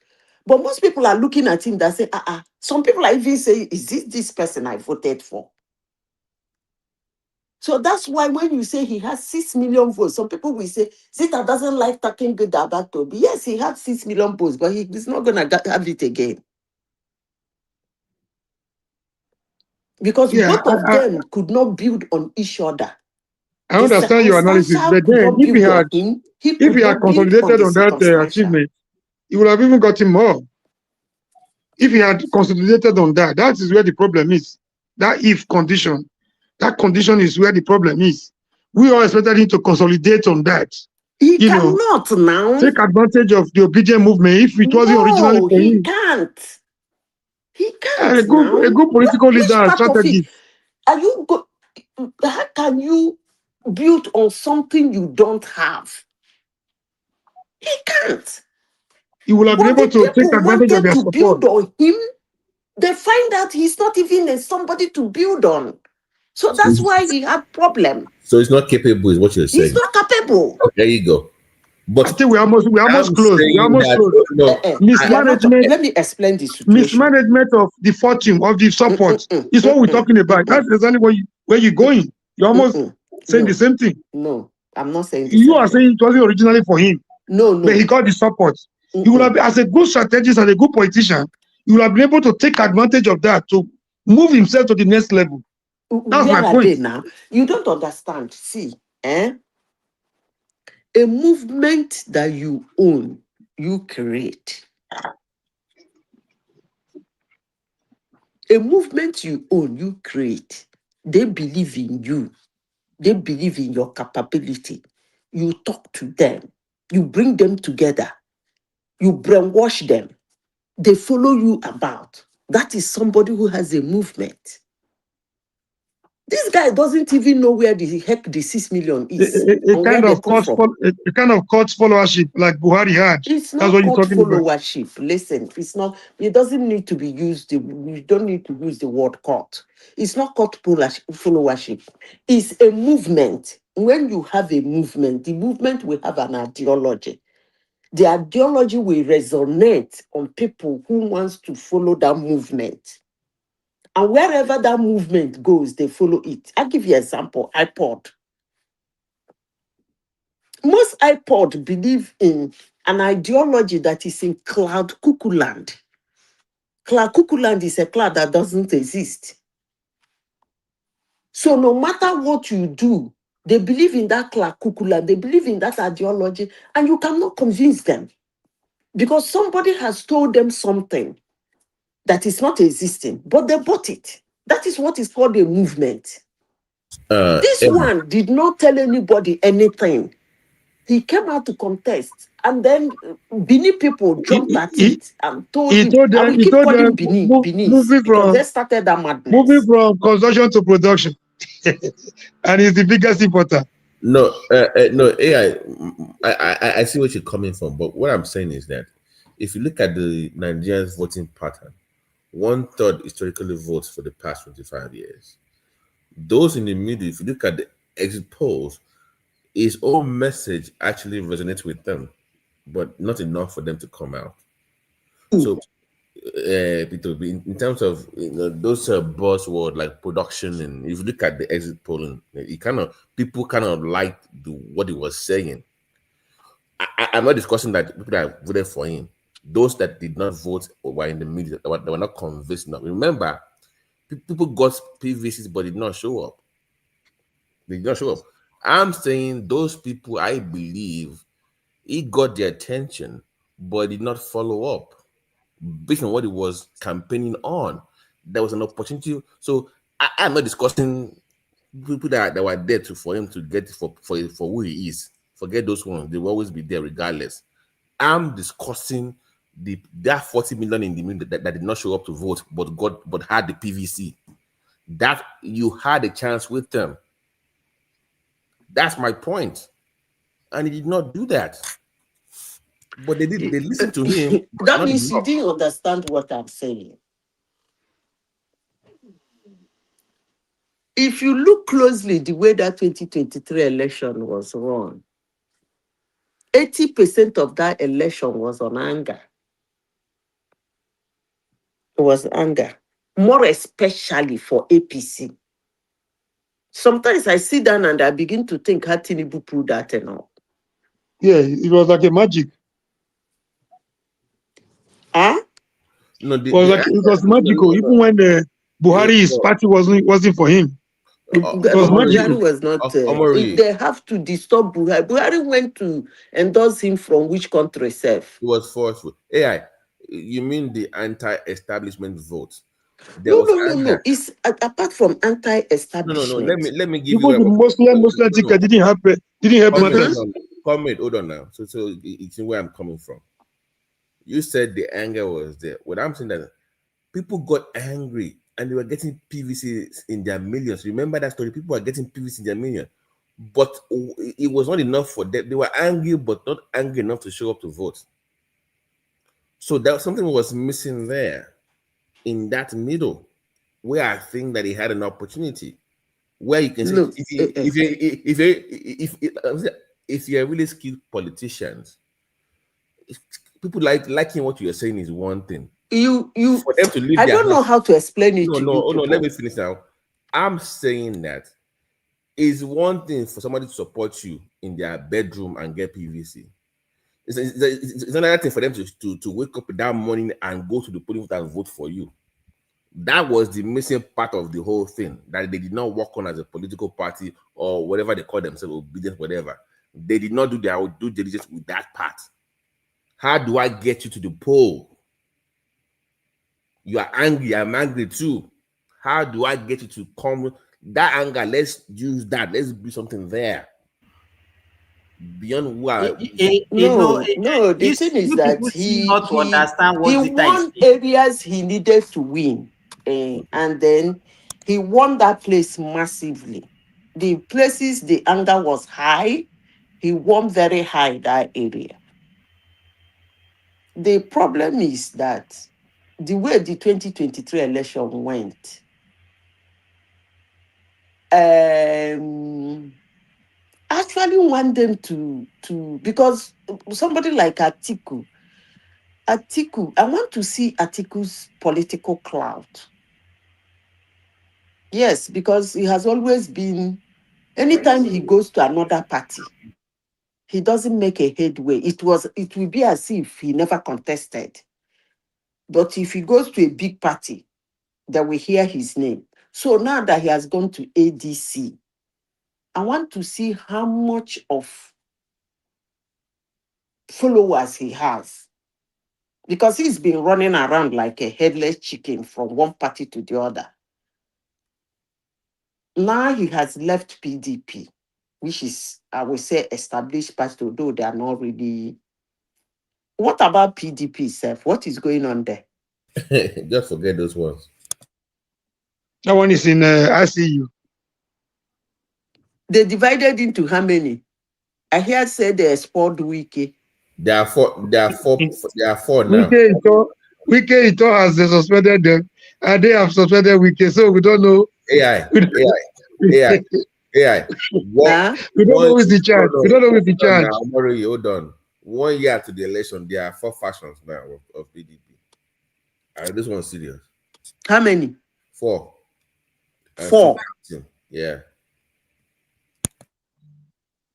But most people are looking at him that say, some people are even saying, is this person I voted for? So that's why when you say he has 6 million votes, some people will say, Zita doesn't like talking good about Toby. Yes, he had 6 million votes, but he's not going to have it again. Because both of them could not build on each other. I understand your analysis, but then if he had consolidated on that achievement, he would have even gotten more. If he had consolidated on that, that is where the problem is. That if condition, that condition is where the problem is. We all expected him to consolidate on that. He cannot now. Take advantage of the obedient movement if it wasn't originally for him. He can't. He can't. A good political leader and strategist. How can you build on something you don't have? He can't. He will have been able to take advantage of their support. Build on him. They find out he's not even somebody to build on. So that's why he had problem. So he's not capable, is what you're saying. He's not capable. Oh, there you go. But I think we're almost close. We're almost close. Mismanagement. Let me explain this situation. Mismanagement of the fortune of the support is what we're talking about. That's exactly where you're going. You're almost saying the same thing. No, I'm not saying you are saying it wasn't originally for him. No. But he got the support. He would have, as a good strategist and a good politician, he will have been able to take advantage of that to move himself to the next level. That's my point. Now? You don't understand. See, a movement that you own, you create. A movement you own, you create. They believe in you. They believe in your capability. You talk to them. You bring them together. You brainwash them. They follow you about. That is somebody who has a movement. This guy doesn't even know where the heck the 6 million is. A kind of cult followership like Buhari had. It's That's not what you're cult talking about. followership. Listen, it's not. It doesn't need to be used. You don't need to use the word cult. It's not cult followership. It's a movement. When you have a movement, the movement will have an ideology. The ideology will resonate on people who wants to follow that movement. And wherever that movement goes, they follow it. I'll give you an example. iPod. Most iPod believe in an ideology that is in cloud cuckoo land. Cloud cuckoo land is a cloud that doesn't exist. So no matter what you do, they believe in that cloud cuckoo land. They believe in that ideology, and you cannot convince them because somebody has told them something that is not existing, but they bought it. That is what is called a movement. This one did not tell anybody anything. He came out to contest, and then Bini people jumped at it and told him, I will keep calling Bini, because they started that madness. Moving from construction to production. And he's the biggest importer. No, no, I see what you're coming from, but what I'm saying is that if you look at the Nigerians voting pattern, 1/3 historically votes for the past 25 years. Those in the middle, if you look at the exit polls, his own message actually resonates with them, but not enough for them to come out. So, in terms of those buzzwords like production, and if you look at the exit polling, people kind of liked what he was saying. I'm not discussing that people that voted for him. Those that did not vote or were in the middle, they were not convinced enough. Remember, people got PVCs but did not show up. They did not show up. I'm saying those people, I believe, he got their attention but did not follow up based on what he was campaigning on. There was an opportunity. So I'm not discussing people that were there for him to get for who he is. Forget those ones. They will always be there regardless. I'm discussing that 40 million in the middle that did not show up to vote but had the PVC. That you had a chance with them. That's my point. And he did not do that. But they listened to him. That means you didn't understand what I'm saying. If you look closely the way that 2023 election was run, 80% of that election was on anger. It was anger, more especially for APC. Sometimes I sit down and I begin to think how Tinubu pulled that and all. Yeah, it was like a magic. Huh? No, it was magical. Even when the Buhari's party wasn't for him. It was magical. Buhari was not. If they have to disturb Buhari, Buhari went to endorse him from which country, Sef? It was forceful. AI, you mean the anti-establishment vote? No. It's apart from anti-establishment. No. Let me give you. Even the Muslim ticket didn't help matters. Comrade, hold on now. So it's where I'm coming from. You said the anger was there. What I'm saying that people got angry and they were getting PVC in their millions. Remember that story? People were getting PVC in their millions, but it was not enough for them. They were angry, but not angry enough to show up to vote. So that something was missing there in that middle, where I think that he had an opportunity, where you can say if you're really skilled politicians, people liking what you're saying is one thing. You for them to leave I don't know how to explain it to you. No, let me finish now. I'm saying that is one thing for somebody to support you in their bedroom and get PVC. It's another thing for them to wake up that morning and go to the polling booth and vote for you. That was the missing part of the whole thing, that they did not work on as a political party or whatever they call themselves, obedience, whatever. They did not do their due diligence with that part. How do I get you to the poll? You are angry, I'm angry too. How do I get you to come? That anger, let's use that. Let's do something there. Beyond what? No. The thing is that he won areas he needed to win, and then He won that place massively. The places the anger was high, he won very high that area. The problem is that the way the 2023 election went, actually want them to because somebody like Atiku, I want to see Atiku's political clout. Yes, because he has always been, anytime he goes to another party, he doesn't make a headway. It will be as if he never contested. But if he goes to a big party, they will hear his name. So now that he has gone to ADC, I want to see how much of followers he has. Because he's been running around like a headless chicken from one party to the other. Now he has left PDP, which is, I would say, established party, although they are not really. What about PDP itself? What is going on there? Just forget those ones. That one is in ICU. They divided into how many? I hear say they expelled Wiki. There are four now. Wike Ito has suspended them, and they have suspended Wike, so we don't know. AI. We don't know who's the charge. We don't know who's the charge. Hold on. 1 year to the election, there are 4 factions now of PDP. This one's serious. How many? 4. 4. Yeah.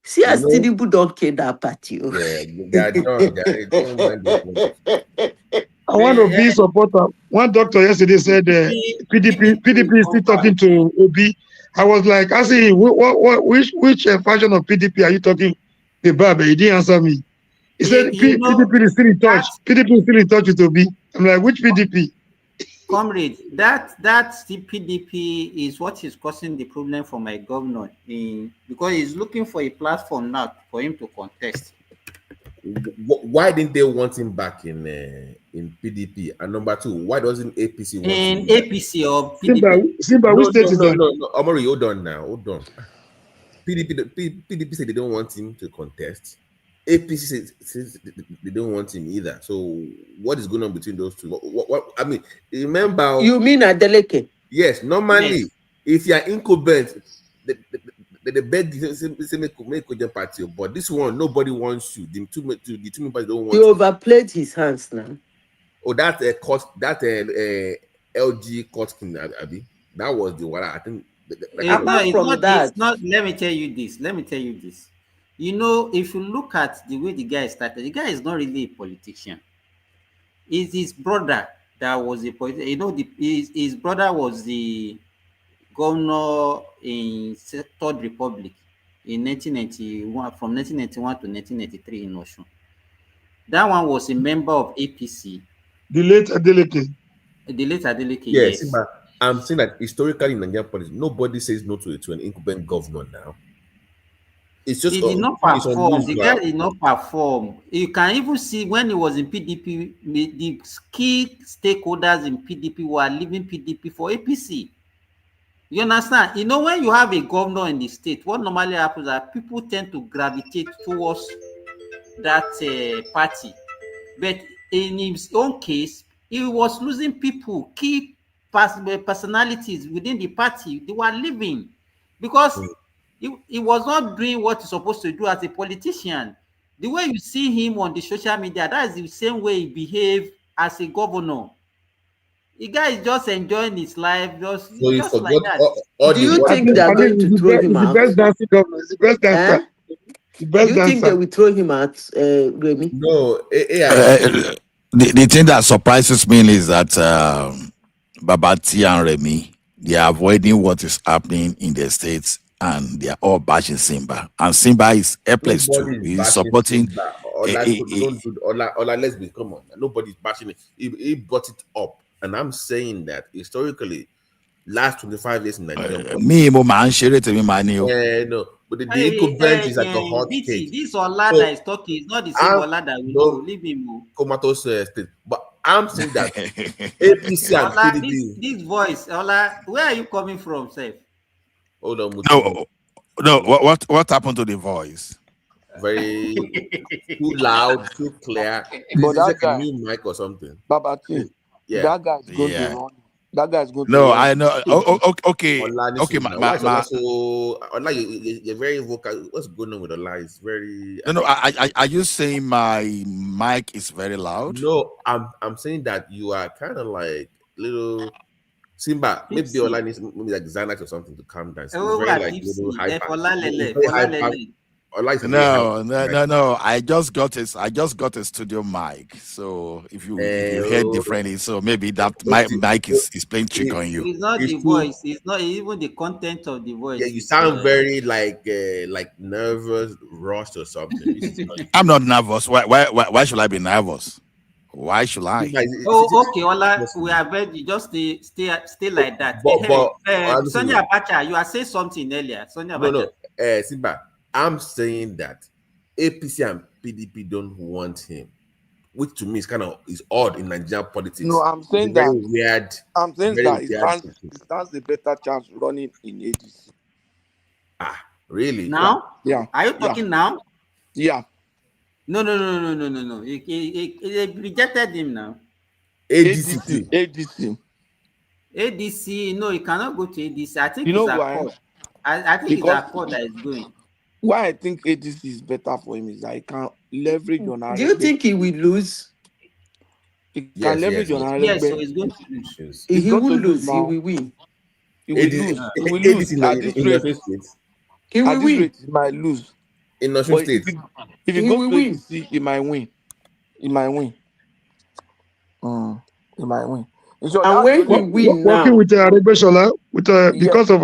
See, as Tinubu don't care that party. Yeah, they are done. I want to be supporter. One doctor yesterday said PDP is still talking to Obi. I was like, asking him, which faction of PDP are you talking about? But he didn't answer me. He said PDP is still in touch. PDP is still in touch with Obi. I'm like, which PDP? Comrade, that PDP is what is causing the problem for my governor, because he's looking for a platform now for him to contest. Why didn't they want him back in PDP? And number 2, why doesn't APC want him back? APC or PDP? Simba, which state is that? No, Omori, hold on. PDP said they don't want him to contest. APC says they don't want him either. So what is going on between those two? What I mean, remember? You mean Adeleke? Yes. Normally, if you are incumbent, they beg you to make a party. But this one, nobody wants you. The two members don't want you. He overplayed his hands now. Oh, that LG Kotkin, Abi. That was the one. I think. It's not. Let me tell you this. You know, if you look at the way the guy started, the guy is not really a politician. It's his brother that was a politician. You know, his brother was the governor in Third Republic in 1991, from 1991 to 1993 in Osun. That one was a member of APC. The late Adeleke. Yes. I'm saying that historically in Nigerian politics, nobody says no to an incumbent governor now. It's just he did not perform. The guy did not perform. You can even see when he was in PDP, the key stakeholders in PDP were leaving PDP for APC. You understand? You know, when you have a governor in the state, what normally happens is that people tend to gravitate towards that party. But in his own case, he was losing people, key personalities within the party. They were leaving because he was not doing what he's supposed to do as a politician. The way you see him on the social media, that is the same way he behaved as a governor. The guy is just enjoying his life, just like that. Do you think they're going to throw him out? The best dancing governor. It's the best dancer. The best Do you think they will throw him out, Remy? No. The thing that surprises me is that Babati and Remy, they are avoiding what is happening in the states, and they are all bashing Simba. And Simba is a place too. He's supporting. Let's be, come on. Nobody's bashing it. He brought it up. And I'm saying that historically, last 25 years in Nigeria. No, but the incumbent is like a hot cake. This Olada is talking. It's not the same Olada we know. Leave him. Comatose state. But I'm saying that APC and Ola, PDP. this voice, Ola, where are you coming from, Seth? Hold on, No. What happened to the voice? Very too loud, too clear. But Is that like a guy, new mic or something? Babati, Yeah. that guy's going to run. That guy's going to No, run. I know. Okay. Ola, Okay, why is Ola so? Ola, you're very vocal. What's going on with Ola? It's very. No. Are you saying my mic is very loud? No, I'm saying that you are kind of like little Simba. Maybe Ola needs maybe like Xanax or something to calm down. It's very like little hyper. Ola is No. I just got a studio mic. So if you hear differently, so maybe that my mic is playing trick on you. It's not the voice. It's not even the content of the voice. Yeah, you sound very like nervous, rushed or something. I'm not nervous. Why should I be nervous? Why should I? Oh, okay, Ola, we are ready. Just stay like that. Sonia Abacha, you are saying something earlier. Sonia Abacha. No, Simba, I'm saying that APC and PDP don't want him, which to me is odd in Nigerian politics. No, I'm saying very that. Weird. I'm saying that he stands a better chance running in ADC. Really? Now? Yeah. Are you talking now? Yeah. No. He rejected him now. ADC. No, he cannot go to ADC. I think you know it's why? Accord. I think it's Accord that is going. Why I think ADC is better for him is that he can leverage on RR. Do you think he will lose? He can leverage on RR. Yes, so he's going to lose. He will lose. He will win. He will lose. He will lose at this rate. He will win. Rate, he might lose. In Osun State. If he goes to ADC, he might win. He might win. He might win. So and when he win now, working with Aregbesola, because of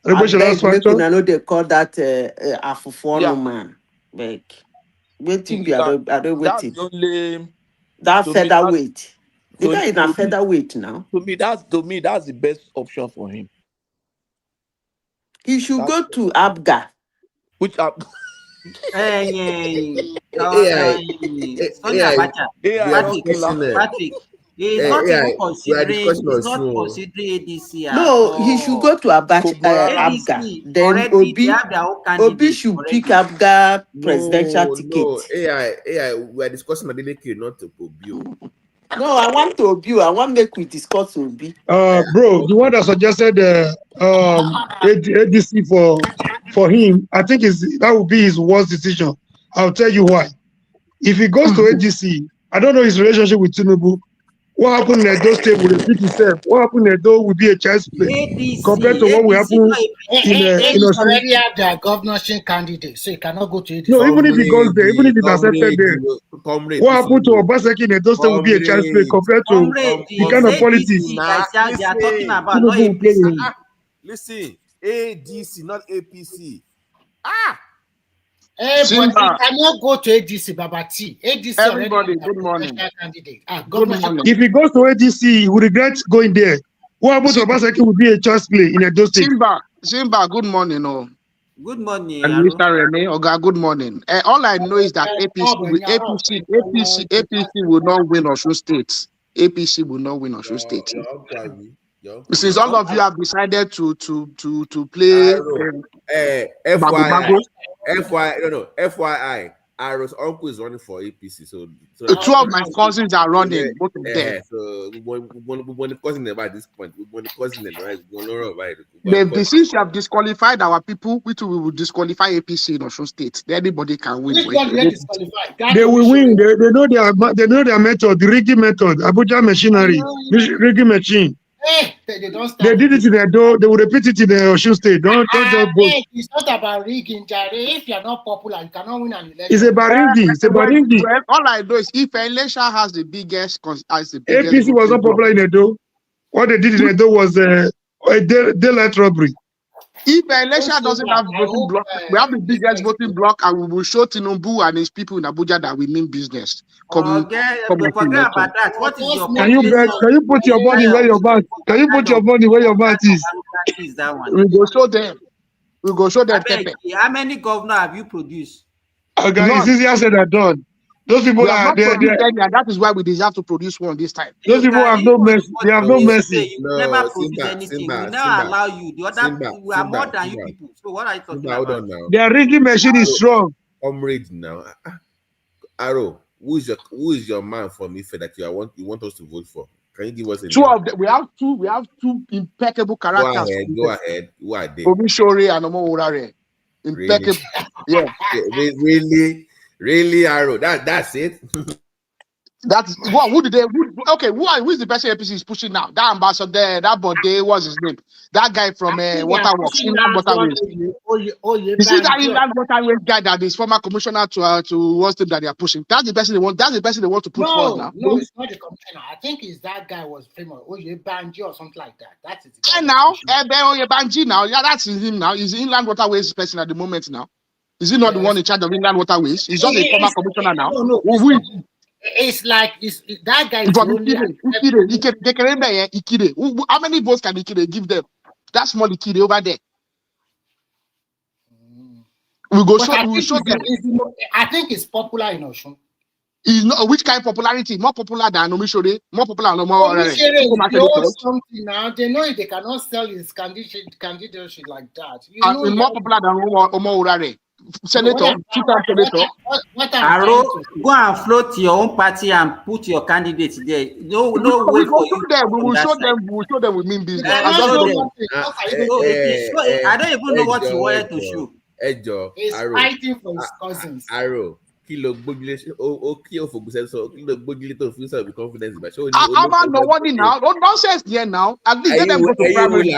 Aregbesola's factor. I know they call that Afufuano man. Like, waiting be are they waiting? That featherweight. The guy is a featherweight now. To me, that's the best option for him. He should go to Abga. Which Abga? Patrick. He's not even considering ADC. No, he should go to Abga. Then Obi should pick Abga presidential ticket. AI, we are discussing Adeleke, not Obi. No, I want to Obi. I want make we discuss Obi. Bro, the one that suggested ADC for him, I think that would be his worst decision. I'll tell you why. If he goes to ADC, I don't know his relationship with Tinubu. What happened in Edo State will repeat itself. What happened in Edo will be a child's play compared to what will happen in already have their governorship candidate, so he cannot go to ADC. No, even if he goes there, even if it's accepted there, what happened to Obaseki in Edo State will be a child's play compared to the kind of politics they are talking about. Not APC. Listen, ADC, not APC. But he cannot go to ADC, Babati. ADC everybody, good morning. If he goes to ADC, he will regret going there. What happened to Obaseki will be a child's play in Edo State. Simba, good morning. Oh. Good morning. And Mr. Rene, Oga, good morning. All I know is that APC will not win Osun State. APC will not win Osun State. Since all of you have decided to play FYI, Aro's uncle is running for APC. So two of my cousins are running, both of them. So we want to cousin them at this point. We want to cousin them, right? Since you have disqualified our people, we will disqualify APC in Osun State. Anybody can win. They will win. They know their method, the rigging method, Abuja machinery, rigging machine. They did it in Edo. They will repeat it in the Osun State. Don't just vote. It's not about rigging, Jare. If you are not popular, you cannot win an election. It's about rigging. It's about rigging. Well, all I know is if Elisha has the biggest, APC was not popular in Edo. What they did in Edo was a daylight robbery. If Elisha doesn't have voting block, we have the biggest voting block, and we will show Tinubu and his people in Abuja that we mean business. Forget about that. What is your Can you put your money where your mouth? Can you put your money where your mouth is? We go show them. We go show them. How many governors have you produced? Okay, it's easier said than done. Those people We have are not produced any, and that is why we deserve to produce one this time. those people have no mercy. They have no mercy. You never produce anything. We never allow you. The other, we are more than you people. So what are you talking hold about? on now. Their rigging machine is strong. Comrade now. Arrow, who is your man for me for that you want us to vote for? Can you give us a Two name? of them. We have two impeccable characters. Go ahead. Who are they? Omishore and Omoworare. Impeccable. Really? Yeah. Really, Arrow. That's it. That's what. Who is the person APC is pushing now? That ambassador, that body, what's his name? That guy from Waterworks, Inland Waterways. You see that Inland Waterways guy that is former commissioner to what's the that they are pushing? That's the person they want. That's the person they want to put forward now. No, it's not the commissioner. I think it's that guy was famous. Banji or something like that. That is the guy. And now, Banji now. Yeah, that's him now. He's the Inland Waterways person at the moment now. Is he not the one in charge of Inland Waterways? He's just a former commissioner now. It's like that guy. Ikire. How many votes can Ikire give them? That's small Ikire over there. We will show them. I think it's popular in Osun. Is not which kind of popularity? More popular than Omishore? More popular than something now. They know if they cannot sell his candidacy like that. More popular than Omoworare. Senator, two-time senator. Arrow, go and float your own party and put your candidate there. No way for you. We will show them we mean business. I don't even know what you wanted to show. He's fighting for his cousins. Arrow. Kilo gbogile o ki o fogun so kilo gbogile to fi so be confidence ba so I'm no worry now. Don't nonsense there now. At least let them go to primary.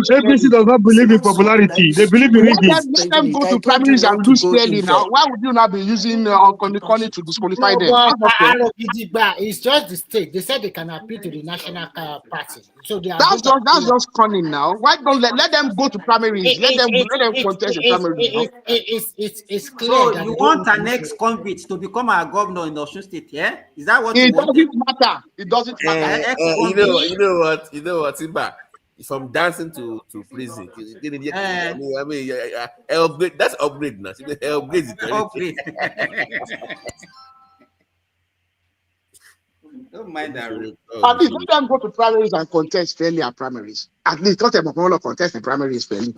APC does not believe in popularity. They believe in rigging. Let them go to primaries and do clearly now. Why would you not be using Koni to disqualify them? It's just the state. They said they can appeal to the national party. So they are that's just cunning now. Why don't let them go to primaries? Let them contest the primaries. It's clear. So you want an ex-convict to become our governor in Osun State, yeah? Is that what it doesn't matter? It doesn't matter. You know what, Simba? From dancing to prison. Upgrade. That's upgrade now. Upgrade. Don't mind that. At least let them go to primaries and contest fairly at primaries. At least not a contest in primaries fairly.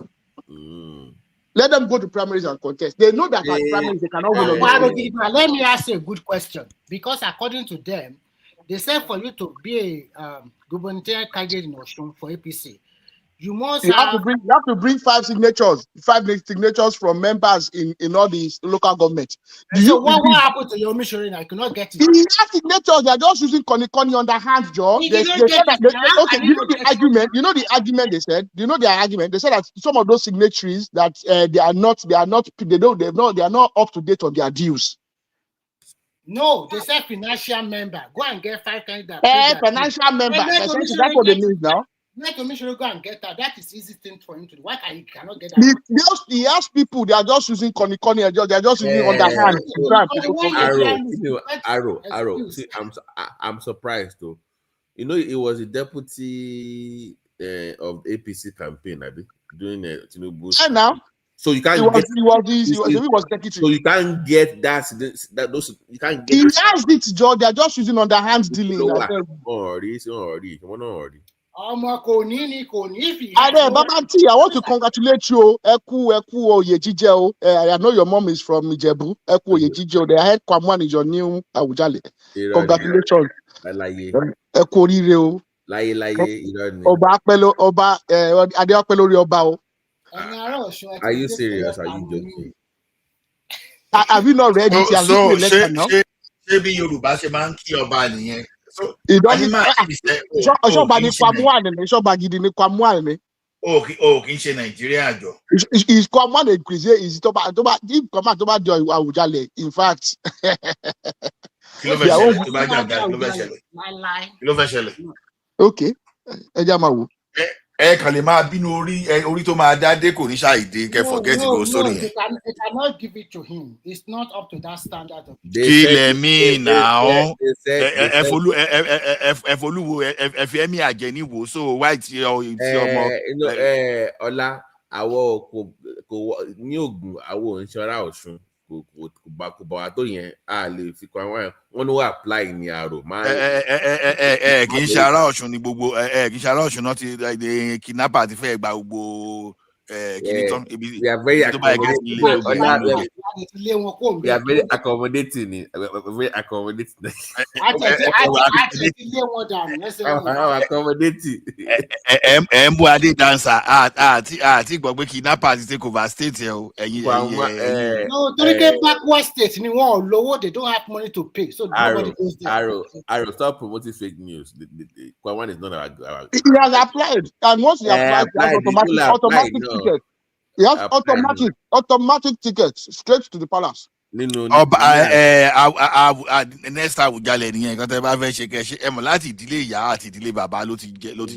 Let them go to primaries and contest. They know that at primaries they cannot win. Let me ask you a good question. Because according to them, they said for you to be a gubernatorial candidate in Osun for APC, you have to bring 5 signatures from members in all these local governments. So what happened to your mission? I cannot get it. The signatures, they are just using Koni underhand, Joe. You know the argument they said. You know their argument. They said that some of those signatories that they are not up to date on their dues. No, they said financial member. Go and get 5 candidates. Financial member. That's what they mean now. Let Commissioner go and get that. That is easy thing for him to do. Why cannot get that? He has people. They are just using Koni. They are just using underhand. Arrow. See, I'm surprised though. You know, it was a deputy of the APC campaign, I think, doing Tinubu. And now. So you can't. He was secretary. So you can't get that. Those you can't get. He has it, Joe. They are just using underhand dealing. Already. I want to congratulate you. I know your mom is from Ijebu. The head Kwamwan is your new Awujale. Congratulations. Are you serious? Are you joking? Have you not read it? It doesn't matter. Is Kwamwan a crazy? Is Awujale? In fact, okay. Kàn lè máa bínú orí tó máa dá dé kò ní ṣàìdé kẹ́ forget go story yẹn. They cannot give it to him. It's not up to that standard of. Kí lẹ mí now? Ẹ folúwo ẹ fi ẹ̀mí àjẹní wò so white ti ọmọ. Ọlá àwọ̀ kò ní Ògùn àwọ̀ ìṣọ́ra Ọ̀ṣun. kò bá wa tó yẹn a lè fi kọ àwọn wọn ló apply ní àrò máa. kì í ṣe ará Ọ̀ṣun ní gbogbo kì í ṣe ará Ọ̀ṣun náà ti kidnapper ti fẹ́ gba gbogbo kìíní tán ibi tó bá yẹ kí we are very accommodating ni very accommodating. Accommodating. ẹ ń bú adé dancer àti gbọ́ pé kidnapper ti take over state ẹ o ẹ̀yin. no torí pé backward state ni wọn ò lówó, they don't have money to pay, so nobody goes there. Arrow, stop promoting fake news. The Kwan is not our. He has applied, and once he applied, he has automatic ticket. He has automatic tickets straight to the palace. Next Àwùjalẹ̀ nìyẹn nǹkan tẹ́ bá fẹ́ ṣe kẹ́ ṣe ẹ mọ̀ láti ìdílé ìyá àti ìdílé bàbá ló ti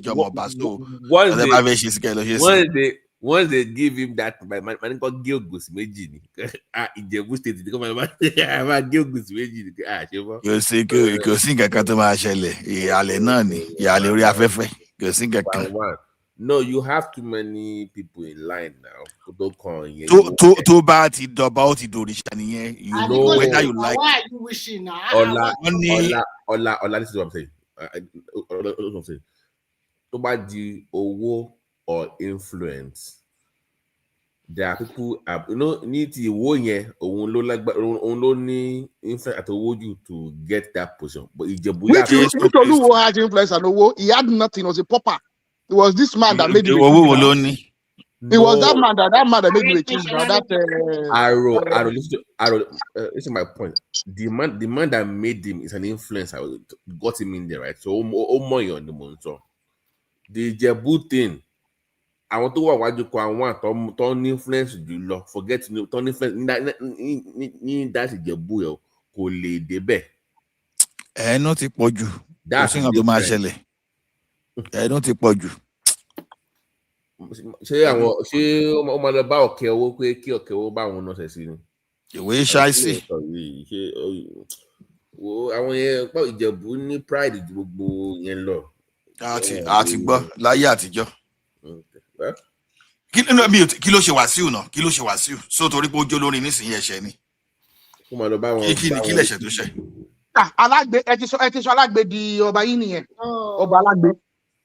jọmọ ọba so tẹ́ bá fẹ́ ṣe sí kẹ́ lọ ṣe sí. Once they give him that, my man called Gilgus Meji ni. Ìjẹ̀bú state ni kò máa Gilgus Meji ni. Kò sí nǹkan kan tó máa ṣẹlẹ̀ ìhàlẹ̀ náà ni ìhàlẹ̀ orí afẹ́fẹ́ kò sí nǹkan kan. No, you have too many people in line now. Tó bá ti dọ̀bà ó ti dòrìṣà nìyẹn. You know whether you like. Why are you wishing now? Ola, this is what I'm saying. Tó bá di owó or influence, there are people, need ti ìwó yẹn, òun ló ní influence àti owó jù to get that position. But Ìjẹ̀bú Oluwo has influence and owó, he had nothing, he was a pauper. It was this man that made him. It was that man that made him a king. Arrow, this is my point. The man that made him is an influencer, got him in there, right? So money on the monitor. The Jebu thing, I want to watch you can want to influence you lọ, forget to influence that's Jebu kò lè débẹ̀. Náà ti pọ̀ jù. That's the difference. Don't take pọ̀ jù. Ṣé ọmọ lọ bá ọ̀kẹ́ owó pé kí ọ̀kẹ́ owó bá àwọn náà ṣe sí ni. Ìwé ṣáìsì. Àwọn yẹn pọ̀ Ìjẹ̀bú ní pride ju gbogbo yẹn lọ. Àti gbọ́ láyé àtijọ́. Kí ló ṣe Wàsíù náà? Kí ló ṣe Wàsíù? So torí pé ó jó lórí nísìnyí ẹ̀ṣẹ̀ ni. Kí lẹ̀ṣẹ̀ tó ṣẹ̀? Alágbe ẹ ti sọ alágbe di ọba yìí nìyẹn. Ọba alágbe.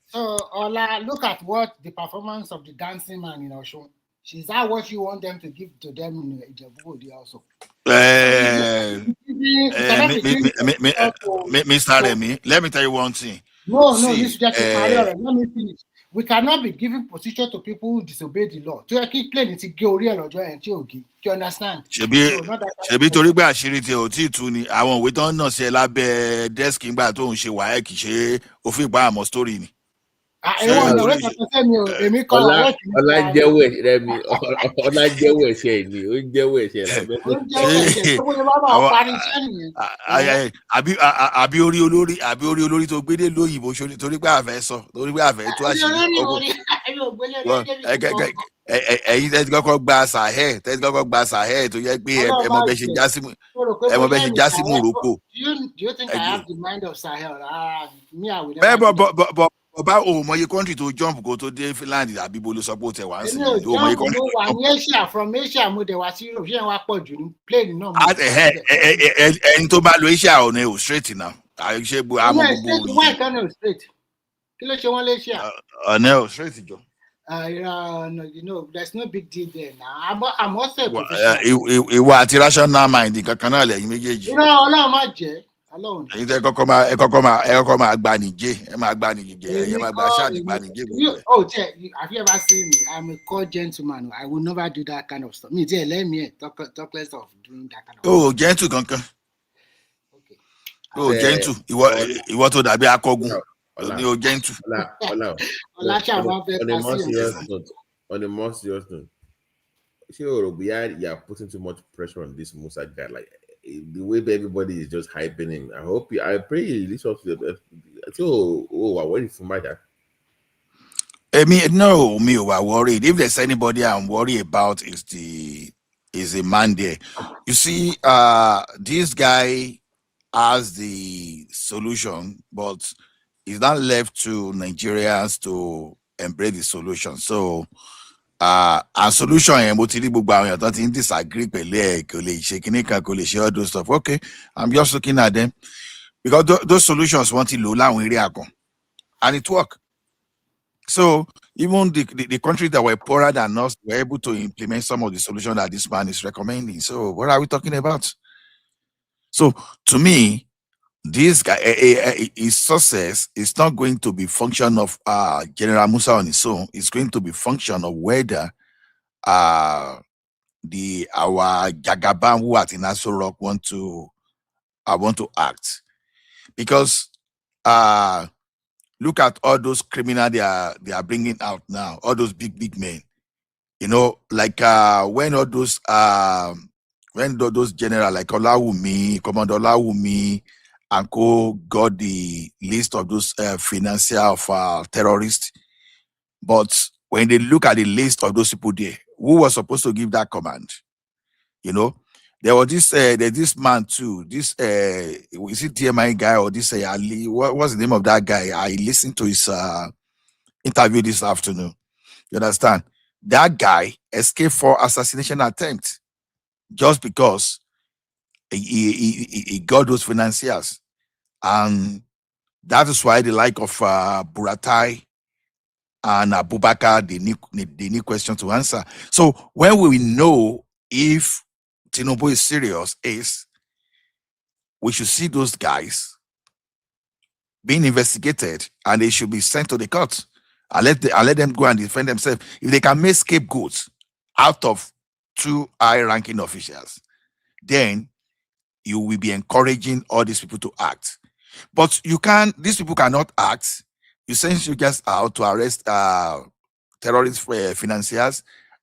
So Ola, look at what the performance of the dancing man in Osun. Is that what you want them to give to them in Ijebu also? Mr. Remy, let me tell you one thing. No, this is just a career. Let me finish. We cannot be giving position to people who disobey the law. To keep playing it, do you understand? Ṣebí torí pé àṣírí tí ò tí tú ni àwọn òwe tó ń nà sí ẹ lábẹ́ desk ńgbà tó ń ṣe wàhálà kì í ṣe òfin ìpá àmọ́ story ni. Ọlá jẹ́wọ́ ẹ̀ṣẹ̀ mi, Ọlá jẹ́wọ́ ẹ̀ṣẹ̀ ni, ó jẹ́wọ́ ẹ̀ṣẹ̀ lábẹ́. Àbí orí olórí tó gbédè lóyìnbó torí pé àfẹ́ sọ torí pé àfẹ́ tó àṣírí ẹ̀yin tẹ́tí kọ́kọ́ gba sahel tó yẹ pé ẹ mọ bẹ́ẹ̀ ṣe já sí Morocco. Do you think I have the mind of Sahel? Me, I will never. Ọba òmòye country tó jump kó tó dé Finland àbí bolo sọ pé ó tẹ wá ń sìn òmòye country. Wà ní Asia, from Asia mo dẹ̀ wá sí Europe, ṣé wàá pọ̀ jù ní plane náà. Ẹni tó bá lo Asia ọ̀nà ò straight náà. Ṣé gbogbo àmọ́ gbogbo òní. Why can't it straight? Kí ló ṣe wọ́n lé Asia? Ọ̀nà ò straight jọ. There's no big deal there now. I'm also a professional. Ìwà àti rational mind kankan náà lẹ́yìn méjèèjì. Ọlọ́run má jẹ́. Ẹ̀yin tẹ́ kọ́kọ́ máa gba nìjẹ́, ẹ máa gba nìjẹ́, ẹ máa gba ṣáàdì gba nìjẹ́. Have you ever seen me? I'm a cold gentleman. I will never do that kind of stuff. Me, let me talk less of doing that kind of stuff. Oh, gentle kankan. Oh, gentle. Ìwọ tó dàbí akọgun. Ní o gentle. On a more serious note, you are putting too much pressure on this Musa guy. Like the way everybody is just hyping him. I pray you listen up to the. I'm worried for my dad. No, me are worried. If there's anybody I'm worried about is a man there. You see, this guy has the solution, but it's not left to Nigerians to embrace the solution. So And solution yẹn mo ti rí gbogbo àwọn èèyàn tó ti ń disagree pẹ̀lú ẹ̀ kò lè ṣe kíní kan kò lè ṣe all those stuff. Okay, I'm just looking at them because those solutions wọ́n ti lò láwọn area kan and it work. So even the countries that were poorer than us were able to implement some of the solutions that this man is recommending. So what are we talking about? So to me, this guy, his success is not going to be function of General Musa on his own. It's going to be function of whether our Jagaban who at Inaso Rock want to act, because look at all those criminals they are bringing out now, all those big men, you know, like when all those general like Olawumi, Commander Olawumi and co got the list of those financier of terrorists, but when they look at the list of those people there, who was supposed to give that command? You know, there was this man too. This is it TMI guy or this Ali? What's the name of that guy? I listened to his interview this afternoon. You understand? That guy escaped for assassination attempt just because he got those financiers, and that is why the like of Buratai and Abubakar, they need question to answer. So when we know if Tinubu is serious, we should see those guys being investigated and they should be sent to the court and let them go and defend themselves. If they can make scapegoats out of 2 high-ranking officials, then you will be encouraging all these people to act. But these people cannot act. You send you guys out to arrest terrorist financiers,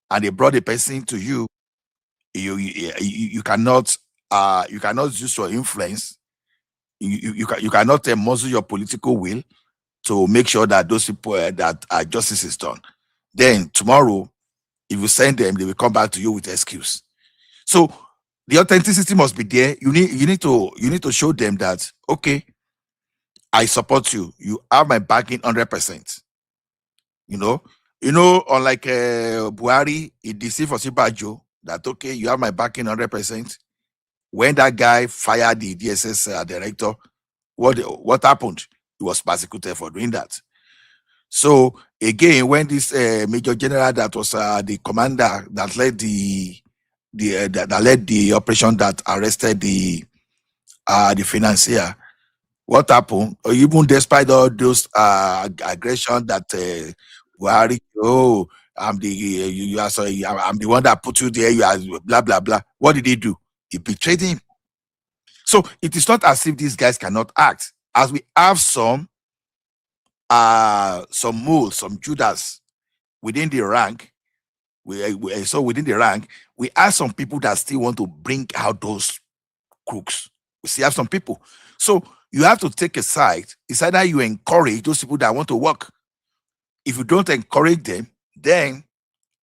and they brought the person to you. You cannot use your influence. You cannot muzzle your political will to make sure that those people that justice is done. Then tomorrow, if you send them, they will come back to you with excuse. So the authenticity must be there. You need to show them that, okay, I support you. You have my backing 100%. You know, unlike Buhari, he deceived Osibajo that, okay, you have my backing 100%. When that guy fired the DSS director, what happened? He was persecuted for doing that. So again, when this Major General that was the commander that led the operation that arrested the financier, what happened? Even despite all those aggression that Buhari, I'm the one that put you there, you are blah blah blah. What did he do? He betrayed him. So it is not as if these guys cannot act. As we have some moles, some Judas within the rank, we have some people that still want to bring out those crooks. We still have some people. So you have to take a side. It's either you encourage those people that want to work. If you don't encourage them, then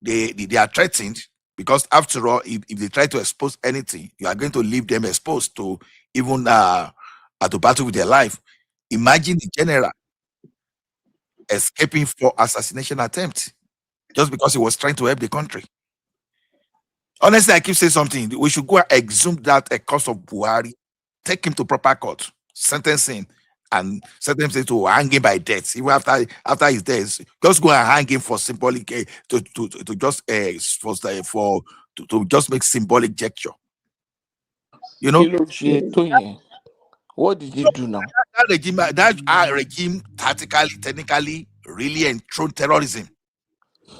they are threatened, because after all, if they try to expose anything, you are going to leave them exposed to even to battle with their life. Imagine the general escaping for assassination attempt just because he was trying to help the country. Honestly, I keep saying something. We should go and exhume that a cause of Buhari, take him to proper court, sentence him, and sentence him to hang him by death. Even after his death, just go and hang him for symbolic to just make symbolic gesture. You know, what did he do now? That regime tactically, technically, really enthroned terrorism.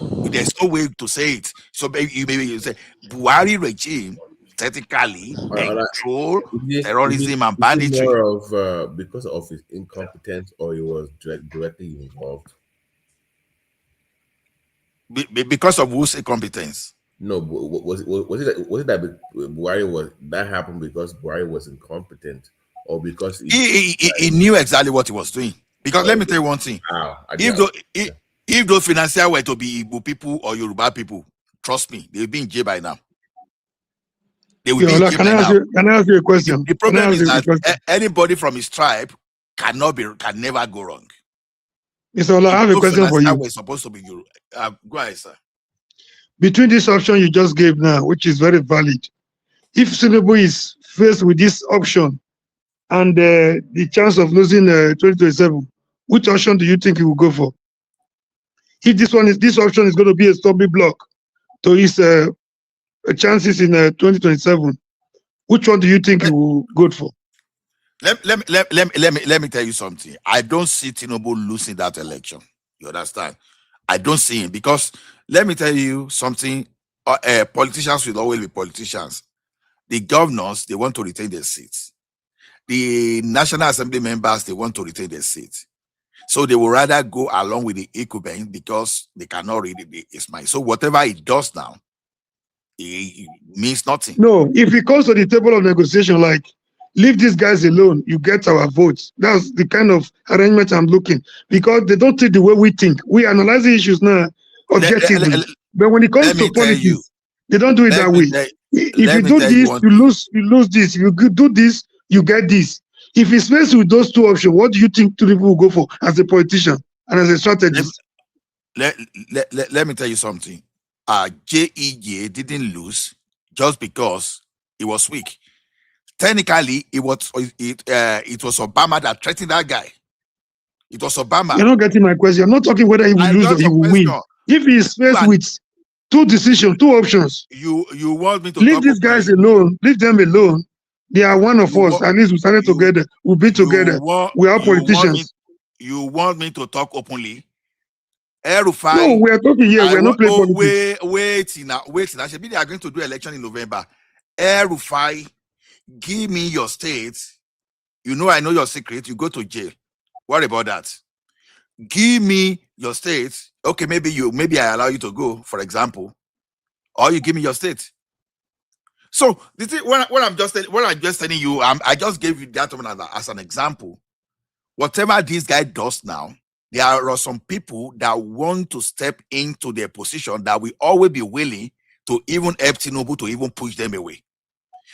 There's no way to say it. So maybe you say Buhari regime technically control terrorism and banditry. More of because of his incompetence, or he was directly involved? Because of whose incompetence? No, was it that Buhari was that happened because Buhari was incompetent, or because he knew exactly what he was doing? Because let me tell you one thing: if those financiers were to be Igbo people or Yoruba people, trust me, they will be in jail by now. They will be in jail by now. Can I ask you a question? The problem is that anybody from his tribe can never go wrong. Mr. Ola, I have a question for you. Were supposed to be Yoruba. Go ahead, sir. between this option you just gave now, which is very valid, if Tinubu is faced with this option and the chance of losing 2027, which option do you think he will go for? If this option is going to be a stumbling block to his chances in 2027, which one do you think he will go for? Let me tell you something. I don't see Tinubu losing that election. You understand? I don't see him, because let me tell you something. Politicians will always be politicians. The governors, they want to retain their seats. The National Assembly members, they want to retain their seats. So they will rather go along with the incumbent because they cannot read his mind. So whatever he does now, it means nothing. No, if it comes to the table of negotiation, like, leave these guys alone, you get our votes. That's the kind of arrangement I'm looking, because they don't think the way we think. We analyze the issues now objectively. But when it comes to politics, they don't do it that way. If you do this, you lose this. If you do this, you get this. If he's faced with those two options, what do you think two people will go for as a politician and as a strategist? Let me tell you something. JEJ didn't lose just because he was weak. Technically, it was Obama that threatened that guy. It was Obama. You're not getting my question. I'm not talking whether he will lose or he will win. If he is faced with two options, you want me to leave these guys alone. Leave them alone. They are one of us. At least we started together. We'll be together. We are politicians. You want me to talk openly? El-Rufai, no, we are talking here. We are not playing politics. Wait now. I should be. They are going to do election in November. El-Rufai, give me your state. You know I know your secret. You go to jail. What about that? Give me your state. Okay, maybe I allow you to go, for example, or you give me your state. So this is what I'm just telling you. I just gave you that one as an example. Whatever this guy does now, there are some people that want to step into their position that will always be willing to even help Tinubu to even push them away.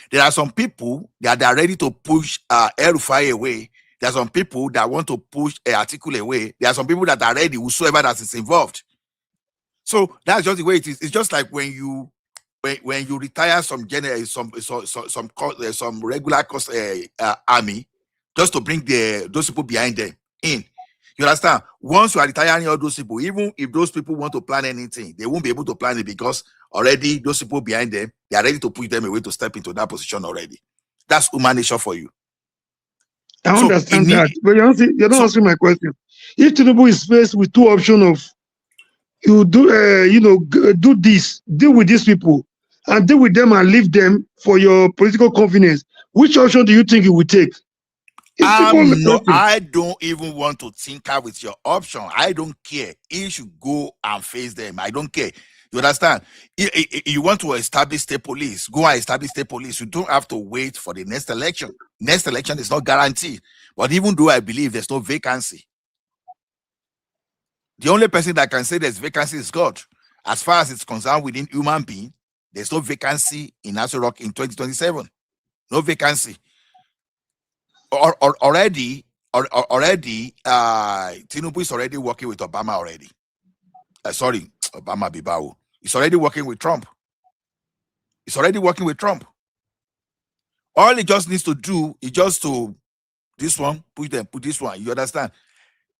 There are some people that are ready to push El-Rufai away. There are some people that want to push Atiku away. There are some people that are ready, whosoever that is involved. So that's just the way it is. It's just like when you retire some general, some regular cost army, just to bring those people behind them in. You understand? Once you are retiring all those people, even if those people want to plan anything, they won't be able to plan it because already those people behind them, they are ready to push them away to step into that position already. That's human nature for you. I understand that, but you're not answering my question. If Tinubu is faced with two options of do this, deal with these people, and deal with them and leave them for your political convenience, which option do you think you will take? I don't even want to tinker with your option. I don't care. You should go and face them. I don't care. You understand? You want to establish state police, go and establish state police. You don't have to wait for the next election. Next election is not guaranteed. But even though I believe there's no vacancy, the only person that can say there's vacancy is God. As far as it's concerned within human being, there's no vacancy in Aso Rock in 2027. No vacancy. Already, Tinubu is already working with Obama already. Obama Bibao. He's already working with Trump. All he just needs to do is just to this one, put this one. You understand?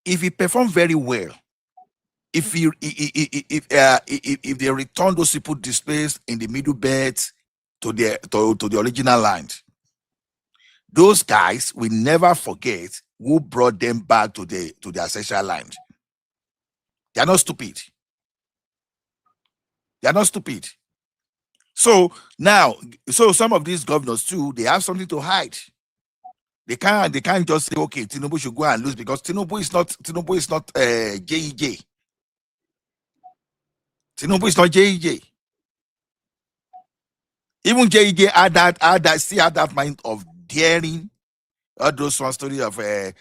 If he performs very well, if they return those people displaced in the middle belt to the original land, those guys will never forget who brought them back to the ancestral land. They are not stupid. So now, some of these governors too, they have something to hide. They can't just say, okay, Tinubu should go and lose because Tinubu is not JEJ. Tinubu is not JEJ. Even JEJ had that mind of daring. All those one story of the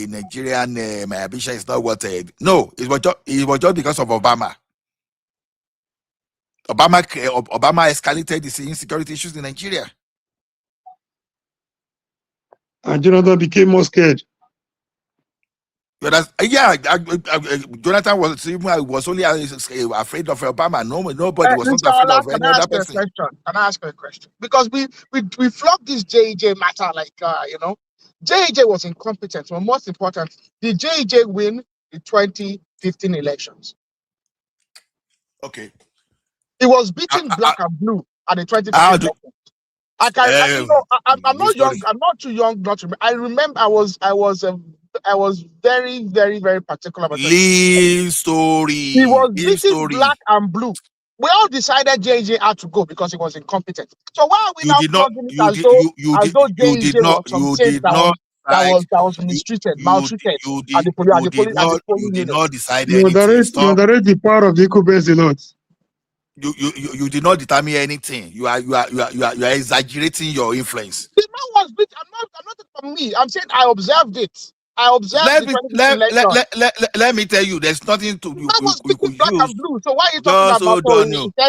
Nigerian my ambition is not what no, it was just because of Obama. Obama escalated the insecurity issues in Nigeria. And Jonathan became more scared. Yeah, Jonathan was only afraid of Obama. Nobody was not Mr. afraid Ola, of can any I other ask you a person. question? Can I ask you a question? Because we flogged this JJ matter like JJ was incompetent. But most important, did JJ win the 2015 elections? Okay. He was beating black and blue at the 2015 elections. I'm not young. I'm not too young not to. I remember I was very, very, very particular about it. Leave story. He was beating black and blue. We all decided JJ had to go because he was incompetent. So why are we now flogging it as though JJ was some saint that was mistreated, maltreated at the polling unit? not decide You anything. underrate the power of the incumbents a lot. You did not determine anything. You are exaggerating your influence. The man was beat. I'm not from me. I'm saying I observed it. I observed let me tell you, there's nothing to you could black use. and blue. So why are you talking about?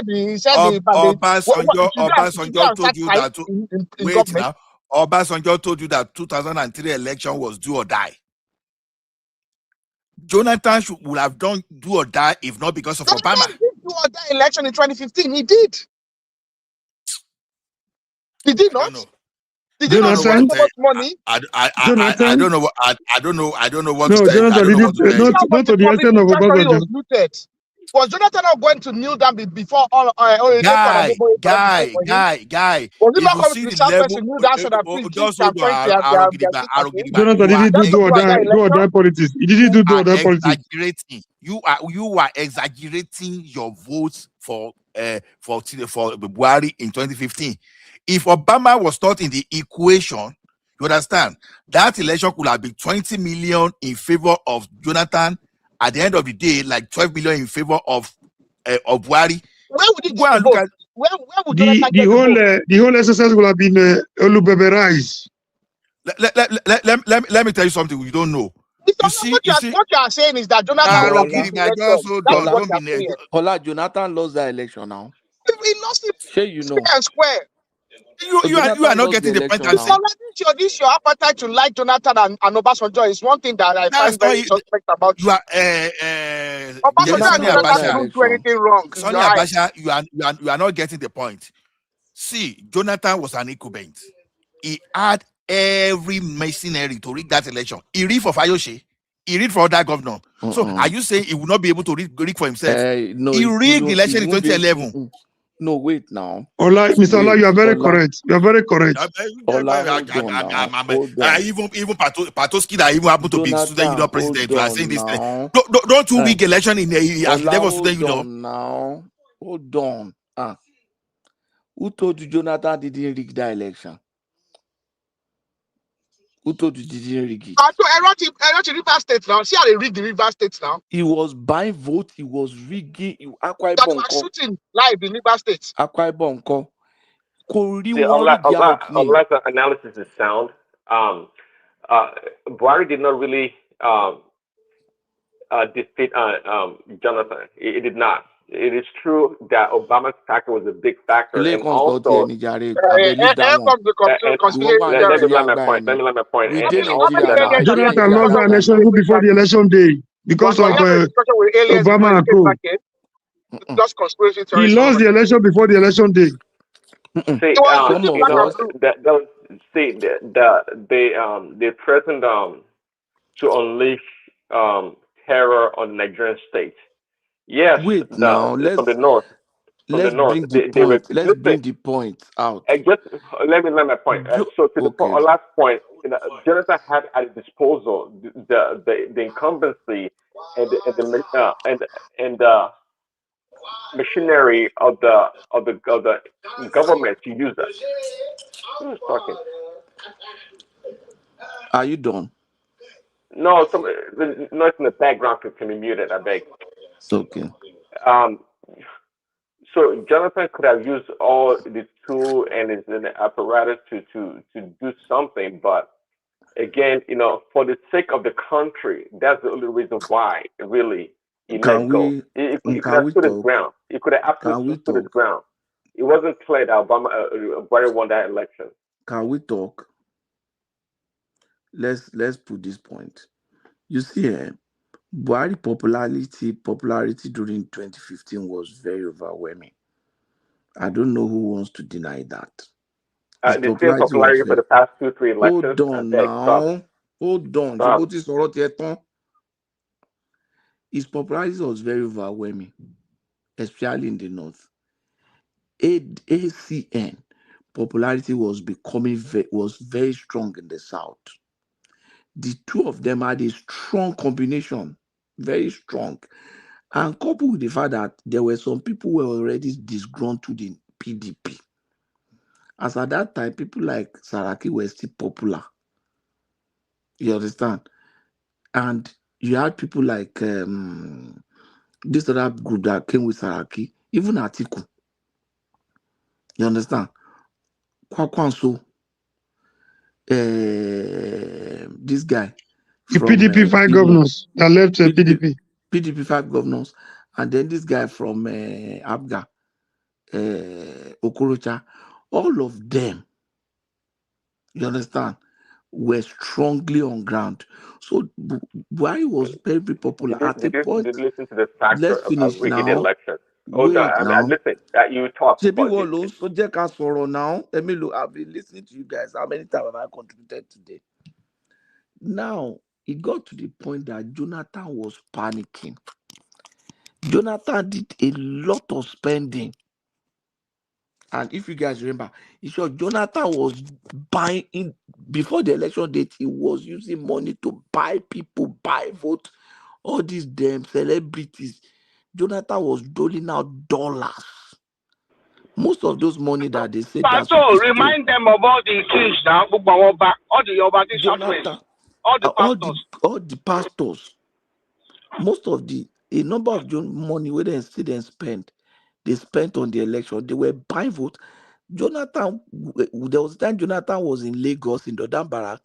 He said Obasanjo told you that. In Wait now. Obasanjo told you that 2003 election was do or die. Jonathan would have done do or die if not because of Obama. He did do or die election in 2015. He did. Did he not? Did you not spend so much money? I don't know what I don't know what no, to tell. Jonathan did not to the extent of Obasanjo. Was Jonathan not going to kneel down before all guy? Was he not going to the south person kneel down so that please give campaign Jonathan didn't do or die politics. He didn't do or die politics. Exaggerating. You are exaggerating your votes for Buhari in 2015. If Obama was not in the equation, you understand, that election could have been 20 million in favor of Jonathan. At the end of the day, like 12 million in favor of Buhari. Where would he go and vote? Where would Jonathan the whole exercise would have been olubeberized. Let me tell you something you don't know. What you are saying is that Jonathan Jonathan lost that election now. He lost it fair and square. You are not getting the point. This your appetite to like Jonathan and Obasanjo is one thing that I find very suspect about you. Obasanjo and Jonathan don't do anything wrong. Sonny Abacha, you are not getting the point. See, Jonathan was an incumbent. He had every machinery to rig that election. He rig for Fayose. He rigged for other governor. So are you saying he will not be able to rig for himself? No, he rigged the election in 2011. No, wait now. Mr. Ola, you are very correct. You are very correct. Even Patoski that even happened to be student union president. You are saying this. Don't you rig election in as level student union? Now, hold on. Who told you Jonathan didn't rig that election? Who told you didn't rig it? I wrote the River State now. See how they rig the River State now. He was buying votes. He was rigging. That was shooting live in River State. The analysis is sound. Buhari did not really defeat Jonathan. It did not. It is true that Obama's factor was a big factor. And also, let me land my point. Jonathan lost the election even before the election day because of Obama and co. He lost the election before the election day. They threatened to unleash terror on the Nigerian state. Yes, from the north. Let's bring the point out. Just let me land my point. So to the last point, Jonathan had at his disposal the incumbency and the machinery of the government to use that. Who's talking? Are you done? No, the noise in the background can be muted. I beg. Okay. So Jonathan could have used all the tool and his apparatus to do something, but again, for the sake of the country, that's the only reason why really he let go. He could have stood his ground. He could have absolutely stood his ground. It wasn't clear that Buhari won that election. Can we talk? Let's put this point. You see, Buhari popularity during 2015 was very overwhelming. I don't know who wants to deny that. His The same popularity was popularity for the past 2-3 elections. hold on now. Hold on. His popularity was very overwhelming, especially in the north. ACN popularity was very strong in the south. The two of them had a strong combination, very strong. And coupled with the fact that there were some people who were already disgruntled in PDP. As at that time, people like Saraki were still popular. You understand? And you had people like this other group that came with Saraki, even Atiku. You understand? Kwakwanso, this guy. The PDP 5 governors that left PDP. PDP 5 governors. And then this guy from Abga, Okorocha, all of them, you understand, were strongly on ground. So Buhari was very popular. At a point, listen to this factor let's finish of rigging the now. election. Wait now. Listen, you talk. Now. Let me look. I've been listening to you guys. How many times have I contributed today? Now, it got to the point that Jonathan was panicking. Jonathan did a lot of spending. And if you guys remember, Jonathan was buying in before the election date, he was using money to buy people, buy vote, all these damn celebrities. Jonathan was doling out dollars. Most of those money that they said that remind them of all the kings now, all the Yoruba Jonathan, all the pastors. Most of a number of money where they spend, they spent on the election. They were buying vote. Jonathan, there was a time Jonathan was in Lagos in the Dodan Barrack.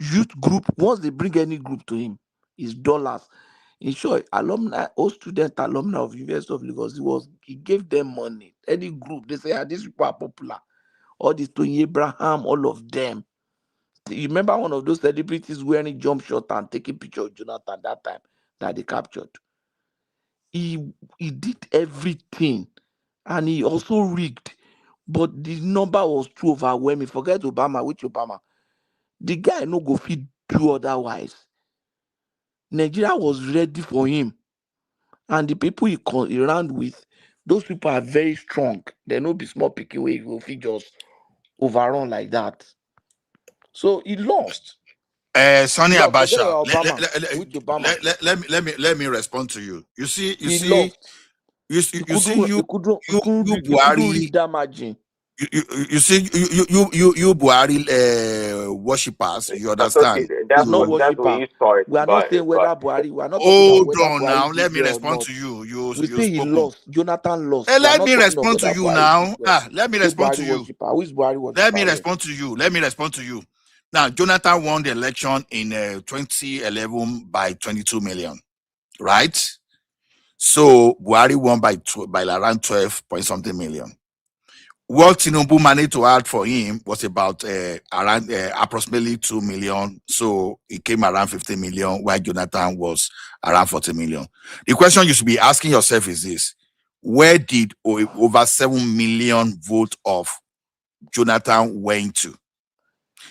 Youth group, once they bring any group to him, it's dollars. In short, alumni, all student alumni of University of Lagos, he gave them money. Any group, they say, these people are popular. All these Tony Abraham, all of them. You remember one of those celebrities wearing jump shot and taking picture of Jonathan that time that they captured? He did everything, and he also rigged, but the number was too overwhelming. Forget Obama. Which Obama? The guy no go fit do otherwise. Nigeria was ready for him, and the people he ran with, those people are very strong. They no be small picking way go fit just overrun like that. So he lost. Sonny Abasha, Obama. let me respond to you. You see, he couldn't read that margin. You see, you Buhari worshippers, you understand? That's where you start. We are not saying whether Buhari. We are not hold on now. Let me respond to you. We say he lost. Jonathan lost. Let me respond to you now. Let me respond to you. Who is Buhari worshiper? Let me respond to you. Now, Jonathan won the election in 2011 by 22 million, right? So Buhari won by around 12 point something million. What Tinubu managed to add for him was about around approximately 2 million. So it came around 50 million, while Jonathan was around 40 million. The question you should be asking yourself is this: where did over 7 million vote of Jonathan went to?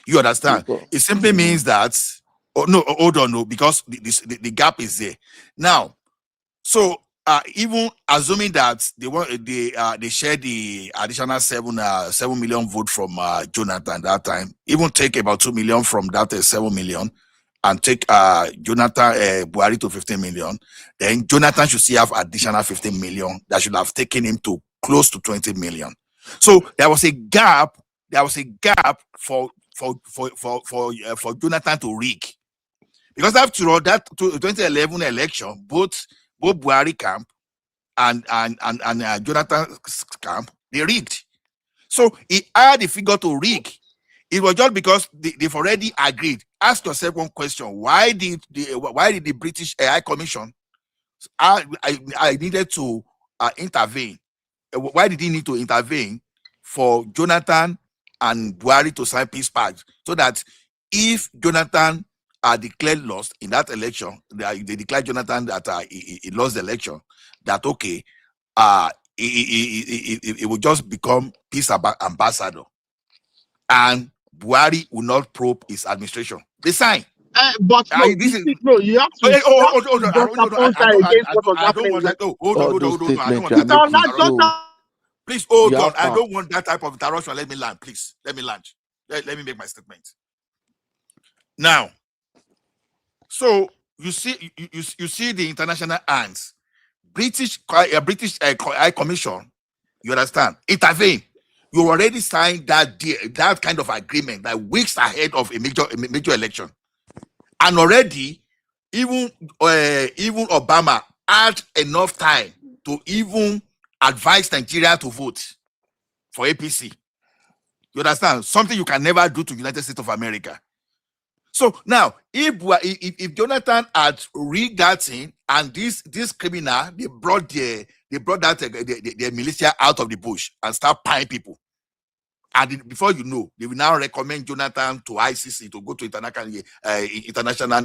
You understand? It simply means that, hold on, no, because the gap is there. Now, so even assuming that they shared the additional 7 million vote from Jonathan that time, even take about 2 million from that 7 million and take Jonathan Buhari to 15 million, then Jonathan should still have additional 15 million that should have taken him to close to 20 million. So there was a gap. There was a gap for Jonathan to rig, because after all, that 2011 election, both Buhari camp and Jonathan camp, they rigged. So he had the figure to rig. It was just because they've already agreed. Ask yourself one question: why did the British High Commission I needed to intervene? Why did he need to intervene for Jonathan and Buhari to sign peace pacts, so that if Jonathan declared lost in that election, they declared Jonathan that he lost the election, that okay, it will just become peace ambassador, and Buhari will not probe his administration. They sign. But no, you have to juxtapose that against what was happening. Hold on. I don't want Mr. that. Ola, Please hold on. I Biafra. don't want that type of interruption. Let me land, please. Let me land. Let me make my statement. Now, so you see the international hands, British High Commission. You understand? Intervene. You already signed that kind of agreement that weeks ahead of a major election, and already even Obama had enough time to even advise Nigeria to vote for APC. You understand? Something you can never do to United States of America. So now, if Jonathan had rigged that thing, and this criminal, they brought the militia out of the bush and start paying people, and before you know, they will now recommend Jonathan to ICC to go to international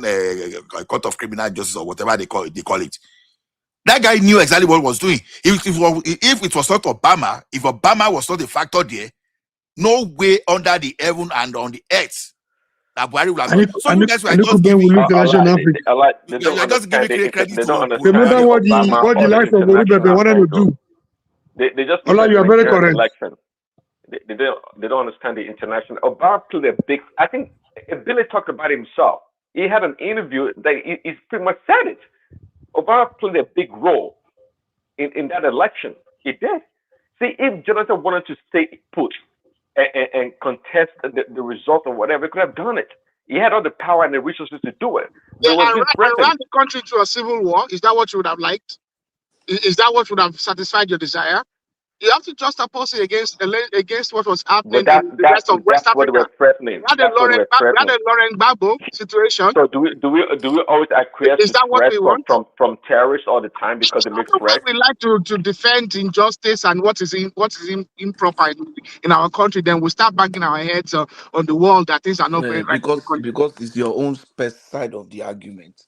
court of criminal justice or whatever they call it. That guy knew exactly what he was doing. If it was not Obama, if Obama was not a factor there, no way under the heaven and on the earth that Buhari will have done. So you guys were just giving credit to Buhari. Remember what the likes of Oribebe wanted to do. They just You are very correct. Election. They don't understand the international. Obama played a big. I think Billy talked about himself. He had an interview that he pretty much said it. Obama played a big role in that election. He did. See, if Jonathan wanted to stay put and contest the result or whatever, he could have done it. He had all the power and the resources to do it. Yeah, I ran the country to a civil war. Is that what you would have liked? Is that what would have satisfied your desire? You have to juxtapose it against what was happening in the rest of West Africa. What we're threatening. We had a Lauren Gbagbo situation. So do we always acquiesce to threats from terrorists all the time because it makes threats? We like to defend injustice and what is improper in our country. Then we start banging our heads on the wall that things are not going right. Because it's your own side of the argument.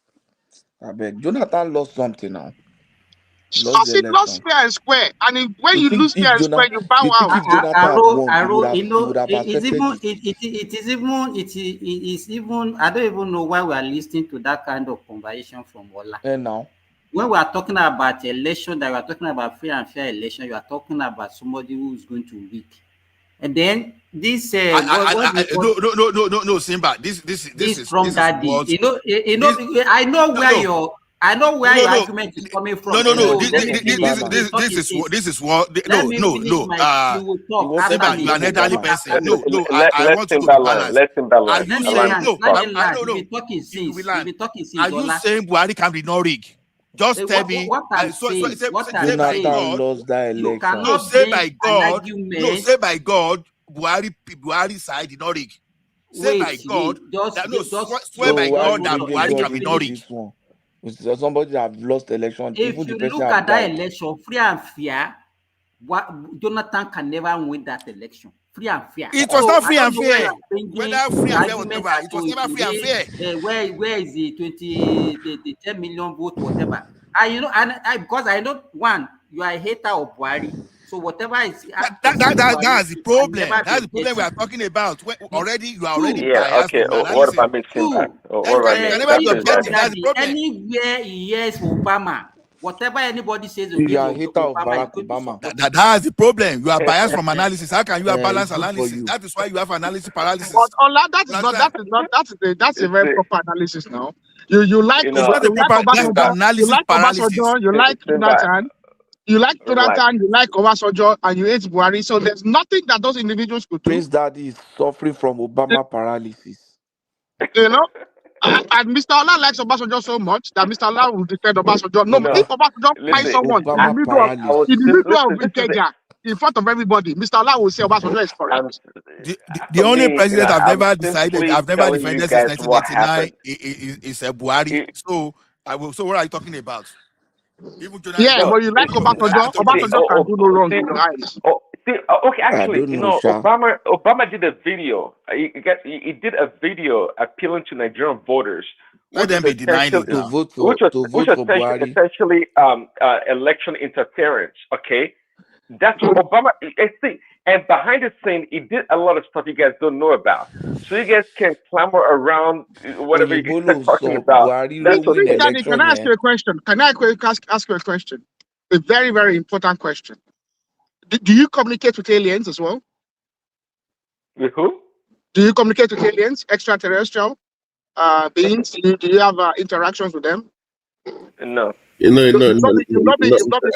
I beg. Jonathan lost something now. Lost fair and square, and when you lose fair and square, you bow out. It is even. I don't even know why we are listening to that kind of conversation from Ola. Now, when we are talking about election, that we are talking about free and fair election, you are talking about somebody who is going to win. And then this no, Simba. This is from that day. I know where your argument is coming from. This is what. No. Simba, you are an elderly person. No. I want you to balance. Let him balance. Are you saying Buhari can be no rig? Just tell me. What I'm saying, lost that election. You cannot say by God. No, say by God. Buhari side did not rig. Say by God. Swear by God that Buhari can be no rig. Somebody that have lost election. If you look at that election, free and fair, Jonathan can never win that election. Free and fair. It was not free and fair. Whether free and fair or whatever, it was never free and fair. Where is the 10 million vote, whatever? Because I know you are a hater of Buhari. So whatever is that's the problem. That's the problem we are talking about. Already you are already biased. Okay. What about mixing that? Anywhere he hears Obama, whatever anybody says, you are a hater of Barack Obama. That's the problem. You are biased from analysis. How can you have balanced analysis? That is why you have analysis paralysis. But that's a very proper analysis now. You like Obasanjo, you like Jonathan. You like Jonathan, you like Obasanjo, and you hate Buhari. So there's nothing that those individuals could do. Prince Daddy is suffering from Obama paralysis. And Mr. Ola likes Obasanjo so much that Mr. Ola will defend Obasanjo. No, if Obasanjo finds someone in the middle of Ikeja, in front of everybody, Mr. Ola will say Obasanjo is correct. The only president I've never defended since 1989 is Buhari. So what are you talking about? But you like Obasanjo. Obasanjo can do no wrong. Okay, I actually, don't know, Sha. Obama did a video. He did a video appealing to Nigerian voters, Let them be denying it to now. vote which for was Buhari. essentially election interference. Okay, that's what Obama. See, and behind the scene, he did a lot of stuff you guys don't know about. So you guys can clamor around whatever you guys are Oyebolo talking sọ about. Buhari That's ló win okay. Daddy, can election I ask yẹn. you a question? Can I ask you a question? A very, very important question. Do you communicate with aliens as well? With who? Do you communicate with aliens, extraterrestrial beings? Do you have interactions with them? No. You know, So no, you've no, not been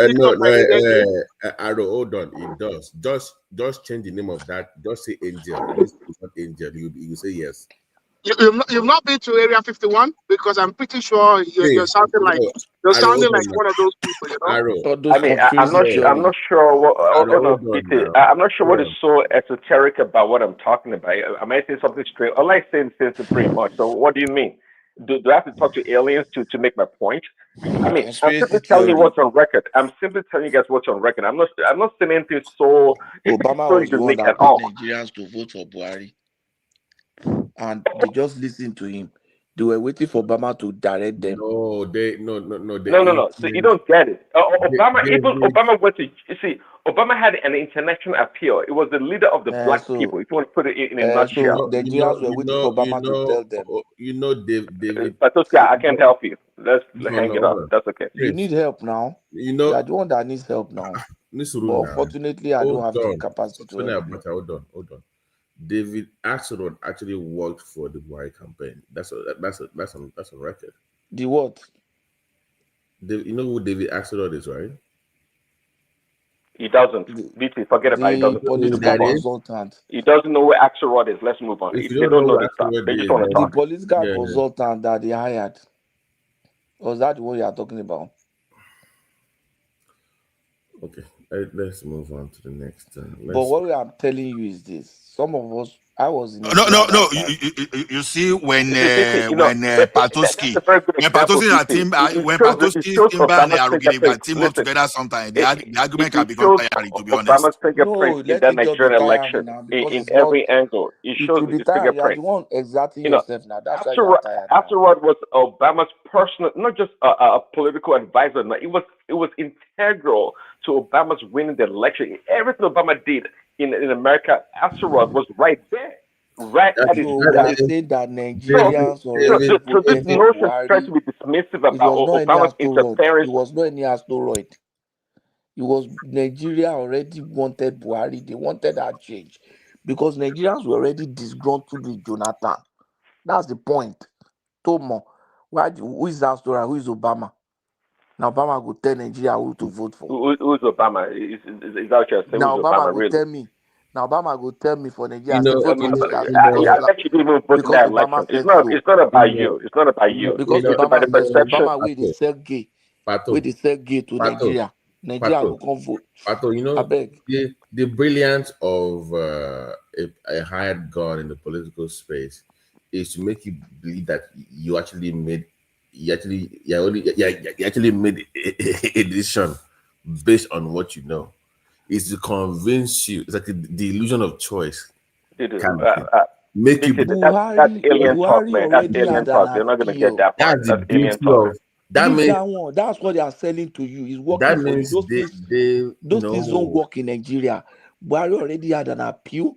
picked up by an alien being? Aro, hold on. It does. Just change the name of that. Just say angel. It's not angel. You say yes. You've not been to Area 51 because I'm pretty sure you're Please, sounding like no, Aro, hold on one of those people, you know. now. Aro, All those I'm conspiracy not. I'm theory. not sure. What, Aro, no, hold on BT, now. I'm not sure what is Hold on. so esoteric about what I'm talking about. I might say something straight. All I say is pretty much. So what do you mean? Do I have to talk to aliens to make my point? I mean, I'm Conspiracy simply telling you theory. what's on record. I'm simply telling you guys what's on record. I'm not saying anything so Obama so was the one unique at that told all. Nigerians to vote for Buhari, and they just listened to him. They were waiting for Obama to direct them. No. They No. So you don't get it. Obama went to. You see, Obama had an international appeal. It was the leader of the black So, people. If you want to put it in a so nutshell. Nigerians were waiting for Obama to tell them. David. But okay, I can't help you. Let's hang it Hold up. on. That's okay. You need help now. You are the one that needs help now. But unfortunately, I don't have the capacity to help you. Hold on. David Axelrod actually worked for the Buhari campaign. That's on record. The what? You know who David Axelrod is, right? He doesn't. BT, forget about it. He The doesn't. political consultant. He doesn't know where Axelrod is. Let's move on. If They you don't know who this stuff. Axelrod They just is, want to The talk. political consultant that they hired. Was that the one you are talking about? Okay, let's move on to the next. But what I'm telling you is this: some of us, I was in No. You see, when Patoski, That's a very good example. when Patoski Timber and Arugile team up together sometime, the argument can become tiring, to be honest. Obama's fingerprint in let that it just be Nigerian tiring election now because in it's not. every angle. It It shows will be his tiring. You are fingerprint. the one exerting You know, yourself now. That's why you are tired. Axelrod was Obama's personal, not just a political advisor. No, it was integral to Obama's winning the election. Everything Obama did in America, Axelrod was right there, right at his So we are saying that Nigerians already so this voted notion tries Buhari. to be dismissive It about was not any Obama's asteroid. interference. It was not any asteroid. It was Nigeria already wanted Buhari. They wanted that change because Nigerians were already disgruntled with Jonathan. That's the point. Tomo, who is that story? Who is Obama? Now Obama will tell Nigeria who to vote for. Who's Obama? Is that what you're saying? Now Who's Obama Obama will really? tell me. Now Obama will tell me for Nigeria. I Say vote for this guy because bet you didn't even vote in because that Obama election. said It's so. not about you. It's not about you. Because It's about Obama the said so. perception. Obama way they sell gay. Way they sell gay to Nigeria. Nigeria go come vote. Pato, you know, I beg. the brilliance of a hired gun in the political space is to make you believe that you actually made a decision based on what you know. It's to convince you. It's like the illusion of choice. Make you that's alien talk, man. That's alien talk. You're not gonna get that part. That's the That's alien beauty talk. of that. Leave Means that one. That's what they are selling to you. It's working that for you. means Those things don't work in Nigeria. Buhari already had an appeal.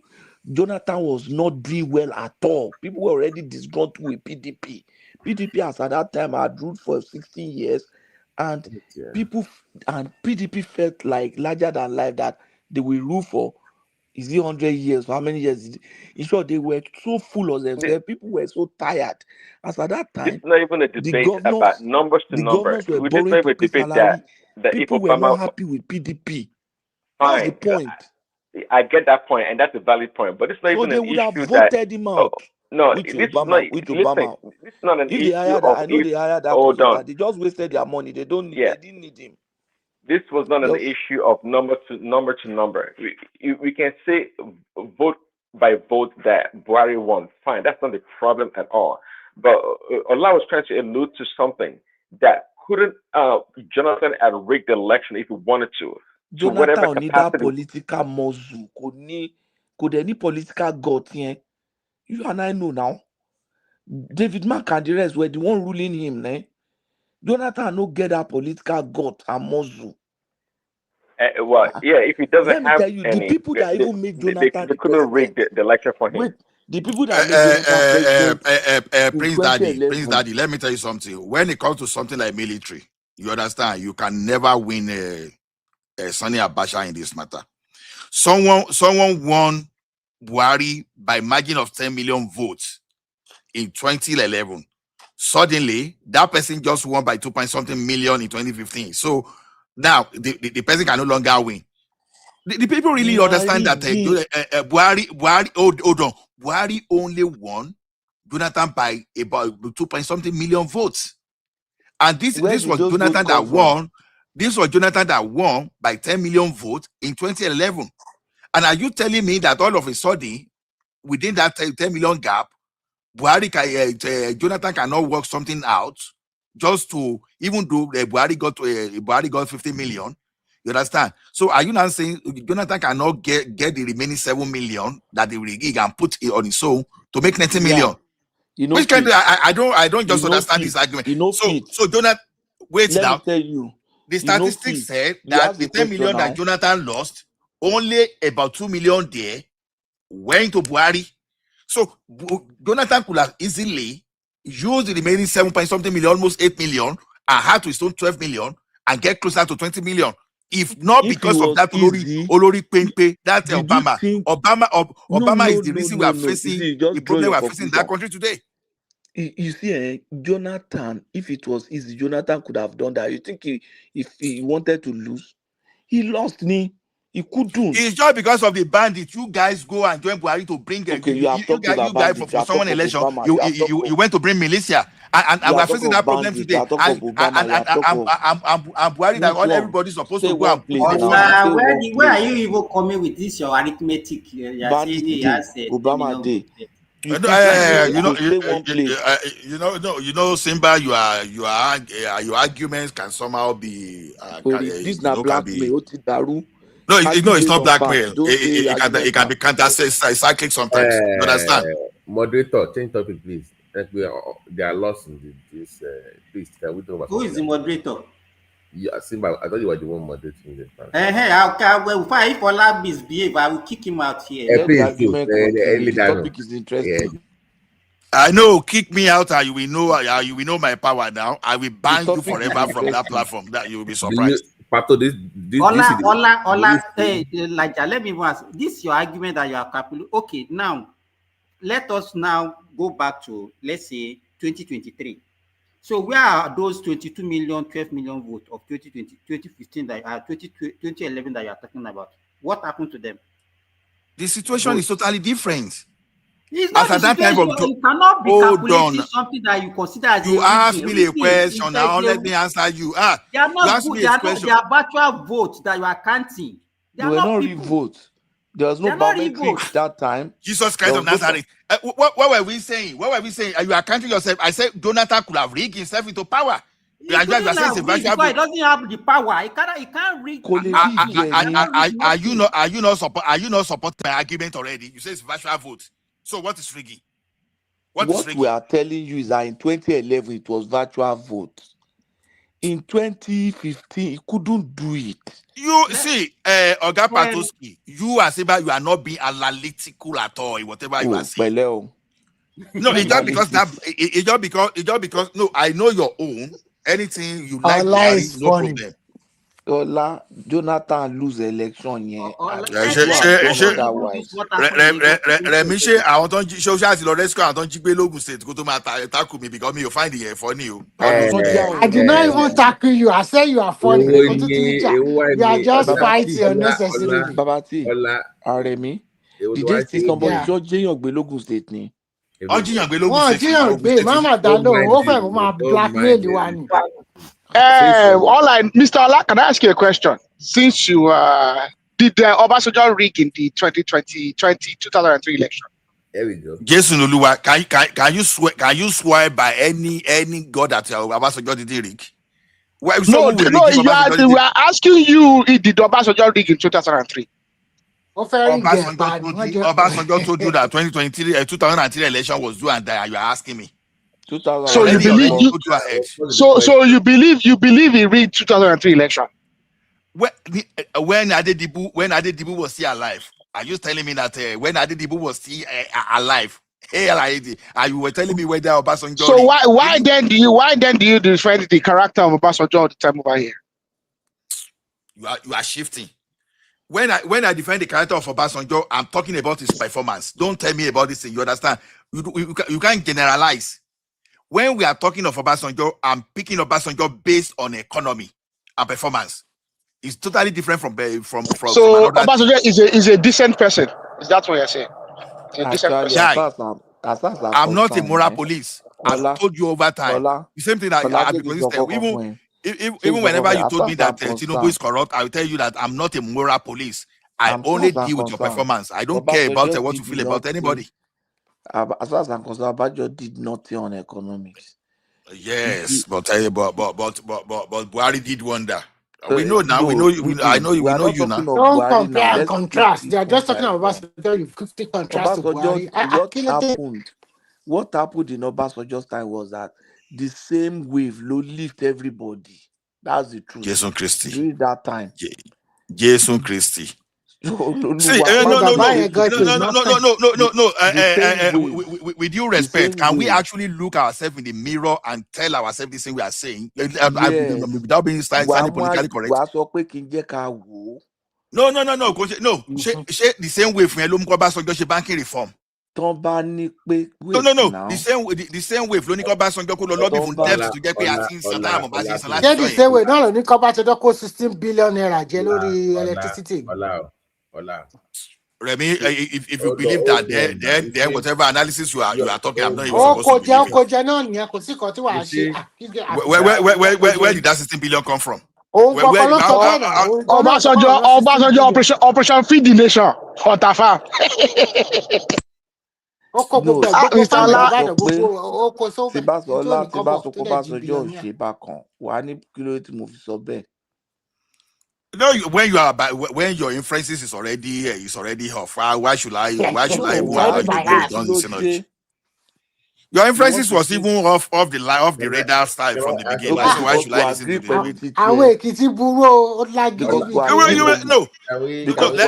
Jonathan was not doing well at all. People were already disgruntled with PDP. PDP has at that time had ruled for 16 years, and PDP felt like larger than life that they will rule for. Is it 100 years? How many years? In short, they were so full of themselves. People were so tired. As at that This time, is not even a debate about numbers to number. governors were We just borrowing not to even pay debate salary. that if People were not Obama happy with PDP. That's the fine. point. I get that point, and that's a valid point. But it's not So even they an would have issue that. voted him out. No, Which this is not. Obama? Which Listen, Obama? this is not an If they issue hired, of I know if. they hired that Hold on. consultant. They just wasted their money. They didn't need him. This was not an Just issue of number to number. We can say vote by vote that Buhari won. Fine, that's not the problem at all. But Allah was trying to allude to something that couldn't Jonathan had rigged the election if he wanted to. Jonathan whatever need that capacity. political muscle. Could any political gut here? You and I know now. David Mark and the rest were the one ruling him. Jonathan no get that political gut and muscle. Well, yeah, if he doesn't Let me have tell you, the any, people that even made Jonathan they the couldn't rig president. the election for him. Wait, the people that made Jonathan president in Prince Daddy, 2011. let me tell you something. When it comes to something like military, you understand, you can never win Sani Abacha in this matter. Someone won Buhari by margin of 10 million votes in 2011. Suddenly, that person just won by 2-point-something million in 2015. So now the person can no longer win. The people really understand that Buhari, hold on, Buhari only won Jonathan by about 2-point-something million votes. And this was Jonathan that won. This was Jonathan that won by 10 million votes in 2011. And are you telling me that all of a sudden, within that 10 million gap, Jonathan cannot work something out just to, even though Buhari got 50 million? You understand? So are you now saying Jonathan cannot get the remaining 7 million that he can put it on his own to make 90 million? Which kind of, I don't just understand this argument. So Jonathan, wait Let now. me tell you, the statistics said that the 10 million that Jonathan lost, only about 2 million there went to Buhari. So Jonathan could have easily used the remaining 7-point-something million, almost 8 million, and had to his own 12 million and get closer to 20 million. If not because of that Olori Pempe, that Obama is the reason we are facing the problem we are facing in that country today. You see, Jonathan, if it was easy, Jonathan could have done that. You think if he wanted to lose, he lost me. He couldn't. It's just because of the bandits. You guys go and join Buhari to bring you guys for someone election. You went to bring militia, and we're facing that problem today. And Buhari, that all everybody's supposed to go and put where are you even coming with this your arithmetic? Obama Day. Simba, your arguments can somehow be this not blackmail. No, it's not blackmail. It can be counter-cyclic sometimes. You understand? Moderator, change topic, please. They are lost in this. Please, can we talk about who is the moderator? Yeah, Simba, I thought you were the one moderating this. If Ola misbehave, I will kick him out here. The topic is interesting. I know, kick me out, and you will know my power now. I will ban you forever from that platform. That you will be surprised. Ola, let me ask. This is your argument that you are capable. Okay, now let us now go back to, let's say, 2023. So where are those 22 million, 12 million votes of 2020, 2015 2011 that you are talking about? What happened to them? The situation is totally different. It's not the situation. You cannot be calculating something that you consider as you asked me a question now. Let me answer you. They are not good. They are virtual votes that you are counting. They were not real votes. There was no biometrics that time. Jesus Christ of Nazareth. What were we saying? You are counting yourself. I said Jonathan could have rigged himself into power. He doesn't have the power. He can't rig. Are you not supporting my argument already? You say it's virtual vote. So what is rigging? What we are telling you is that in 2011 it was virtual vote. In 2015 he couldn't do it. You see, Oga Patoski, you are saying you are not being analytical at all in whatever you are saying. No, it's just because no, I know your own. Anything you like, no problem. Ola, Jonathan lose election yẹn. Rẹ̀mí àwọn tó ń jí ṣọ́ṣà àti lọ rescue àwọn tó ń jí gbé lógun state kó tó máa tackle me because me you find it funny o. I did not even tackle you. I said you are funny. You are just fighting unnecessarily. Babati, Aremi, did they see somebody just jiyàn gbé lógun state ni? Ó jiyàn gbé lógun state. Wọ́n jiyàn gbé Mama Dalo ó fẹ́ kó máa blackmail wa ni. Mr. Ola, can I ask you a question? Since you did Obasanjo rig in the 2003 election? There we go. Jason Oluwa, can you swear by any God that Obasanjo did rig? So we are asking you if did Obasanjo rig in 2003. Obasanjo told you that 2003 election was due and you are asking me. 2000. So you believe you believe he rigged 2003 election. When Adedibu was still alive, are you telling me that when Adedibu was still alive, and you were telling me whether Obasanjo? So why then do you defend the character of Obasanjo all the time over here? You are shifting. When I defend the character of Obasanjo, I'm talking about his performance. Don't tell me about this thing. You understand? You can't generalize. When we are talking of Obasanjo, I'm picking Obasanjo based on economy and performance. It's totally different from So Obasanjo is a decent person. Is that what you're saying? A decent person. I'm not a moral police. I've told you over time. The same thing that I've been consistent. Even whenever you told me that Tinubu is corrupt, I will tell you that I'm not a moral police. I only deal with your performance. I don't care about what you feel about anybody. As far as I'm concerned, Obasanjo did nothing on economics. Yes, but Buhari did wonder. We know now. We know. I know. We know you now. Don't compare and contrast. They are just talking about Obasanjo. 50 contrast to Buhari. What happened in Obasanjo's time was that the same wave lift everybody. That's the truth. Jason Christie. During that time. Jason Christie. No. With due respect, can we actually look ourselves in the mirror and tell ourselves this thing we are saying without being standing politically correct? No. The same way from banking reform. No. The same way Flonico Obasanjo could lobby from depth to get paid at Saddam. The same way, no, Flonico Obasanjo cost 16 billion naira jelly electricity. Remy, if you believe that, then whatever analysis you are talking, I'm not even supposed to believe. Where did that 16 billion come from? Obasanjo Operation Feed the Nation. Otafa. No, when your inferences is already off. Why should I your inferences was even off the radar style from the beginning. So why should I listen to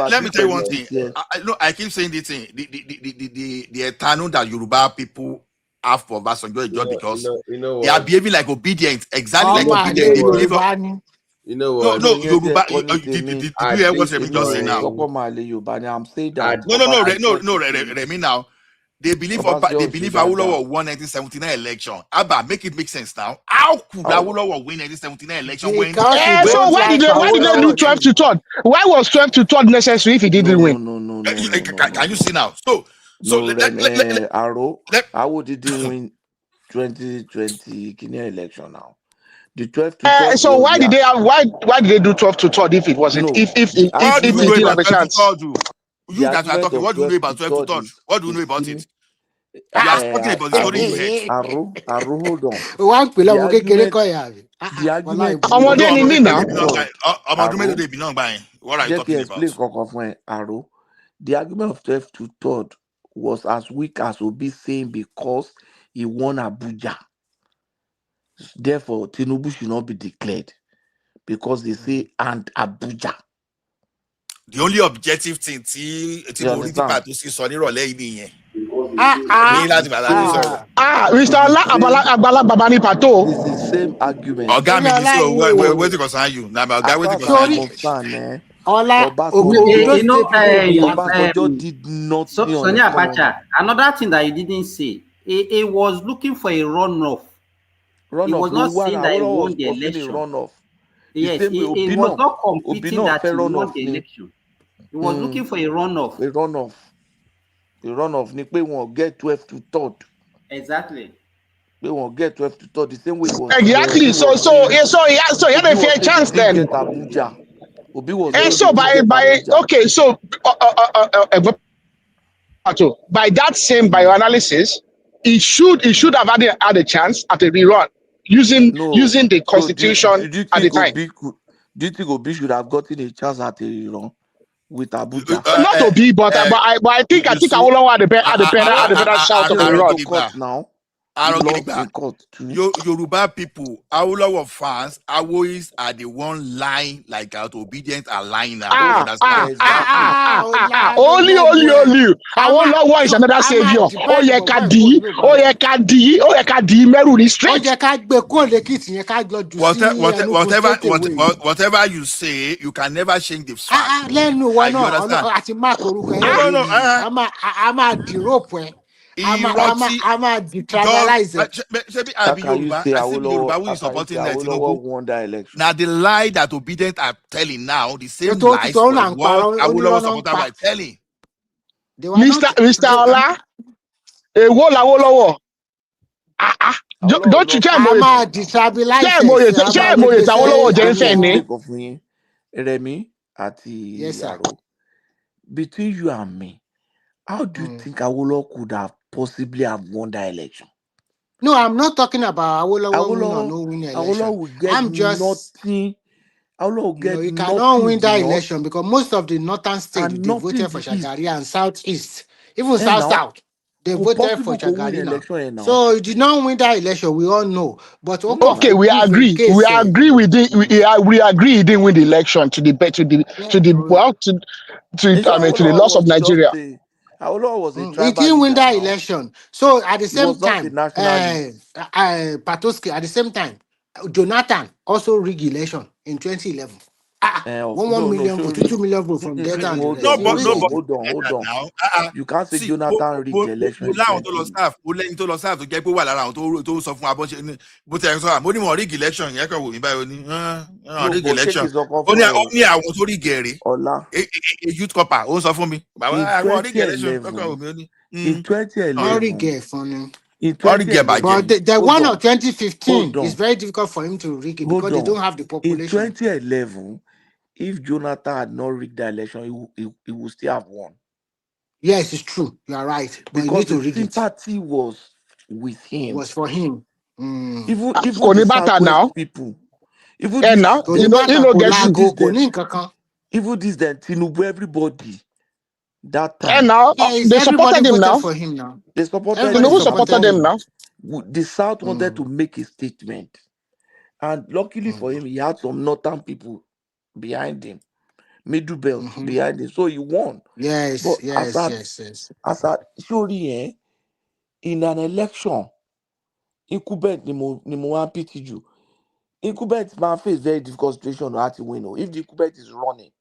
let me tell you one thing. I keep saying this thing. The eternal that Yoruba people have for Obasanjo is just because they are behaving like obedient, exactly like obedient. They believe. You know what? No, Yoruba. Did you hear what Remy just said now? I'm saying that. No, Remy now. They believe Awolowo won 1979 election. Abba, make it make sense now. How could Awolowo win 1979 election? So why did they do 12 to 3rd? Why was 12 to 3rd necessary if he didn't win? No. Can you see now? How did he win 2020 Kenya election now? The 12 to 3rd. So why did they do 12 to 3rd if it wasn't if he didn't have a chance? You guys are talking. What do you know about 12 to 3rd? What do you know about it? You are talking about the story you heard. Hold on. The argument. What are you talking about? The argument of 12 to 3rd was as weak as Obi saying because he won Abuja. Therefore, Tinubu should not be declared because they say and Abuja. The only objective thing Mr. Agbala Babani Pato. It's the same argument. Where to concern you? Obasanjo did not. Sonia Abacha, another thing that you didn't say, he was looking for a runoff. He was not saying that he won the election. Yes, he was not competing that he won the election. He was looking for a runoff. A runoff. They won't get 12 to 3rd. Exactly. They won't get 12 to 3rd. The same way it was. Exactly. So he had a fair chance then. Abuja. By that same bioanalysis, he should have had a chance at a rerun. using No. the So do constitution you at the think time. Obi should have gotten a chance at with Abuja? Not Obi, but I think Awolowo had the better shout of the went rod. to court now. He Arrogant. lost in court too. Yoruba people, Awolowo fans, Awois are the one lying like out, obedient and lying now. Only. Awolowo is another savior. Meru is straight. Whatever you say, you can never change the fact. Lẹ́nu wọn náà àti mark orúkọ ẹlẹ́rìí ni a máa dìrópù ẹ a máa detribalize ẹ. How can you say Awolowo won that election? Now the lie that obedient are telling now, the same lies what Awolowo supporters are telling. Mr. Ola, èwo l'Awolowo? Don't you tell me? A máa detribalize ẹ. Ṣé èmòye t'Awolowo jẹ́ ń fẹ́ ni? Remi àti Yaro, between you and me, how do you think Awolowo could have possibly have won that election? No, I'm not talking about Awolowo win or no win election. Awolowo will get nothing. Awolowo will get you cannot win that election because most of the northern states they voted for Shagari and southeast, even south, they voted for Shagari now. So you did not win that election. We all know. But okay, we agree. We agree with it. We agree he didn't win the election to the loss of Nigeria. Awolowo was a tribal he didn't win that election. So at the same time, Patoski, at the same time, Jonathan also rigged election in 2011. 1 million vote, 2 million vote from Delta. Hold on. You can't say Jonathan rigged the election. In 2011, but the one of 2015 is very difficult for him to rig it because they don't have the population. In 2011, if Jonathan had not rigged the election, he would still have won. Yes, it's true. You are right. But Because you need to the sympathy was with him. It was for him. Even the Southwest people. Even this, now, even this then Tinubu, everybody. That time. And now they supported him now. For him now. They supported him now. The South wanted to make a statement. And luckily for him, he had some northern people behind him. Middle belt behind him. So he won. Yes, but yes. As a surely in an election, incumbent ni mo wan pity you. Incumbent man face very difficult situation to have to win. If the incumbent is running,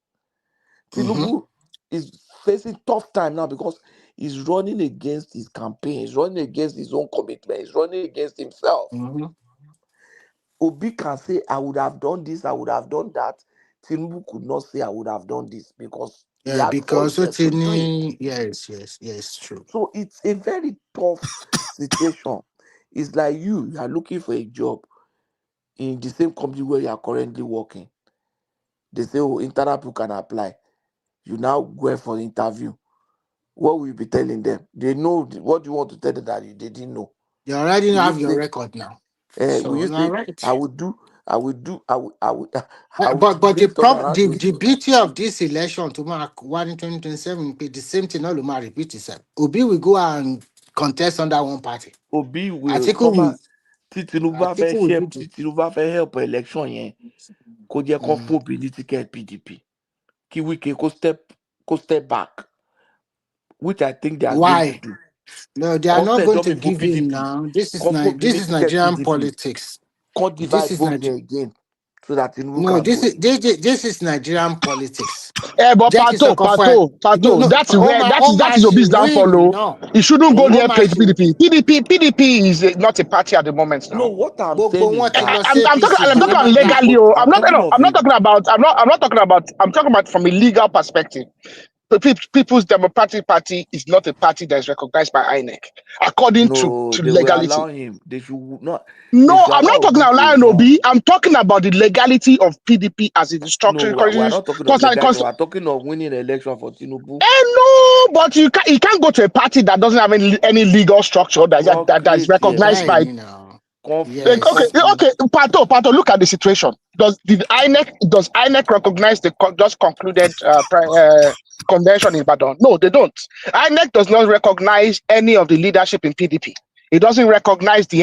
Tinubu is facing tough time now because he's running against his campaign, he's running against his own commitment, he's running against himself. Obi can say, I would have done this, I would have done that. Tinubu could not say, I would have done this because yes, true. So it's a very tough situation. It's like you are looking for a job in the same company where you are currently working. They say, oh, internal people can apply. You now go for the interview. What will you be telling them? They know what you want to tell them that they didn't know. You already have your record now. So you say, right. I would do. But the beauty of this election to mark 1 in 2027, the same thing all repeat itself. Obi will go and contest under one party. Obi will come. Tinubu help election yen. Ko je kon fo bi ni ticket PDP. Ki Wike ko step back. Which I think they are going to do. No, they are not going to give in now. This is Nigerian politics. This is again. So that this is Nigerian politics. But Pato, that is Obi's downfall. No. He shouldn't go there play PDP. PDP is not a party at the moment now. No, what I'm saying is I'm talking legally. I'm talking about from a legal perspective. The People's Democratic Party is not a party that is recognized by INEC according to legality. Allow him. They should not. No, I'm not talking about allowing Obi. I'm talking about the legality of PDP as it is structured. No, we're not talking of legality. We're talking of winning an election for Tinubu. No, but you can't go to a party that doesn't have any legal structure that is recognized by. Okay, Pato, look at the situation. Does INEC recognize the just concluded convention in Ibadan? No, they don't. INEC does not recognize any of the leadership in PDP. It doesn't recognize the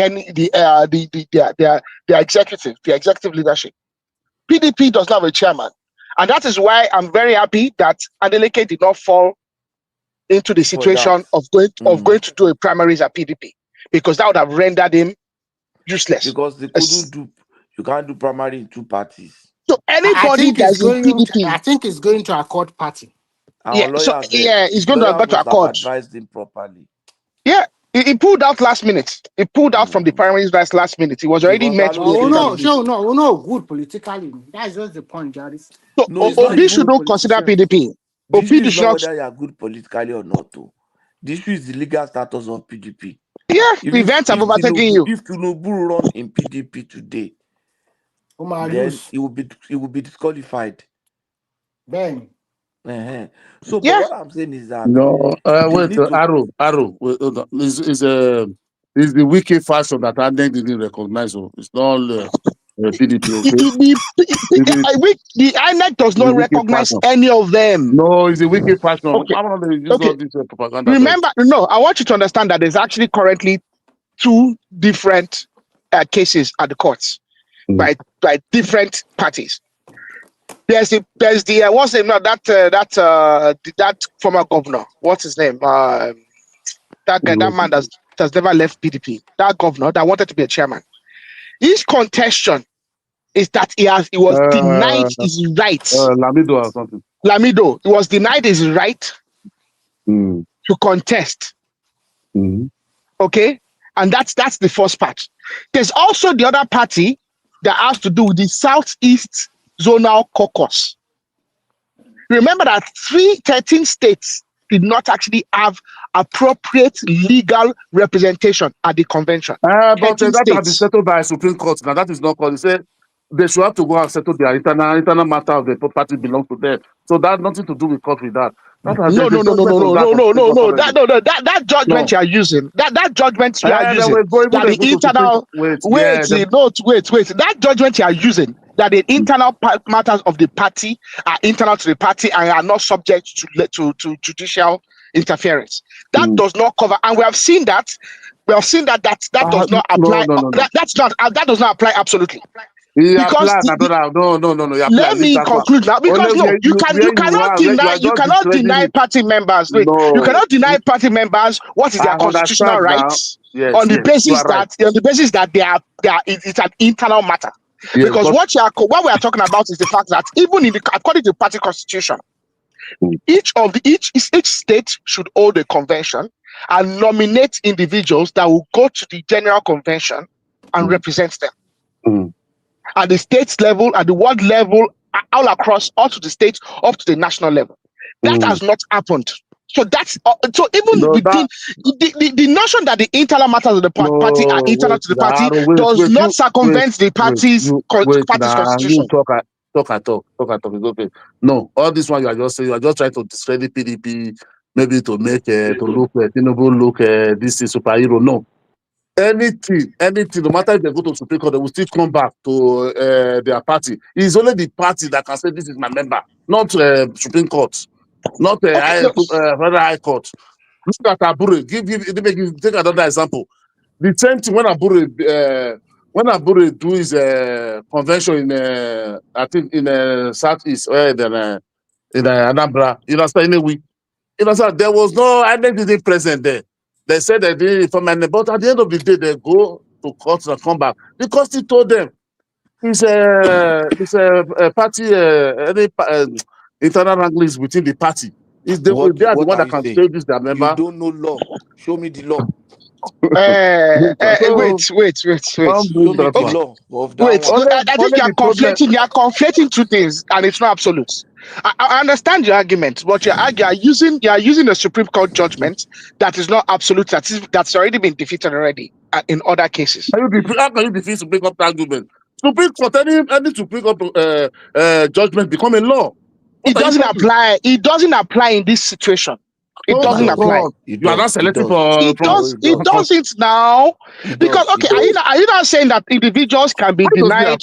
executive leadership. PDP does not have a chairman, and that is why I'm very happy that Adeleke did not fall into the situation of going to do a primaries at PDP, because that would have rendered him useless. Because they couldn't do. You can't do primary in two parties. So anybody that's in PDP, I think it's going to Accord Party. He's going to go to Accord. Advised him properly. Yeah, he pulled out last minute. He pulled out from the primaries last minute. He was already met with. No, good politically. That's just the point, Jarvis. So Obi should not consider PDP. The issue is not whether you are good politically or not. The issue is the legal status of PDP. Yeah, events have overtaken you. If Tinubu run in PDP today, then he will be disqualified. Ben. So, but what I'm saying is that Arrow. Wait, hold on. It's the wiki fashion that INEC didn't recognize. So it's not PDP. Okay? The INEC does not recognize any of them. No, it's a wiki fashion. Okay. Propaganda. Remember, I want you to understand that there's actually currently two different cases at the courts by different parties. There's the what's his name? That former governor. What's his name? That guy, that man that's never left PDP. That governor that wanted to be a chairman. His contention is that he was denied his rights. Lamido or something. Lamido, he was denied his right to contest. Okay, and that's the first part. There's also the other party that has to do with the Southeast Zonal Caucus. Remember that 13 states did not actually have appropriate legal representation at the convention. But that has been settled by Supreme Court. Now that is not called. They say they should have to go and settle their internal matter of the party belongs to them. So that nothing to do with court with that. No. That judgment you are using. That judgment you are using. That the internal wait. That judgment you are using. That the internal matters of the party are internal to the party and are not subject to judicial interference. That does not cover, and we have seen that. Does not apply. That does not apply absolutely. Because let me conclude now. Because you cannot deny party members. Wait, you cannot deny party members what is their constitutional rights on the basis that it's an internal matter. Yeah, because what we are talking about is the fact that even according to the party constitution, each state should hold a convention and nominate individuals that will go to the general convention and represent them at the state level, at the world level, all across, all to the states, up to the national level. That has not happened. So that's so even within the notion that the internal matters of the party are internal to the party does not circumvent the party's constitution. Talk. It's okay. No, all this one you are just saying, you are just trying to discredit PDP, maybe to make to look Tinubu look this is superhero. No. Anything, no matter if they go to Supreme Court, they will still come back to their party. It's only the party that can say this is my member, not Supreme Court. Not Federal High Court. Look at Abure. Take another example. The same thing when Abure do his convention in I think in Southeast in Anambra. You understand? Anyway, you understand? There was no identity present there. They said they didn't inform me, but at the end of the day, they go to court and come back because he told them it's a party internal wranglings within the party. They are the one that can say this their member. You don't know law. Show me the law. Wait. I think you are conflating two things, and it's not absolute. I understand your argument, but you are using a Supreme Court judgment that is not absolute. That's already been defeated already in other cases. How can you defeat Supreme Court argument? Supreme Court, any Supreme Court judgment become a law. It doesn't apply. It doesn't apply in this situation. It doesn't apply. You are not selecting It does. It doesn't now. Because okay, are you not saying that individuals can be denied?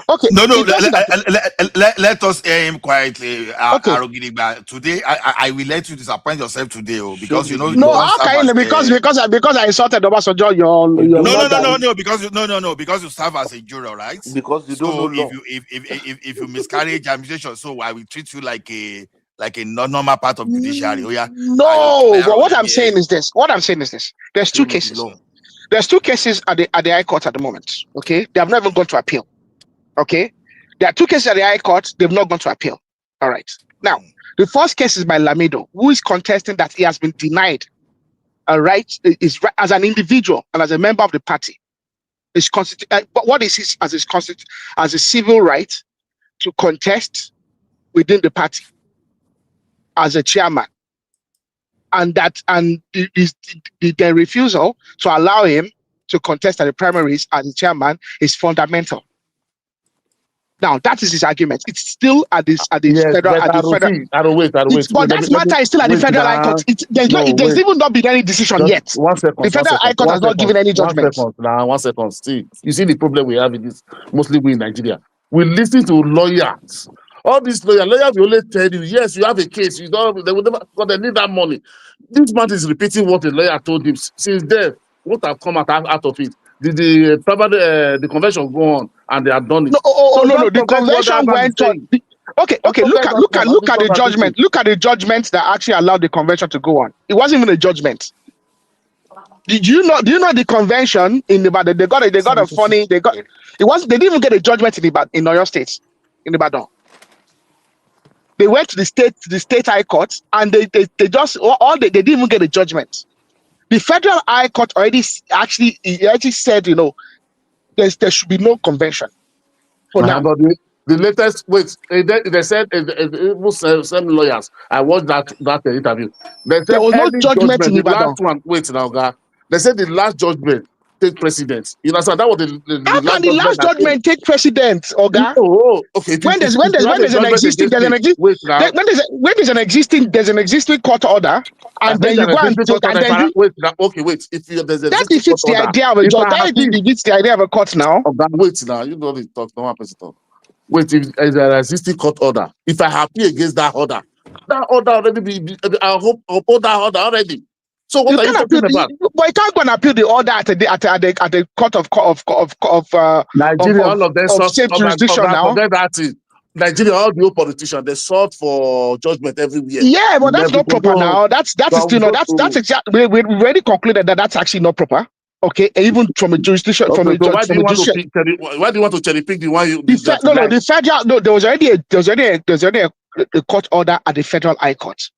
Okay, No, it doesn't apply. let us hear him quietly. Okay. Arogidigba. Today, I will let you disappoint yourself today, because you know you No, don't how serve can as you? Because I insulted Obasanjo, you're no, because you serve as a juror, right? Because you don't know law. If you miscarriage administration, so I will treat you like a normal part of judiciary. Oh yeah. No, but what I'm saying is this. There's two cases. There's two cases at the High Court at the moment. Okay, they have not even gone to appeal. Okay, there are two cases at the High Court. They've not gone to appeal. All right. Now, the first case is by Lamido, who is contesting that he has been denied a right is as an individual and as a member of the party. Is but what is his as a civil right to contest within the party as a chairman, and the refusal to allow him to contest at the primaries as a chairman is fundamental. Now that is his argument. It's still at the federal. But that matter is still at the federal High Court. There's even not been any decision yet. The federal High Court has not given any judgment. 1 second. See, you see the problem we have in this, mostly we in Nigeria. We listen to lawyers. All these lawyers will only tell you, yes, you have a case. You don't. They will never, because they need that money. This man is repeating what the lawyer told him. Since then, what have come out of it? Did the convention go on and they have done it? No. The convention went on. Okay. Look at the judgment. Look at the judgment that actually allowed the convention to go on. It wasn't even a judgment. Do you know the convention in Ibadan? They got a funny. They didn't even get a judgment in Oyo State, in Ibadan. They went to the state High Court and they didn't even get a judgment. The federal High Court already said, there should be no convention for now. But the latest, they said, some lawyers, I watched that interview. They said there was no judgment in Ibadan. Last one, wait now, guy. They said the last judgment take precedence. You understand? That was the How can the last judgment take precedence, Oga? Oh, okay. When there's an existing court order, and then you go and wait. If there's that defeats the idea of a judge. That defeats the idea of a court now. Wait now, you know the talk. No one person talk. Wait, if there's an existing court order, if I appeal against that order already I uphold that order already. So what are you talking about? But you can't go and appeal the order at the court of Nigeria. All of them sought same jurisdiction now. Nigeria, all the old politicians, they sought for judgment everywhere. Yeah, but that's not proper now. That's exactly. We already concluded that that's actually not proper. Okay, even from a jurisdiction, why do you want to cherry pick the one you? The federal. No, there was already a court order at the federal High Court.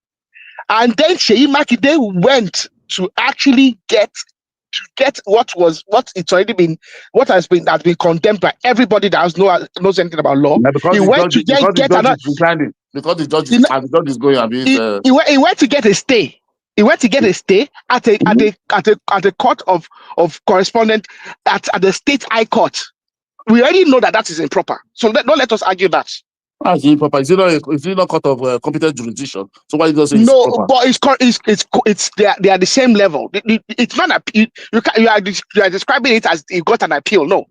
And then Sheyi Makinde went to actually get what has been condemned by everybody that knows anything about law. He went to get because the judge is going. He went to get a stay. He went to get a stay at a court of correspondent at the state High Court. We already know that is improper. So don't let us argue that. It's improper. It's not court of competent jurisdiction. So why does it? No, but it's they are the same level. It's not you are describing it as you got an appeal. No.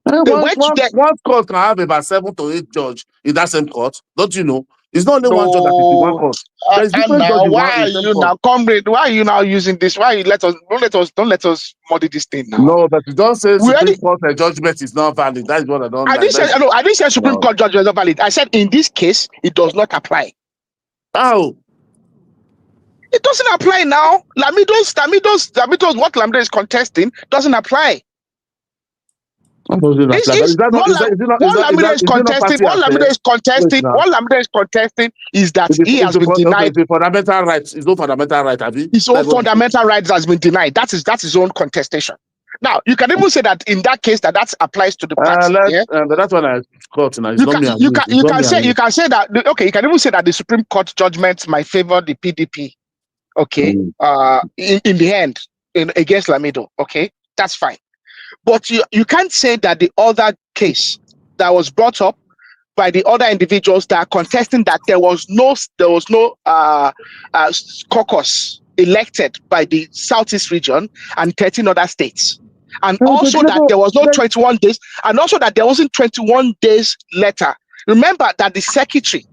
One court can have about 7 to 8 judges in that same court. Don't you know? It's not only one judge that is in one court. There's different judges. Why are you now, comrade? Why are you now using this? Why don't let us muddy this thing now? No, but you don't say Supreme Court judgment is not valid. That is what I don't. I didn't say Supreme Court judgment is not valid. I said in this case it does not apply. How? It doesn't apply now. Lamido's what Lamido is contesting doesn't apply. What Lamido is contesting is that he has been denied fundamental rights. His own fundamental right, have you? His own fundamental rights has been denied. That's his own contestation. Now you can even say that in that case that applies to the party. But that's what I caught now. You can say that. Okay, you can even say that the Supreme Court judgment might favor the PDP. Okay, in the end, against Lamido. Okay, that's fine. But you can't say that the other case that was brought up by the other individuals that are contesting that there was no caucus elected by the Southeast region and 13 other states. And also that there was no 21 days, and also that there wasn't 21 days later. Remember that the secretary,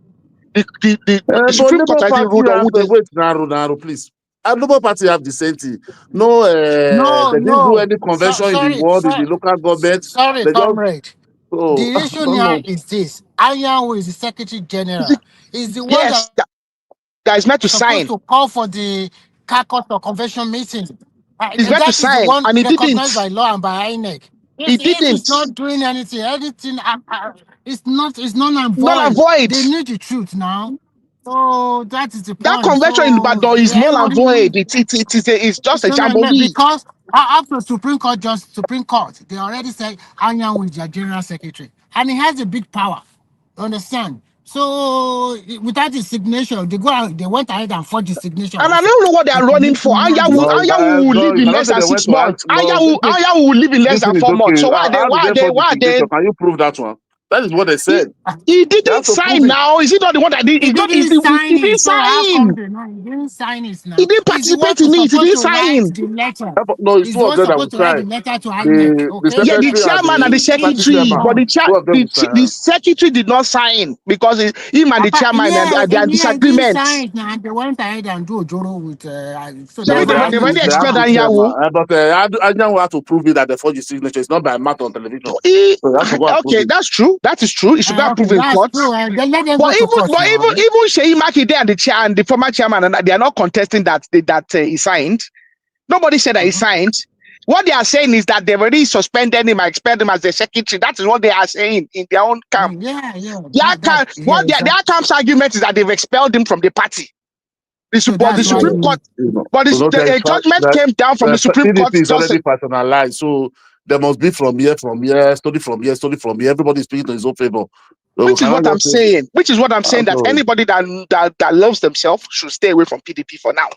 the Supreme Court already ruled on wait, Naru, please. Labour Party have the same thing. No, No, they didn't do no. any convention in the world, in the local government. Sorry, They just, comrade. The issue here is this. Anyanwu is the Secretary General. Is the one that is meant to supposed sign. to call for the caucus or convention meeting. He's meant to That is the sign, one and he recognized didn't. by law and by INEC. He If didn't. it's not doing anything, it's null and void. Null and void. They need the truth now. So that is the point. That convention in Ibadan is null and void. It's just a jamboree. Because after Supreme Court, they already said Anyanwu is their general secretary, and he has a big power. You understand? So without his signature, they went ahead and forged the signature. And I don't know what they are running for. Anyanwu will live in less than 6 months. Anyanwu will live in less than 4 months. So why are they? Can you prove that one? That is what they said. He didn't sign now. Is he not the one that did? He didn't sign it. He didn't sign. He didn't sign it now. He didn't participate in it. He didn't sign. The letter. No, it's two of them that will write the letter to INEC. Okay? Yeah, the chairman and the secretary, but the secretary did not sign because him and the chairman they are disagreement. They went ahead and do a Ojoro with. So they already expelled Anyanwu. But Anyanwu had to prove it that the forged signature is not by matter on television. Okay, that's true. That is true. It should not prove in court. But even Sheyi Makinde and the former chairman, they are not contesting that he signed. Nobody said that he signed. What they are saying is that they've already suspended him and expelled him as the secretary. That is what they are saying in their own camp. Their camp's argument is that they've expelled him from the party. The Supreme Court, but the judgment came down from the Supreme Court. It's already personalized, so there must be from here, study from here. Everybody speaking to his own favor. Which is what I'm saying. That anybody that loves themselves should stay away from PDP for now.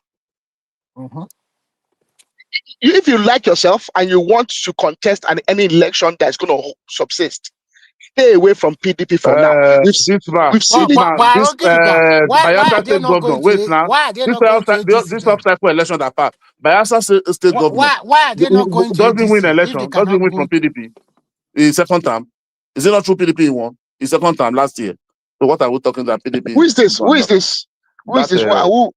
If you like yourself and you want to contest any election that's going to subsist, stay away from PDP for now. We've seen this Bayelsa State governor. Wait now. This obstacle election that passed. Bayelsa State governor. Why are they not going to doesn't win election? Doesn't win from PDP. In second term. Is it not true PDP won? In second term last year. So what are we talking about PDP? Who is this? Who is this? Who?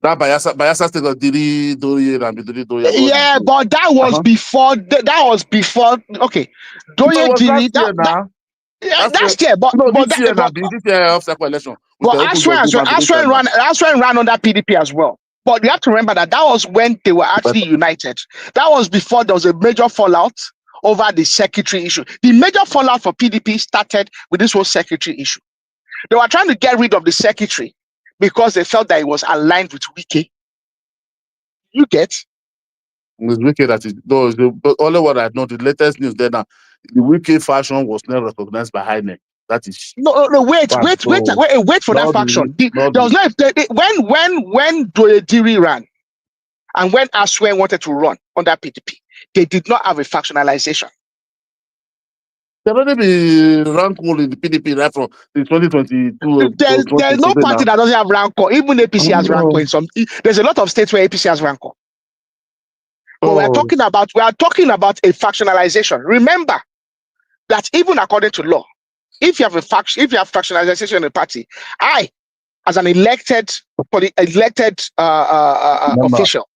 That Bayelsa State of Diri Doye and Bidiri Doye. Yeah, but that was before. That was before. Okay, Doye Diri. Last year, but this year obstacle election. But Aswen ran under PDP as well. But you have to remember that was when they were actually united. That was before there was a major fallout over the secretary issue. The major fallout for PDP started with this whole secretary issue. They were trying to get rid of the secretary because they felt that it was aligned with Wike. You get? It's Wike that is the only what I know. The latest news there now, the Wike faction was not recognized by INEC. That is wait for that faction. There was when Doye Diri ran and when Aswen wanted to run under PDP, they did not have a factionalization. There already be rancor in the PDP right from 2022. There's no party that doesn't have rancor. Even APC has rancor in some. There's a lot of states where APC has rancor. But we are talking about a factionalization. Remember that even according to law, if you have factionalization in a party, I, as an elected official,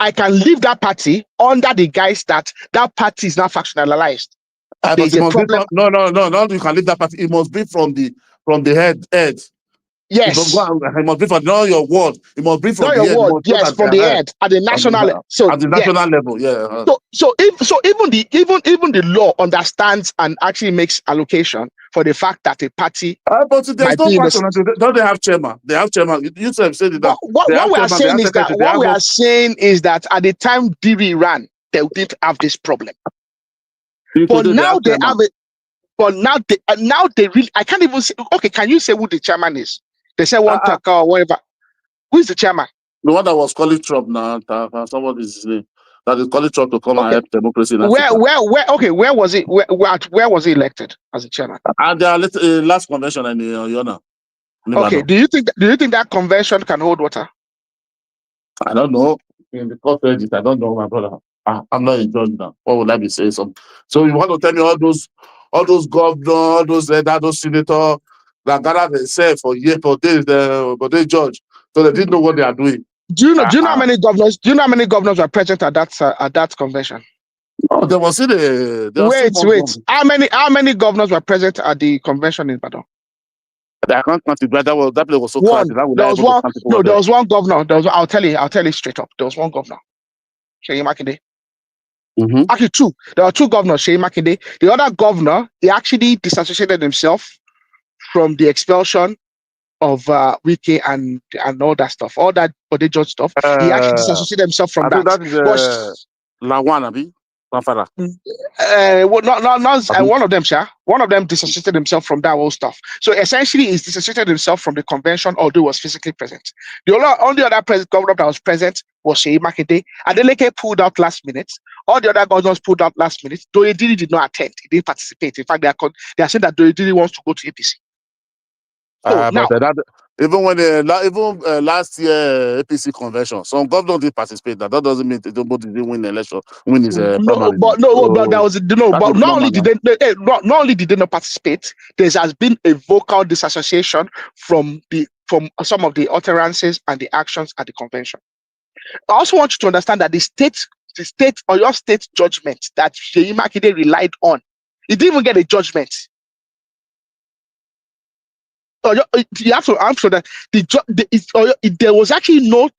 I can leave that party under the guise that party is not factionalized. There's a problem. No, you can leave that party. It must be from the head. Yes. It must be from your word. It must be from the head. Yes, from the head at the national level. So at the national level, yeah. So even the law understands and actually makes allocation for the fact that a party. But there's no faction. Don't they have chairman? They have chairman. You said that. What we are saying is that at the time Diri ran, they didn't have this problem. But now they have it. But now they really. I can't even say. Okay, can you say who the chairman is? They say one Taka or whatever. Who is the chairman? The one that was calling Trump now. Somebody's name. that is calling Trump to come and Okay. help democracy in Where Africa. okay, where was it? Where was he elected as a chairman? And the last convention in Yona. Okay. Do you think that convention can hold water? I don't know. In the court edit, I don't know, my brother. I'm not a judge now. What would I be saying? Something? So you want to tell me all those governors, all those senators that gathered themselves for years, for days, but they judge, so they didn't know what they are doing. Do you know how many governors? Do you know how many governors were present at that convention? Oh, there was still Wait. How many governors were present at the convention in Ibadan? I can't count it, but that place was so One. crowded. There was one. No, there was one governor. I'll tell you straight up. There was one governor, Seyi Makinde. Actually, two. There are two governors, Seyi Makinde. The other governor, he actually disassociated himself from the expulsion of Wike and all that stuff, all that body judge stuff. He actually disassociated himself from that. That is Lawan, Abi. Well, not one of them, sir. One of them disassociated himself from that whole stuff. So essentially, he's disassociated himself from the convention, although he was physically present. The only other governor that was present was Seyi Makinde. Adeleke pulled out last minute. All the other governors pulled out last minute. Doyediri did not attend. He didn't participate. In fact, they are saying that Doyediri wants to go to APC. Even when last year APC convention, some governors did participate. That doesn't mean nobody didn't win the election, win his primary. But not only did they not participate, there has been a vocal disassociation from some of the utterances and the actions at the convention. I also want you to understand that the state or your state judgment that Seyi Makinde relied on, he didn't even get a judgment. You have to answer that there was actually no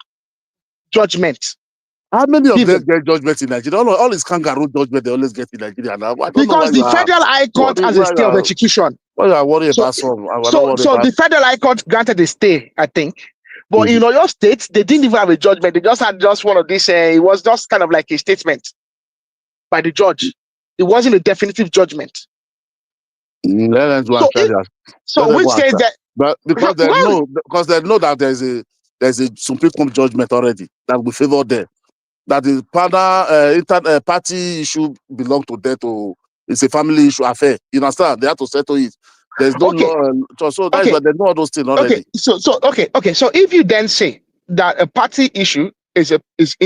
judgment. How many of them get judgments in Nigeria? All these kangaroo judgment they always get in Nigeria now. Because the federal high court has a stay of execution. Well, I worry about some. So the federal high court granted a stay, I think. But in your state, they didn't even have a judgment. They just had one of these. It was just kind of like a statement by the judge. It wasn't a definitive judgment. So which says that, but because they know that there's a Supreme Court judgment already that will favor them, that the party issue belong to them, it's a family issue affair. You understand? They have to settle it. There's no law, so that's why they know all those things already. Okay. So if you then say that a party issue is it's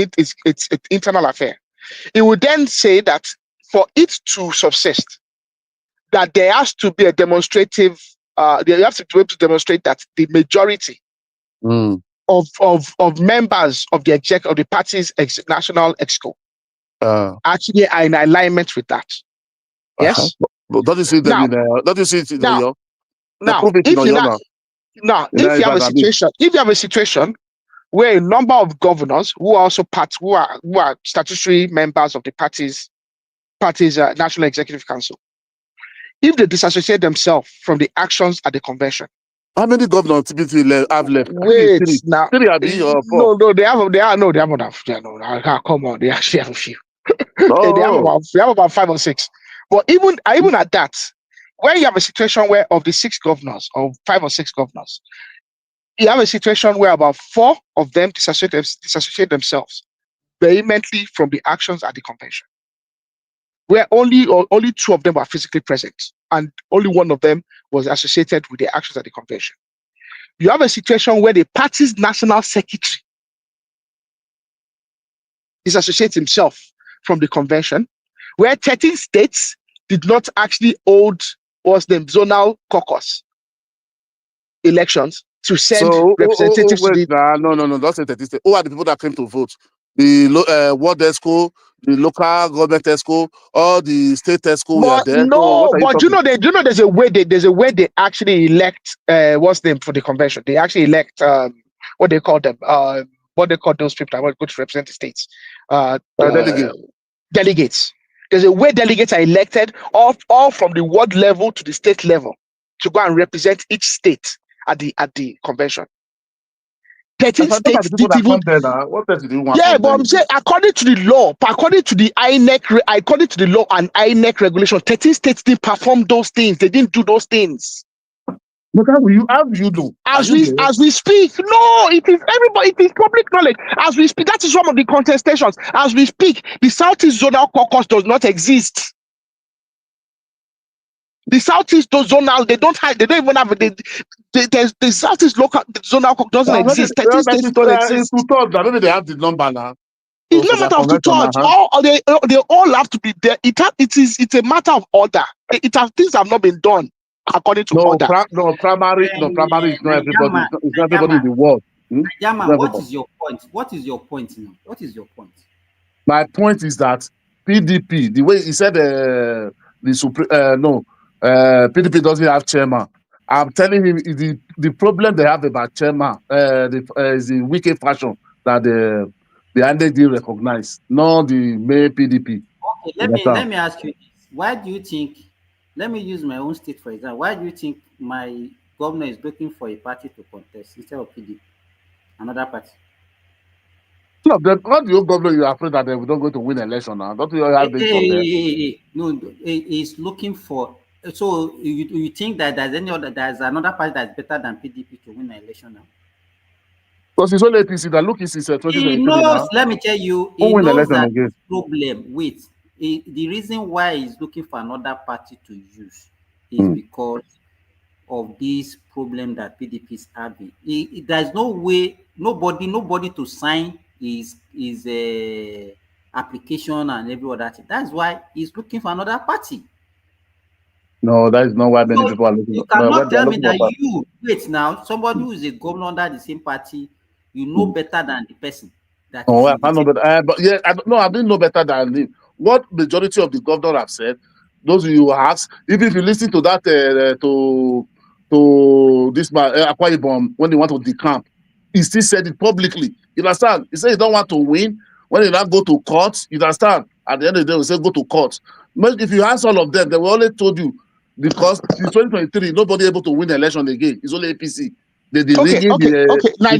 an internal affair, it would then say that for it to subsist, that there has to be a demonstrative. They have to be able to demonstrate that the majority of members of the party's national exco actually are in alignment with that. Yes. Don't you see them don't you see it in Oyo? If you have a situation where a number of governors who are also who are statutory members of the party's National Executive Council, if they disassociate themselves from the actions at the convention. How many governors typically have left? Wait, now. Three or four? No, they have enough. Come on, they actually have a few. They have about 5 or 6. But even at that, when you have a situation where of the 6 governors, or 5 or 6 governors, you have a situation where about 4 of them disassociate themselves vehemently from the actions at the convention, where only 2 of them are physically present, and only 1 of them was associated with the actions at the convention. You have a situation where the party's national secretary disassociates himself from the convention, where 13 states did not actually hold zonal caucus elections to send representatives to the... No, that's a 13 states. Who are the people that came to vote? The Ward ESCO, the local government ESCO, all the state ESCO were there. There's a way they actually elect what's the name for the convention. They actually elect what they call them, what they call those people that want to go to represent the states. Delegates. There's a way delegates are elected all from the ward level to the state level to go and represent each state at the convention. 13 states did even. But I'm saying according to the law, according to the law and INEC regulation, 13 states didn't perform those things. They didn't do those things. But how do you know? As we speak, no, it is everybody. It is public knowledge. As we speak, that is one of the contestations. As we speak, the Southeast Zonal Caucus does not exist. The Southeast Zonal, they don't hide. They don't even have the Southeast local Zonal Caucus doesn't exist. 13 states don't exist. Maybe they have the number now. It's not matter of to touch. They all have to be there. It's a matter of order. Things have not been done according to order. Primary is not everybody. It's not everybody in the world. Yama, what is your point? What is your point now? What is your point? My point is that PDP, the way he said, PDP doesn't have chairman. I'm telling him the problem they have about chairman is the wicked fashion that the NDD recognize, not the main PDP. Okay, let me ask you this. Why do you think? Let me use my own state for example. Why do you think my governor is looking for a party to contest instead of PDP, another party? No, not the old governor. You're afraid that they don't go to win election now. Don't you have this from there? No, he's looking for. So you think that there's another party that's better than PDP to win an election now? Because it's only APC that look since 2023. He knows. Let me tell you, he knows that problem. Wait, the reason why he's looking for another party to use is because of this problem that PDP is having. There's no way, nobody to sign his application and every other thing. That's why he's looking for another party. No, that is not why many people are looking. You cannot tell me that you wait now. Somebody who is a governor under the same party, you know better than the person. That I know better. But yeah, I didn't know better than him. What majority of the governor have said, those you ask, even if you listen to that to this man Akwa Ibom when they want to decamp, he still said it publicly. You understand? He said he don't want to win. When he not go to court, you understand? At the end of the day, we say go to court. But if you ask all of them, they will only told you because in 2023 nobody able to win the election again. It's only APC. The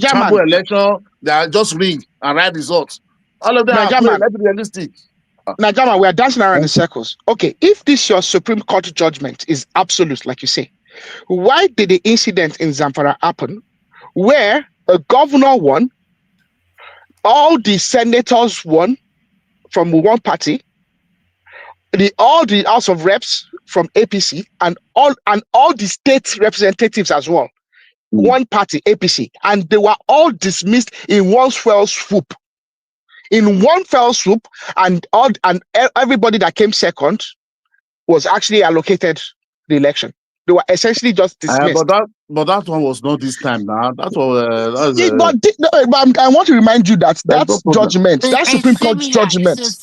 chamber election, they are just rigged and write results. All of them are playing. Let's be realistic. Najama, we are dancing around in circles. Okay, if this your Supreme Court judgment is absolute, like you say, why did the incident in Zamfara happen where a governor won, all the senators won from one party, all the House of Reps from APC, and all the state representatives as well, one party, APC, and they were all dismissed in one fell swoop. In one fell swoop, and everybody that came second was actually allocated the election. They were essentially just dismissed. But that one was not this time now. That's what. I want to remind you that judgment, that Supreme Court judgment, it's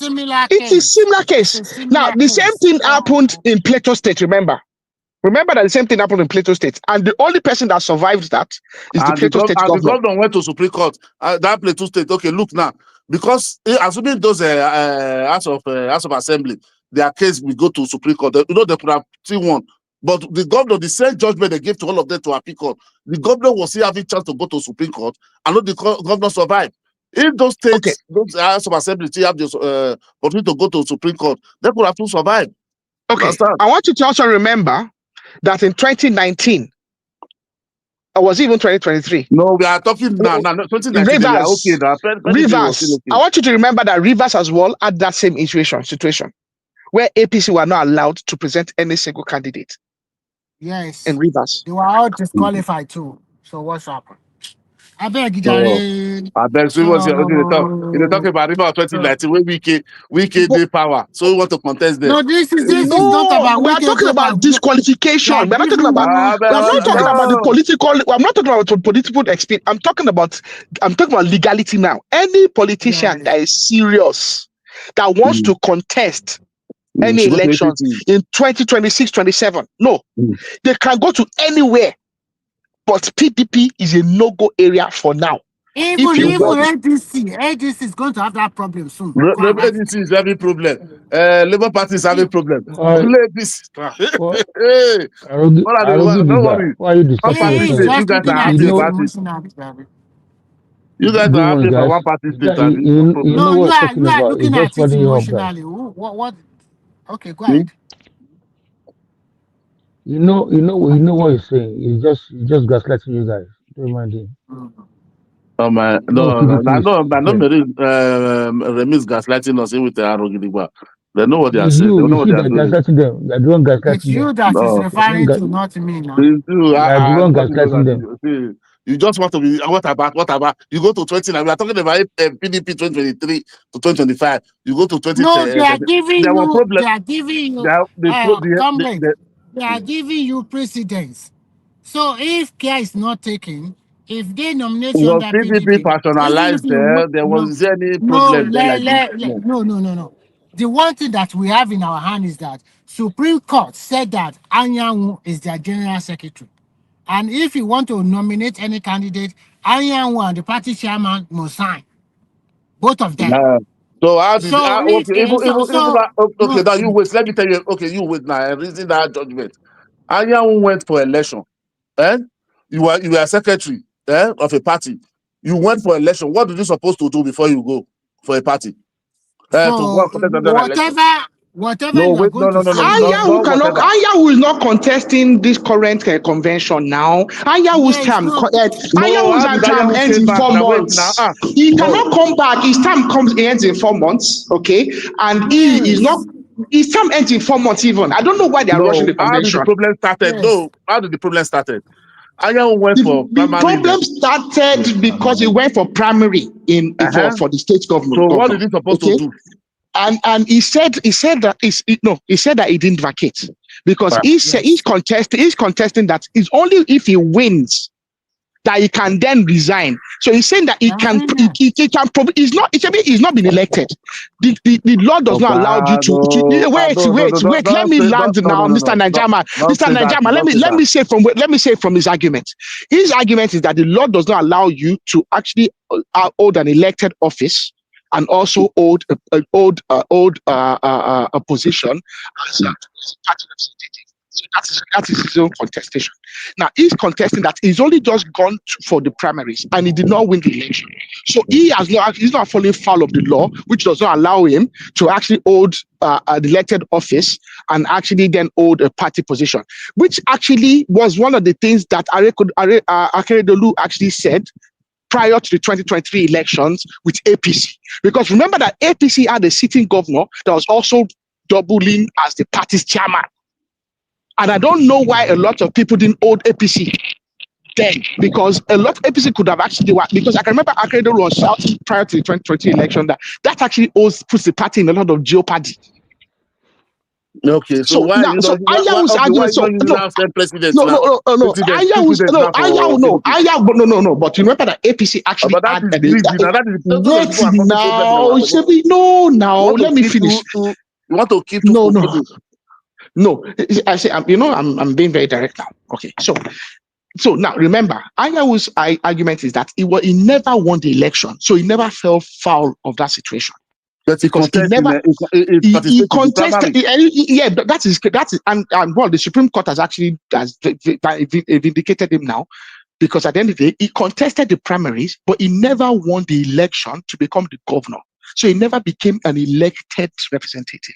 a similar case. Now, the same thing happened in Plateau State. Remember that the same thing happened in Plateau State, and the only person that survived that is the Plateau State governor. And the governor went to Supreme Court. That Plateau State. Okay, look now, because assuming those House of Assembly, their case will go to Supreme Court. They could have still won. But the governor, the same judgment they gave to all of them to appeal court, the governor was still having chance to go to Supreme Court, and not the governor survived. If those states, those House of Assembly still have the opportunity to go to Supreme Court, they could have to survive. Okay, I want you to also remember that in 2019, or was it even 2023? No, we are talking now. 2019, Rivers. We are okay. Rivers. I want you to remember that Rivers as well had that same situation where APC were not allowed to present any single candidate. Yes. In Rivers. They were all disqualified too. So what's happened? I beg you, Jerry. I beg you. You're talking about Rivers 2019 where we the power. So we want to contest them. No, this is not about. We are talking about disqualification. We're not talking about. I'm not talking about the political. I'm not talking about political experience. I'm talking about legality now. Any politician that is serious that wants to contest any elections in 2026, 27. No, they can go to anywhere, but PDP is a no-go area for now. Even ADC is going to have that problem soon. ADC is having problem. Labour Party is having problem. Why are you discussing You guys are happy for one party state. You know what I'm talking about. Looking at it emotionally. What? Okay, go ahead. You know what he's saying. He's just gaslighting you guys. Don't mind him. Oh my, no, Remis gaslighting us in with the Arogidigba. They know what they are It's saying. They you. know It's what you they are that doing. gaslighting them. You're the one It's gaslighting you them. that is No, referring to, not me now. it's you. You are the one What is gaslighting them. you just want to be what about? You go to 20 now. We are talking about PDP 2023 to 2025. You go to 20. No, they are giving There were you. problems. They are giving you. Comrade, they are giving you precedence. So if care is not taken, if they nominate you Was under PDP PDP, even if personalized you there? Was there any no, problem there like this? No. no. The one thing that we have in our hand is that Supreme Court said that Anyanwu is their general secretary. And if you want to nominate any candidate, Anyanwu and the party chairman must sign. Both of them. Yeah. So how did So okay, okay, now you wait. Let me tell you, okay, you wait now. Reason that judgment. Anyanwu went for election. You were secretary of a party. You went for election. What did you supposed to do before you go for a party? To go and contest another election. Whatever No, you are wait, going to say. Anyanwu is not contesting this current convention now. Anyawu's term, Anyawu's term ends in 4 months. He cannot come back. His term ends in 4 months. Okay, and he is not. His term ends in 4 months. Even I don't know why they are rushing the convention. How did the problem started? Yes. No, how did the problem started? Anyanwu went for primary. The problem started because he went for primary for the state government. So what is he supposed to do? And he said that he didn't vacate because he's contesting that it's only if he wins that he can then resign. So he's saying that he can he's not been elected. The law does not allow you to wait. Let me land now, Mr. Najama. Mr. Najama, let me say from his argument. His argument is that the law does not allow you to actually hold an elected office and also hold a position as a party representative. So that is his own contestation. Now he's contesting that he's only just gone for the primaries and he did not win the election. So he's not following foul of the law, which does not allow him to actually hold an elected office and actually then hold a party position, which actually was one of the things that Akeredolu actually said prior to the 2023 elections with APC. Because remember that APC had a sitting governor that was also doubling as the party's chairman. And I don't know why a lot of people didn't hold APC then, because a lot of APC could have actually, because I can remember Akeredolu was shouting prior to the 2020 election that actually puts the party in a lot of jeopardy. Okay, so why you don't president now? No. But you remember that APC actually that is greedy. Let me finish. You want to keep No. I say I'm being very direct now. Okay, so now remember, Anyawu's argument is that he never won the election, so he never fell foul of that situation. Because he contested. That is, and well, the Supreme Court has vindicated him now, because at the end of the day, he contested the primaries, but he never won the election to become the governor. So he never became an elected representative.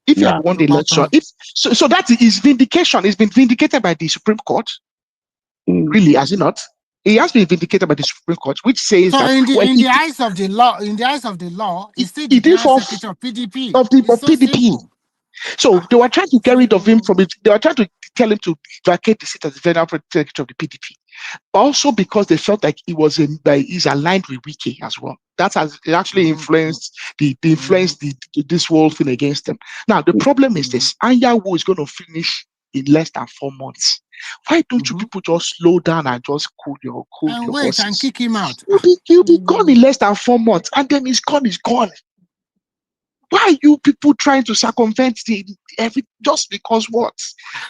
If you have won the election, so that is vindication. It's been vindicated by the Supreme Court. Really, has it not? He has been vindicated by the Supreme Court, which says that in the eyes of the law, he's still the general secretary of PDP. PDP. So they were trying to get rid of him from it. They were trying to tell him to vacate the seat as the general secretary of the PDP. Also because they felt like he's aligned with Wike as well. That has actually influenced this whole thing against them. Now the problem is this: Anyanwu is going to finish in less than 4 months. Why don't you people just slow down and just cool your horses? And kick him out? He'll be gone in less than 4 months, and then he's gone. Why are you people trying to circumvent just because what?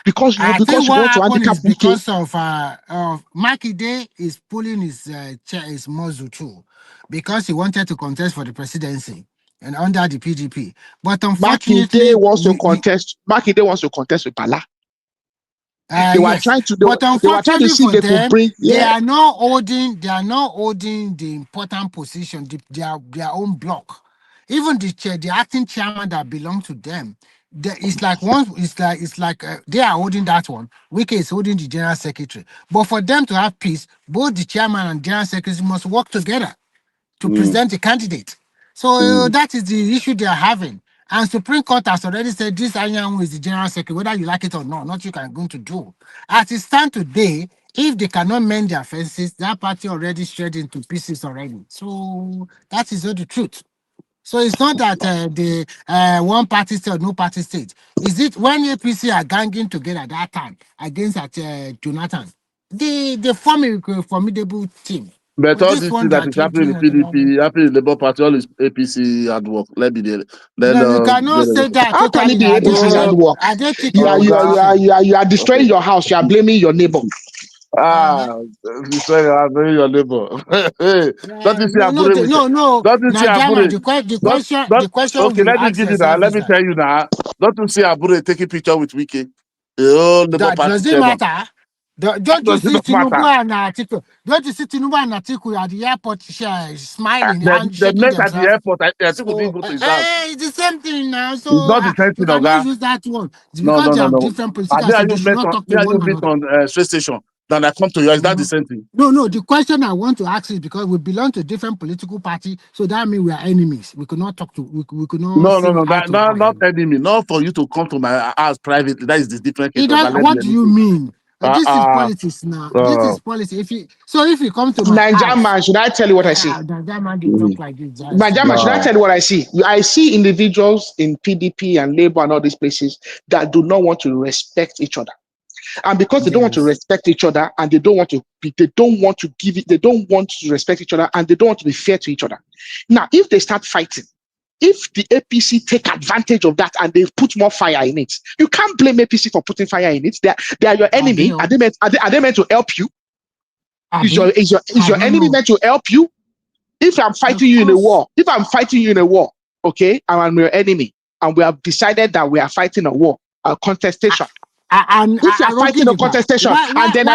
Because you want to handicap because of Makinde is pulling his muzzle too, because he wanted to contest for the presidency and under the PDP. But unfortunately, Makinde wants to contest with Bala. They were trying to see if they could bring. They are not holding the important position, their own block. Even the acting chairman that belonged to them, it's like one. It's like they are holding that one. Wike is holding the general secretary. But for them to have peace, both the chairman and general secretary must work together to present a candidate. So that is the issue they are having. And Supreme Court has already said this Anyanwu is the general secretary, whether you like it or not, not you can going to do. As it stands today, if they cannot mend their fences, that party already shred into pieces already. So that is not the truth. So it's not that the one party state or no party state. Is it when APC are ganging together that time against Jonathan? They form a formidable team. But But all this this one thing that that is came happening to in PDP, happening in Labour Party, all is APC hard work. Let me there. Then no, you cannot get say it. that How can it totally. be Now. APC's hard work? Are they taking You are over you are you are everything? you are destroying your house. You are blaming your neighbor. You say I'm very your neighbor. Hey, don't you see Abure with No. don't you see Najama, Abure? the question Okay, you let me ask give you that. yourself Let is me that tell you now. Don't you see Abure taking picture with Wiki? The whole Labour that Party does it chairman. matter? That Don't you does see not Tinubu matter. and Atiku? Don't you see Tinubu and Atiku at the airport smiling and They shaking met at the themselves? airport. I think we didn't So go to his house. it's the same thing now. It's So not the same you thing, cannot Oga. use that one. It's No, because no, they no, have no. different political Me so and they you should met not on talk me to and you one meet another. on train station. Then I come to yours. Is that the same thing? No. The question I want to ask is because we belong to different political party, so that means we are enemies. We could not talk to. We could not No, no, see no. eye That, to no, eye. not enemy. Not for you to come to my house privately. That is the different case. It Oga, does, let what me do you anything. mean? This is politics now. This is policy. If you come to my Niger house, man, should I tell you what I see? that man they talk like this. Niger man, should I tell you what I see? I see individuals in PDP and Labour and all these places that do not want to respect each other. And because they don't want to Yes. respect each other and they don't want to give it, they don't want to respect each other and they don't want to be fair to each other. Now, if they start fighting, if the APC take advantage of that and they put more fire in it, you can't blame APC for putting fire in it. They are your enemy. Are they meant to help you? Is your enemy meant to help you? If I'm fighting you in a war, okay, and I'm your enemy, and we have decided that we are fighting a war, a contestation. If you are fighting a contestation, and then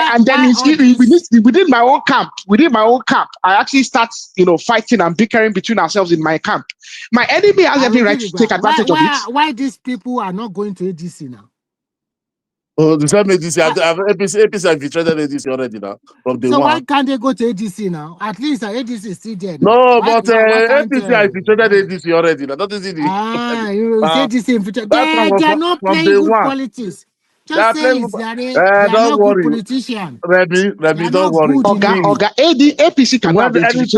within my own camp, I actually start, fighting and bickering between ourselves in my camp. My enemy has every right to take advantage of it. Why these people are not going to ADC now? Oh, the same ADC. APC have betrayed ADC already now from day So why one. can't they go to ADC now? At least ADC is still there now. No, Why but can't APC have betrayed ADC already now. That is it. you say this in future? That one They are was not from playing day good one. politics. They are Just say playing. it. They are Don't not good worry, politicians. Remy, They are don't not worry. good enough. APC cannot have APC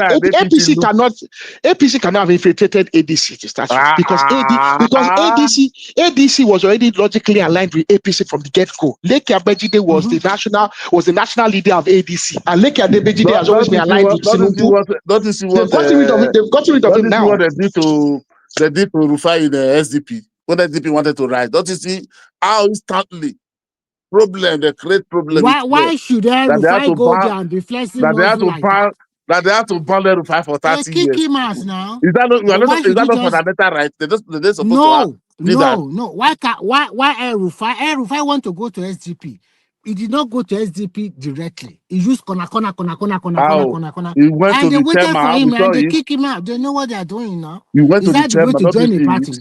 cannot have infiltrated ADC to start with because ADC was already logically aligned with APC from the get-go. Leke Abejide was the national leader of ADC, and Leke Abejide has always been aligned with Tinubu. They've gotten rid of it. They've gotten rid of him now. What they did to Rufai in the SDP when the SDP wanted to rise? Don't you see how instantly they create problem? Why should Rufai go there and be flexing muscle like that? That they have to ban Rufai for 30 kick years. him out now. Is that not just fundamental right? They're supposed to have no. Why Rufai want to go to SDP? He did not go to SDP directly. He used corner. He went And to they the waited chairman. for him and they kick him out. They know what they are doing now. He went Is to the that the way chairman. to join a party?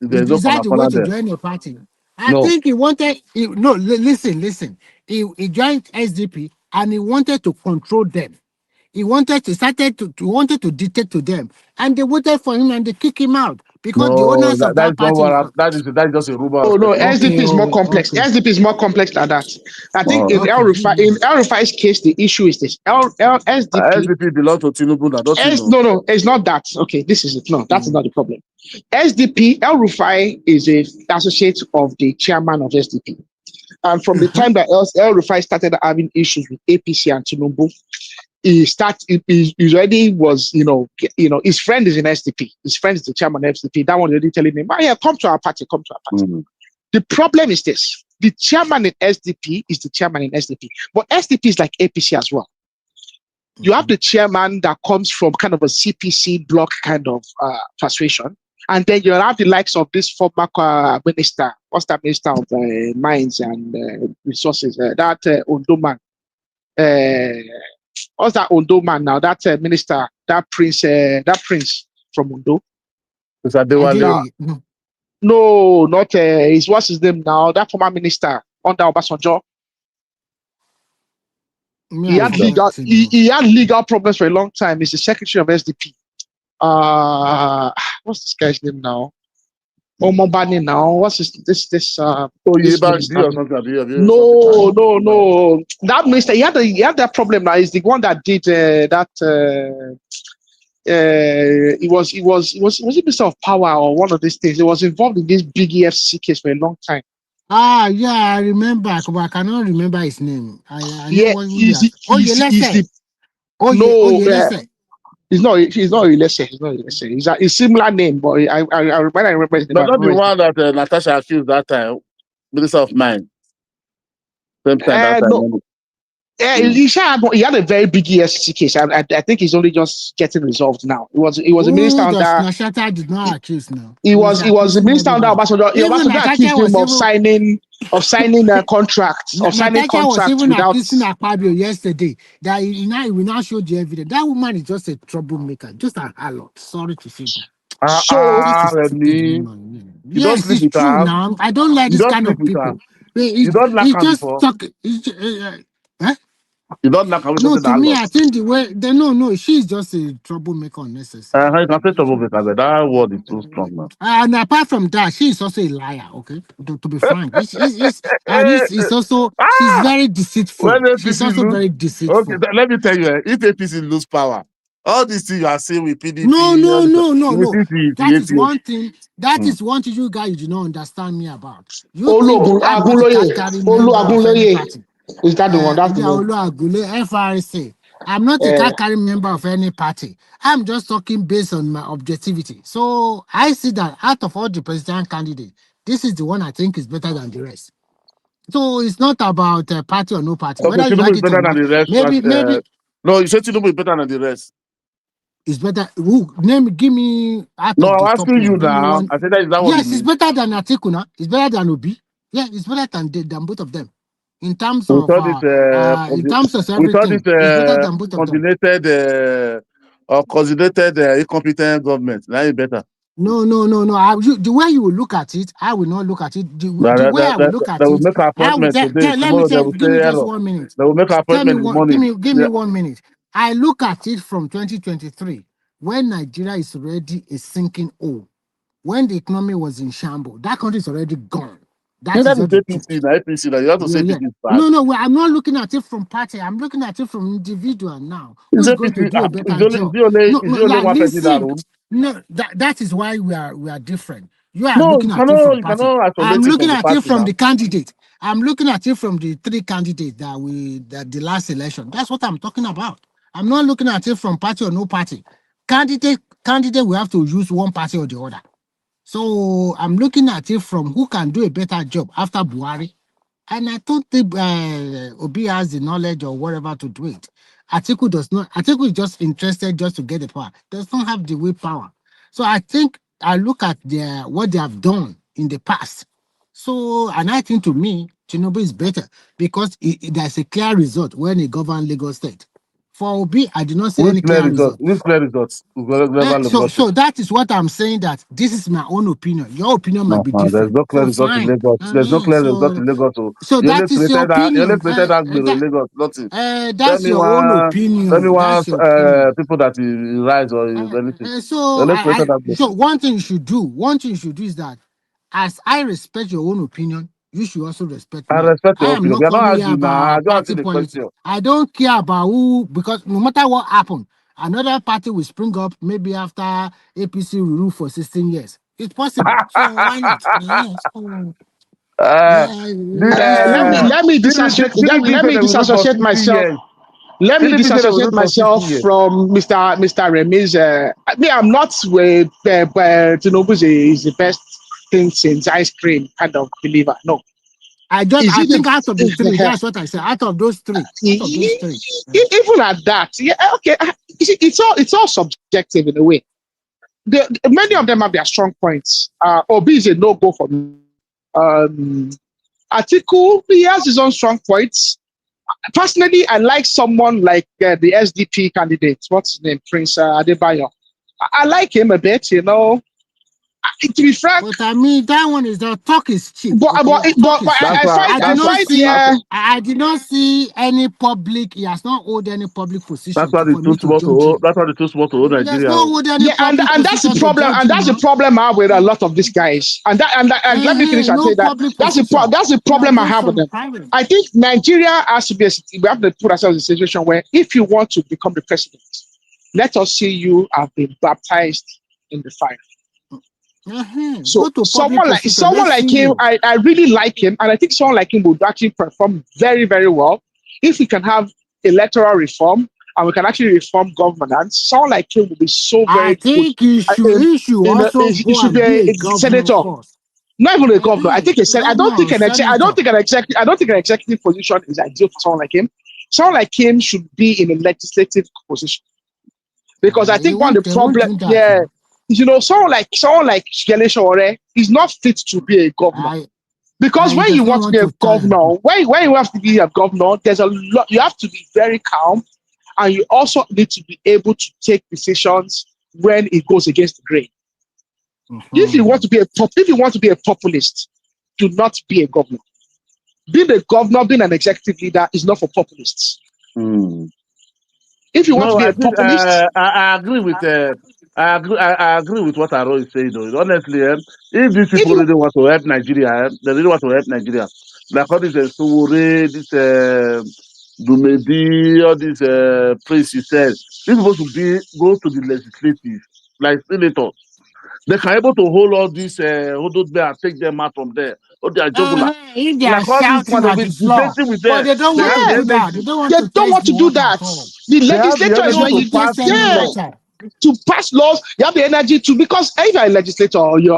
There's Is no that the way to there. join a party? I think he wanted. Listen. He joined SDP and he wanted to control them. He wanted to dictate to them, and they waited for him and they kick him out because the owners of that party. That is just a rumor. Oh no, SDP is more complex. SDP is more complex than that. I think in El Rufai's case, the issue is this: SDP belongs to Tinubu. No, it's not that. Okay, this is it. No, that's not the problem. SDP, El Rufai is a associate of the chairman of SDP, and from the time that El Rufai started having issues with APC and Tinubu, he already was, his friend is in SDP. His friend is the chairman of SDP. That one already telling him, come to our party. The problem is this: the chairman in SDP is the chairman in SDP, but SDP is like APC as well. You have the chairman that comes from kind of a CPC block kind of persuasion, and then you have the likes of this former minister, what's that minister of mines and resources, that Ondo man. What's that Ondo man now? That minister, that prince from Ondo. No, not what's his name now? That former minister under Obasanjo. He had legal problems for a long time. He's the secretary of SDP. What's this guy's name now? Omobani now. What's this this Oh, this minister? Or something. No. That minister, he had that problem now. He's the one that did that. He was minister of power or one of these things. He was involved in this big EFCC case for a long time. Yeah, I remember, but I cannot remember his name. I know what he's the He's similar name, but I remember his name. But not the one that Natasha accused that time, minister of mine. Same time that time. No. He had a very big EFCC case. I think he's only just getting resolved now. He was a minister under. Nashata did not accuse now. He was a minister under Obasanjo. Obasanjo accused him of signing contracts. Natasha was even accusing Akpabio yesterday that he will not show the evidence. That woman is just a troublemaker, just an harlot. Sorry to say that. Yes, it's true now. I don't like this kind of people. You don't like her before? You don't like her. No, to me, I think the way no, she's just a troublemaker unnecessary. You can say troublemaker, but that word is too strong now. And apart from that, she is also a liar. Okay, to be frank, it's also she's very deceitful. She's also very deceitful. Okay, let me tell you, if APC lose power, all these things you are saying with PDP. No. That is one thing. That is one thing you guys do not understand me about. You think I'm not a carry member of any party. Is that the one? That's the one. FRC. I'm not a card carrying member of any party. I'm just talking based on my objectivity. So I see that out of all the presidential candidates, this is the one I think is better than the rest. So it's not about party or no party. Okay, Tinubu is better than the rest. Maybe. No, you said Tinubu is better than the rest. It's better. Give me. No, I'm asking you now. I said that is that one. Yes, it's better than Atiku now. It's better than Obi. Yeah, it's better than both of them. In terms of everything, it's better than both of them. Coordinated incompetent government. Now it's better. No. The way you will look at it, I will not look at it. The way I will look at it, will make appointment today. Let me tell. Give me just 1 minute. They will make appointment. Give me 1 minute. I look at it from 2023, when Nigeria is already a sinking hole, when the economy was in shambles. That country is already gone. That's APC. You have to say this bad. No. I'm not looking at it from party. I'm looking at it from individual now. Who's going to do a better job? No, that is why we are different. You are looking at it from party. I'm looking at it from the candidate. I'm looking at it from the 3 candidates that the last election. That's what I'm talking about. I'm not looking at it from party or no party. Candidate, we have to use one party or the other. So I'm looking at it from who can do a better job after Buhari. And I don't think Obi has the knowledge or whatever to do it. Atiku does not. Atiku is just interested just to get the power. Does not have the willpower. So I think I look at what they have done in the past. So, and I think to me, Tinubu is better because there's a clear result when he governed Lagos State. For Obi, I did not say any clear result. Which clear results? So that is what I'm saying, that this is my own opinion. Your opinion might be different. There's no clear result in Lagos. There's no clear result in Lagos. So that is your opinion. That's your own opinion. Tell me one people that rise or anything. So one thing you should do is that as I respect your own opinion, you should also respect me. I respect your opinion. We are not coming about party politics. I don't care about who, because no matter what happened, another party will spring up maybe after APC will rule for 16 years. It's possible. So why not? Let me disassociate myself. Let me disassociate myself from Mr. Remi's. I'm not with Tinubu is the best thing since ice cream kind of believer. No. I think out of the 3, that's what I said. Out of those 3. Even at that, okay. It's all subjective in a way. Many of them have their strong points. Obi is a no-go for me. Atiku, he has his own strong points. Personally, I like someone like the SDP candidate. What's his name? Prince Adebayo. I like him a bit, to be frank, but I mean that one is the talk is cheap. but Okay? Talk is cheap. I did not see any public. He has not hold any public position That's why for me to judge him. That's why the too small to hold He has Nigeria. not hold any public and that's the position to problem, judge and that's him, the problem I have with a lot of these guys. And let me finish and no say that public that's the problem I have with them. I think Nigeria has to be we have to put ourselves in a situation where if you want to become the president, let us see you have been baptized in the fire. So someone like him, I really like him, and I think someone like him would actually perform very, very well if we can have electoral reform and we can actually reform governance. Someone like him would be so very good. I think he should also go and be a senator. First. Not even a governor. I think I don't think an executive position is ideal for someone like him. Someone like him should be in a legislative position. Because I think one of the problems, someone like Yele Sowore is not fit to be a governor. Because when you want to be a governor, when you have to be a governor, there's a lot. You have to be very calm, and you also need to be able to take decisions when it goes against the grain. If you want to be a populist, do not be a governor. Being a governor, being an executive leader is not for populists. If you want to be a populist, I agree with I agree with what Aro is saying. Though. Honestly, if these people really want to help Nigeria, they really want to help Nigeria. Like all this Sowore, this Dumedi, all these praise you said, these people should go to the legislative, like senators. They can able to hold all these those and take them out from there. Or they are jugular. If they are shouting at the floor, but they don't want to do that. They don't want to do that. The legislature is when you to pass laws. You have the energy to, because if you're a legislator, you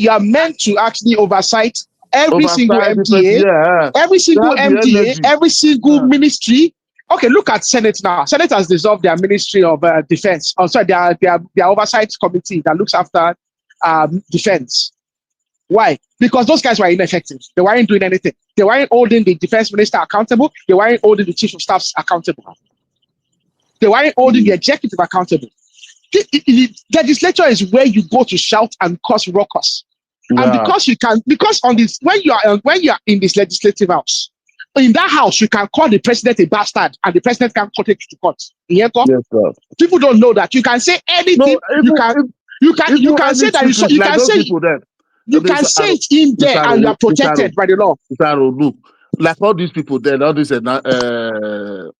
are meant to actually oversight every single MDA, every single ministry. Okay, look at Senate now. Senate has dissolved their Ministry of Defense. Oh, sorry, their oversight committee that looks after defense. Why? Because those guys were ineffective. They weren't doing anything. They weren't holding the defense minister accountable. They weren't holding the chief of staff accountable. They weren't holding the executive accountable. The legislature is where you go to shout and cause ruckus. And because on this, when you are in this legislative house, in that house, you can call the president a bastard, and the president can take you to court. Yes, people don't know that. You can say anything. You can say that you can say it in there, and you are protected by the law. Look, like all these people there, all this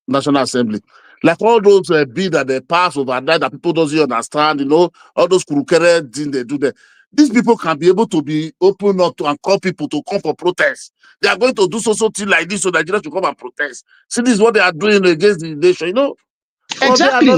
National Assembly, like all those bills that they pass overnight that people don't understand, all those kurukere things they do there. These people can be able to be open up to and call people to come for protest. They are going to do something like this so that Nigeria should come and protest. See, this is what they are doing against the nation, Exactly.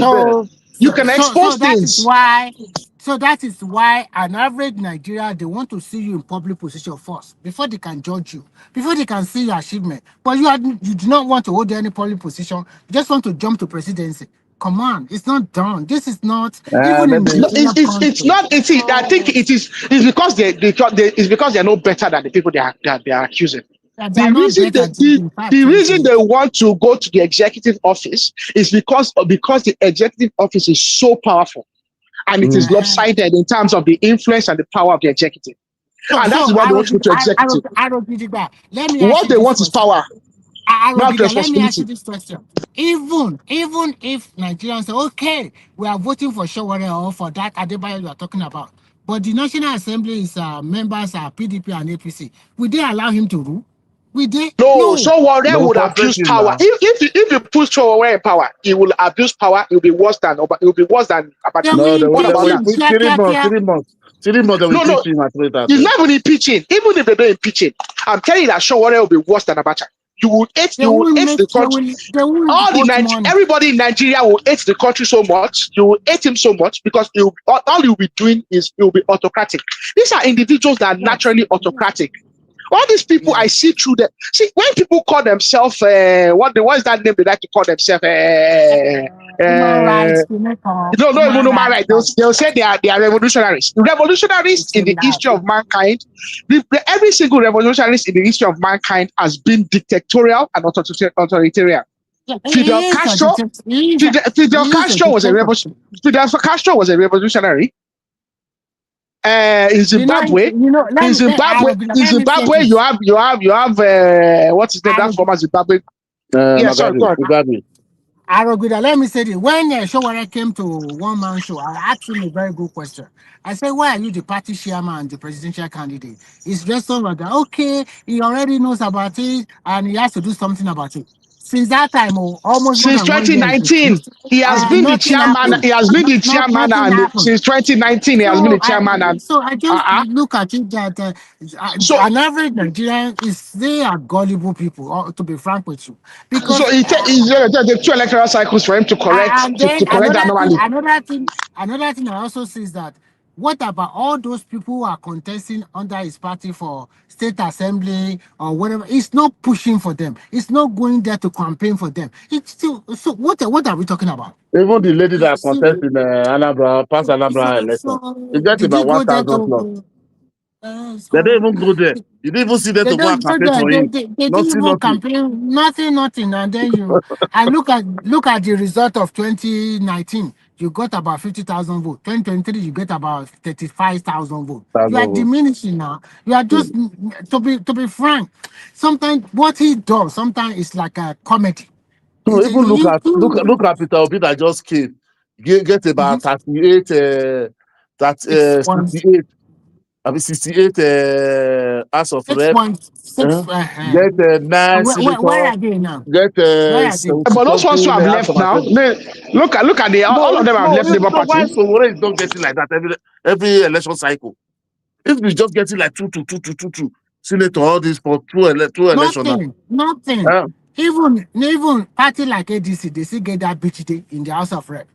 You can expose things. That is why an average Nigerian, they want to see you in public position first before they can judge you, before they can see your achievement. But you do not want to hold any public position. You just want to jump to presidency. Come on, it's not done. This is not even in it's not. I think it is. It's because they're no better than the people they are accusing. The reason they want to go to the executive office is because the executive office is so powerful, and it is lopsided in terms of the influence and the power of the executive. And that's why they want to go to executive. What they want is power. Let me ask you this question. Even if Nigerians say, okay, we are voting for Sowore or for that Adebayo you are talking about, but the National Assembly's members are PDP and APC, will they allow him to rule? Will they? No. Sowore would abuse power. If you put Sowore in power, he will abuse power. It will be worse than Abacha. He's not even impeaching. Even if they don't impeach him, I'm telling you that Sowore will be worse than Abacha. You will hate the country. Everybody in Nigeria will hate the country so much. You will hate him so much because all you'll be doing is you'll be autocratic. These are individuals that are naturally autocratic. All these people I see through them. See, when people call themselves what is that name they like to call themselves? Human rights. Human rights. They'll say they are revolutionaries. Revolutionaries in the history of mankind. Every single revolutionary in the history of mankind has been dictatorial and authoritarian. Fidel Castro was a revolutionary. in Zimbabwe, in Zimbabwe, you have what's his name? That former Zimbabwe. Yeah, sorry, go on. Arogida, let me say this. When Showara came to One Man Show, I asked him a very good question. I said, why are you the party chairman, the presidential candidate? It's just over there. Okay, he already knows about it and he has to do something about it. Since that time, almost since 2019, he has been the chairman. Happened. He has been the chairman, and since 2019, he has been the chairman. So I just look at it that an average Nigerian is they are gullible people. To be frank with you, because so it takes 2 electoral cycles for him to correct and then that anomaly. Another thing I also see is that what about all those people who are contesting under his party for state assembly or whatever? It's not pushing for them. It's not going there to campaign for them. It's still so. What are we talking about? Even the lady that contested in Anambra, past Anambra election, they get about 1,000 plus. They don't even go there. You didn't even see them to go and campaign for him. They didn't even campaign. Nothing. And then I look at the result of 2019. You got about 50,000 votes. 2023, you get about 35,000 votes. You are diminishing now. You are just to be frank. Sometimes what he does, sometimes it's like a comedy. No, even look at Peter Obi that just came. Get about 68. 68. I mean 68 House of Rep. Get 9 senator. Where are they now? Get but those ones who have left now. Look at all of them have left Labour Party. Why Sowore is not getting like that every election cycle? If we just getting like two senator, all this for two elections. Nothing. Even party like ADC, they still get that bitch day in the House of Rep.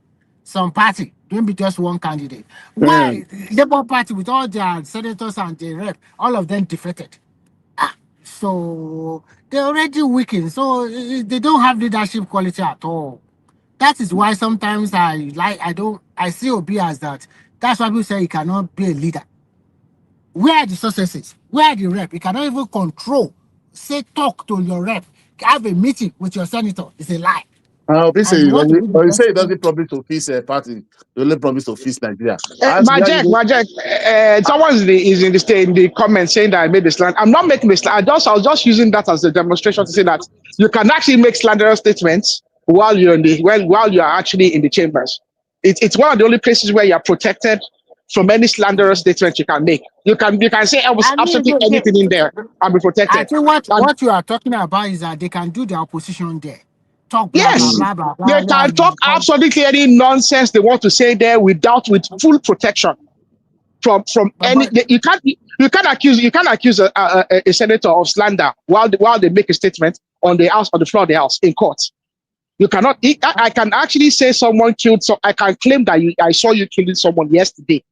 Some party, don't be just one candidate. Why Labour Party with all their senators and their rep, all of them defeated? So they're already weakened. So they don't have leadership quality at all. That is why sometimes I see Obi as that. That's why people say he cannot be a leader. Where are the successes? Where are the rep? You cannot even control. Say talk to your rep. Have a meeting with your senator. It's a lie. You say he doesn't promise to fix a party. He only promise to fix Nigeria. Majek, someone is in the comments saying that I made the slant. I'm not making the slant. I was just using that as a demonstration to say that you can actually make slanderous statements while you are actually in the chambers. It's one of the only places where you are protected from any slanderous statements you can make. You can say absolutely anything in there and be protected. I think what you are talking about is that they can do the opposition there. Talk blah, yes, blah, blah, blah, they can talk absolutely any nonsense they want to say there with full protection from any. You can't accuse a senator of slander while they make a statement on the floor of the house in court. You cannot. I can actually say someone killed. So I can claim that I saw you killing someone yesterday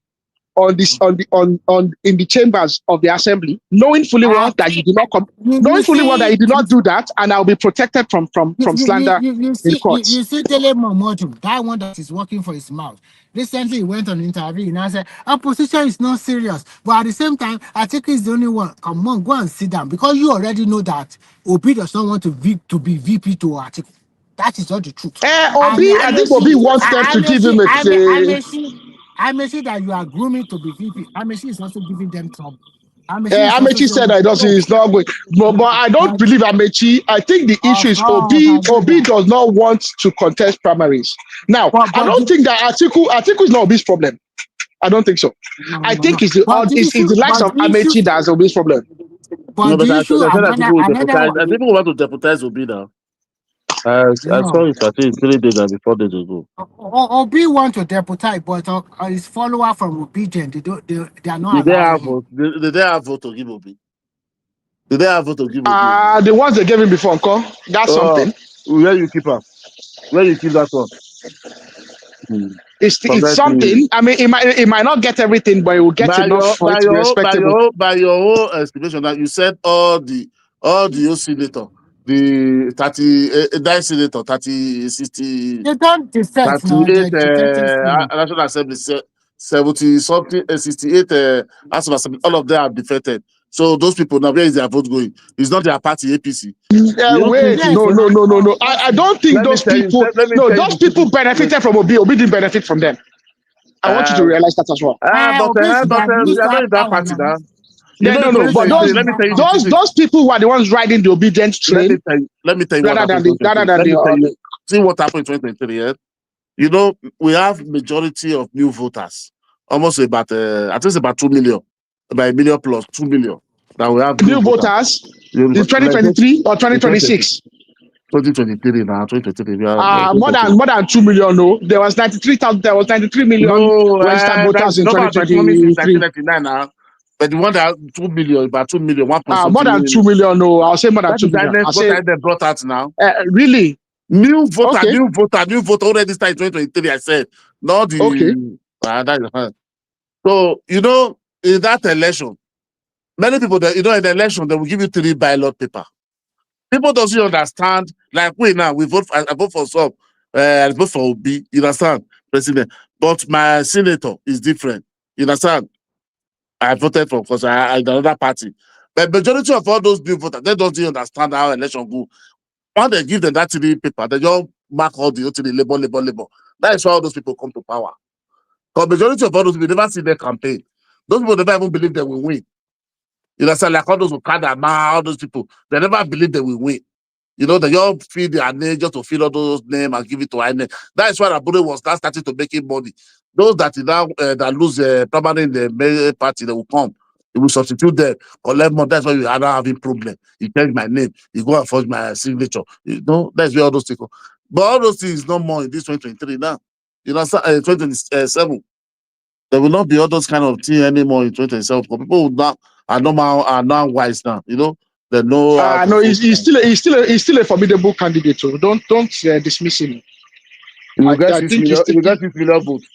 in the chambers of the assembly, knowing fully well that you did not come, knowing fully well that you did not do that, and I'll be protected from slander in court. You see, Tele Momodu, that one that is working for his mouth. Recently, he went on an interview and I said, opposition is not serious. But at the same time, I think he's the only one. Come on, go and sit down. Because you already know that Obi does not want to be VP to Atiku. That is not the truth. I think Obi wants them to give him I may see that you are grooming to be VP. Amechi is also giving them trouble. Amechi said that it's not good. But I don't believe Amechi. I think the issue is Obi does not want to contest primaries. Now, I don't think that Atiku is not Obi's problem. I don't think so. I think it's the likes of Amechi that's Obi's problem. But the issue, I think we want to deputize Obi now. I saw it, I think 3 days and 4 days ago. Obi want to deputize, but his follower from Obi, they are not allowed. Did they have vote to give Obi? Did they have vote to give Obi? The ones they gave him before, Uncle. That's something. Where you keep her? Where you keep that one? It's something. I mean, it might not get everything, but it will get enough for it to be respectable. By your whole estimation, that you said all the oscillator. The 39 senator, 30, 60. They don't defect 38 National Assembly, 70 something, 68 House of Assembly. All of them are defected. So those people now, where is their vote going? It's not their party, APC. Wait, no. I don't think those people. Those people benefited from Obi. Obi didn't benefit from them. I want you to realize that as well. Obi should But have we used are not that in that power party now. now. You Yeah, know, no. But let me tell you those people who are the ones riding the obedient train, let me tell you what rather happened. than the See what happened in 2023. Yeah? You know, we have majority of new voters, almost about I think it's about 2 million, about 1 million plus 2 million that we have new voters in 2023 or 2026. 2023 now, 2023. More than 2 million. No, there was 93,000. There was 93 million registered voters in the number has been coming since 2023. 1999 now. But the one that 2 million, about 2 million, 1 point More than 2 million. No, I'll say more than 2 million. I'll say they brought out now. Really? New voter already started in 2023. I said, not the okay. So you know, in that election, many people that in the election they will give you 3 ballot paper. People doesn't understand. Like we now, I vote for some. I vote for Obi. You understand, president. But my senator is different. You understand. I voted for because I another party. But majority of all those new voters, they don't even understand how election go. When they give them that 3 paper, they just mark all the labor. That is why all those people come to power. Because majority of all those people never see their campaign. Those people never even believe they will win. You know, so like all those Okada, all those people, they never believe they will win. You know, they all feed their name just to fill all those names and give it to INEC. That is why Abure was now starting to make money. Those that now that lose primary in the main party, they will come. They will substitute them, collect money. That's why we are not having problem. You change my name, you go and forge my signature. You know, that's where all those things come. But all those things no more in this 2023 now. You know, 2027. There will not be all those kind of things anymore in 2027. People now are now wise now. You know, they know. No, he's still a formidable candidate. So don't dismiss him. He will get 6 million. He will get 6 million votes.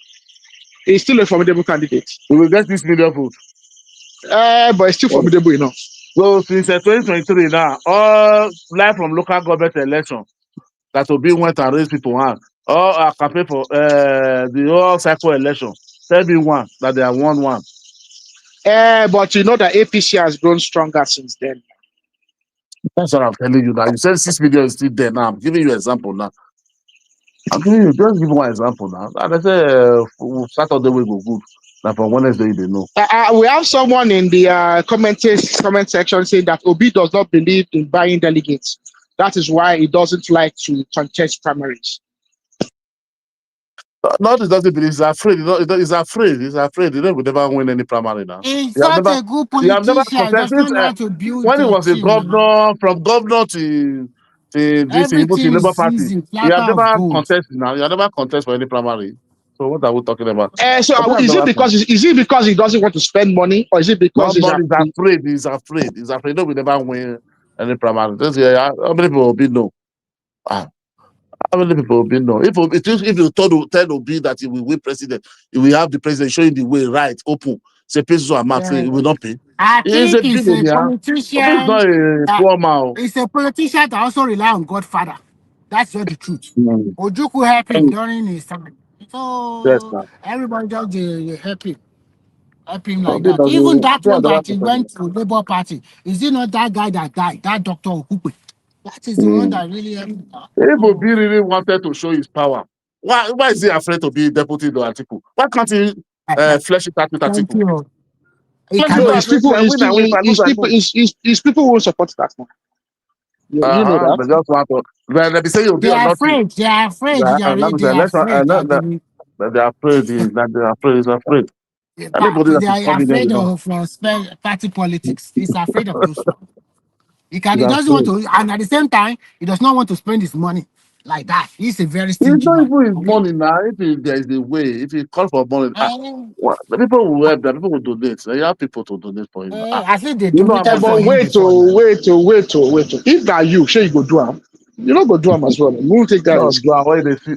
He's still a formidable candidate. He will get 6 million votes. But it's still formidable enough. So since 2023 now, all live from local government election, that will be went and raise people hand. All campaign for the all cycle election. Tell me one that they have won one. But you know that APC has grown stronger since then. That's what I'm telling you now. You said 6 million is still there now. I'm giving you an example now. I'm giving you just give one example now. And I say Saturday will go good. Now from Wednesday they know. We have someone in the comment section saying that Obi does not believe in buying delegates. That is why he doesn't like to contest primaries. Not he doesn't believe. He's afraid. He's afraid. He's afraid. He will never win any primary now. He's such a good politician. He doesn't know how to build when he was a team, governor, from governor to this Labour Party, he have never contested now. He have never contested for any primary. So what are we talking about? So is it because he doesn't want to spend money, or is it because he's afraid? He's afraid. He's afraid. No, we never win any primary. How many people will be no? How many people will be no? If you tell Obi that he will win president, he will have the president showing the way right, open. Say pesos are marked, he will not pay. I think he's a politician. He's not a poor man. He's a politician that also rely on Godfather. That's just the truth. Ojukwu helped him during his time. So everybody just help him like that. Even that one that he went to Labour Party, is it not that guy that died? That Dr. Okupe. That is the one that really helped him. If Obi really wanted to show his power, why is he afraid to be deputy to Atiku? Why can't he flesh it out with Atiku? His people will support that now. You know that. They just want to. They say you'll be They are afraid. They are afraid. They are afraid. They're afraid. He's afraid. They are afraid of party politics. He's afraid of those. He doesn't want to, and at the same time, he does not want to spend his money like that. He's a very stingy man. It's not even his money now. If there is a way, if he calls for money, the people will help. The people will donate. You have people to donate for him. I think they do. But wait. If that you, sure you go do him. You not go do him as well. You won't take that risk.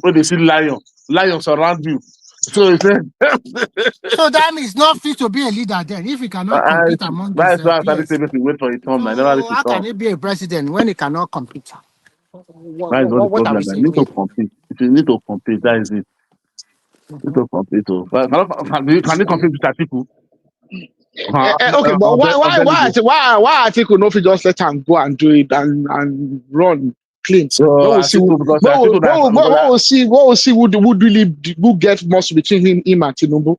When they see lions surround you. So that means not fit to be a leader then. If he cannot compete among themselves. That's why I started saying wait for his turn. How can he be a president when he cannot compete? That is what are we saying? You need to compete. If you need to compete, that is it. You need to compete. Can you compete with Atiku? Okay, but why Atiku no fit just let him go and do it and run? clean. So When we I see think because I think what we'll see who really who get most between him and Tinubu.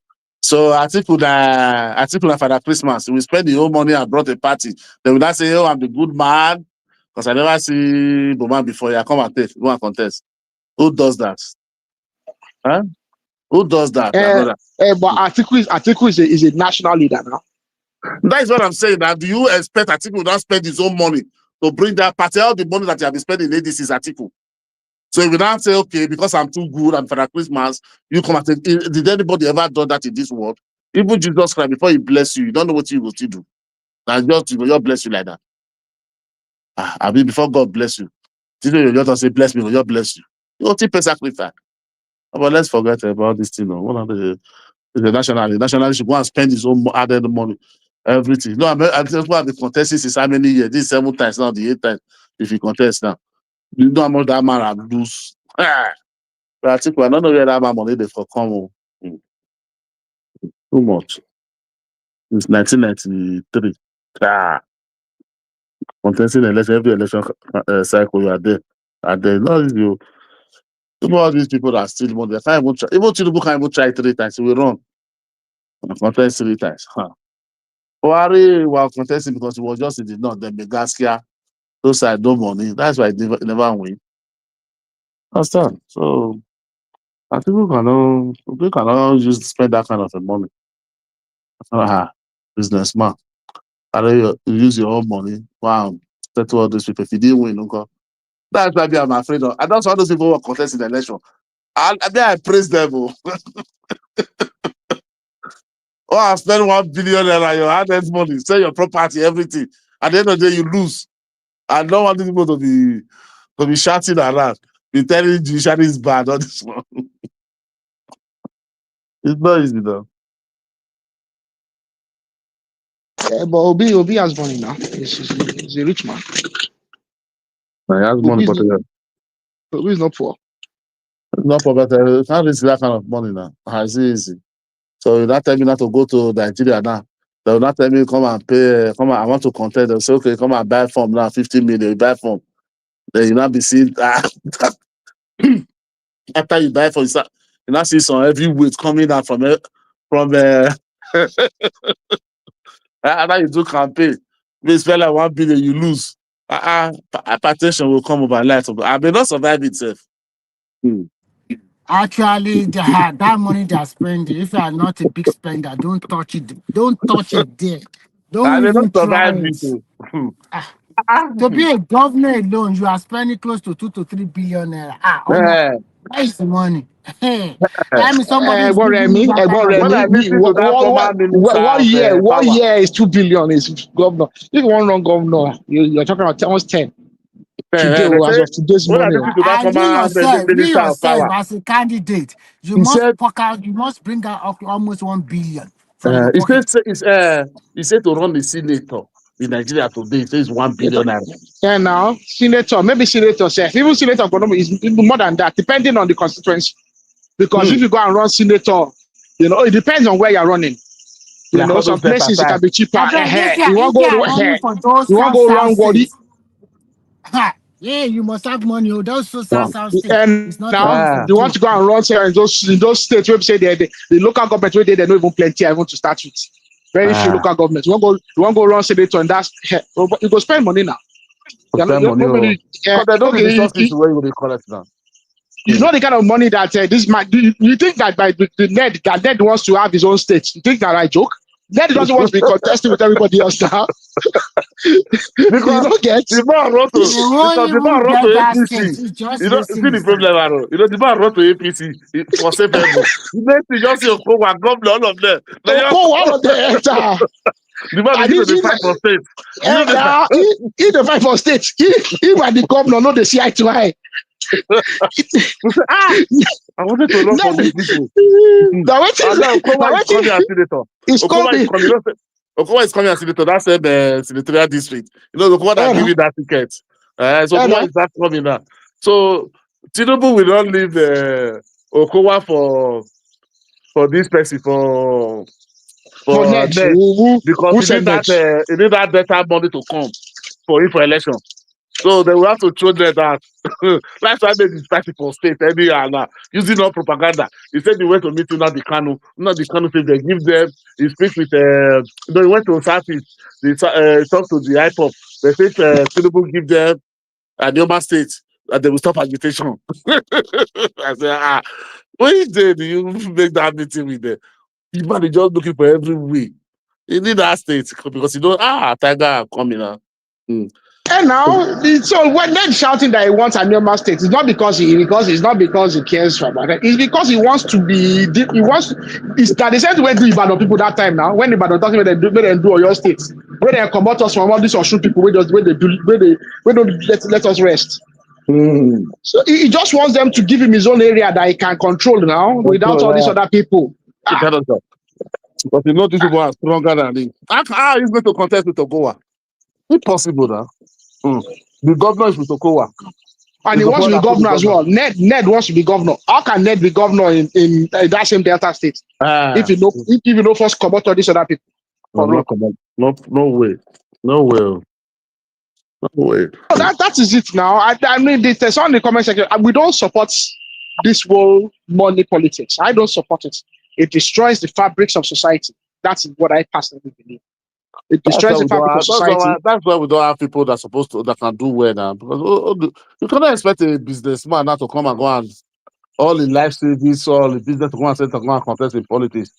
so I think Father Christmas, we spend the whole money and brought a party. They will not say, oh, I'm the good man, because I never see Boma before. Yeah, come and take, go and contest. Who does that? Huh? Who does that, my brother? But Atiku is a national leader now. That is what I'm saying. Now, do you expect Atiku will not spend his own money to bring that party? All the money that you have been spending in ADC is Atiku. So if you now say, okay, because I'm too good and Father Christmas, you come and take. Did anybody ever do that in this world? Even Jesus Christ, before he bless you, you don't know what he will still do. Now just God bless you like that. I mean, before God bless you, you just say, bless me, God bless you. You will take sacrifice. But let's forget about this thing. One of the national should go and spend his own added money, everything. No, I just want to be contesting since how many years? This 7 times now, the 8 times. If you contest now, you know how much that man have lose. But I think I don't know where that man money they for come. Too much. It's 1993. Contesting election, every election cycle you are there. And then you know all these people that steal money. They can't even try. Even Tinubu can't even try 3 times. He will run and contest 3 times. Buhari was contesting because he was just in the north. Then Megaskia, those side no money. That's why he never win. Understand? So I think we cannot just spend that kind of money. Businessman. And then you use your own money. Wow. Settle all those people. If you didn't win, okay? That's why I'm afraid of. I don't want those people who are contesting the election. I praise them. Oh, I spend 1 billion naira, your hard money, sell your property, everything. At the end of the day, you lose. I don't want these people to be shouting around, be telling judiciary is bad. All this one. It's not easy though. But Obi has money now. He's a rich man. He has money, but Obi is not poor. Not poor, but you can't risk that kind of money now. It's easy. So you not tell me not to go to Nigeria now. They will not tell me come and pay. I want to contest. They'll say, okay, come and buy form now, 50 million. You buy form. Then you not be seen. After you buy form, you not see some heavy weight coming out from after you do campaign. You spend like 1 billion, you lose. Hypertension will come overnight. I may not survive itself. Actually, that money they're spending, if you are not a big spender, don't touch it. Don't touch it there. I Don't may not even try survive it. it. To be a governor alone, you are spending close to 2 to 3 billion naira. Where is the money? Hey, I mean, somebody is giving you that kind of When I listen to that former minister, one year is 2 billion is governor. If you want run governor, you're talking about almost 10. Today, as of today's morning. And you yourself, as a candidate, you must bring out almost 1 billion from your pocket. He said to run the senator in Nigeria today, he says 1 billion naira. Yeah, now senator, maybe senator, even senator economy is more than that, depending on the constituency. Because if you go and run senator, it depends on where you're running. Some places it can be cheaper. You want to go run Wadi. Yeah, you must have money. Those south states. And now you want to go and run in those states where say the local government where they don't even plenty even to start with. Very few local governments. You want to go run senator and that's you go spend money now. Spend money. Because they don't really trust where you will collect now. It's not the kind of money that this man. You think that by the Ned wants to have his own state? You think that I joke? Ned doesn't want to be contesting with everybody else now. Because the man wrote to APC. You know, see the problem, Aaron. The man wrote to APC for safe heaven. The next thing just see Okowa, governor, all of them. All of them. The man begins to fight for state. He the fight for state. He might the governor, not the CI to I. I wanted to run for these people. Okowa is coming as senator. That's the senatorial district. Okowa that give you that ticket. So Okowa is that coming now. So Tinubu will not leave Okowa for this person for next because he need that better money to come for him for election. So they will have to show them that. That's why they dispatch for state anyhow now, using all propaganda. He said he went to meet Nnamdi Kanu. Nnamdi Kanu said they give them, he speaks with, he went to Southeast, they talked to the IPOP. They said Tinubu give them a Yoma state and they will stop agitation. I said, when day do you make that meeting with them? The man is just looking for every way. He need that state because you know, Tiger coming now. And now, so when they're shouting that he wants a normal state, it's not because it's not because he cares about it. It's because he wants to be. He wants. It's that they said to do Ibadan people that time now. When Ibadan talking about they do your state, where they come out us from all these Osun people, where they don't let us rest. So he just wants them to give him his own area that he can control now without all these other people. But you know these people are stronger than him. How is going to contest with Ogowa? Impossible now. The governor is with Okowa. And he wants to be governor as well. Ned wants to be governor. How can Ned be governor in that same Delta state? If you know first come out all these other people. No way. No way. So that is it now. I mean, there's on the comment section. We don't support this whole money politics. I don't support it. It destroys the fabrics of society. That's what I personally believe. It destroys the fabric of society. That's why we don't have people that can do well now. Because you cannot expect a businessman now to come and go and all in life savings, all in business to go and to go and contest in politics.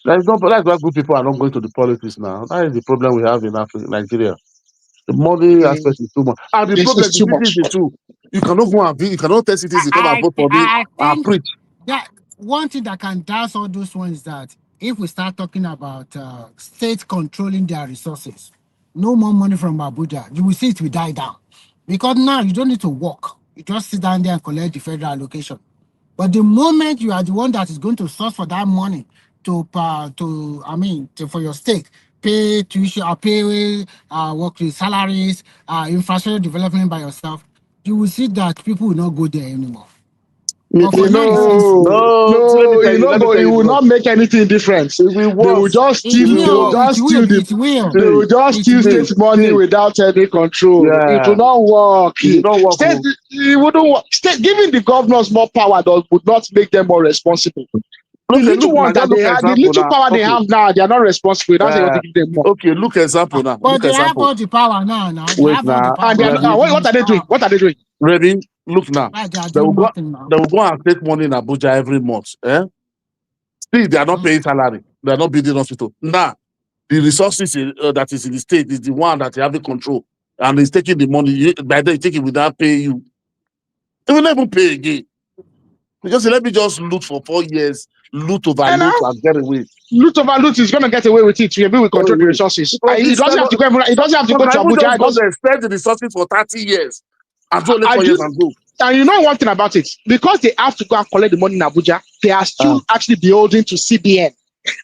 That's why good people are not going to the politics now. That is the problem we have in Africa, Nigeria. The money aspect is too much. And the problem is too. You cannot go and you cannot tell citizens to come and vote for me and preach. That one thing that can douse all those ones is that if we start talking about states controlling their resources, no more money from Abuja, you will see it will die down. Because now you don't need to work. You just sit down there and collect the federal allocation. But the moment you are the one that is going to source for that money for your state, pay tuition or pay workers' salaries, infrastructure development by yourself, you will see that people will not go there anymore. But for now, it will not make anything different. They will just steal state money without any control. Yeah. It will not work. It wouldn't work. Giving the governors more power would not make them more responsible. The little power they have now, they are not responsible. That's what they give them more. Okay, look example now. But they have all the power now. Wait, what are they doing? What are they doing? Ready? Look now. They will go and take money in Abuja every month. Still, they are not paying salary. They are not building hospital. Now, the resources that is in the state is the one that you have the control. And he's taking the money. By then, he take it without paying you. They will never pay again. Because let me just loot for 4 years, loot over loot and get away. Loot over loot is going to get away with it. Maybe we control the resources. It doesn't have to go. It doesn't have to go to Abuja. It doesn't spend the resources for 30 years. And only 4 years and go. And you know one thing about it, because they have to go and collect the money in Abuja, they are still actually beholden to CBN,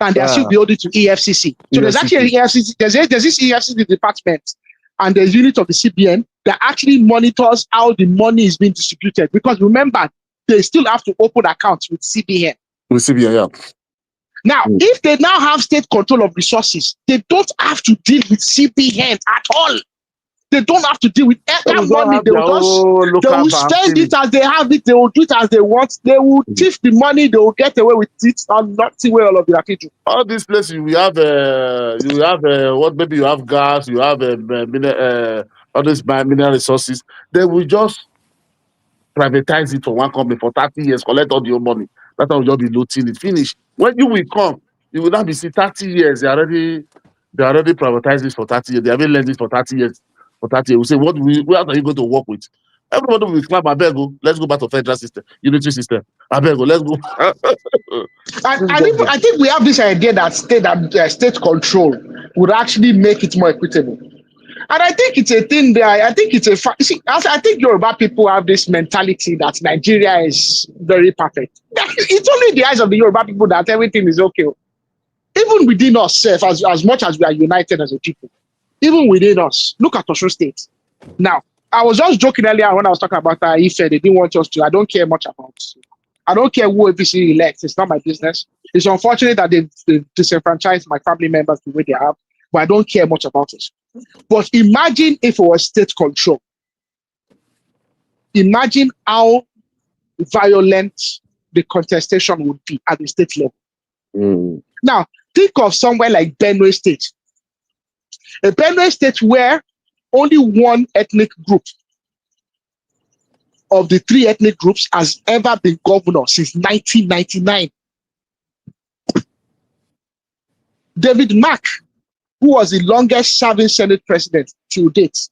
and they are still beholden to EFCC. So there's actually an EFCC. There's this EFCC department, and there's unit of the CBN that actually monitors how the money is being distributed. Because remember, they still have to open accounts with CBN. With CBN, yeah. Now, if they now have state control of resources, they don't have to deal with CBN at all. They don't have to deal with that money. They will spend it as they have it. They will do it as they want. They will thief the money. They will get away with it and not see where all of the people. All these places you have maybe you have gas, you have all these mineral resources. They will just privatize it for one company for 30 years, collect all your money. That's how you'll be looting it. Finish. When you will come, you will not be see 30 years. They already privatized this for 30 years. They haven't learned this for 30 years. For 30 years, we say, what are you going to work with? Everybody will clap. Abego, let's go back to federal system, unitary system. Abego, let's go. I think we have this idea that state control would actually make it more equitable. And I think it's a thing there. I think it's a fact. I think Yoruba people have this mentality that Nigeria is very perfect. It's only in the eyes of the Yoruba people that everything is okay. Even within us, as much as we are united as a people, even within us, look at Osun State. Now, I was just joking earlier when I was talking about Ife. They didn't want us to. I don't care much about it. I don't care who APC elects. It's not my business. It's unfortunate that they've disenfranchised my family members the way they have, but I don't care much about it. But imagine if it was state control. imagine how violent the contestation would be at the state level. Now, think of somewhere like Benue State. A Benue State where only one ethnic group of the 3 ethnic groups has ever been governor since 1999. David Mark, who was the longest serving Senate president to date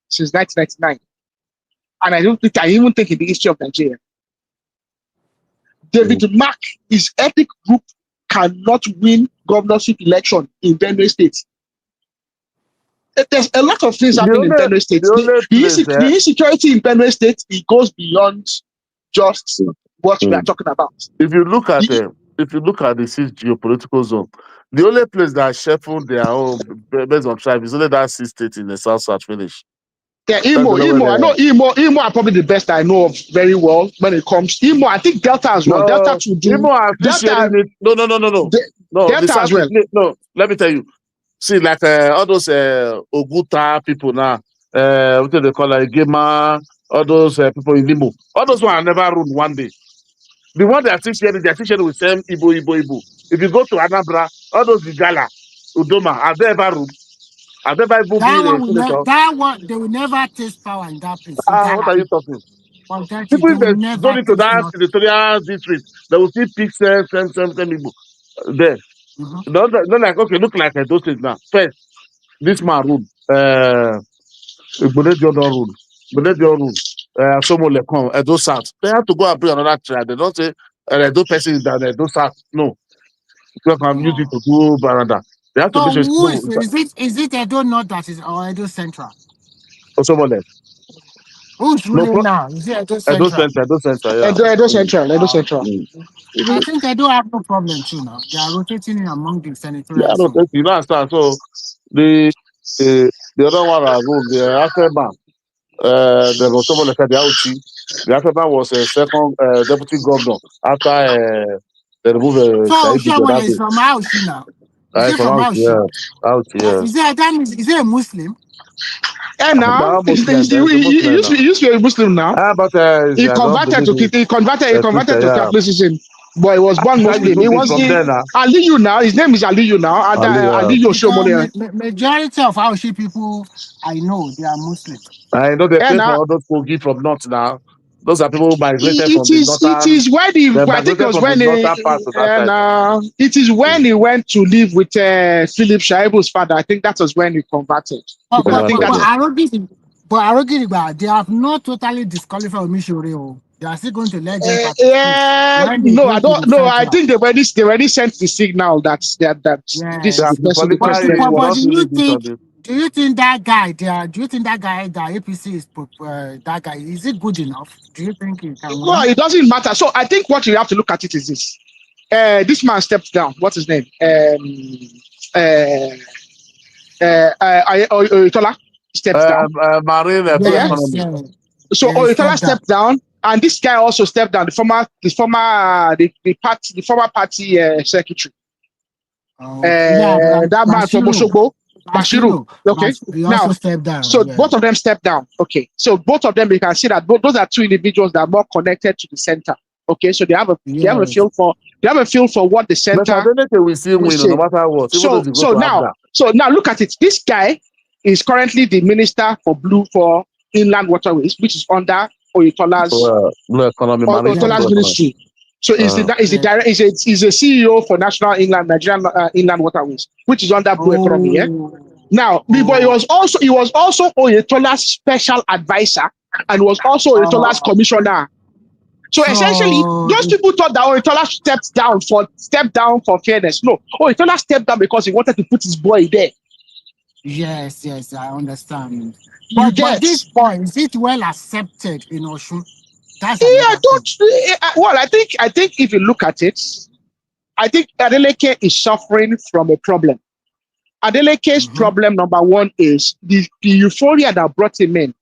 since 1999. And I even think in the history of Nigeria. David Mark, his ethnic group cannot win governorship election in Benue State. There's a lot of things happening in Benue State. The insecurity in Benue State, it goes beyond just what we are talking about. If you look at the 6 geopolitical zone, the only place that shuffled their own based on tribe is only that 6 states in the south finish. Yeah, Imo. I know Imo are probably the best I know of very well when it comes to Imo. I think Delta as well. Delta to do. Imo are appreciating it. No. Delta as well. No, let me tell you. See, like all those Oguta people now, what do they call like Gema, all those people in Imo, all those ones are never ruled one day. The one they are teaching with same Igbo. If you go to Anambra, all those Igala, Udoma, are they ever ruled? Have they ever been that one, they will never taste power in that place. What are you talking? People if they go into that territorial district, they will see pick same Igbo there. Not like, okay, look like those things now. First, this man ruled. Igbonejo don't rule. Igbonejo rule. Somo Lekon, Edo South. They have to go and bring another tribe. They don't say Edo person is down Edo South. No. You can use it to do Baranda. They have to So be who is it Edo North that is or Edo Central? Somo Lek. Who's ruling now? Is it Edo Central? Edo Central, yeah. Edo Central. I think Edo have no problem too now. They are rotating in among the senatorial. Yeah, rotating. You understand? So the other one are ruled. The Afterman, the Rotomo Leka, the Auchi. The Afterman was a second deputy governor after they removed So Oshomole is from Auchi now. Is it from Auchi? Yeah, Auchi, yeah. Is it a Muslim? Yeah, now he used to be a Muslim now. But he converted to Catholicism. But he was born Muslim. He was Aliyu now. His name is Aliyu now. Aliyu Oshomole. Majority of Auchi people I know they are Muslims. I know they came from all those Kogi from north now. Those are people who migrated from the northern. It is when it is when he went to live with Philip Shaibu's father. I think that was when he converted. But Arogiriba, they have not totally disqualified Mishore. They are still going to let them participate. No, I don't know. I think they already sent the signal that this is the person. Do you think that guy that APC is that guy, is it good enough? Do you think he can win? No, it doesn't matter. So I think what you have to look at it is this. This man stepped down. What's his name? Oyetola stepped down. So Oyetola stepped down, and this guy also stepped down. The former party secretary. That man from Osogbo. Bashiru. Okay. Now, stepped down. So both of them stepped down. Okay. So both of them, you can see that those are 2 individuals that are more connected to the center. Okay. So they have a feel for what the center. We still win no matter what. So now look at it. This guy is currently the minister for inland waterways, which is under Oyetola's ministry. So he's a CEO for Nigerian Inland Waterways, which is under Blue Economy. Yeah? Now, but he was also Oyetola's special advisor and was also Oyetola's commissioner. So essentially, those people thought that Oyetola stepped down for fairness. No, Oyetola stepped down because he wanted to put his boy there. Yes, I understand. But this point, is it well accepted in Osun? I think if you look at it, I think Adeleke is suffering from a problem. Adeleke's problem number one is the euphoria that brought him in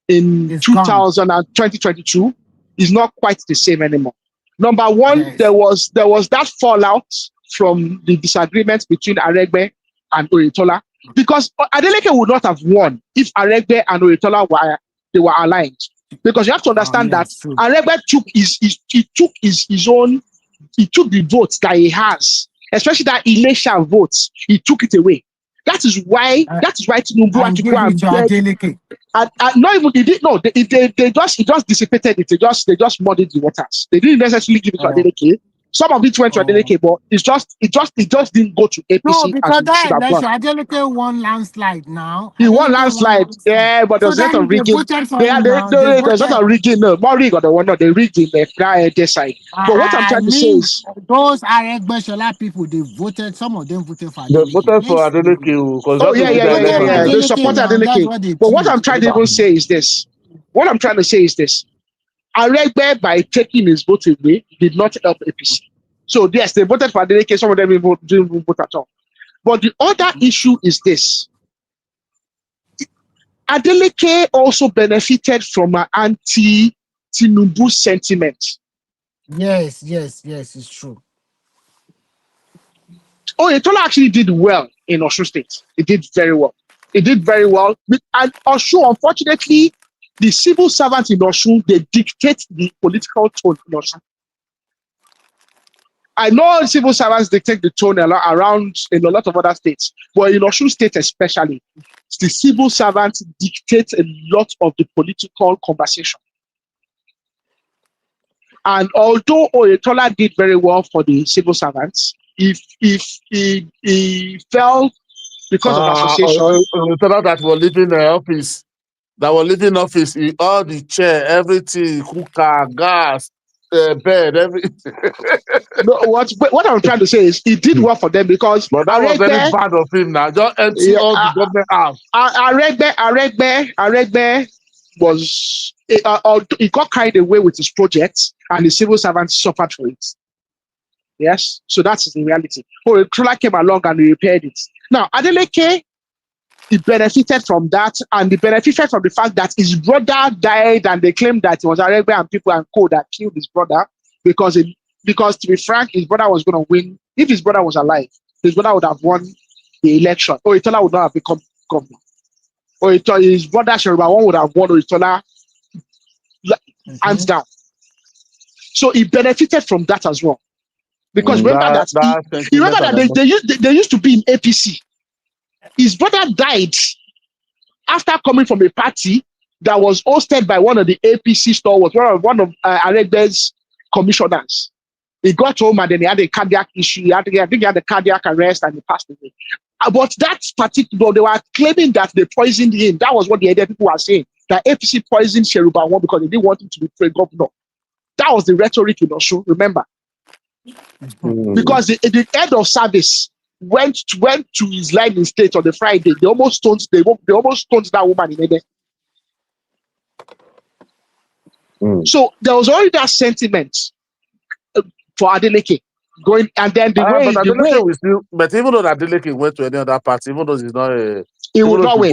2022 is not quite the same anymore. Number one, there was that fallout from the disagreements between Aregbe and Oyetola, because Adeleke would not have won if Aregbe and Oyetola were aligned. Because you have to understand that yes, true. Aregbe took he took the votes that he has, especially that election votes, he took it away. That is why Tinubu had And to give go it and to beg. Adeleke. And not even they did no, they just dissipated it. They just muddied the waters. They didn't necessarily give it to Adeleke. Some of it went to Adeleke, but it just didn't go to APC No, as because it that should have gone. election, Adeleke won landslide now. He won Adeleke landslide, landslide. yeah, but So there's a lot then of they rigging. voted for him now. There's not a rigging, no, more rig on the one, no, they rigged in their side. But what I'm I trying to say mean, is, those Aregbesola people, they voted, some of them voted for They Adeleke. voted for Adeleke because oh that yeah, is yeah, the yeah, guy yeah, for yeah. They Adeleke. supported now, that's Adeleke. what they But what plead. I'm trying to even say is this. What I'm trying to say is this. Aregbe, by taking his vote away, did not help APC. So yes, they voted for Adeleke, some of them didn't vote at all. But the other issue is this. Adeleke also benefited from an anti-Tinubu sentiment. Yes, it's true. Oh, Etola actually did well in Osun State. It did very well. It did very well. And Osun, unfortunately, the civil servants in Osun, they dictate the political tone in Osun. I know civil servants dictate the tone around in a lot of other states, but in Osun State especially, the civil servants dictate a lot of the political conversation. And although Oyetola did very well for the civil servants, if he fell because of association. That were leaving the office. That were leaving office, all the chair, everything, cooker, gas, bed, everything. No, what I'm trying to say is he did well for them because but that was very bad of him now. Just empty all the government out. Aregbe was he got carried away with his project and the civil servants suffered for it. Yes, so that's the reality. Oyetola came along and repaired it. Now Adeleke, he benefited from that, and he benefited from the fact that his brother died, and they claimed that it was Aregbe and people and co that killed his brother because to be frank, his brother was going to win. If his brother was alive, his brother would have won the election. Oyetola would not have become governor. His brother Sheriba would have won Oyetola hands down. So he benefited from that as well. Because remember that they used to be in APC. His brother died after coming from a party that was hosted by one of the APC stalwarts, one of Aregbe's commissioners. He got home and then he had a cardiac issue. I think he had a cardiac arrest and he passed away. But that particular, they were claiming that they poisoned him. That was what the other people were saying. That APC poisoned Sheriba One because they didn't want him to be governor. That was the rhetoric in Osun, remember? Because the head of service went to his line in state on the Friday. They almost stoned that woman in Ede. So there was already that sentiment for Adeleke going, and then but even though Adeleke went to any other party, even though he's not he will not win.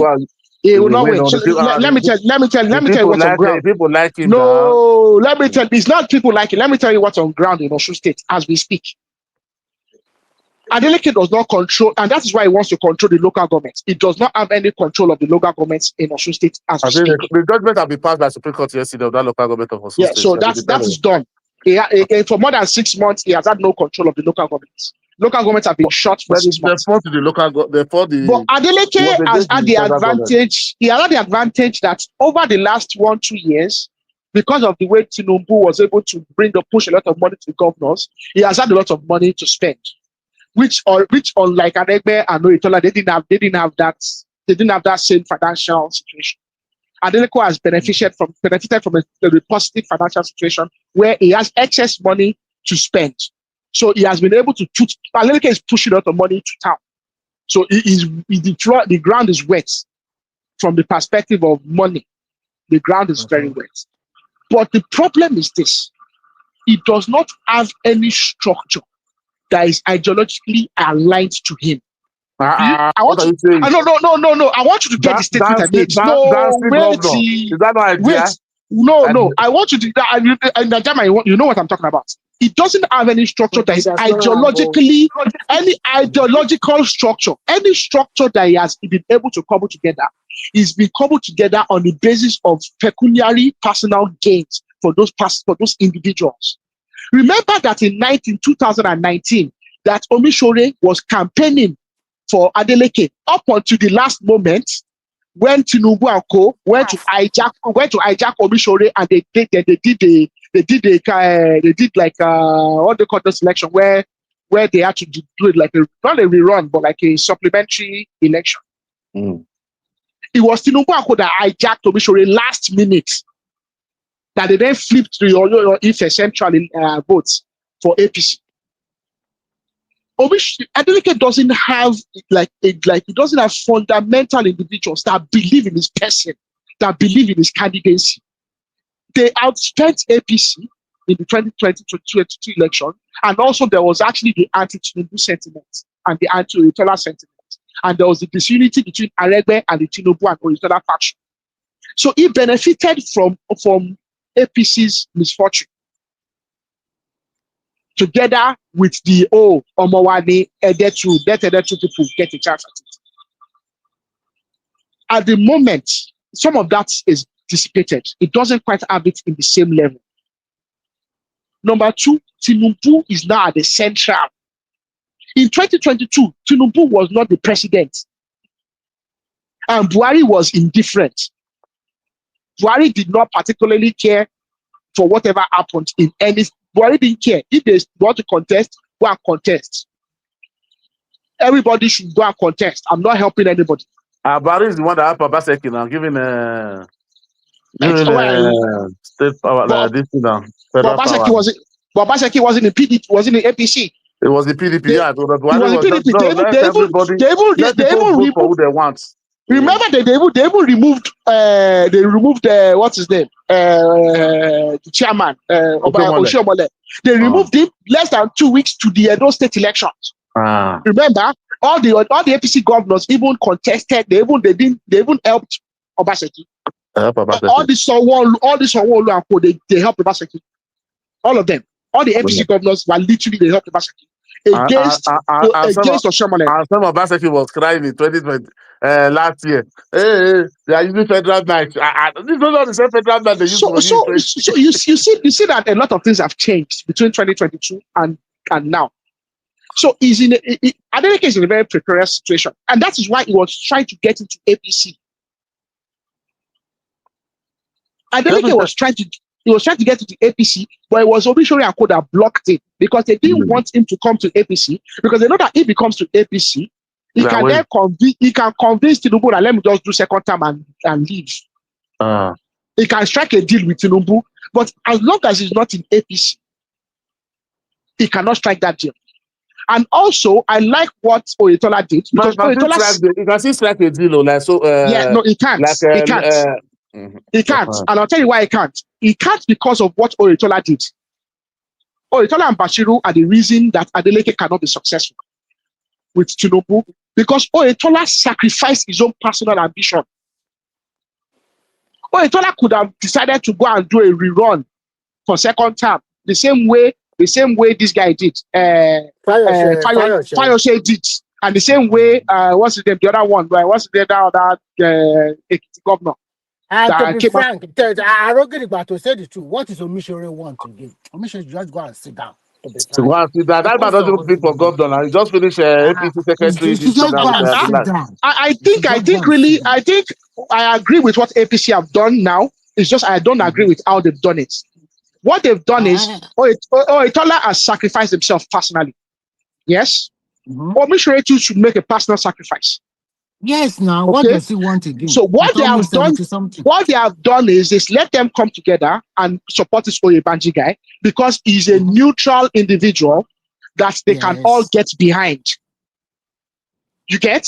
He will not win. So let me tell you what's on ground. People like him. No, let me tell you, it's not people like it. Let me tell you what's on ground in Osun State as we speak. Adeleke does not control, and that is why he wants to control the local government. He does not have any control of the local governments in Osun State as we speak. The judgment has been passed by Supreme Court yesterday of that local government of Osun State. Yeah, so that is done. For more than 6 months, he has had no control of the local governments. Local governments have been shut for 6 months. But Adeleke has had the advantage. He has had the advantage that over the last 1-2 years, because of the way Tinubu was able to push a lot of money to the governors, he has had a lot of money to spend. Which unlike Aregbe and Oyetola, they didn't have that same financial situation. Adeleke has benefited from a positive financial situation where he has excess money to spend. So he has been able to Adeleke is pushing a lot of money to town. So the ground is wet from the perspective of money. The ground is very wet. But the problem is this: he does not have any structure that is ideologically aligned to him. No. I want you to get the statement I made. I want you to. You know what I'm talking about. It doesn't have any structure that is ideologically, any ideological structure. Any structure that he has been able to cobble together is being cobbled together on the basis of pecuniary personal gains for those individuals. Remember that in 2019, that Omishore was campaigning for Adeleke up until the last moment when Tinubu and Co went to hijack Omishore, and they did like what they call this election where they had to do it like not a rerun but like a supplementary election. It was Tinubu and Co that hijacked Omishore last minute, that they then flipped the Ife Central votes for APC. Adeleke doesn't have he doesn't have fundamental individuals that believe in his person, that believe in his candidacy. They outspent APC in the 2022 election, and also there was actually the anti-Tinubu sentiment and the anti-Oyetola sentiment, and there was the disunity between Aregbe and the Tinubu and Oyetola faction. So he benefited from APC's misfortune, together with the Omowani Edetu people get a chance at it. At the moment, some of that is dissipated. It doesn't quite have it in the same level. Number two, Tinubu is now at the central. In 2022, Tinubu was not the president, and Buhari was indifferent. Buhari did not particularly care for whatever happened in any. Buhari didn't care. If they want to contest, go and contest. Everybody should go and contest. I'm not helping anybody. Buhari is the one that helped Obaseki now, giving state power, this thing now. Obaseki wasn't in PDP, wasn't in APC. It was the PDP, yeah. It was the PDP. They even vote for who they want. Remember they even removed what's his name? The chairman, Oshiomhole. They removed him less than 2 weeks to the Edo State elections. Remember, all the APC governors even contested. They even helped Obaseki. All the Sanwo-Olu and Co, they helped Obaseki. All of them. All the APC governors were literally they helped Obaseki against Oshiomhole. And some of Obaseki was crying in 2020 last year. Hey, they are using federal night. This is not the same federal night they used to use. So you see that a lot of things have changed between 2022 and now. So Adeleke is in a very precarious situation, and that is why he was trying to get into APC. Adeleke was trying to get into APC, but it was Omishore and Co that blocked it because they didn't want him to come to APC, because they know that if he comes to APC, he can convince Tinubu that let me just do second term and leave. He can strike a deal with Tinubu, but as long as he's not in APC, he cannot strike that deal. And also, I like what Oyetola did. Because he can still strike a deal, like so. No, he can't. He can't. He can't. And I'll tell you why he can't. He can't because of what Oyetola did. Oyetola and Bashiru are the reason that Adeleke cannot be successful with Tinubu, because Oyetola sacrificed his own personal ambition. Oyetola could have decided to go and do a rerun for second term, the same way this guy did. Fayose did, and the same way what's his name? The other one, right? What's the other governor? To be frank, I don't get about to say the truth. What is Omishore want to do? Omishore just go and sit down. That man doesn't speak for governor now. He just finished APC secretary. I think I agree with what APC have done now. It's just I don't agree with how they've done it. What they've done is Oyetola has sacrificed himself personally. Yes? Omishore too should make a personal sacrifice. Yes, now what does he want to do? So what they have done is let them come together and support this Oyebanji guy, because he's a neutral individual that they can all get behind. You get?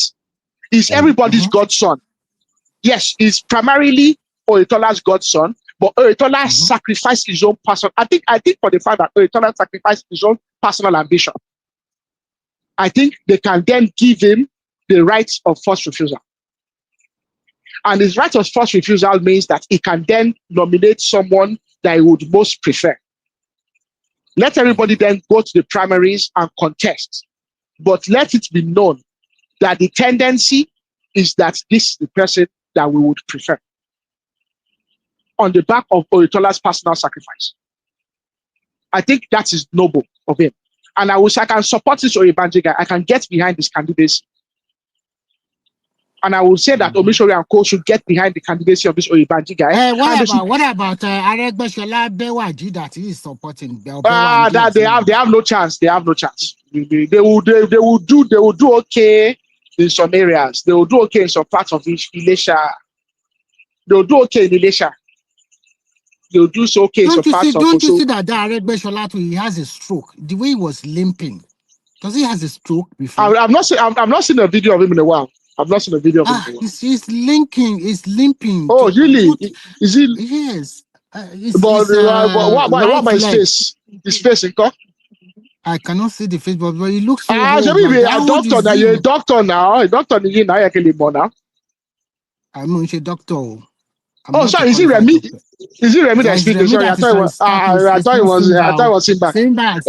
He's everybody's godson. Yes, he's primarily Oyetola's godson, but Oyetola sacrificed his own personal. I think for the fact that Oyetola sacrificed his own personal ambition, I think they can then give him the right of first refusal. And his right of first refusal means that he can then nominate someone that he would most prefer. Let everybody then go to the primaries and contest. But let it be known that the tendency is that this is the person that we would prefer on the back of Oyetola's personal sacrifice. I think that is noble of him. And I can support this Oyebanji guy. I can get behind his candidacy. And I will say that Omishori and Co should get behind the candidacy of this Oyebanji guy. What about Aregbesola Bewaji that he is supporting? That they have no chance. They have no chance. They will do okay in some areas. They will do okay in some parts of Ilesha. They will do okay in Ilesha. They will do so okay in some parts of Don't you see that Aregbesola he has a stroke? The way he was limping. Does he has a stroke before? I've not seen a video of him in a while. I've not seen a video of him in a while. He's limping. Oh, really? Is he? Yes. What about his face? His face, I cannot see the face, but he looks so old. You're a doctor now. You're a doctor now. A doctor now. I'm not a doctor. Sorry. Is it Remy? Is it Remy that's speaking? Sorry, I thought it was Simba.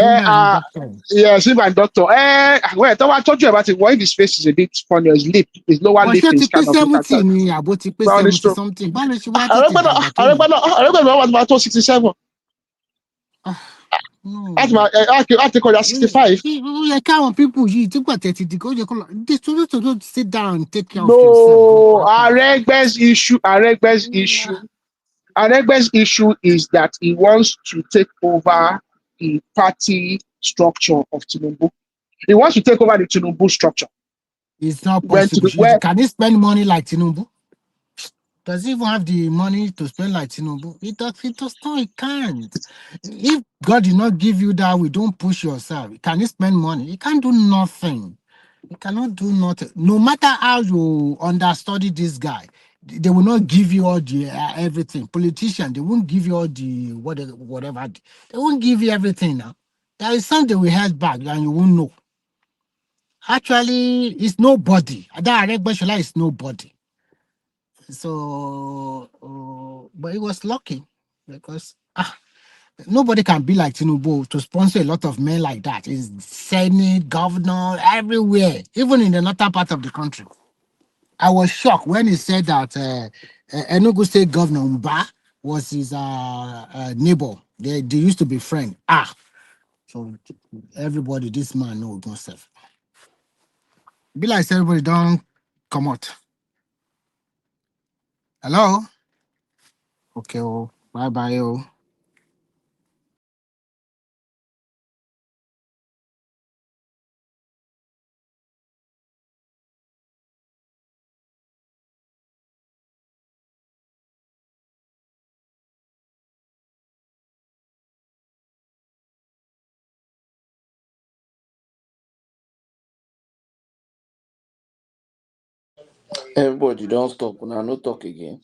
Yeah, Simba and doctor. I told you about it. Why his face is a bit funny. His lip, his lower lip is kind of. Something. I remember 67. That's my. I take on 65. I can't people. You took what 30 to go. This to sit down and take care of yourself. Aregbe's issue is that he wants to take over the party structure of Tinubu. He wants to take over the Tinubu structure. It's not possible. Can he spend money like Tinubu? Does he even have the money to spend like Tinubu? He does not. He can't. If God did not give you that, we don't push yourself. Can he spend money? He can't do nothing. He cannot do nothing. No matter how you understudy this guy, they will not give you all the everything. Politicians, they won't give you all the whatever. They won't give you everything now. There is something we held back and you won't know. Actually, it's nobody. That Aregbesola is nobody. So, but he was lucky because nobody can be like Tinubu to sponsor a lot of men like that. He's Senate, governor, everywhere, even in the northern part of the country. I was shocked when he said that Enugu State Governor Mba was his neighbor. They used to be friends. So everybody, this man knows himself. Be like everybody don't come out. Hello? Okay, bye-bye. Everybody don't stop. Now no talk again.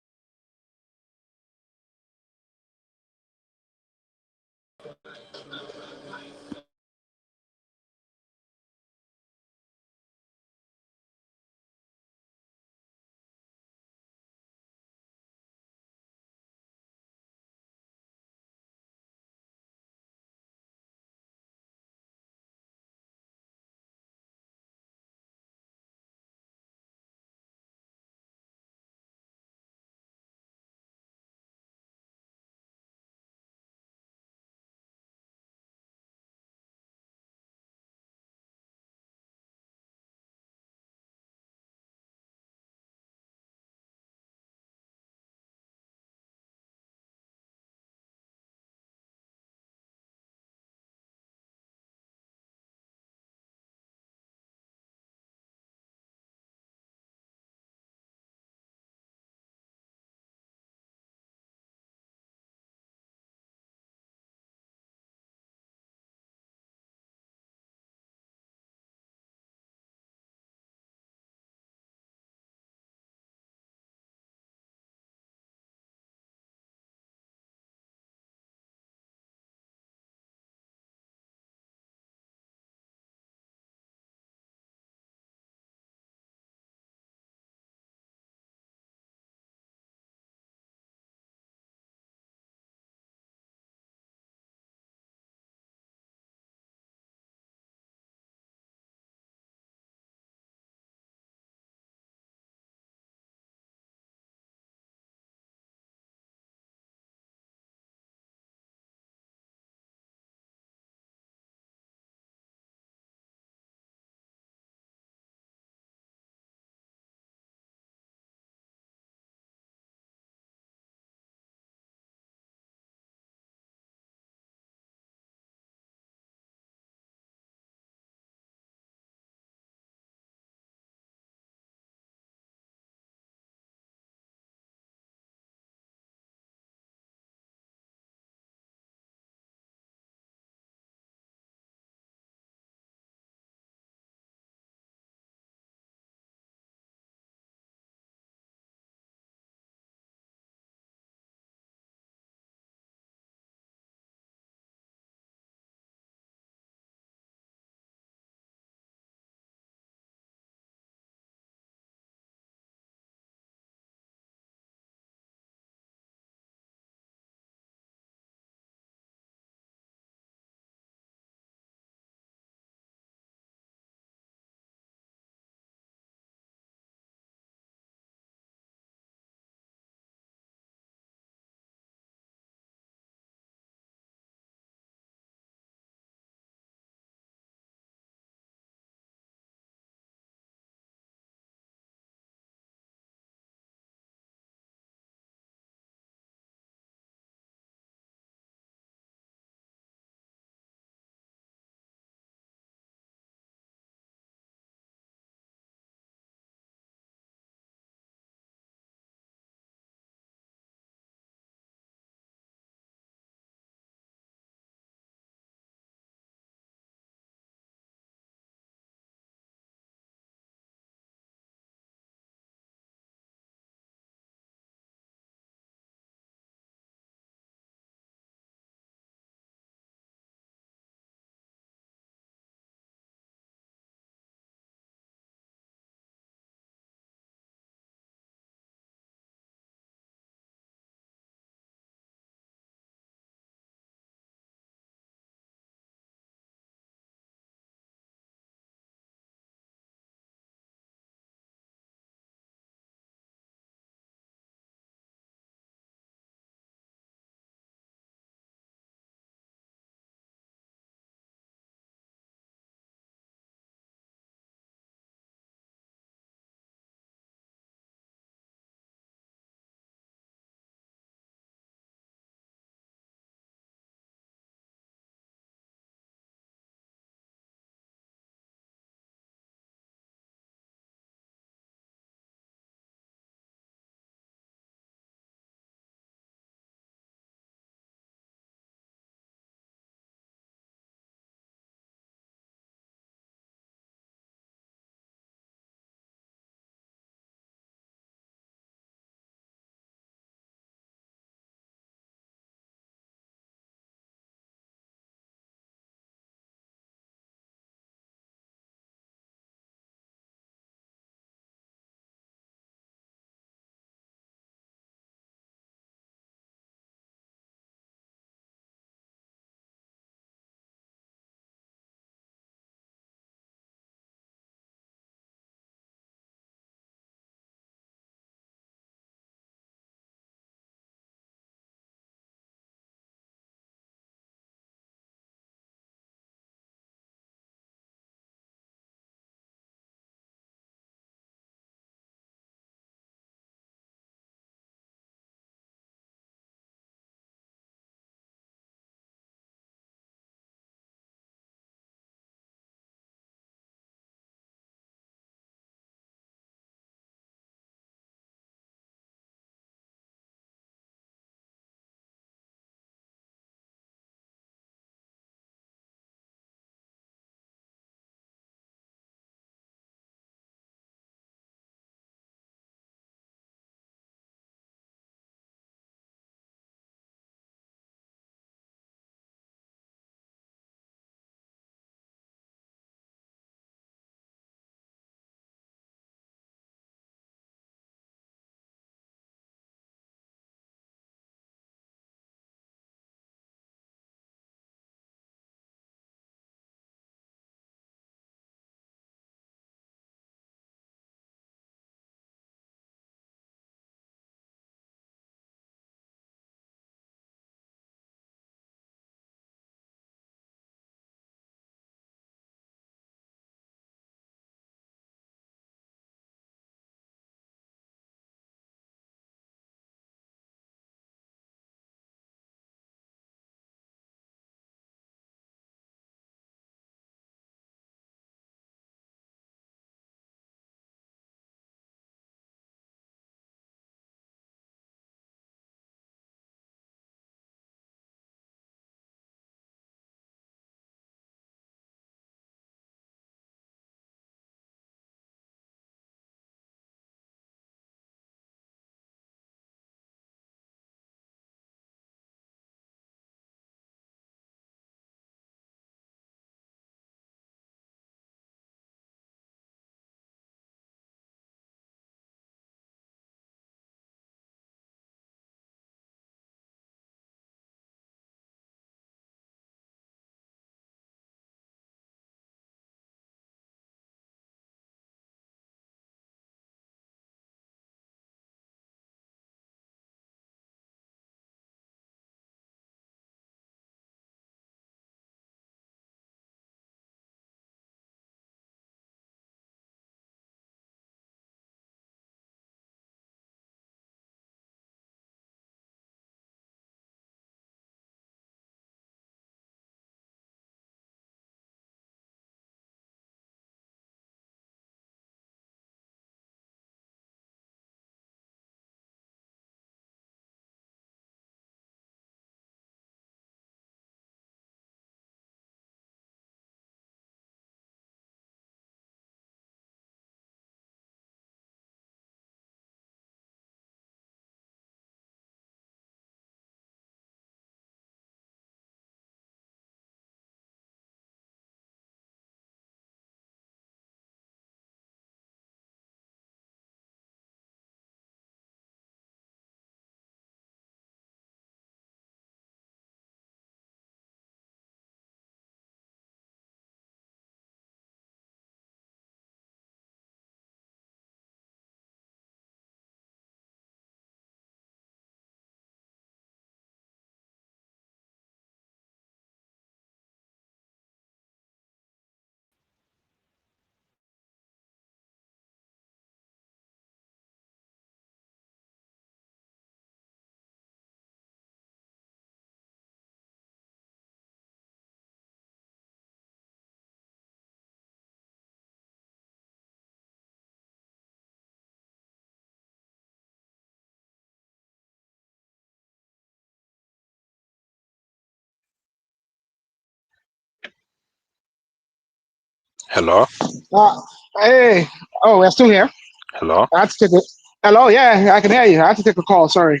Hello? Uh, hey, oh, we're still here. Hello? I have to take a. Hello, yeah, I can hear you. I have to take a call. Sorry.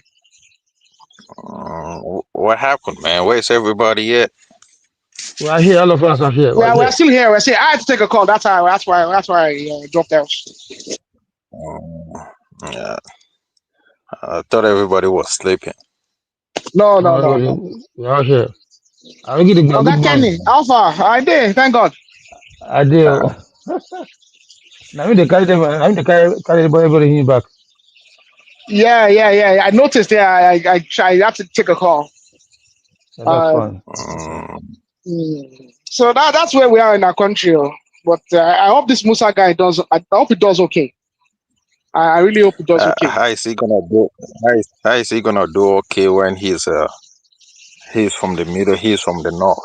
What happened, man? Where's everybody at? We are here. All of us are here. We're We're here. still here. We're still. I had to take a call. That's how. That's why I dropped out. Yeah, I thought everybody was sleeping. No, No, no, no, no. we are here. I will give the Oh, good that Kenny morning. Alpha. I did. Thank God. I do. Now we the carry them. I mean the carry everybody back. Yeah. I noticed. Yeah, I have to take a call. Yeah, that's Uh, fine. so that's where we are in our country. But I hope this Musa guy does. I hope he does okay. I really hope he does okay. How is he gonna do? How is he gonna do okay when he's from the middle? He's from the north.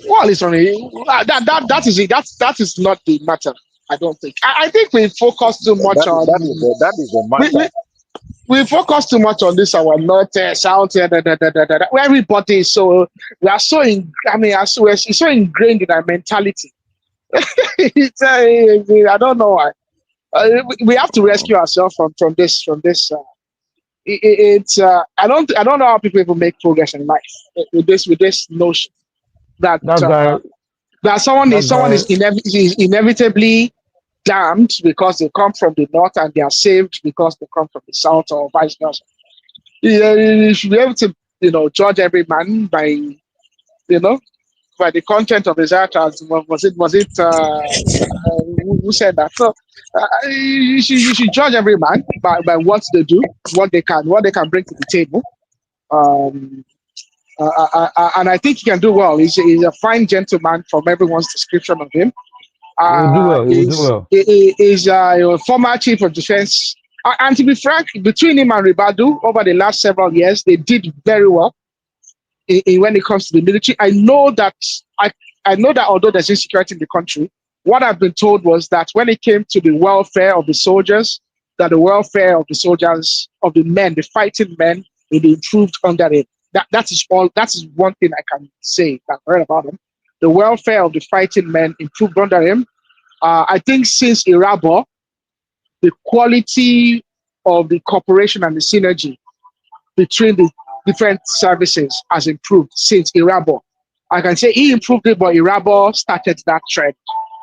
Well, it's only that is it. That is not the matter. I don't think. I think we focus too much on. That is the We, matter. we, we focus too much on this our north south where everybody is so we are so in. I mean, it's so ingrained in our mentality. I don't know why. We have to rescue ourselves from this. It's I don't know how people even make progress in life with this notion that That guy. someone That guy. is inevitably damned because they come from the north and they are saved because they come from the south or vice versa. You should be able to judge every man by by the content of his heart. As was it who said that? So you should judge every man by what they do, what they can bring to the table. Um, and I think he can do well. He's a fine gentleman from everyone's description of him. He will do well. He will do well. Is a former chief of defense. And to be frank, between him and Ribadu over the last several years, they did very well when it comes to the military. I know that although there's insecurity in the country, what I've been told was that when it came to the welfare of the soldiers, that the welfare of the soldiers, of the men, the fighting men, it improved under him. That is all. That is one thing I can say that I heard about him. The welfare of the fighting men improved under him. I think since Irabo, the quality of the cooperation and the synergy between the different services has improved since Irabo. I can say he improved it, but Irabo started that trend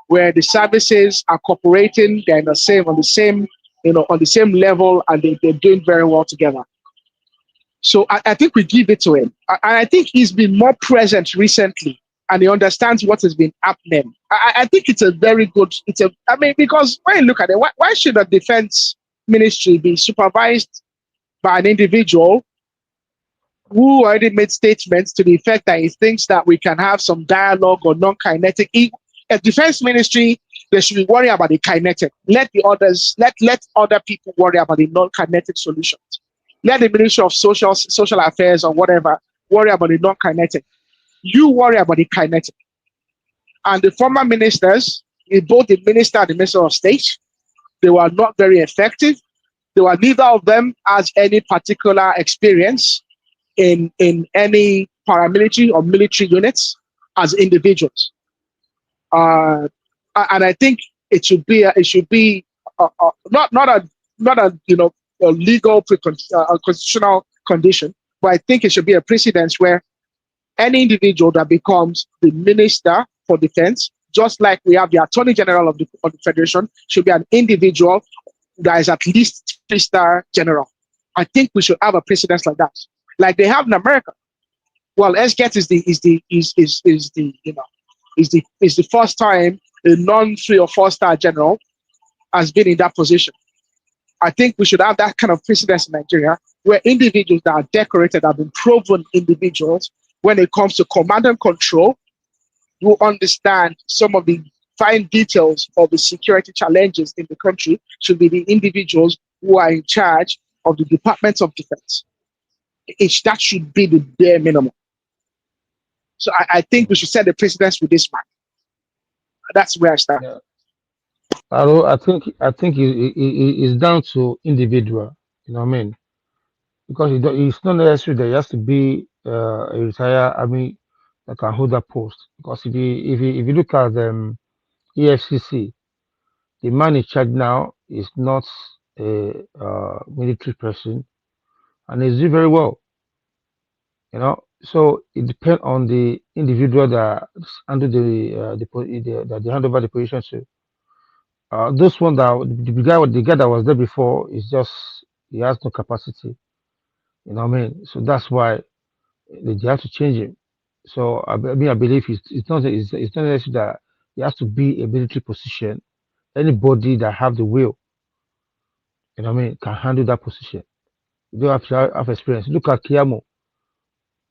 where the services are cooperating, they're on the same level, and they're doing very well together. So I think we give it to him. I think he's been more present recently and he understands what has been happening. I think it's a very good, because when you look at it, why should the defense ministry be supervised by an individual who already made statements to the effect that he thinks that we can have some dialogue or non-kinetic? A defense ministry, they should be worried about the kinetic. Let other people worry about the non-kinetic solutions. Let the Ministry of Social Affairs or whatever worry about the non-kinetic. You worry about the kinetic. And the former ministers, both the minister and the minister of state, they were not very effective. Neither of them has any particular experience in any paramilitary or military units as individuals. And I think it should be not a legal constitutional condition, but I think it should be a precedence where any individual that becomes the minister for defense, just like we have the attorney general of the federation, should be an individual that is at least 3-star general. I think we should have a precedence like that, like they have in America. Well, SGET is the first time a non-3 or 4-star general has been in that position. I think we should have that kind of precedence in Nigeria, where individuals that are decorated have been proven individuals when it comes to command and control, who understand some of the fine details of the security challenges in the country, should be the individuals who are in charge of the departments of defense. That should be the bare minimum. So I think we should set the precedence with this man. That's where I start. Yeah. I think it's down to individual. You know what I mean? Because it's not necessary that he has to be a retired army that can hold that post. Because if you look at EFCC, the man in charge now is not a military person, and he's doing very well. So it depends on the individual that handle that they hand over the position to. Those one that the guy that was there before is just he has no capacity. You know what I mean? So that's why they have to change him. So I believe it's not necessary that he has to be a military position. Anybody that have the will, you know what I mean, can handle that position. You don't have to have experience. Look at Kiamo.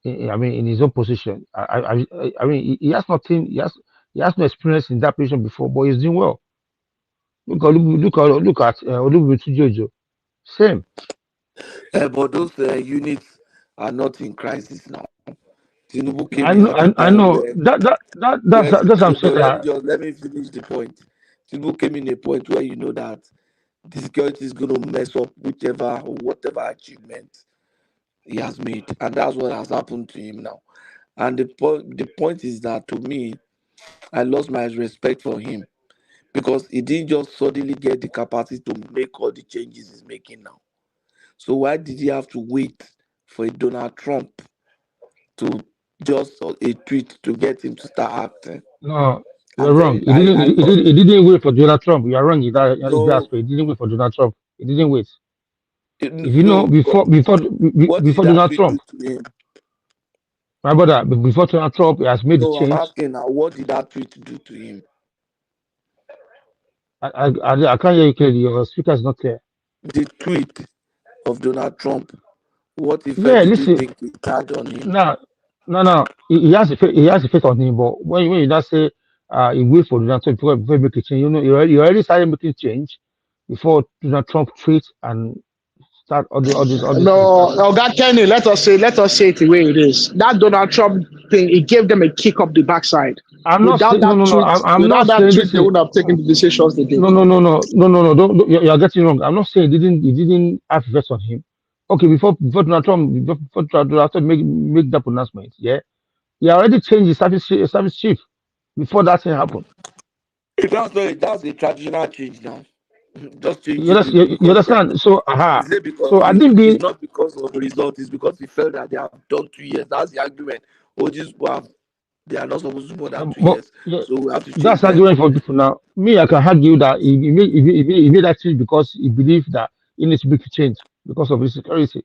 I mean, in his own position. I mean, he has nothing. He has no experience in that position before, but he's doing well. Look at Olubutu Jojo. Same. But those units are not in crisis now. Tinubu came I in know. at a I time know. where That's I'm saying that. let me finish the point. Tinubu came in a point where you know that the security is going to mess up whichever or whatever achievement he has made, and that's what has happened to him now. And the point is that to me, I lost my respect for him because he didn't just suddenly get the capacity to make all the changes he's making now. So why did he have to wait for a Donald Trump to just a tweet to get him to start acting? No, I'm you're wrong. telling you, I thought He didn't wait for Donald Trump. You are wrong in that no, aspect. He didn't wait for Donald Trump. He didn't wait. If you know no, because what did before that Donald tweet do Trump, to him? my brother, before Donald Trump, he has made the No, I'm change. asking now, what did that tweet do to him? I can't hear you clearly. Your speaker is not clear. The tweet of Donald Trump, what effect Yeah, did you listen. think it had on him? No, no. He has effect on him. But when you just say he wait for Donald Trump before he make a change, you already started making change before Donald Trump tweet and start all these things. No, God Kenny, let us say it the way it is. That Donald Trump thing, it gave them a kick up the backside. I'm not Without saying no, that no, no. tweet, I'm not saying this. they wouldn't have taken the decisions they did. No. You're getting wrong. I'm not saying he didn't have effect on him. Okay, before Donald Trump, before Donald Trump make that pronouncement, yeah, he already changed his service chief before that thing happened. That's a traditional change now. Just You changing understand? people You because understand? So, is it because so I didn't it's be. not because of the result, it's because he felt that they have done 2 years. That's the argument. Oh, these people they are not supposed to do more than two But years. yeah, So we have to change that's them. argument for people now. Me, I can argue that he made that change because he believed that he needs to make a change because of his security.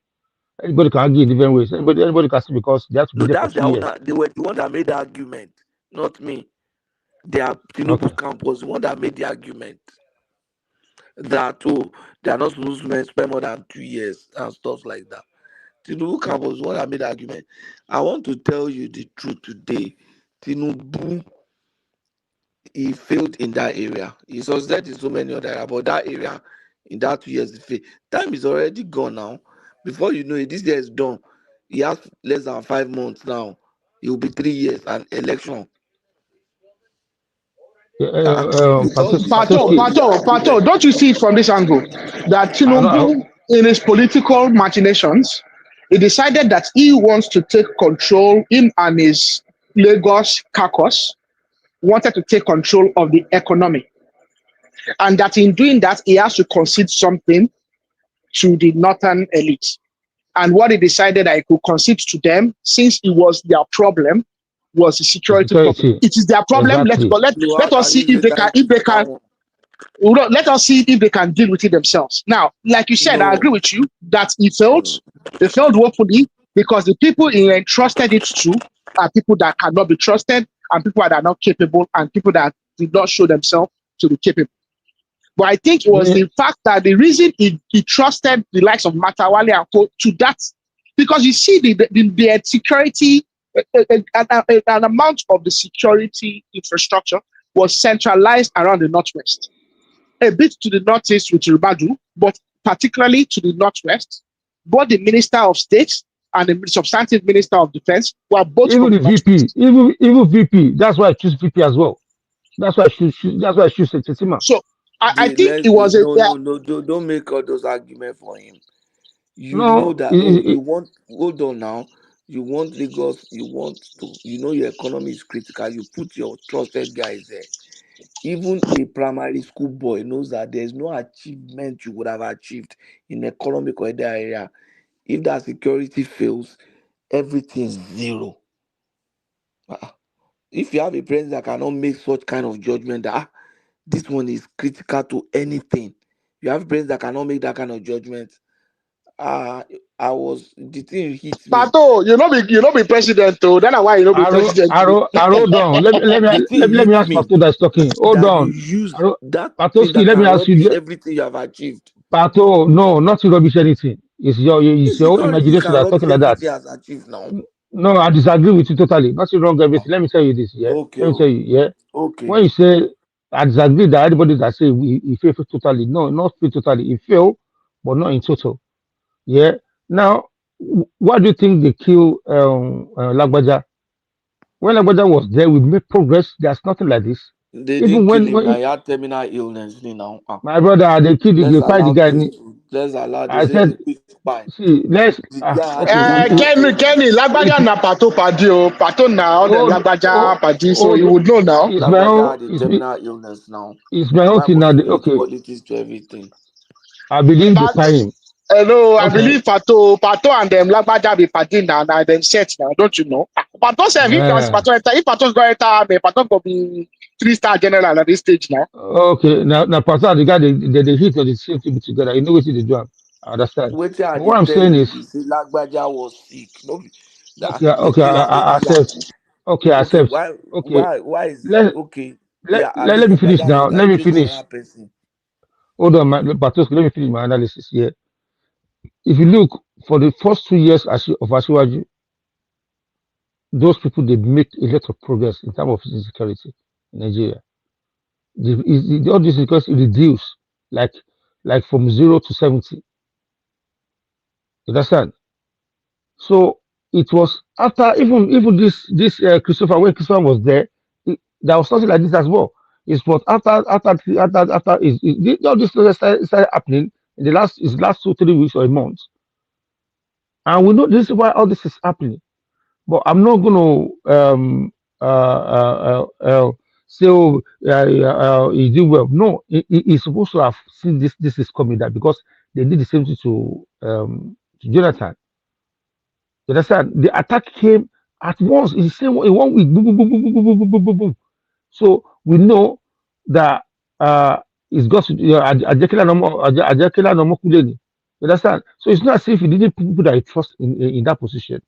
Anybody can argue in different ways. Anybody can say because they have to be No, there for that's their 2 years. own. They were the one that made the argument, not me. Their Okay. Tinubu's camp was the one that made the argument that they are not supposed to spend more than 2 years and stuff like that. Tinubu camp was the one that made the argument. I want to tell you the truth today. Tinubu, he failed in that area. He succeeded in so many other areas, but that area, in that 2 years, he failed. Time is already gone now. Before you know it, this year is done. He has less than 5 months now. It will be 3 years and election. Yeah, With all this Patoki, Pato, don't you see it from this angle that I know. Tinubu, in his political machinations, he decided that he wants to take control, him and his Lagos caucus wanted to take control of the economy. And that in doing that, he has to concede something to the northern elite. And what he decided that he could concede to them, since it was their problem, was the security problem. It is their problem. Exactly. Let us see if they can let us see if they can deal with it themselves. Now, like you said, I agree with you that he failed. They failed woefully because the people he entrusted it to are people that cannot be trusted and people that are not capable and people that did not show themselves to be capable. But I think it was the fact that the reason he trusted the likes of Matawale and Co to that, because you see the security, an amount of the security infrastructure was centralized around the Northwest. A bit to the Northeast with Ribadu, but particularly to the Northwest. Both the Minister of State and the substantive Minister of Defense were both Even the VP, Northwest. even VP. That's why I choose VP as well. That's why I choose Tetima. So I think it was don't make all those arguments for him. You No, know that you want hold on now. You want Lagos, you want to, your economy is critical. You put your trusted guys there. Even a primary school boy knows that there's no achievement you would have achieved in economic or other area. If that security fails, everything's zero. If you have a president that cannot make such kind of judgment that this one is critical to anything, you have a president that cannot make that kind of judgment. The thing hit me. Pato, you know be president though. Then why you know be president? Hold on. Let me ask Pato that's talking. Hold That you on. use that thing Patoski, that let me can ask you. rubbish everything you have achieved. Pato, no, not to rubbish anything. It's your own Insecurity imagination can that's rubbish talking like that. everything has achieved now. No, I disagree with you totally. Nothing wrong with everything. Let me tell you this, yeah. Okay. Let me tell you, yeah. Okay. When you say I disagree that anybody that say he fail totally, no, not fail totally. He fail, but not in total. Yeah. Now, why do you think they kill Lagbaja? When Lagbaja was there, we made progress. There's nothing like this. They Even didn't kill him. when Now he had terminal illness now. my brother, they killed Let's they fight the allow guy. this to. Let's allow. They I say the said, quick spy. see, let's The guy had okay. terminal Kenny, Lagbaja na Pato Padi o. Pato na all them Lagbaja Padi, so you would know now. Lagbaja had a terminal illness now. It's my own Why thing must now. you bring Okay, politics to everything? I believe they But find him. hello, I Okay. believe Pato and them Lagbaja be Padi now them set now, don't you know? Pato say if Pato's going to enter, Pato go be 3-star general at this stage now. Okay, now Pastor, the guy they hit or the same thing together. You know what they do. I understand. Wait till I But dey what I'm tell saying you, is, be say Lagbaja was sick. No, okay, you are I making am. accept. Okay, I Okay, accept. Okay, why is let okay? let, Yeah, at let, least let me finish Lagbaja now. is Let like me a finish. general person. Hold on, Patos, let me finish my analysis here. If you look for the first 2 years of Asiwaju, those people they make a lot of progress in terms of insecurity in Nigeria. All this because it reduced like from 0 to 70. You understand? So it was after even this Christopher when Christopher was there, there was something like this as well. It's what after all this started happening in the last 2 3 weeks or a month, and we know this is why all this is happening. But I'm not going to say, oh, he did well. No, he's supposed to have seen this is coming that because they did the same thing to Jonathan. You understand? The attack came at once in the same in 1 week. Boom, boom, boom, boom, boom, boom, boom, boom, boom, boom, boom. So we know that it's got to Ajakela no more Kuleni. You understand? So it's not as if he didn't put people that he trust in that position.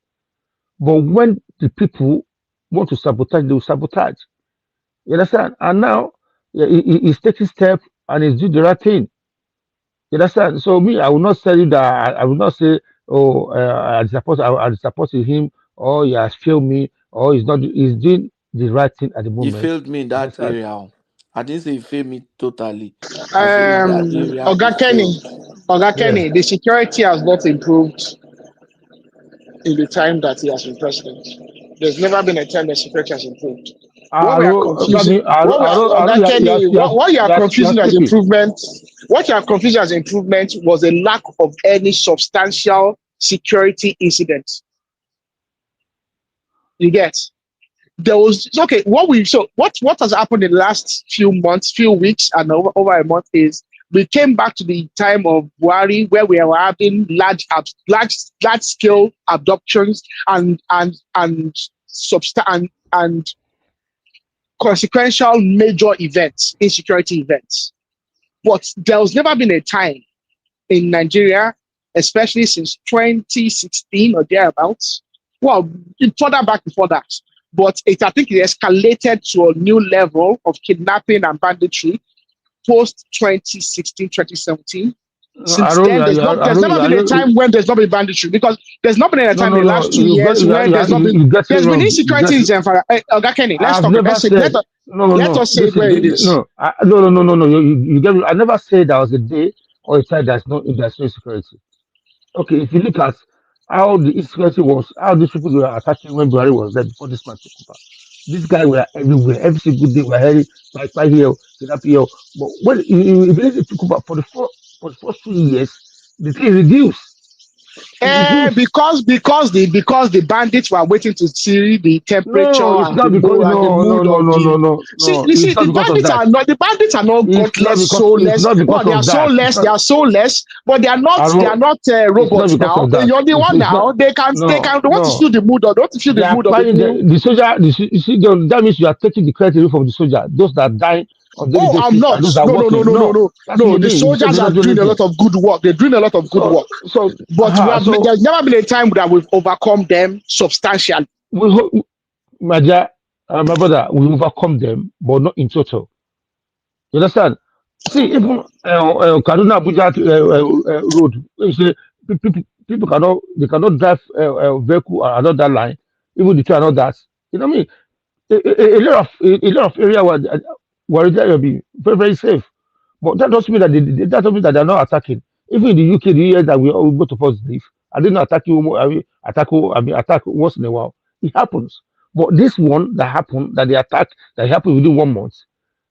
But when the people want to sabotage, they will sabotage. You understand? And now he's taking steps and he's doing the right thing. You understand? So me, I will not tell you that I will not say, oh, I supported him, or he has failed me, or he's not. He's doing the right thing at the He moment. failed me in You that understand? area. I didn't say he failed me totally. I say in that area he Oga Kenny, failed. Yeah. the security has not improved in the time that he has been president. There's never been a time that security has improved. What we are confusing, Oga Kenny, what you are confusing as improvement, what you are confusing as improvement was a lack of any substantial security incident. You get? There was okay. What has happened in the last few months, few weeks, and over a month is we came back to the time of Buhari where we were having large scale abductions and consequential major events, insecurity events. But there was never been a time in Nigeria, especially since 2016 or thereabouts. Well, further back before that. But I think it escalated to a new level of kidnapping and banditry post 2016, 2017. Since then, there's never been a time when there's not been banditry because there's not been a time in the last 2 years where there's not been insecurity in Zamfara. Oga Kenny, let's talk. Let us say it where it is. No. You get me. I never said there was a day or a time there's no insecurity. Okay, if you look at how the insecurity was, how these people were attacking when Buhari was there before this man took over. This guy were everywhere. Every single day we're hearing by here, kidnap here. But when he took over for the first 2 years, the thing reduced. Because the bandits were waiting to see the temperature No, it's and the not because mood and the mood of the. See, It's not the because of bandits that. are not It's not godless, because it's soulless. not Well, because they are of that. soulless, they are soulless, but they are not Aro, it's not robots because now. of that. You're the one It's now. not. They can they want to feel the mood of They are applying people. the soldier. You see, that means you are taking the credit away from the soldier. Those that die on daily Oh, I'm basis not. and those that are working. No, that's what No. you're The doing. You said soldiers you're are not doing doing a anything. lot of good work. They're doing a lot of good work. But there's never been a time that we've overcome them substantially. My dear, my brother, we overcome them, but not in total. You understand? See, even Kaduna Abuja road, you say people cannot drive vehicle along that line, even the train and all that. You know what I mean? A lot of area were there be very very safe, but that doesn't mean that doesn't mean that they're not attacking. Even in the UK, the years that we go to positive, I did not attack you. Attack once in a while. It happens, but this one that happened, that they attack, that happened within 1 month.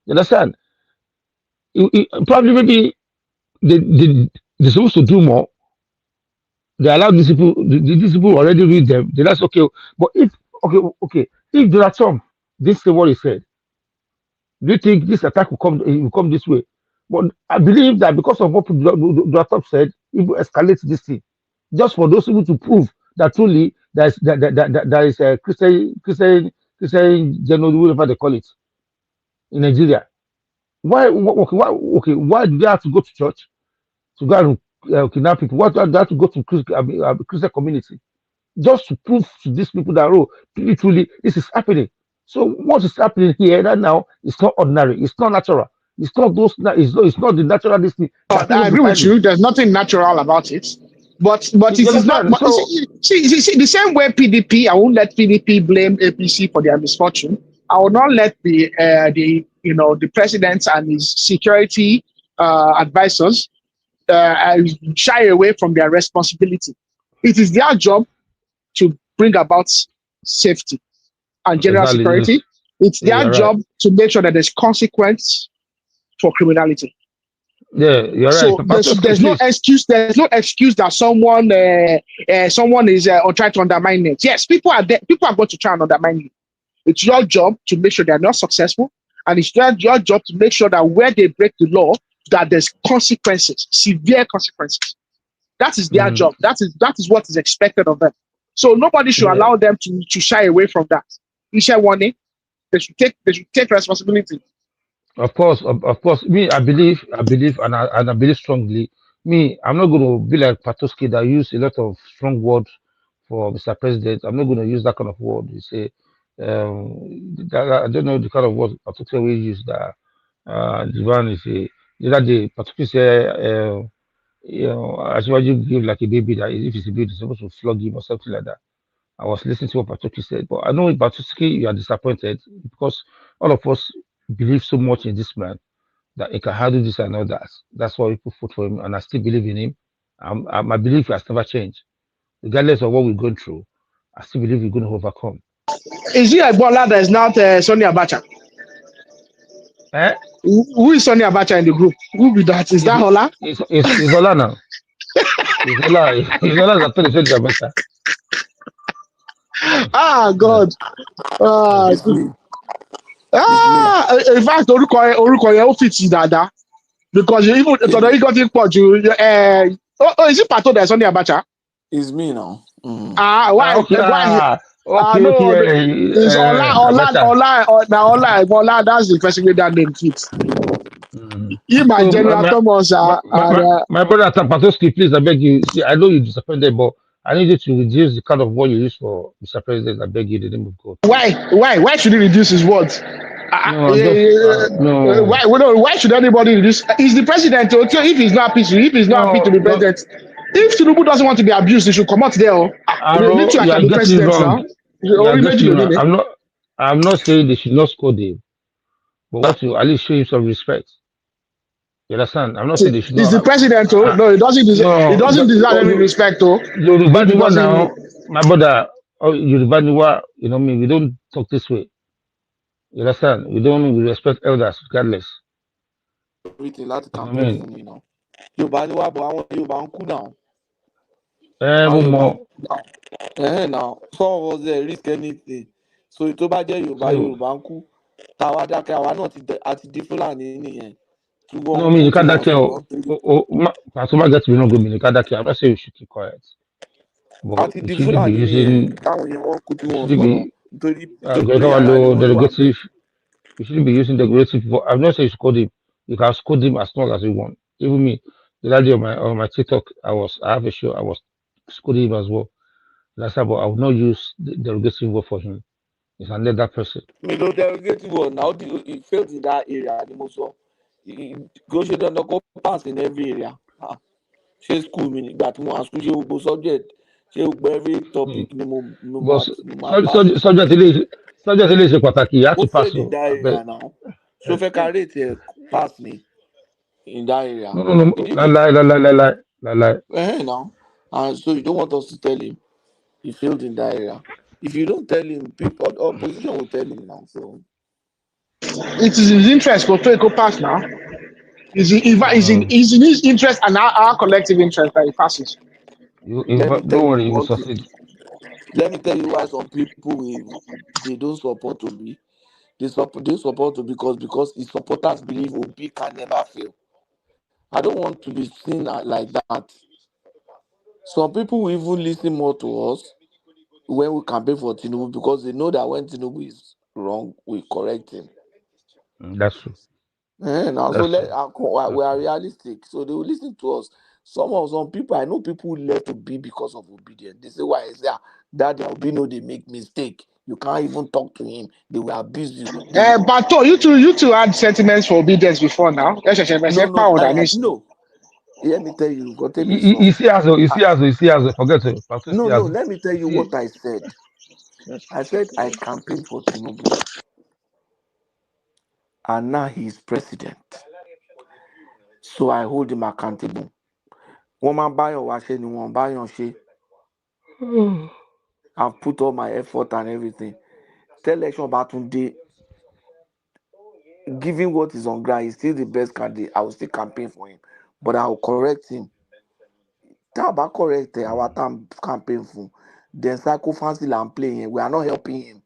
You understand? Probably maybe they're supposed to do more. They allow these people already read them. That's okay. But if okay, if Donald Trump this is what he said, do you think this attack will come this way? But I believe that because of what Donald Trump said, it will escalate this thing. Just for those people to prove that truly there is a Christian general, whatever they call it, in Nigeria. Why do they have to go to church to go and kidnap people? Why do they have to go to Christian community just to prove to these people that truly this is happening? So what is happening here right now is not ordinary. It's not natural. It's not those. It's not the natural this thing that I people agree with decided. you. There's nothing natural about it. But it You is not. understand? But So see, the same way PDP, I won't let PDP blame APC for their misfortune. I will not let the president and his security advisors shy away from their responsibility. It is their job to bring about safety and general exactly, yes, security. It's their you're right. job to make sure that there's consequence for criminality. Yeah, you're right. So there's no excuse. There's no excuse that someone is trying to undermine it. Yes, people are there. People are going to try and undermine you. It's your job to make sure they are not successful, and it's your job to make sure that where they break the law, that there's consequences, severe consequences. That is their job. That is what is expected of them. So nobody should allow them to shy away from that. Issue warning. They should take responsibility. Of course. Me, I believe, and I believe strongly. Me, I'm not going to be like Patoski that use a lot of strong words for Mr. President. I'm not going to use that kind of word. You say, I don't know the kind of words Patoski will use. That the one is the other day Patoski say, as well you give like a baby that if it's a baby, you're supposed to flog him or something like that. I was listening to what Patoki said, but I know in Patoki you are disappointed because all of us believe so much in this man that he can handle this and all that. That's why people vote for him, and I still believe in him. My belief has never changed, regardless of what we're going through. I still believe we're going to overcome. Is he a baller that is not Sonny Abacha? Who is Sonny Abacha in the group? Who be that? Is that Hola? It's Hola now. It's Hola that told Sonny Abacha. Ah, God. In fact, orúkọ yẹn ó fit dáadáa because even tọ̀dọ̀ yìí got pọ̀ jù. Is it Pato that is Sonny Abacha? It's me now. Why? Okay. It's Ola. That's the person with that name fits. Him and General Thomas my brother Patoski, please, I beg you. See, I know you're disappointed, but I need you to reduce the kind of word you use for Mr. President. I beg you, in the name of God. Why should he reduce his words? No. Why should anybody reduce? He's the president. Okay, if he's not happy to be president, if Tinubu doesn't want to be abused, he should come out there. You are getting it wrong. I'm not saying they should not scold him, but what you at least show him some respect. You understand? I'm not saying they should not. He's the president. No, he doesn't deserve any respect. Now, my brother, Yoruba, you know me. We don't talk this way. You understand? We respect elders regardless. Everything láti campaign fún mi náà. Yorùbá ni wá bọ̀ àwọn Yorùbá ń kú náà. More. Now some of us there risk anything. So tó bá jẹ́ Yorùbá ń kú, táwa dákẹ́ àwa náà àti di Fúlàní nìyẹn. No, I mean, you can't that Pasuma gets me no go, you can't that I'm not saying you should keep quiet. But Àti you di shouldn't be Fúlàní nìyẹn using, káwọn èèyàn wọn kú tí you wọ́n shouldn't sọ̀rọ̀ be, torí ara ni wọ́n ṣe wà bẹ́ẹ̀. you shouldn't be using derogative. I'm not saying you should code him. You can scold him as long as you want. Even me, the other day on my TikTok, I have a show, I was scolding him as well. That's how, but I will not use the derogative word for him. It's another person. Mi ló derogative word now he failed in that area ni mo sọ. Kò ṣe dandan kó pass in every area. Ṣé school mi nígbà tí mo wà school ṣé gbogbo subject ṣé gbogbo every topic ni mo But máa pass. subject is pàtàkì. You have Ó to pass. fail in that area now. So fẹ́ ká rate ẹ̀ pass ni in that area. No. Lie. Now. And so you don't want us to tell him he failed in that area. If you don't tell him, people opposition will tell him now. So It is in his interest to go pass now. It's in his interest and our collective interest that he passes. Don't worry, you will succeed. Let me tell you why some people they don't support Obi. They support Obi because his supporters believe Obi can never fail. I don't want to be seen like that. Some people will even listen more to us when we campaign for Tinubu because they know that when Tinubu is wrong, we correct him. That's true. Now, so we are realistic, so they will listen to us. Some people, I know people who left Obi because of obedience. They say, why is that Obi know they make mistake? You can't even talk to him. They will abuse you. But you two had sentiments for obedience before now. No. Let me tell you. You see as forget it. No. Let me tell you what I said. I said I campaigned for Tinubu, and now he is president. So I hold him accountable. Woman buy or wash anyone buy on she. I've put all my effort and everything. Tell election about today. Given what is on ground, he's still the best candidate. I will still campaign for him, but I will correct him. About correct our time campaign for. Then psycho fancy and playing. We are not helping him.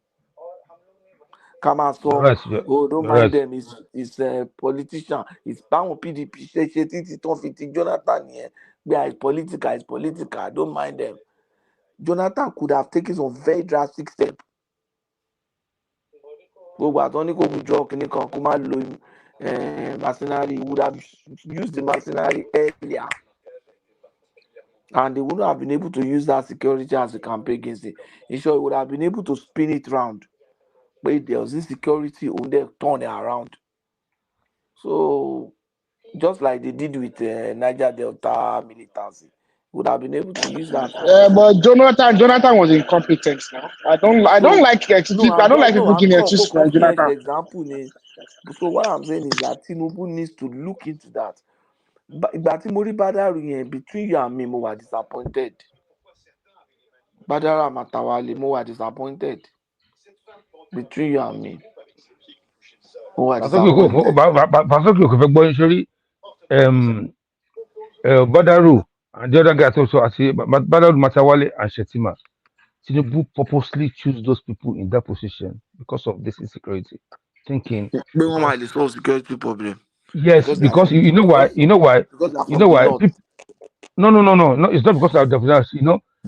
Come on, so don't mind them. He's a politician. He's bound PDP. Jonathan here. Yeah, it's political. Don't mind them. Jonathan could have taken some very drastic steps. But only go withdraw mercenary. He would have used the mercenary earlier. And they wouldn't have been able to use that security as a campaign against it. In short, he would have been able to spin it round. But there was insecurity on there, turn it around. So, just like they did with Niger Delta militancy, would have been able to use that. But Jonathan was incompetent now. I don't like people giving excuse for Jonathan. Example. So what I'm saying is that Tinubu needs to look into that. But between you and me, mo were disappointed. Badara Matawale, mo were disappointed. Between you and me. Badaru and the other guys also, I see, but Badaru Matawale and Shetima. Tinubu purposely choose those people in that position because of this insecurity. Thinking solve security problem. Yes, because you know why? No. It's not because of the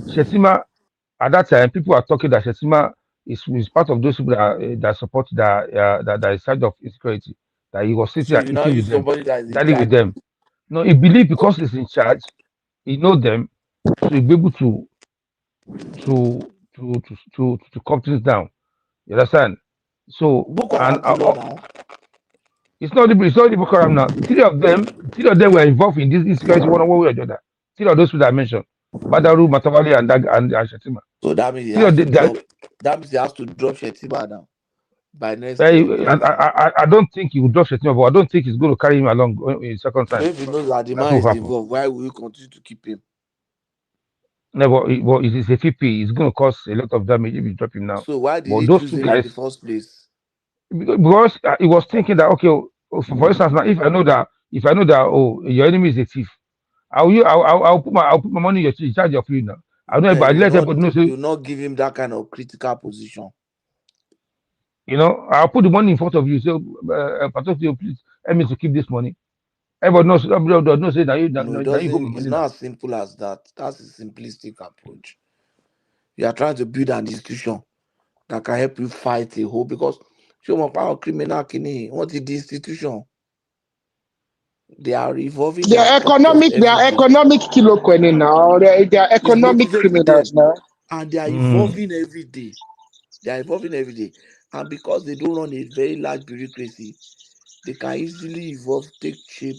Shetima at that time people are talking that Shetima is part of those people that support that is side of insecurity. That he was sitting and eating with them, dining with them. No, he believed because he's in charge, he know them, so he'll be able to calm things down. You understand? So it's not the Boko Haram now. Three of them were involved in this insecurity one way or the other. Three of those people I mentioned, Badaru, Matawali, and Shetima. So that means he has to drop Shetima now by next. I don't think he will drop Shetima, but I don't think he's going to carry him along in second time. So if he knows that the man is involved, why will you continue to keep him? No, but it is a FP. It's going to cause a lot of damage if you drop him now. So why did he choose him in the first place? Because he was thinking that for instance, now if I know that your enemy is a thief, I'll put my money in charge of you now. I don't know, but let everybody know. So, you not give him that kind of critical position. you know, I'll put the money in front of you. So, Patricio, please help me to keep this money. Everybody knows. Everybody knows that you No, it that you hold doesn't. my It's money not now. as simple as that. That's a simplistic approach. You are trying to build an institution that can help you fight a whole, because show my power criminal kini. What is the institution? They are evolving their structures They every are day. economic kilo now. They are It's economic motivating them, criminals now. and they are evolving every day. They are evolving every day, and because they don't run a very large bureaucracy, they can easily evolve, take shape.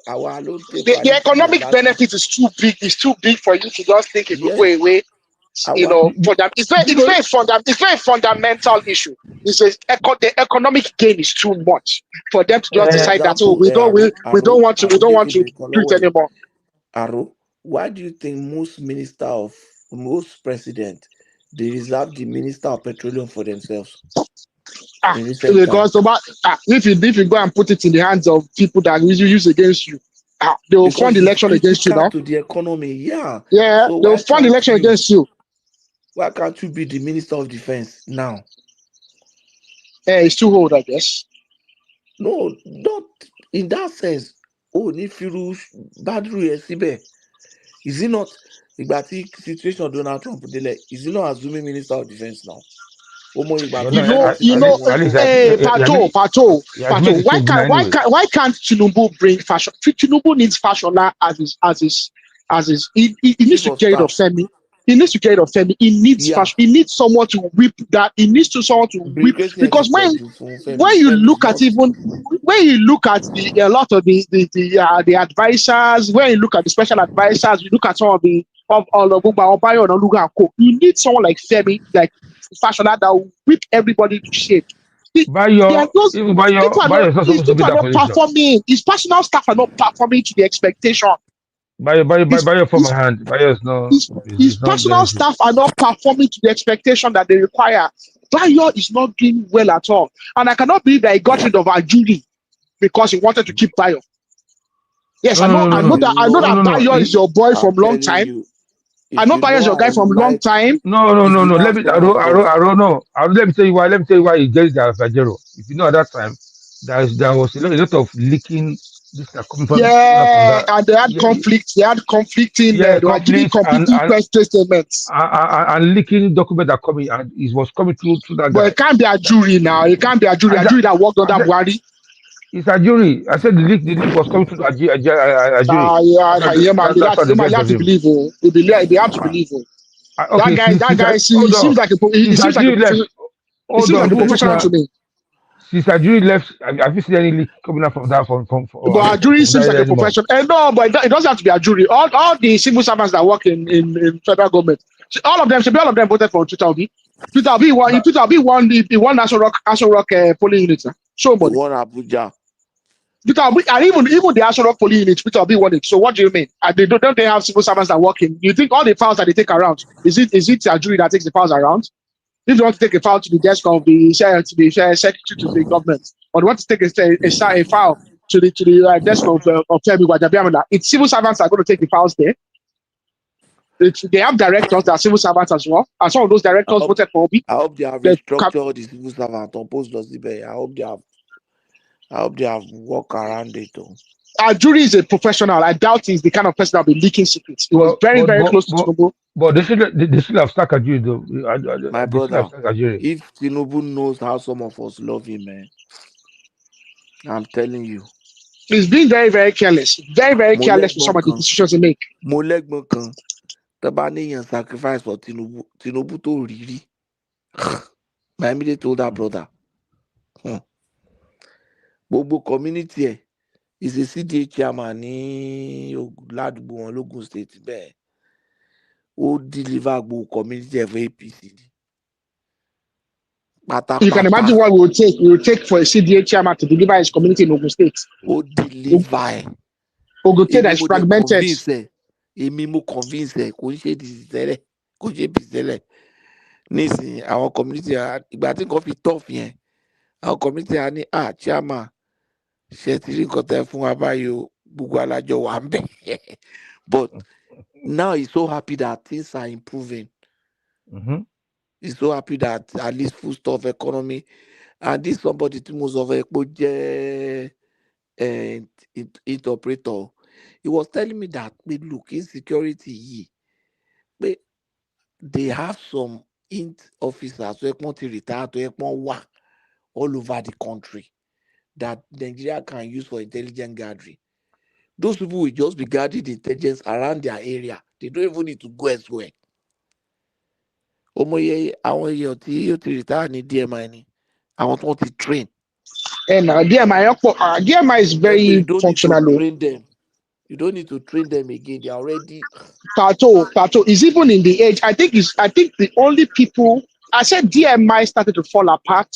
Our alone take The years economic last. benefit is too big. It's too big for you to just think it will go Yes, away. You our know, for them, it's very fundamental issue. The economic gain is too much for them to just for decide that, oh, example, we don't want to do it anymore. Aro, why do you think most president they reserve the minister of petroleum for themselves in recent time? Because if you go and put it in the hands of people that will use against you, they will fund Because it's election against you critical now. to the economy. Yeah. Yeah, So they will fund election against you. why can't you be the minister of defense now? It's too old, I guess. No, not in that sense. Oh, if you bad rule, is it not? The situation Donald Trump is he not assuming minister of defense now? Pato. Anyway. Why can't Tinubu bring fashion? Tinubu needs Fashola as his. He needs to get rid of Femi. He needs to get rid of Femi. He needs fashion. He needs someone to whip that. He needs someone to whip, because when you look at a lot of the advisors, when you look at the special advisors, you look at some of the you need someone like Femi, like Fashola, that will whip everybody to shape. People are not performing. His personal staff are not performing to the expectation. By your former hand, by yours no. His personal staff are not performing to the expectation that they require. Bayo is not doing well at all, and I cannot believe that he got rid of Ajuri because he wanted to keep Bayo. Yes, I know that Bayo is your boy from long time. I know Bayo is your guy from long time. No. Let me. I don't know. Let me tell you why. Let me tell you why he gets the Alfajero. If you know, at that time, there was a lot of leaking. This coming from and they had conflicts. They had conflicting. They were giving competing statements. And leaking documents are coming, and it was coming through that guy. But it can't be a jury now. It can't be a jury. A jury that worked under Buhari. It's a jury. I said the leak was coming through a jury. You have to believe. They have to believe. That guy. He seems like a professional to me. Since a jury left, have you seen any leak coming out from that? But a jury seems like a professional. No, but it doesn't have to be a jury. All the civil servants that work in federal government, all of them voted for Twitter Obi. Twitter Obi won Aso Rock polling unit. Show money. One Abuja. Twitter Obi, and even the Aso Rock polling unit, Twitter Obi won it. So what do you mean? Don't they have civil servants that work in? You think all the files that they take around, is it a jury that takes the files around? If you want to take a file to the desk of the secretary to the government, or you want to take a file to the desk of Femi Gbajabiamila, it's civil servants that are going to take the files there. They have directors that are civil servants as well, and some of those directors voted for Obi. I hope they have restructured the civil servants on post Losibe. I hope they have worked around it. Our jury is a professional. I doubt he's the kind of person that will be leaking secrets. He was very close to Tinubu. But they should have stuck a jury though. My brother, if Tinubu knows how some of us love him, man, I'm telling you. He's being very, very careless. Very, very careless with some of the decisions he make. Tabanian sacrifice for Tinubu to really. My immediate told that brother. Bobo community is a CDA chairman in Ladbo Logun State. Who deliver Bobo community of APC. You can imagine what we will take for a CDA chairman to deliver his community in Ogun State. Who deliver? Ogun State is fragmented. Èmi mo convince kò ṣe disele kò ṣe bisele nísìn àwọn community ìgbà tí nǹkan fi tough yẹn àwọn community á ní chairman ṣe ti rí nǹkan tẹ́ fún wa báyìí o gbogbo alájọ wà ń bẹ̀ But now he's so happy that things are improving. Mm-hmm. He's so happy that at least full stuff economy. And this somebody to most of it operator. He was telling me that look, insecurity, they have some officers who want to retire to work all over the country that Nigeria can use for intelligence gathering. Those people will just be gathering the intelligence around their area. They don't even need to go elsewhere. Àwọn èèyàn tí yóò ti retire ní DMI ni àwọn tó ti train. And DMI is very you don't functional. need to train them. You don't need to train them again. They are already. Plateau is even in the age. I think the only people I said DMI started to fall apart.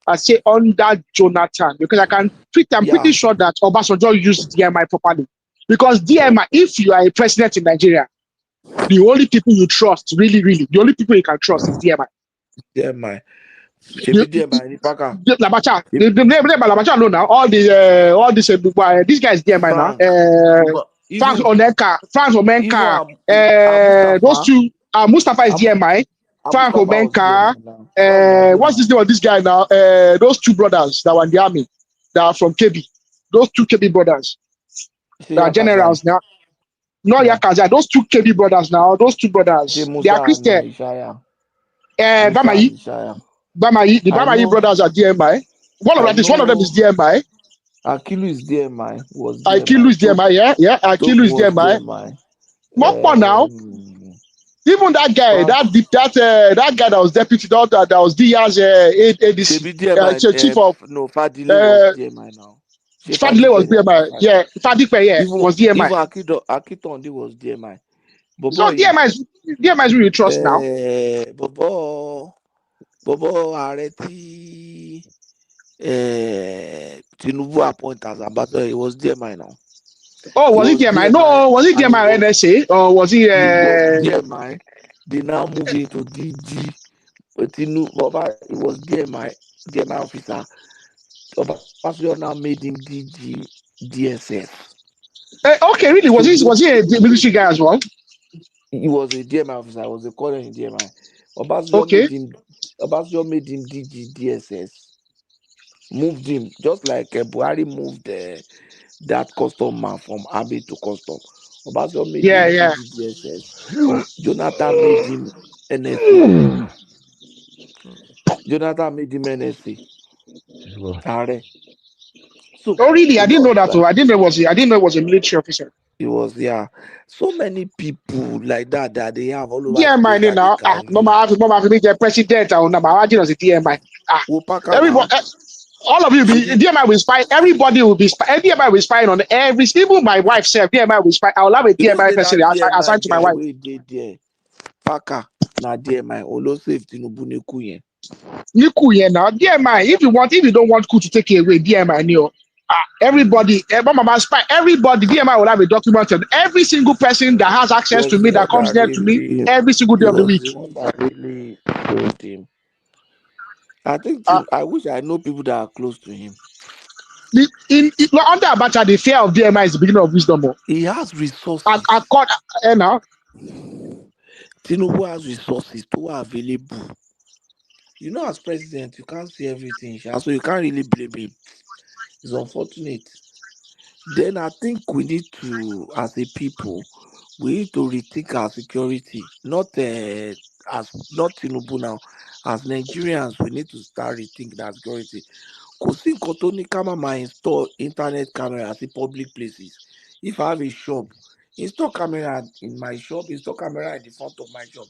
I say under Jonathan because I'm pretty sure that Obasanjo used DMI properly. Because DMI, if you are a president in Nigeria, the only people you trust, really, the only people you can trust is DMI. DMI. DMI. Labacha. The name Labacha alone now. All this this guy is DMI now. Frank Omenka. Those two. Mustafa is DMI. Frank Omenka. What's this name of this guy now? Those two brothers that were in the army that are from KB. Those two KB brothers. They are generals now. No, Yakaza. Those two KB brothers now. Those two brothers. They are Christian. Bamayi. The Bamayi brothers are DMI. One of them is DMI. Akilu is DMI. Akilu is DMI. Yeah. Akilu is DMI. More now. Even that guy, that guy that was deputy, that was Diaz ADC, chief of Fadile was DMI now. Fadile was DMI. Yeah, Fadile was DMI. Even Akitonde was DMI. So DMI is really trust now. Bobo Areti Tinubu appointed as ambassador. He was DMI now. Oh, was he DMI? No, was he DMI NSA or was he? He was DMI. They now moved into DG. But Tinubu, he was DMI officer. Obasanjo now made him DG DSS. Okay, really? Was he a military guy as well? He was a DMI officer. I was a colonel in DMI. Obasanjo made him DG DSS. Moved him just like Buhari moved that custom man from Abbey to custom. Obasanjo made him DG DSS. Jonathan made him NSC. So, really? I didn't know that. I didn't know it was a military officer. It was, so many people like that they have all over. DMI now. Mama the president or DMI. Everybody, all of you DMI will spy. Everybody will be spy. DMI will spy on every. Even my wife said DMI will spy. I will have a DMI person assigned to my wife. Paka na DMI. Olo save Tinubu Niku now. DMI. If you don't want coup to take it away, DMI everybody, Mama spy. Everybody, DMI will have a document on every single person that has access to me, that comes there to me every single day of the week. I really told him. I think I wish I know people that are close to him. Under Abacha, the fear of DMI is the beginning of wisdom. He has resources. Now. Tinubu has resources to available. As president, you can't see everything, so you can't really blame him. It's unfortunate. Then I think we need to, as a people, we need to rethink our security. Not Tinubu now. As Nigerians, we need to start rethinking our security. Kosi Kotoni Kama install internet cameras in public places. If I have a shop, install camera in my shop, install camera in the front of my shop.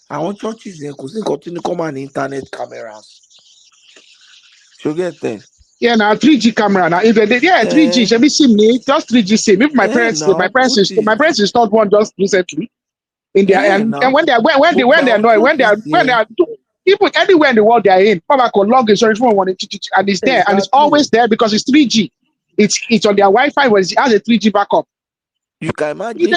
I want churches there, Kosi Kotoni come and internet cameras. So get there. Yeah, now 3G camera now. If 3G, should be SIM just 3G SIM. If my parents installed one just recently in their and when they are people anywhere in the world they are in, Papa can log insurance phone and it's there and it's always there because it's 3G. It's on their Wi-Fi when it has a 3G backup. You can imagine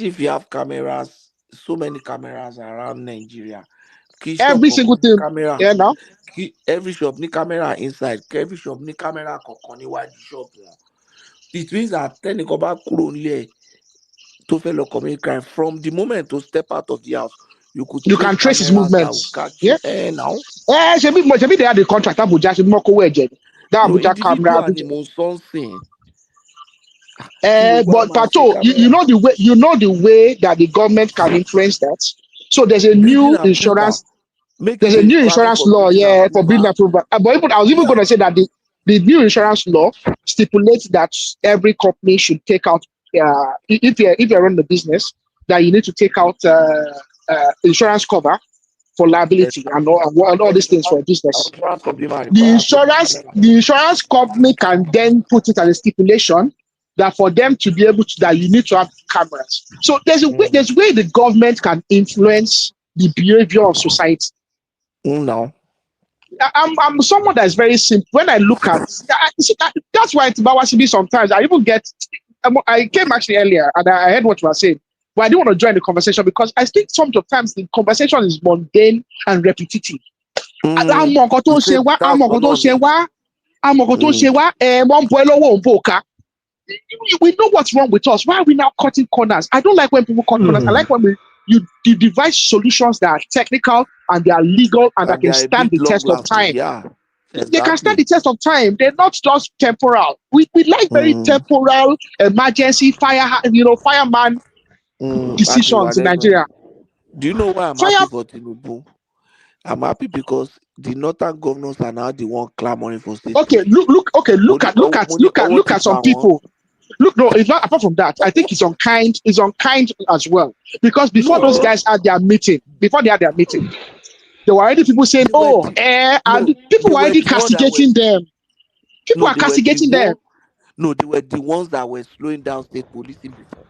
if you have cameras, so many cameras around Nigeria. Every single thing. Camera. Yeah, now. Every shop need camera inside. Every shop need camera shop. it means that from the moment to step out of the house, you could You can trace his cameras that will movements. catch Yeah. you. Now. Shebi they had the contract Abuja. Shebi Moko Weje. That No, Abuja camera. individual animal something. But Pato, you know the way that the government can influence that. So there's a Building new approval. insurance. Make There's it a a new requirement insurance for law, building yeah, for building approval. approval. But I was even going to say that the new insurance law stipulates that every company should take out, if you're running a business, that you need to take out insurance cover for liability and all these things for a business. The insurance company can then put it as a stipulation that for them to be able to, that you need to have cameras. So there's a way the government can influence the behavior of society. No. I'm someone that is very simple. When I look at that's why it's Bawasibi sometimes I even get. I came actually earlier and I heard what you were saying, but I didn't want to join the conversation because I think sometimes the conversation is mundane and repetitive. We know what's wrong with us. Why are we now cutting corners? I don't like when people cut corners. I like when you devise solutions that are technical and they are legal and that can stand the test of time. Yeah, exactly. They can stand the test of time. They're not just temporal. We like very temporal emergency fireman decisions in Nigeria. Do you know why I'm happy for Tinubu? I'm happy because the northern governors are now the one clamoring for state. Okay, look at some people. Look, no, it's not. Apart from that, I think it's unkind. It's unkind as well because before those guys had their meeting, there were already people saying, and people were already castigating them. People are castigating them. No, they were the ones that were slowing down state policing before.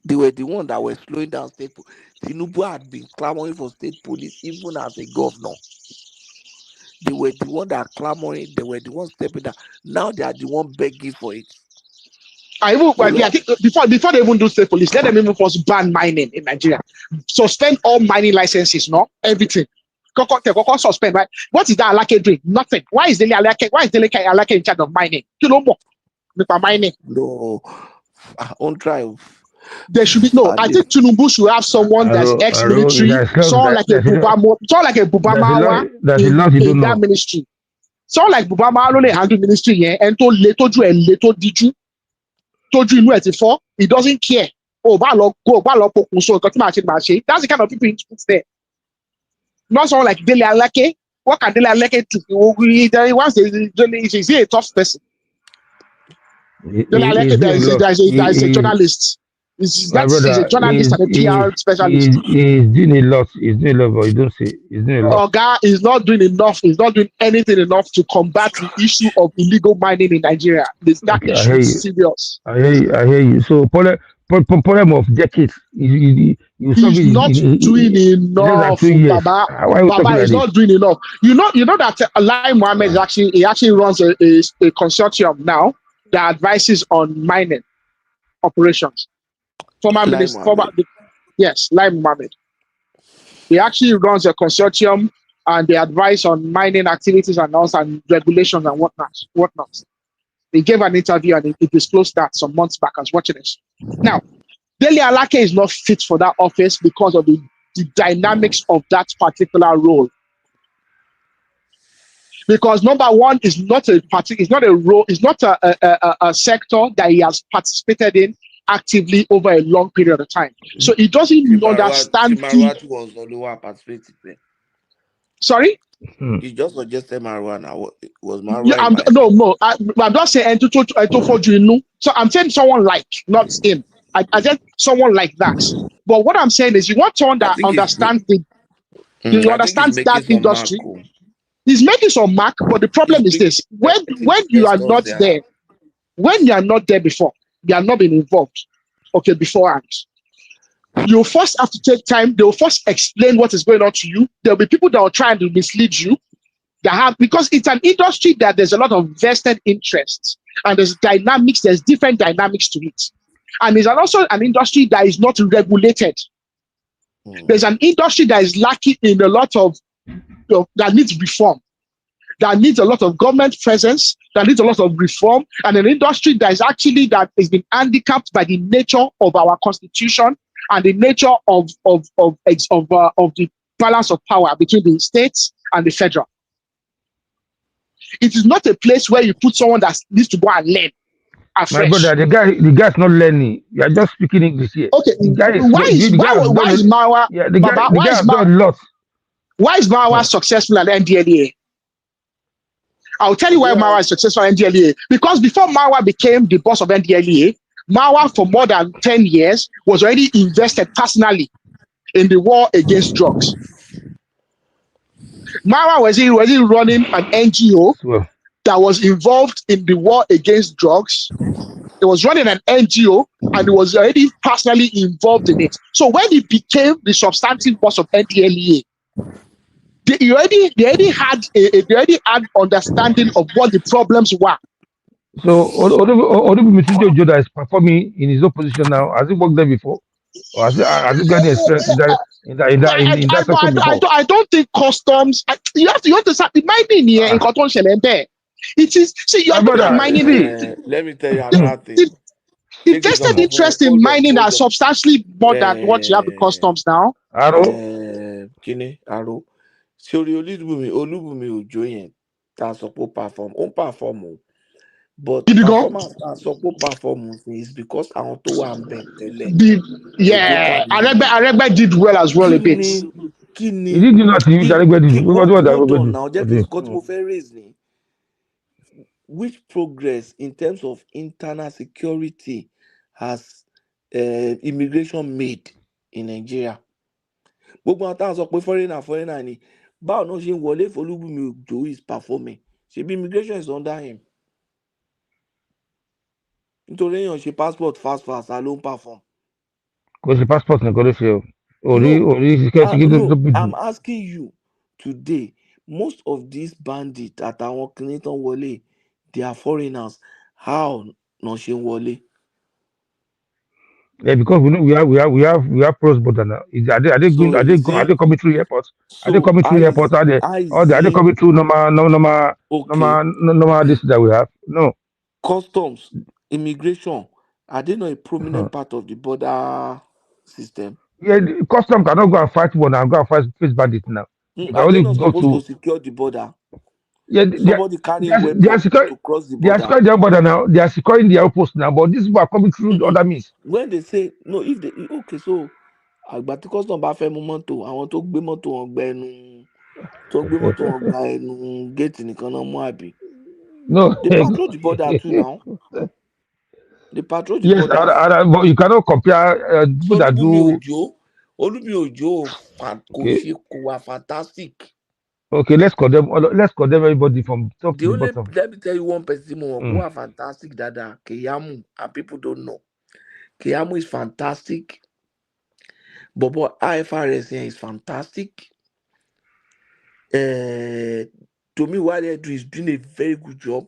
They were the ones that were slowing down state police. Tinubu had been clamoring for state police even as a governor. They were the ones that are clamoring. They were the ones stepping down. Now they are the ones begging for it. I think before they even do state police, let them even first ban mining in Nigeria. Suspend all mining licenses, no? Everything. Suspend, right? What is that Alake doing? Nothing. Why is Deleke Alake in charge of mining? You know more. Mining. No. On trial. There should be I think Tinubu should have someone that's ex-military, someone like a Bubamawa in that ministry. Someone like Bubamawa only handle ministry, and he doesn't care. That's the kind of people he puts there. Not someone like Dele Alake. What can Dele Alake do? He's a tough person. Dele Alake is a journalist. He's a journalist and a PR specialist. He's doing a lot. He's doing a lot, but you don't see. He's doing a lot. Oga is not doing enough. He's not doing anything enough to combat the issue of illegal mining in Nigeria. That issue is serious. I hear you. So, problem of decades. He's not doing enough. Baba is not doing enough. You know that Lai Mohammed actually runs a consortium now that advises on mining operations. Former minister, Lai Mohammed. He actually runs a consortium and they advise on mining activities and also and regulations and whatnot. He gave an interview and he disclosed that some months back. I was watching this. Now, Dele Alake is not fit for that office because of the dynamics of that particular role. Because number one, it's not a sector that he has participated in actively over a long period of time. So he doesn't understand. Sorry? You just suggested marijuana. Was marijuana? I'm not saying so I'm saying someone like, not him. I said someone like that. But what I'm saying is you want someone that understands that industry. He's making some mark, but the problem is this: when you are not there, before, you are not been involved, beforehand. You first have to take time. They'll first explain what is going on to you. There'll be people that are trying to mislead you. Because it's an industry that there's a lot of vested interests and there's different dynamics to it. And it's also an industry that is not regulated. There's an industry that is lacking in a lot of that needs reform. that needs a lot of government presence, that needs a lot of reform, and an industry that is actually that has been handicapped by the nature of our constitution and the nature of the balance of power between the states and the federal. It is not a place where you put someone that needs to go and learn afresh. My brother, the guy's not learning. You are just speaking English here. Okay, The guy is why is Marwa? Yeah, the Baba, guy has done a lot. Why is Marwa successful at NDLEA? I'll tell you why Marwa is successful at NDLEA. Because before Marwa became the boss of NDLEA, Marwa for more than 10 years was already invested personally in the war against drugs. Marwa was he running an NGO that was involved in the war against drugs. He was running an NGO and he was already personally involved in it. So when he became the substantive boss of NDLEA, they already had understanding of what the problems were. So Odubu Joda is performing in his own position now. Has he worked there before? Or has he got any experience in that section before? I don't think customs. You have to start the mining here in Cotton Shelembe. It is you're looking at mining. Let me tell you another thing. The vested interest in mining are substantially more than what you have in customs now. Kini Aro. Sorry, Olubumi Ojo yẹn ta sọ pé perform. Ó perform o. But performance ta sọ pé performance is because àwọn tó wà ń bẹ̀ tẹ́lẹ̀. Yeah, Aregbe did well as well a bit. He didn't do nothing. Hold on now, just this got mo fẹ́ raise ni. Which progress in terms of internal security has immigration made in Nigeria? Gbogbo àwọn táwọn sọ pé foreigner ni báwo náà ṣe ń wọlé Olúbùnmi Òjó is performing ṣebí immigration is under him nítorí èèyàn ṣe passport fast ló ń perform. Kò ṣe passport nìkan ló ṣe o. I'm asking you today, most of these bandits àtàwọn kìnìún tán wọlé they are foreigners. How náà ṣe ń wọlé? Yeah, because we have cross border now. Are they coming through airport? Are they coming through airport? Are they coming through normal this that we have? No. Customs, immigration, are they not a prominent part of the border system? Yeah, the custom cannot go and fight one and go and fight face bandit now. Are they not supposed to secure the border? Yeah, somebody carrying weapons to cross the border. They are securing their border now. They are securing their outpost now. But these people are coming through other means. When they say no, if they so àgbà tí custom bá fẹ́ mú mọ́tò, àwọn tó gbé mọ́tò wọn gba ẹnu gate nìkan náà mú àbí. No, they patrol the border too now. They patrol the border. Yes, but you cannot compare people that do. Olúbùnmi Òjó kò wà fantastic. Okay, let's condemn everybody from top to bottom. Let me tell you one person who are fantastic, Dada Keyamu, and people don't know. Keyamu is fantastic. Bobo IFRS is fantastic. To me, Wale is doing a very good job.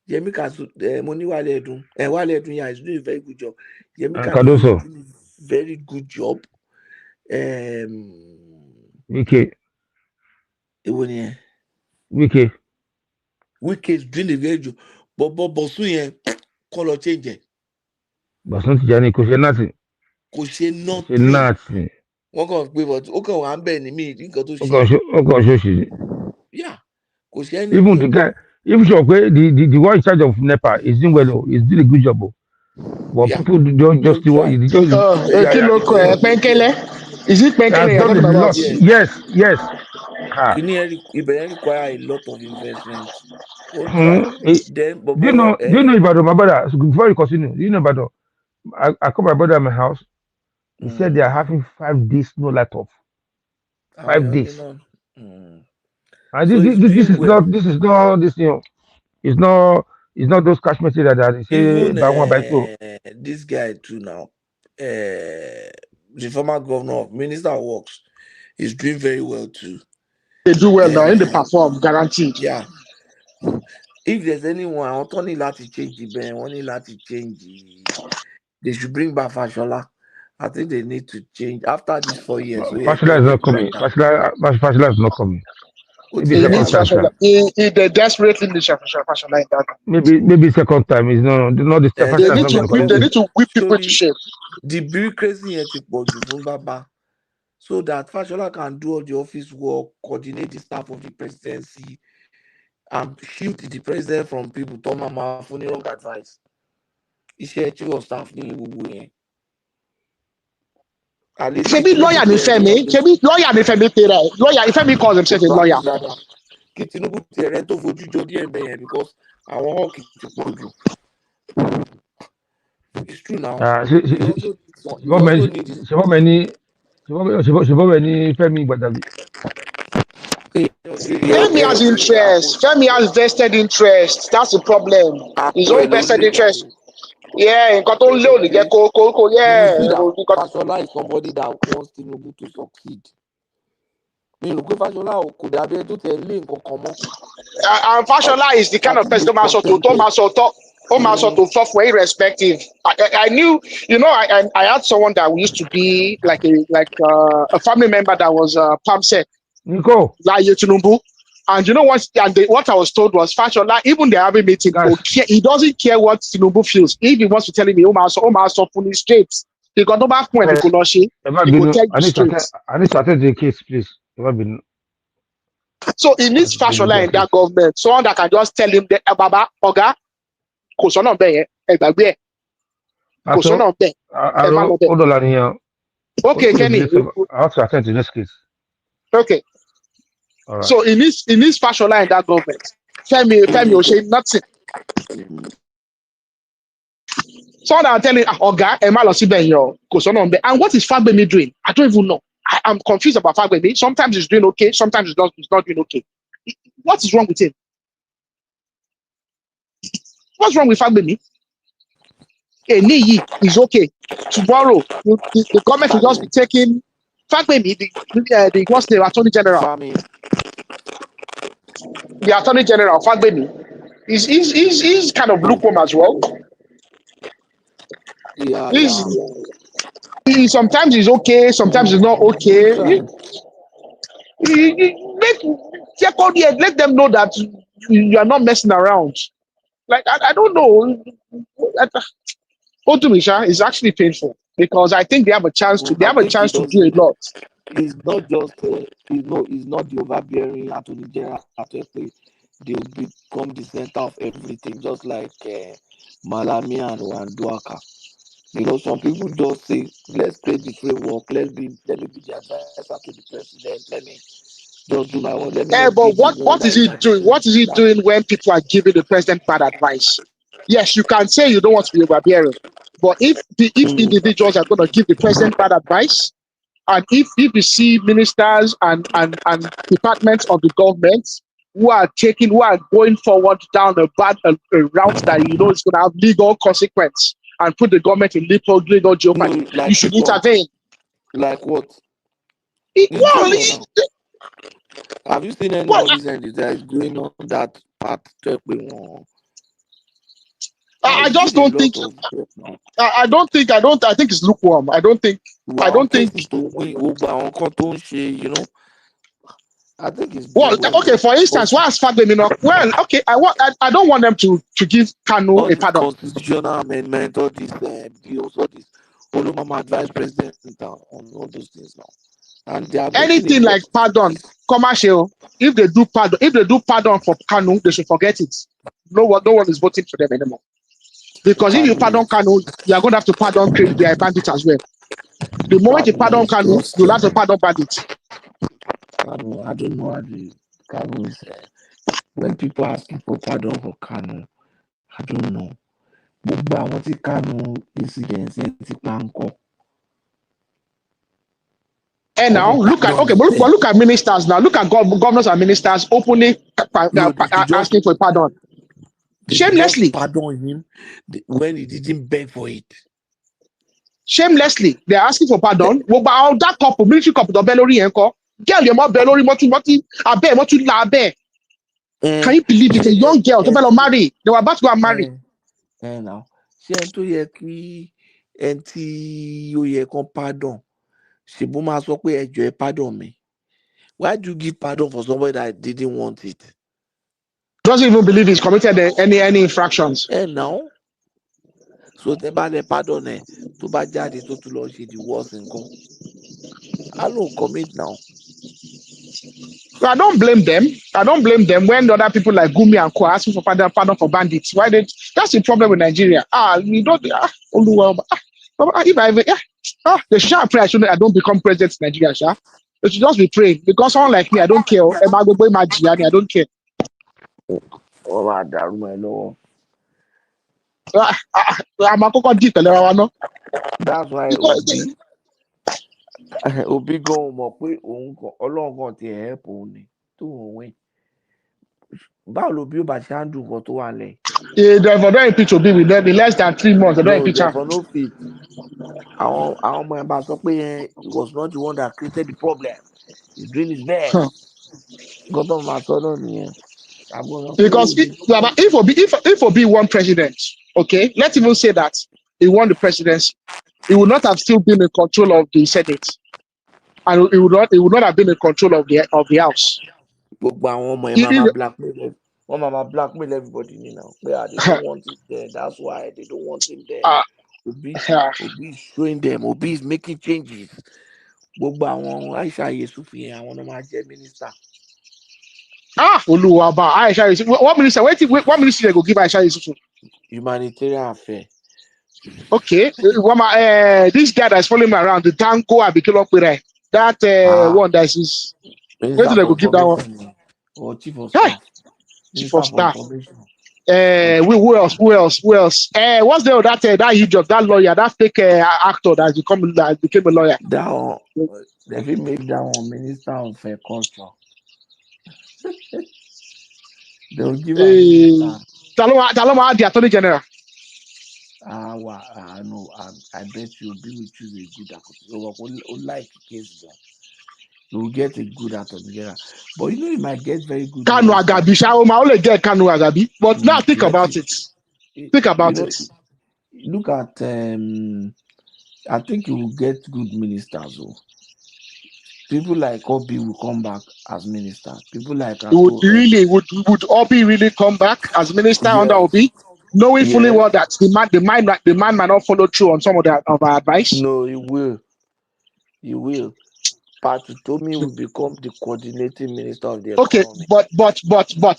Yemi Kazu, Moni Wale is doing a very good job. Yemi Kazu is doing a very good job. Okay. Wike is doing a very job. But Bosu yẹn kọ́ lọ change ẹ̀. Bosun ti jani kò ṣe nothing. Kò ṣe nothing. Wọ́n kàn pé but ó kàn wá ń bẹ̀ ní mí nǹkan tó ṣe. Ó kàn ṣòṣì. Yeah, kò ṣe anything. Even the guy, if you okay, the one in charge of NEPA is doing well. He's doing a good job. But people don't just do what he does. Penkele. Is it Penkele? Yes. It require a lot of investment. Then, do you know about my brother? So before you continue, do you know about I called my brother at my house. He said they are having 5 days no light off. 5 days. And this is not it's not those cash messages that they say by one by two. This guy too now, the former governor of Minister of Works, is doing very well too. They do well now in the perform, guaranteed. Yeah. If there's anyone, I want only to change the band, only to change they should bring back Fashola. I think they need to change after these 4 years. Fashola is not coming. Fashola is not coming. Maybe He second needs time, sir. they desperately need fashion like that. Maybe second time is not the first They time. need Not to going to whip. They continue. need to whip people into shape. The bureaucracy here fún Baba, so that Fashola can do all the office work, coordinate the staff of the presidency, and shield the president from people tó máa fún ní wrong advice. Iṣẹ́ tí wọ́n staff ní gbogbo yẹn. Ṣebí lawyer ni Femi? Ṣebí lawyer ni Femi pera ẹ? Lawyer Femi calls himself a lawyer. Kí Tinubu tẹ̀rẹ̀ tó fojú jọ díẹ̀ bẹ́ẹ̀ because àwọn hawk ti pọ̀ jù. It's true now. She bought many Femi Gbadabi. Femi has interest. Femi has vested interest. That's the problem. His own vested interest. Yeah, nǹkan tó ń lé òní jẹ́ kó yeah. Fashola is somebody that wants Tinubu to succeed. Mi rò pé Fashola kò dàbí ẹni tó tẹ̀ lé nǹkan kan mọ́. And Fashola is the kind of person tó máa sọ to talk for irrespective. I knew, I had someone that used to be like a family member that was PAMSEC. Nico. Like Tinubu. And what I was told was Fashola, even they having meeting, he doesn't care what Tinubu feels. If he wants to tell him, so fully straight. Because no matter when he could not see, he could tell you straight. I need to attend the case, please. So he needs Fashola in that government. Someone that can just tell him that Baba, Oga, kò sọ́nà bẹ́ẹ̀ yẹn, ẹ gbàgbé ẹ̀. Kò sọ́nà bẹ́ẹ̀. Ẹ má lọ bẹ́ẹ̀. Okay, Kenny. I have to attend the next case. Okay. Right. So he needs Fashola in that government. Femi Osei, nothing. Someone that will tell him, Oga, ẹ má lọ síbẹ̀ yẹn o, kò sọ́nà bẹ́ẹ̀. And what is Fagbemi doing? I don't even know. I'm confused about Fagbemi. Sometimes he's doing okay, sometimes he's not doing okay. What is wrong with him? What's wrong with Fagbemi? Eniyi is okay. Tomorrow, the government will just be taking Fagbemi, what's the Attorney General? The Attorney General, Fagbemi, he's kind of lukewarm as well. He sometimes he's okay, sometimes he's not okay. Let them know that you are not messing around. Like I don't know. Otumisha is actually painful because I think they have a chance to do a lot. It's not just it's not the overbearing Attorney General. They will become the center of everything, just like Malami and Abubakar. Some people just say, let's create the framework, let me be the advisor to the president, let me just do my own. But what is he doing? What is he doing when people are giving the president bad advice? Yes, you can say you don't want to be overbearing, but if individuals are going to give the president bad advice, and if you see ministers and departments of the government who are going forward down a route that is going to have legal consequence and put the government in legal jeopardy, you should intervene. Like what? Have you seen any of these entities that is going on that path? I just don't think. I think it's lukewarm. I don't think. I think it's okay. For instance, why has Fagbemi not? Well, okay. I don't want them to give Kanu a pardon. Constitutional amendment, all these bills, all this. Olumama advised president on all those things now. And they are anything like pardon, commercial. If they do pardon for Kanu, they should forget it. No one is voting for them anymore. Because if you pardon Kanu, you are going to have to pardon the bandits as well. The moment you pardon Kanu, you'll have to pardon bandits. I don't know how the Kanu is. When people ask for pardon for Kanu, I don't know. But I want to Kanu incidents in Planko. And now look at ministers now. Look at governors and ministers openly asking for pardon. Shamelessly. Pardon him when he didn't beg for it. Shamelessly, they're asking for pardon. About that couple, military couple, the Bellori Enko. Girl, you're more Bellori, Can you believe it? A young girl, to marry. They were about to go and marry. And now, she and to ye pardon. She buma so pardon me. Why do you give pardon for somebody that didn't want it? Doesn't even believe he's committed any infractions. Now, so the pardon to bá jáde tó tún lọ ṣe the worst nǹkan. I don't commit now. So I don't blame them. I don't blame them when the other people like Gumi and Co are asking for pardon for bandits. Why they? That's the problem with Nigeria. We don't. If I ever, they should pray. I don't become president in Nigeria. Sha. They should just be praying because someone like me, I don't care. I don't care. Oh my God, my Lord. I'm a cocoa deep. That's why Obi go mọ̀ pé Ọlọ́run kan ti help òun ni tó òun win. Báwo ló bí ó bá ṣe handle nǹkan tó wà lẹ̀? Therefore, don't impeach Obi with them in less than 3 months. They don't impeach her. Therefore, no fit. Àwọn ọmọ ẹ̀ bá sọ pé he was not the one that created the problem. He's doing his best. Nǹkan tó máa sọ náà nìyẹn. Because if Obi won president, okay, let's even say that he won the presidency, he would not have still been in control of the Senate, and he would not have been in control of the House. Gbogbo àwọn ọmọ ẹ̀ máa blackmail everybody now. They don't want it there. That's why they don't want him there. Obi is showing them. Obi is making changes. Gbogbo àwọn Aisha Yesufu yẹn àwọn ọmọ máa jẹ minister. Oluwaba Aisha Yesufu. What minister they go give Aisha Yesufu? Humanitarian affair. Okay, this guy that's following me around, the Tanko Abikilopere, that one that is. Where do they go give that one? Or chief of staff. Chief of staff. Who else? What's the that huge job, that lawyer, that fake actor that became a lawyer? That one, they will make that one minister of culture. They will give Taloma, the attorney general. No, I bet you Obi will choose a good actor. Like case you will get a good attorney general. But you know you might get very good. Kanu Agabi, Shaoma only get Kanu Agabi. But now think about it. Think about it. Look at I think you will get good ministers. People like Obi will come back as minister. People like would Obi really come back as minister under Obi, knowing fully well that the man might not follow through on some of our advice? No, he will. He will. Patutomi will become the coordinating minister of the economy. But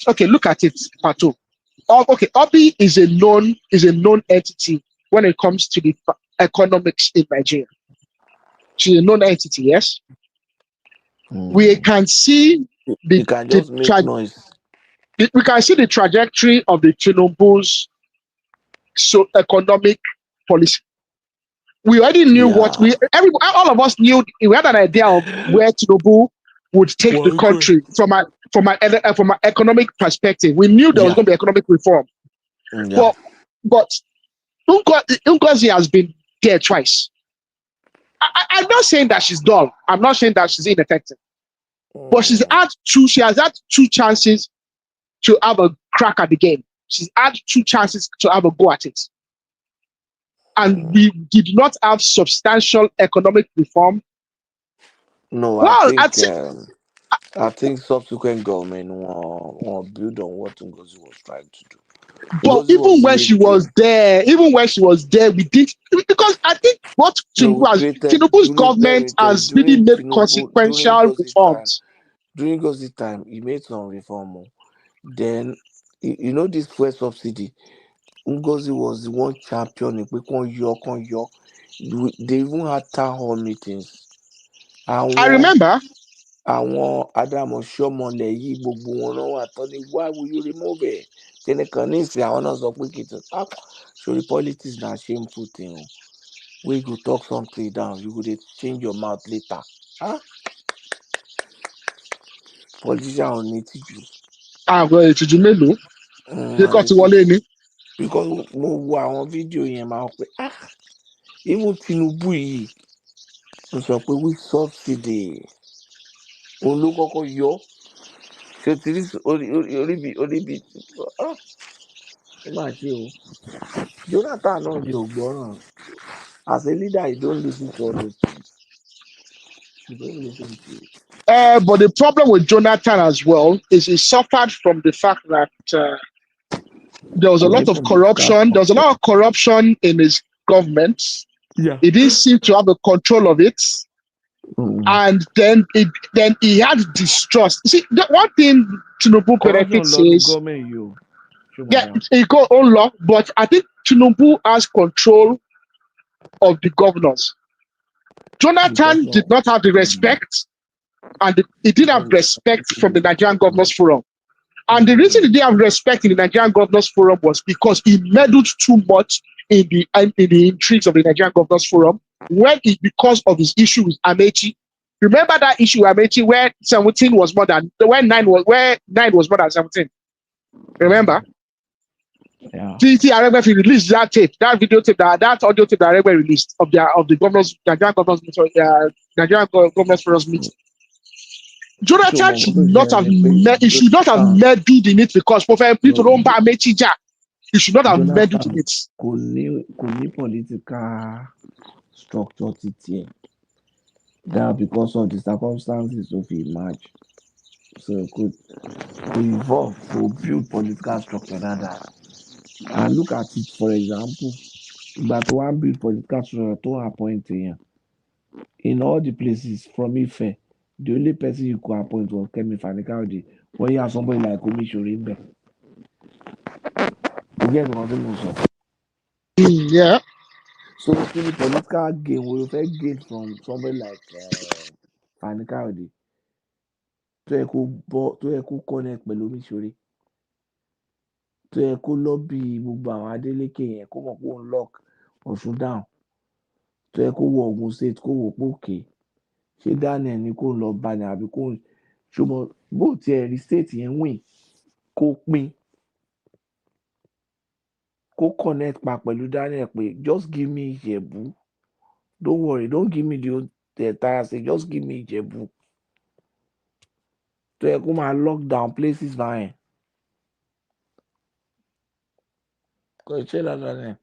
okay, look at it, Patu. Okay, Obi is a known entity when it comes to the economics in Nigeria. She's a known entity, yes. We can see we can see the trajectory of the Tinubu's economic policy. We already knew all of us knew. We had an idea of where Tinubu would take the country from an economic perspective. We knew there was going to be economic reform. But Ngozi has been there twice. I'm not saying that she's dull. I'm not saying that she's ineffective. But she has had two chances to have a crack at the game. She's had two chances to have a go at it. And we did not have substantial economic reform. No, I think subsequent government will build on what Ngozi was trying to do. But even when she was there, we didn't, because I think what Tinubu's government has really made consequential reforms. During Ngozi's time, he made some reform. Then, you know, this fuel subsidy, Ngozi was the one champion. They even had town hall meetings. I remember. Àwọn Adamu Shomole yìí gbogbo wọn náà wà tán ní why will you remove it? Kẹ́nìkan ní ìsìn àwọn náà sọ pé kìtì sorry politics na shameful thing o. Wey you go talk something down, you go dey change your mouth later. Politician ò ní ìtìjú. Àwọn ìtìjú mélòó? Ṣé kò ti wọlé ni? Because mo wo àwọn fídíò yẹn máa ń pè even Tinubu yìí mo sọ pé with subsidy. Òun ló kọ́kọ́ yọ ṣe ti rí orí bí ó máa ṣe o. Jonathan náà ni ò gbọ́ràn. As a leader, you don't listen to all those things. You don't listen to it. But the problem with Jonathan as well is he suffered from the fact that there was a lot of corruption. There was a lot of corruption in his government. Yeah. He didn't seem to have the control of it. And then he had distrust. You see, the one thing Tinubu benefits is he go own law, but I think Tinubu has control of the governors. Jonathan did not have the respect, and he didn't have respect from the Nigerian Governors Forum. And the reason he didn't have respect in the Nigerian Governors Forum was because he meddled too much in the intrigues of the Nigerian Governors Forum because of his issue with Amechi. Remember that issue with Amechi where 17 was more than where 9 was more than 17. Remember? Yeah. Aregbe released that tape, that video tape, that audio tape that Aregbe released of the governors, Nigerian Governors Forum's meeting. Jonathan should not have meddled in it because people don't buy Mechija. He should not have meddled in it. Could be political structure TTN. That because of the circumstances of a match. So could evolve to build political structure that. And look at it, for example, but one build political structure to appoint here. In all the places from Ife, the only person you could appoint was Kemi Fanikaudi. When you have somebody like Omishorimbe. You get what I'm saying? Yeah. So it's the political gain we will gain from somebody like Fanikaudi. To echo connect pẹ̀lú Omishore. To echo lobby gbogbo àwọn Adeleke yẹn kó mọ̀ pé òun lock Ọ̀ṣun down. To echo wọ Ògùn state kó wò pé òkè. Ṣé Daniel ni kó lọ bá ní àbí kó ṣùgbọ́n bó tiẹ̀ rí state yẹn win kó pín kó connect pa pẹ̀lú Daniel pé just give me Ìjẹ̀bú. Don't worry, don't give me the entire state, just give me Ìjẹ̀bú. To yẹ kó máa lock down places báyẹn. Kò ṣe dáadáa ni.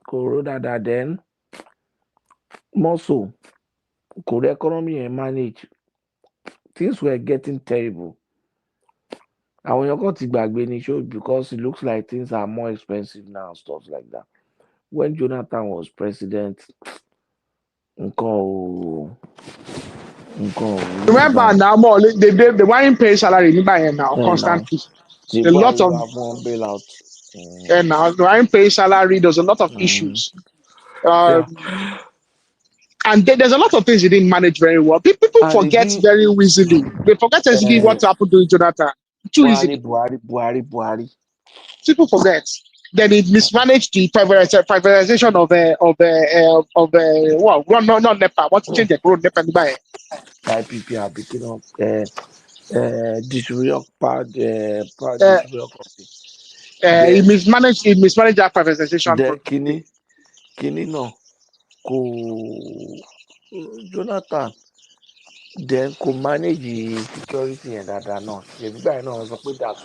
Kò ró dáadáa then. More so, kò rí economy yẹn manage. Things were getting terrible. Àwọn èèyàn kan ti gbàgbé ní show because it looks like things are more expensive now and stuff like that. When Jonathan was president, remember now, more they weren't paying salary now constantly. A lot of bailout. And now they weren't paying salary. There's a lot of issues. And there's a lot of things he didn't manage very well. People forget very easily. They forget easily what happened to Jonathan. Too easily. Buhari. People forget. Then he mismanaged the privatization of not NEPA. What to change the road NEPA by? IPP are picking up distribution company. He mismanaged that privatization. Then Kini no. Jonathan then could manage the security and that not. The guy knows put that.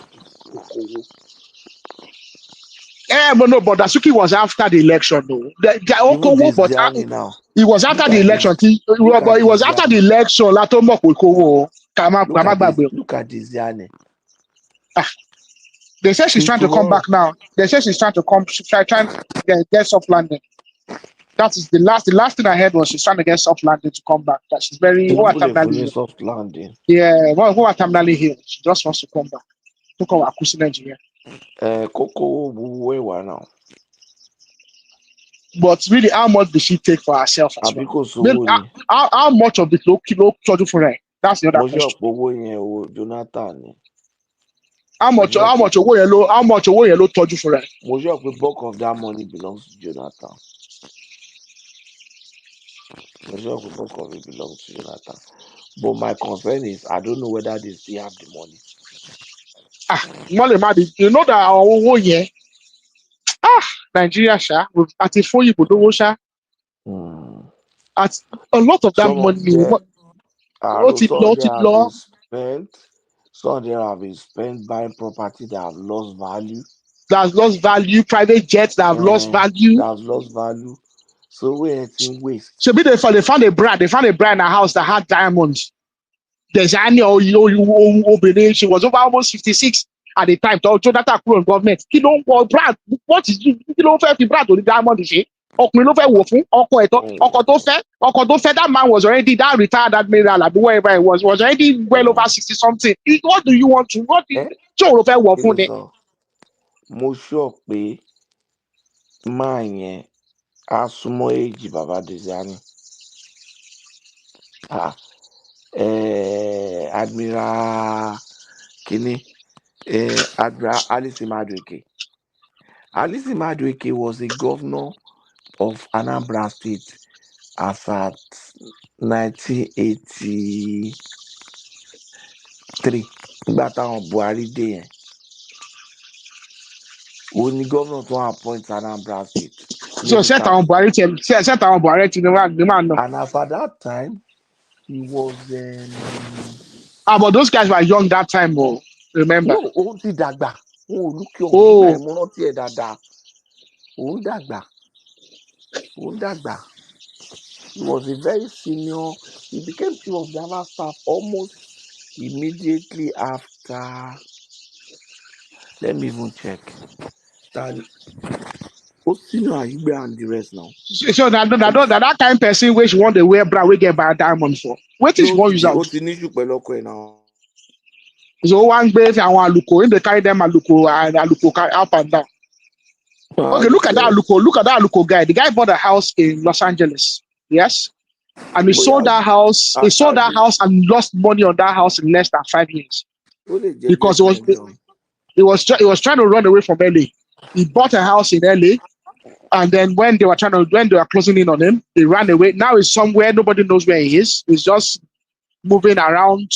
But Dasuki was after the election though. He was after the election. But it was after the election. Look at this Yane. They say she's trying to come back now. They say she's trying to trying to get soft landing. That is the last thing I heard was she's trying to get soft landing to come back. That she's very soft landing. Yeah, who are terminally healed. She just wants to come back. Look at Akusi Nigeria. Coco where now. But really, how much did she take for herself as well? How much of the kilo charge for her? That's the other question. Jonathan. How much owó yẹn tọ́jú for her? Mo sure the bulk of that money belongs to Jonathan. Mo sure the bulk of it belongs to Jonathan. But my concern is I don't know whether they still have the money. You know that our owó yẹn. Nigeria sha with at a phone sha. At a lot of that money. Some of them have been spent buying property that have lost value. Private jets that have lost value. So where it's in waste. So they found a brand. They found a brand in a house that had diamonds. There's Annie Obìnrin. She was over almost 56 at the time. So that current government. Brand. What is brand on the diamond? That man was already that retired admiral, wherever it was already well over 60 something. What do you want to? What do you? Mo sure pé máa yẹn á súnmọ́ èjì bàbá Dèjì Admiral Kini, Admiral Alison Madueke. Alison Madueke was a governor of Anambra State as at 1983. Nígbà táwọn Buhari dé yẹn. Only governor to appoint Anambra State. So set on Buhari to the man. And as at that time, he was. But those guys were young that time, remember? No, ó ti dàgbà. Look your mo rántí ẹ̀ dáadáa. Ó dàgbà. He was a very senior. He became chief of naval staff almost immediately after. Let me even check. Senior Igbe and the rest now. So that kind of person which want to wear bra we get by diamond for. What is one use out? So one base and one aluko, if they carry them aluko and aluko up and down. Okay, look at that aluko guy. The guy bought a house in Los Angeles. Yes. And he sold that house. He sold that house and lost money on that house in less than 5 years. Because he was trying to run away from LA. He bought a house in LA. And then when they were closing in on him, he ran away. Now he's somewhere nobody knows where he is. He's just moving around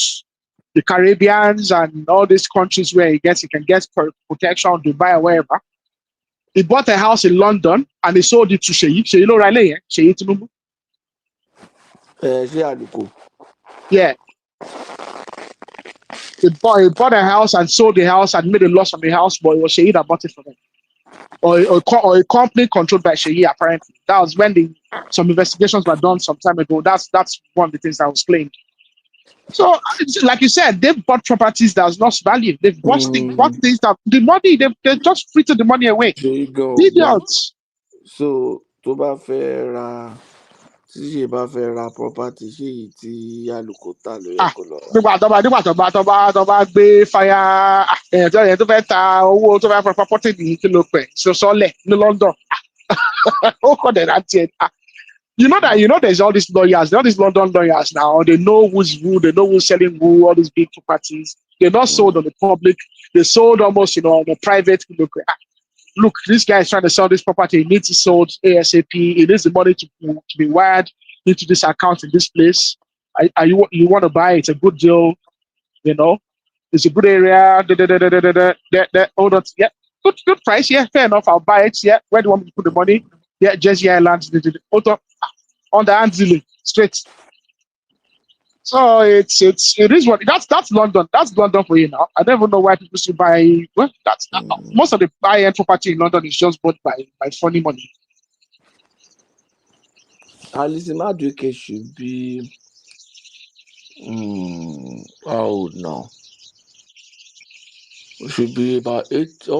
the Caribbeans and all these countries where he can get protection, Dubai or wherever. He bought a house in London and he sold it to Sheyi. Sheyi lo Riley, Sheyi Tinubu. Yeah. He bought a house and sold the house and made a loss on the house, but it was Sheyi that bought it for them. Or a company controlled by Sheyi, apparently. That was when some investigations were done some time ago. That's one of the things that was claimed. So, like you said, they've bought properties that's lost value. They've bought things that the money, they just frittered the money away. There you go. Idiots. So, tó bá fẹ́ ra property, ṣé tí àlùkò tà ló yẹ kó lọ rà? Nígbà tó bá gbé fire ẹ̀jọ̀ yẹn tó fẹ́ ta owó tó fẹ́ property ní kí ló pẹ̀ sọ́lẹ̀ ní London. Ó kọ̀ dẹ̀ láti ẹ̀ ta. You know there's all these lawyers, all these London lawyers now, they know who's who, they know who's selling who, all these big properties. They're not sold on the public, they sold almost, on the private. Look, this guy is trying to sell this property, he needs it sold ASAP, he needs the money to be wired into this account in this place. You want to buy, it's a good deal, it's a good area, hold on, yeah, good price, yeah, fair enough, I'll buy it, yeah, where do you want me to put the money? Yeah, Jersey Island, on the Anzili, straight. So it is what that's London. That's London for you now. I don't even know why people still buy. Well, that's most of the buy-end property in London is just bought by funny money. Alison Madueke should be how old now? Should be about 80,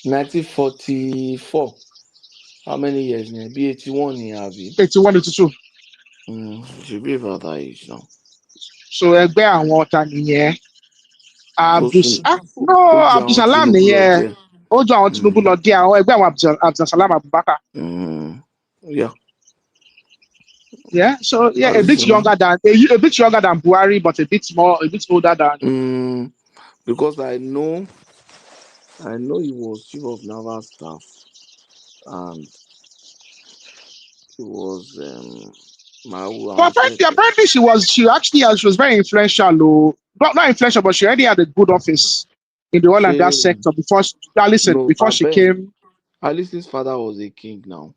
1944. How many years now? Be 81 years, Abi. 81, 82. Should be about that age now. So ẹgbẹ́ àwọn ọ̀tá nìyẹn. Abdulsalam nìyẹn. Ó jọ àwọn Tinubu lọ dé àwọn ẹgbẹ́ àwọn Abdulsalam Abubakar. Yeah. Yeah. So yeah, a bit younger than Buhari, but a bit older than. Because I know he was chief of naval staff, and he was But apparently she was very influential. Not influential, but she already had a good office in the oil and gas sector before she came. Alison's father was a king now.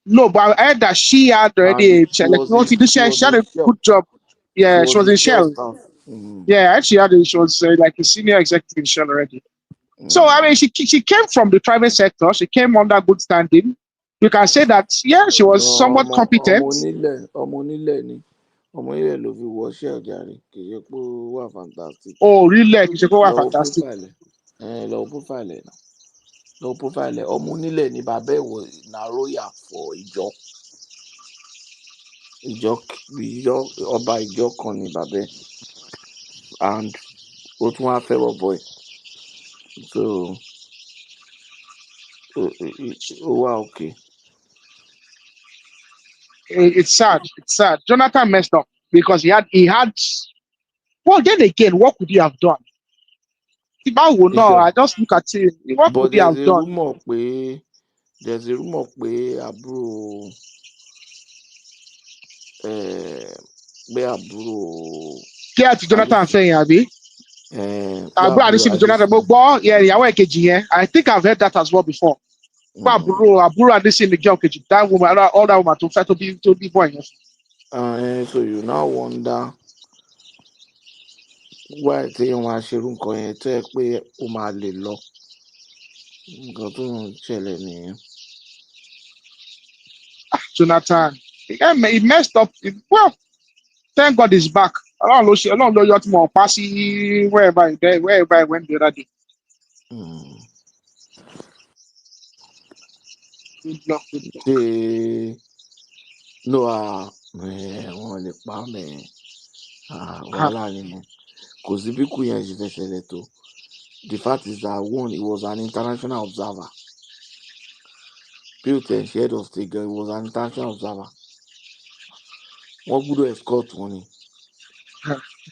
No, but I heard that she had already she had a good job. Yeah, she was in Shell. Yeah, actually she was like a senior executive in Shell already. So I mean, she came from the private sector. She came under good standing. You can say that, yeah, she was No, somewhat competent. ọmọ onílẹ̀ ni ọmọ onílẹ̀ ló fi wọṣẹ́ ọ̀jàre kì í ṣe pé ó wà fantastic. Oh, really? She go Fantastic. fantastic. Lọ́wọ́ profile náà lọ́wọ́ profile ọmọ onílẹ̀ ni bàbá ẹ̀ wọ nàróyà for ìjọ ọba ìjọ kan ni bàbá ẹ̀ and ó tún wá fẹ́ bọ̀bọ̀ ẹ̀ so ó wà okay. It's sad. It's sad. Jonathan messed up because he had. Well, then again, what could he have done? If I would know, I just look at him. What But could he have there's a done? rumor pé àbúrò Kí àti Jonathan fẹ́ yẹn àbí? Àbúrò Adésínì Jonathan mo gbọ́ ìyàwó ẹ̀kejì yẹn. I think I've heard that as well before. Pé àbúrò Adésínì jẹ́ ọ̀kejì. That woman, all that woman tó fẹ́ tó bí bọ́ yẹn. So you now wonder why téèyàn máa ṣerú nǹkan yẹn tó yẹ pé ó máa lè lọ. Nǹkan tó ń ṣẹlẹ̀ nìyẹn. Jonathan, he messed up. Well, thank God he's back. Ọlọ́run ló yọ tí mo pa sí wherever he went the other day. Wọ́n lè pa mẹ́ wàhálà nìyẹn. Kò sí bí kú yẹn ṣe fẹ́ ṣẹlẹ̀ tó. The fact is that one, he was an international observer. Bí o tẹ̀ ṣe head of state gan, he was an international observer. Wọ́n gbọ́dọ̀ escort wọn ni.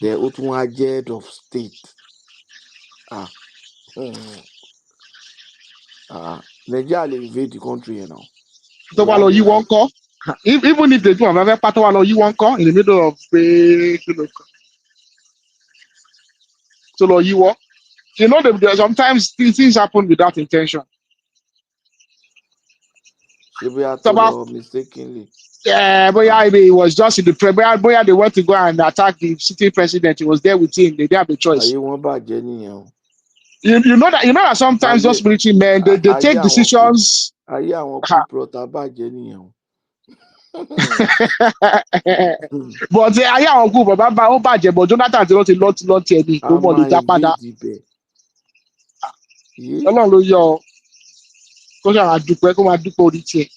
Then ó tún wá jẹ́ head of state. Nigeria lè invade the country yẹn now. Tó bá lọ yí wọn kọ́. Even if they do another part, tó bá lọ yí wọn kọ́ in the middle of pé tó lọ yí wọ́. You know, sometimes things happen without intention. Mistakenly. Yeah, but it was just in the boya they want to go and attack the sitting president. He was there with him. They didn't have a choice. You know that sometimes those military men they take decisions. Ayé àwọn people bàjẹ́ nìyẹn. But ayé àwọn group bàbá ó bàjẹ́ but Jonathan ti lọ tiẹ̀ ní kó mọ̀ lè já padà. Ọlọ́run ló yọ kó ṣàrà dúpẹ́ kó máa dúpẹ́ orí tiẹ̀.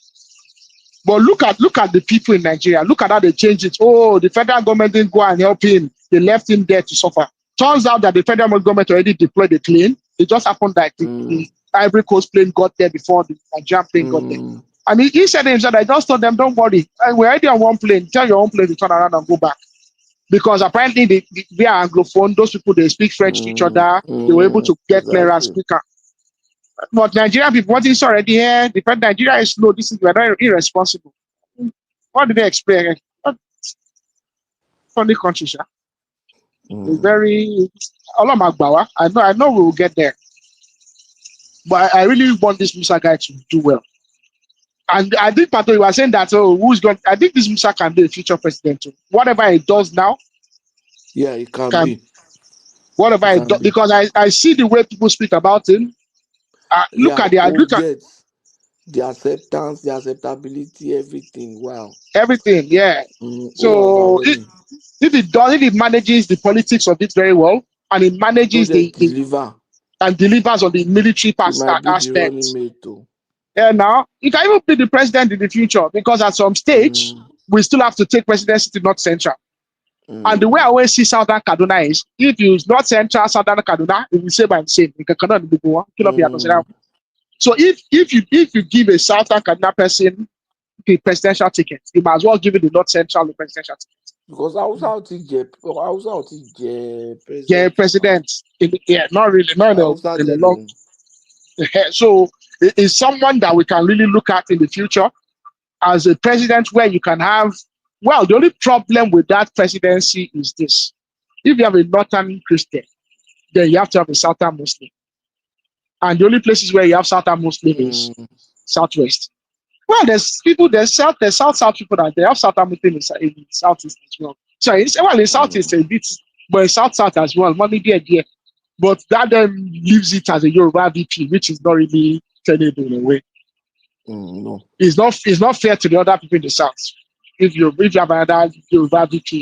But look at the people in Nigeria. Look at how they changed it. Oh, the federal government didn't go and help him. They left him there to suffer. Turns out that the federal government already deployed the plane. It just happened that the Ivory Coast plane got there before the Nigerian plane got there. And he said himself, I just told them, don't worry. We're already on one plane. Tell your own plane to turn around and go back. Because apparently they are Anglophone. Those people, they speak French to each other. They were able to get clearance quicker. But Nigerian people, what is already here? The fact Nigeria is slow. This is very irresponsible. What did they expect? Funny country, sir. It's very. I know we will get there. But I really want this Musa guy to do well. And I think Pato, you were saying that who's going? I think this Musa can be a future president too. Whatever he does now. Yeah, it can be. Whatever he does, because I see the way people speak about him. Look at the acceptance, the acceptability, everything. Wow. Everything, yeah. So if he manages the politics of it very well, and he manages delivers on the military aspect. Yeah, now he can even be the president in the future because at some stage we still have to take presidency to North Central. And the way I always see Southern Kaduna is if you North Central, Southern Kaduna, it will say by the same. So if you give a Southern Kaduna person the presidential ticket, you might as well give it the North Central the presidential ticket. Because Hausa president. Not really, not in the long. So it's someone that we can really look at in the future as a president where you can have. Well, the only problem with that presidency is this. If you have a Northern Christian, then you have to have a Southern Muslim. And the only places where you have Southern Muslim is Southwest. Well, there's South people that they have Southern Muslim in Southeast as well. So in Southeast a bit, but in South as well. Money there. But that then leaves it as a Yoruba VP, which is not really tenable in a way. No. It's not fair to the other people in the South. If you have another Yoruba VP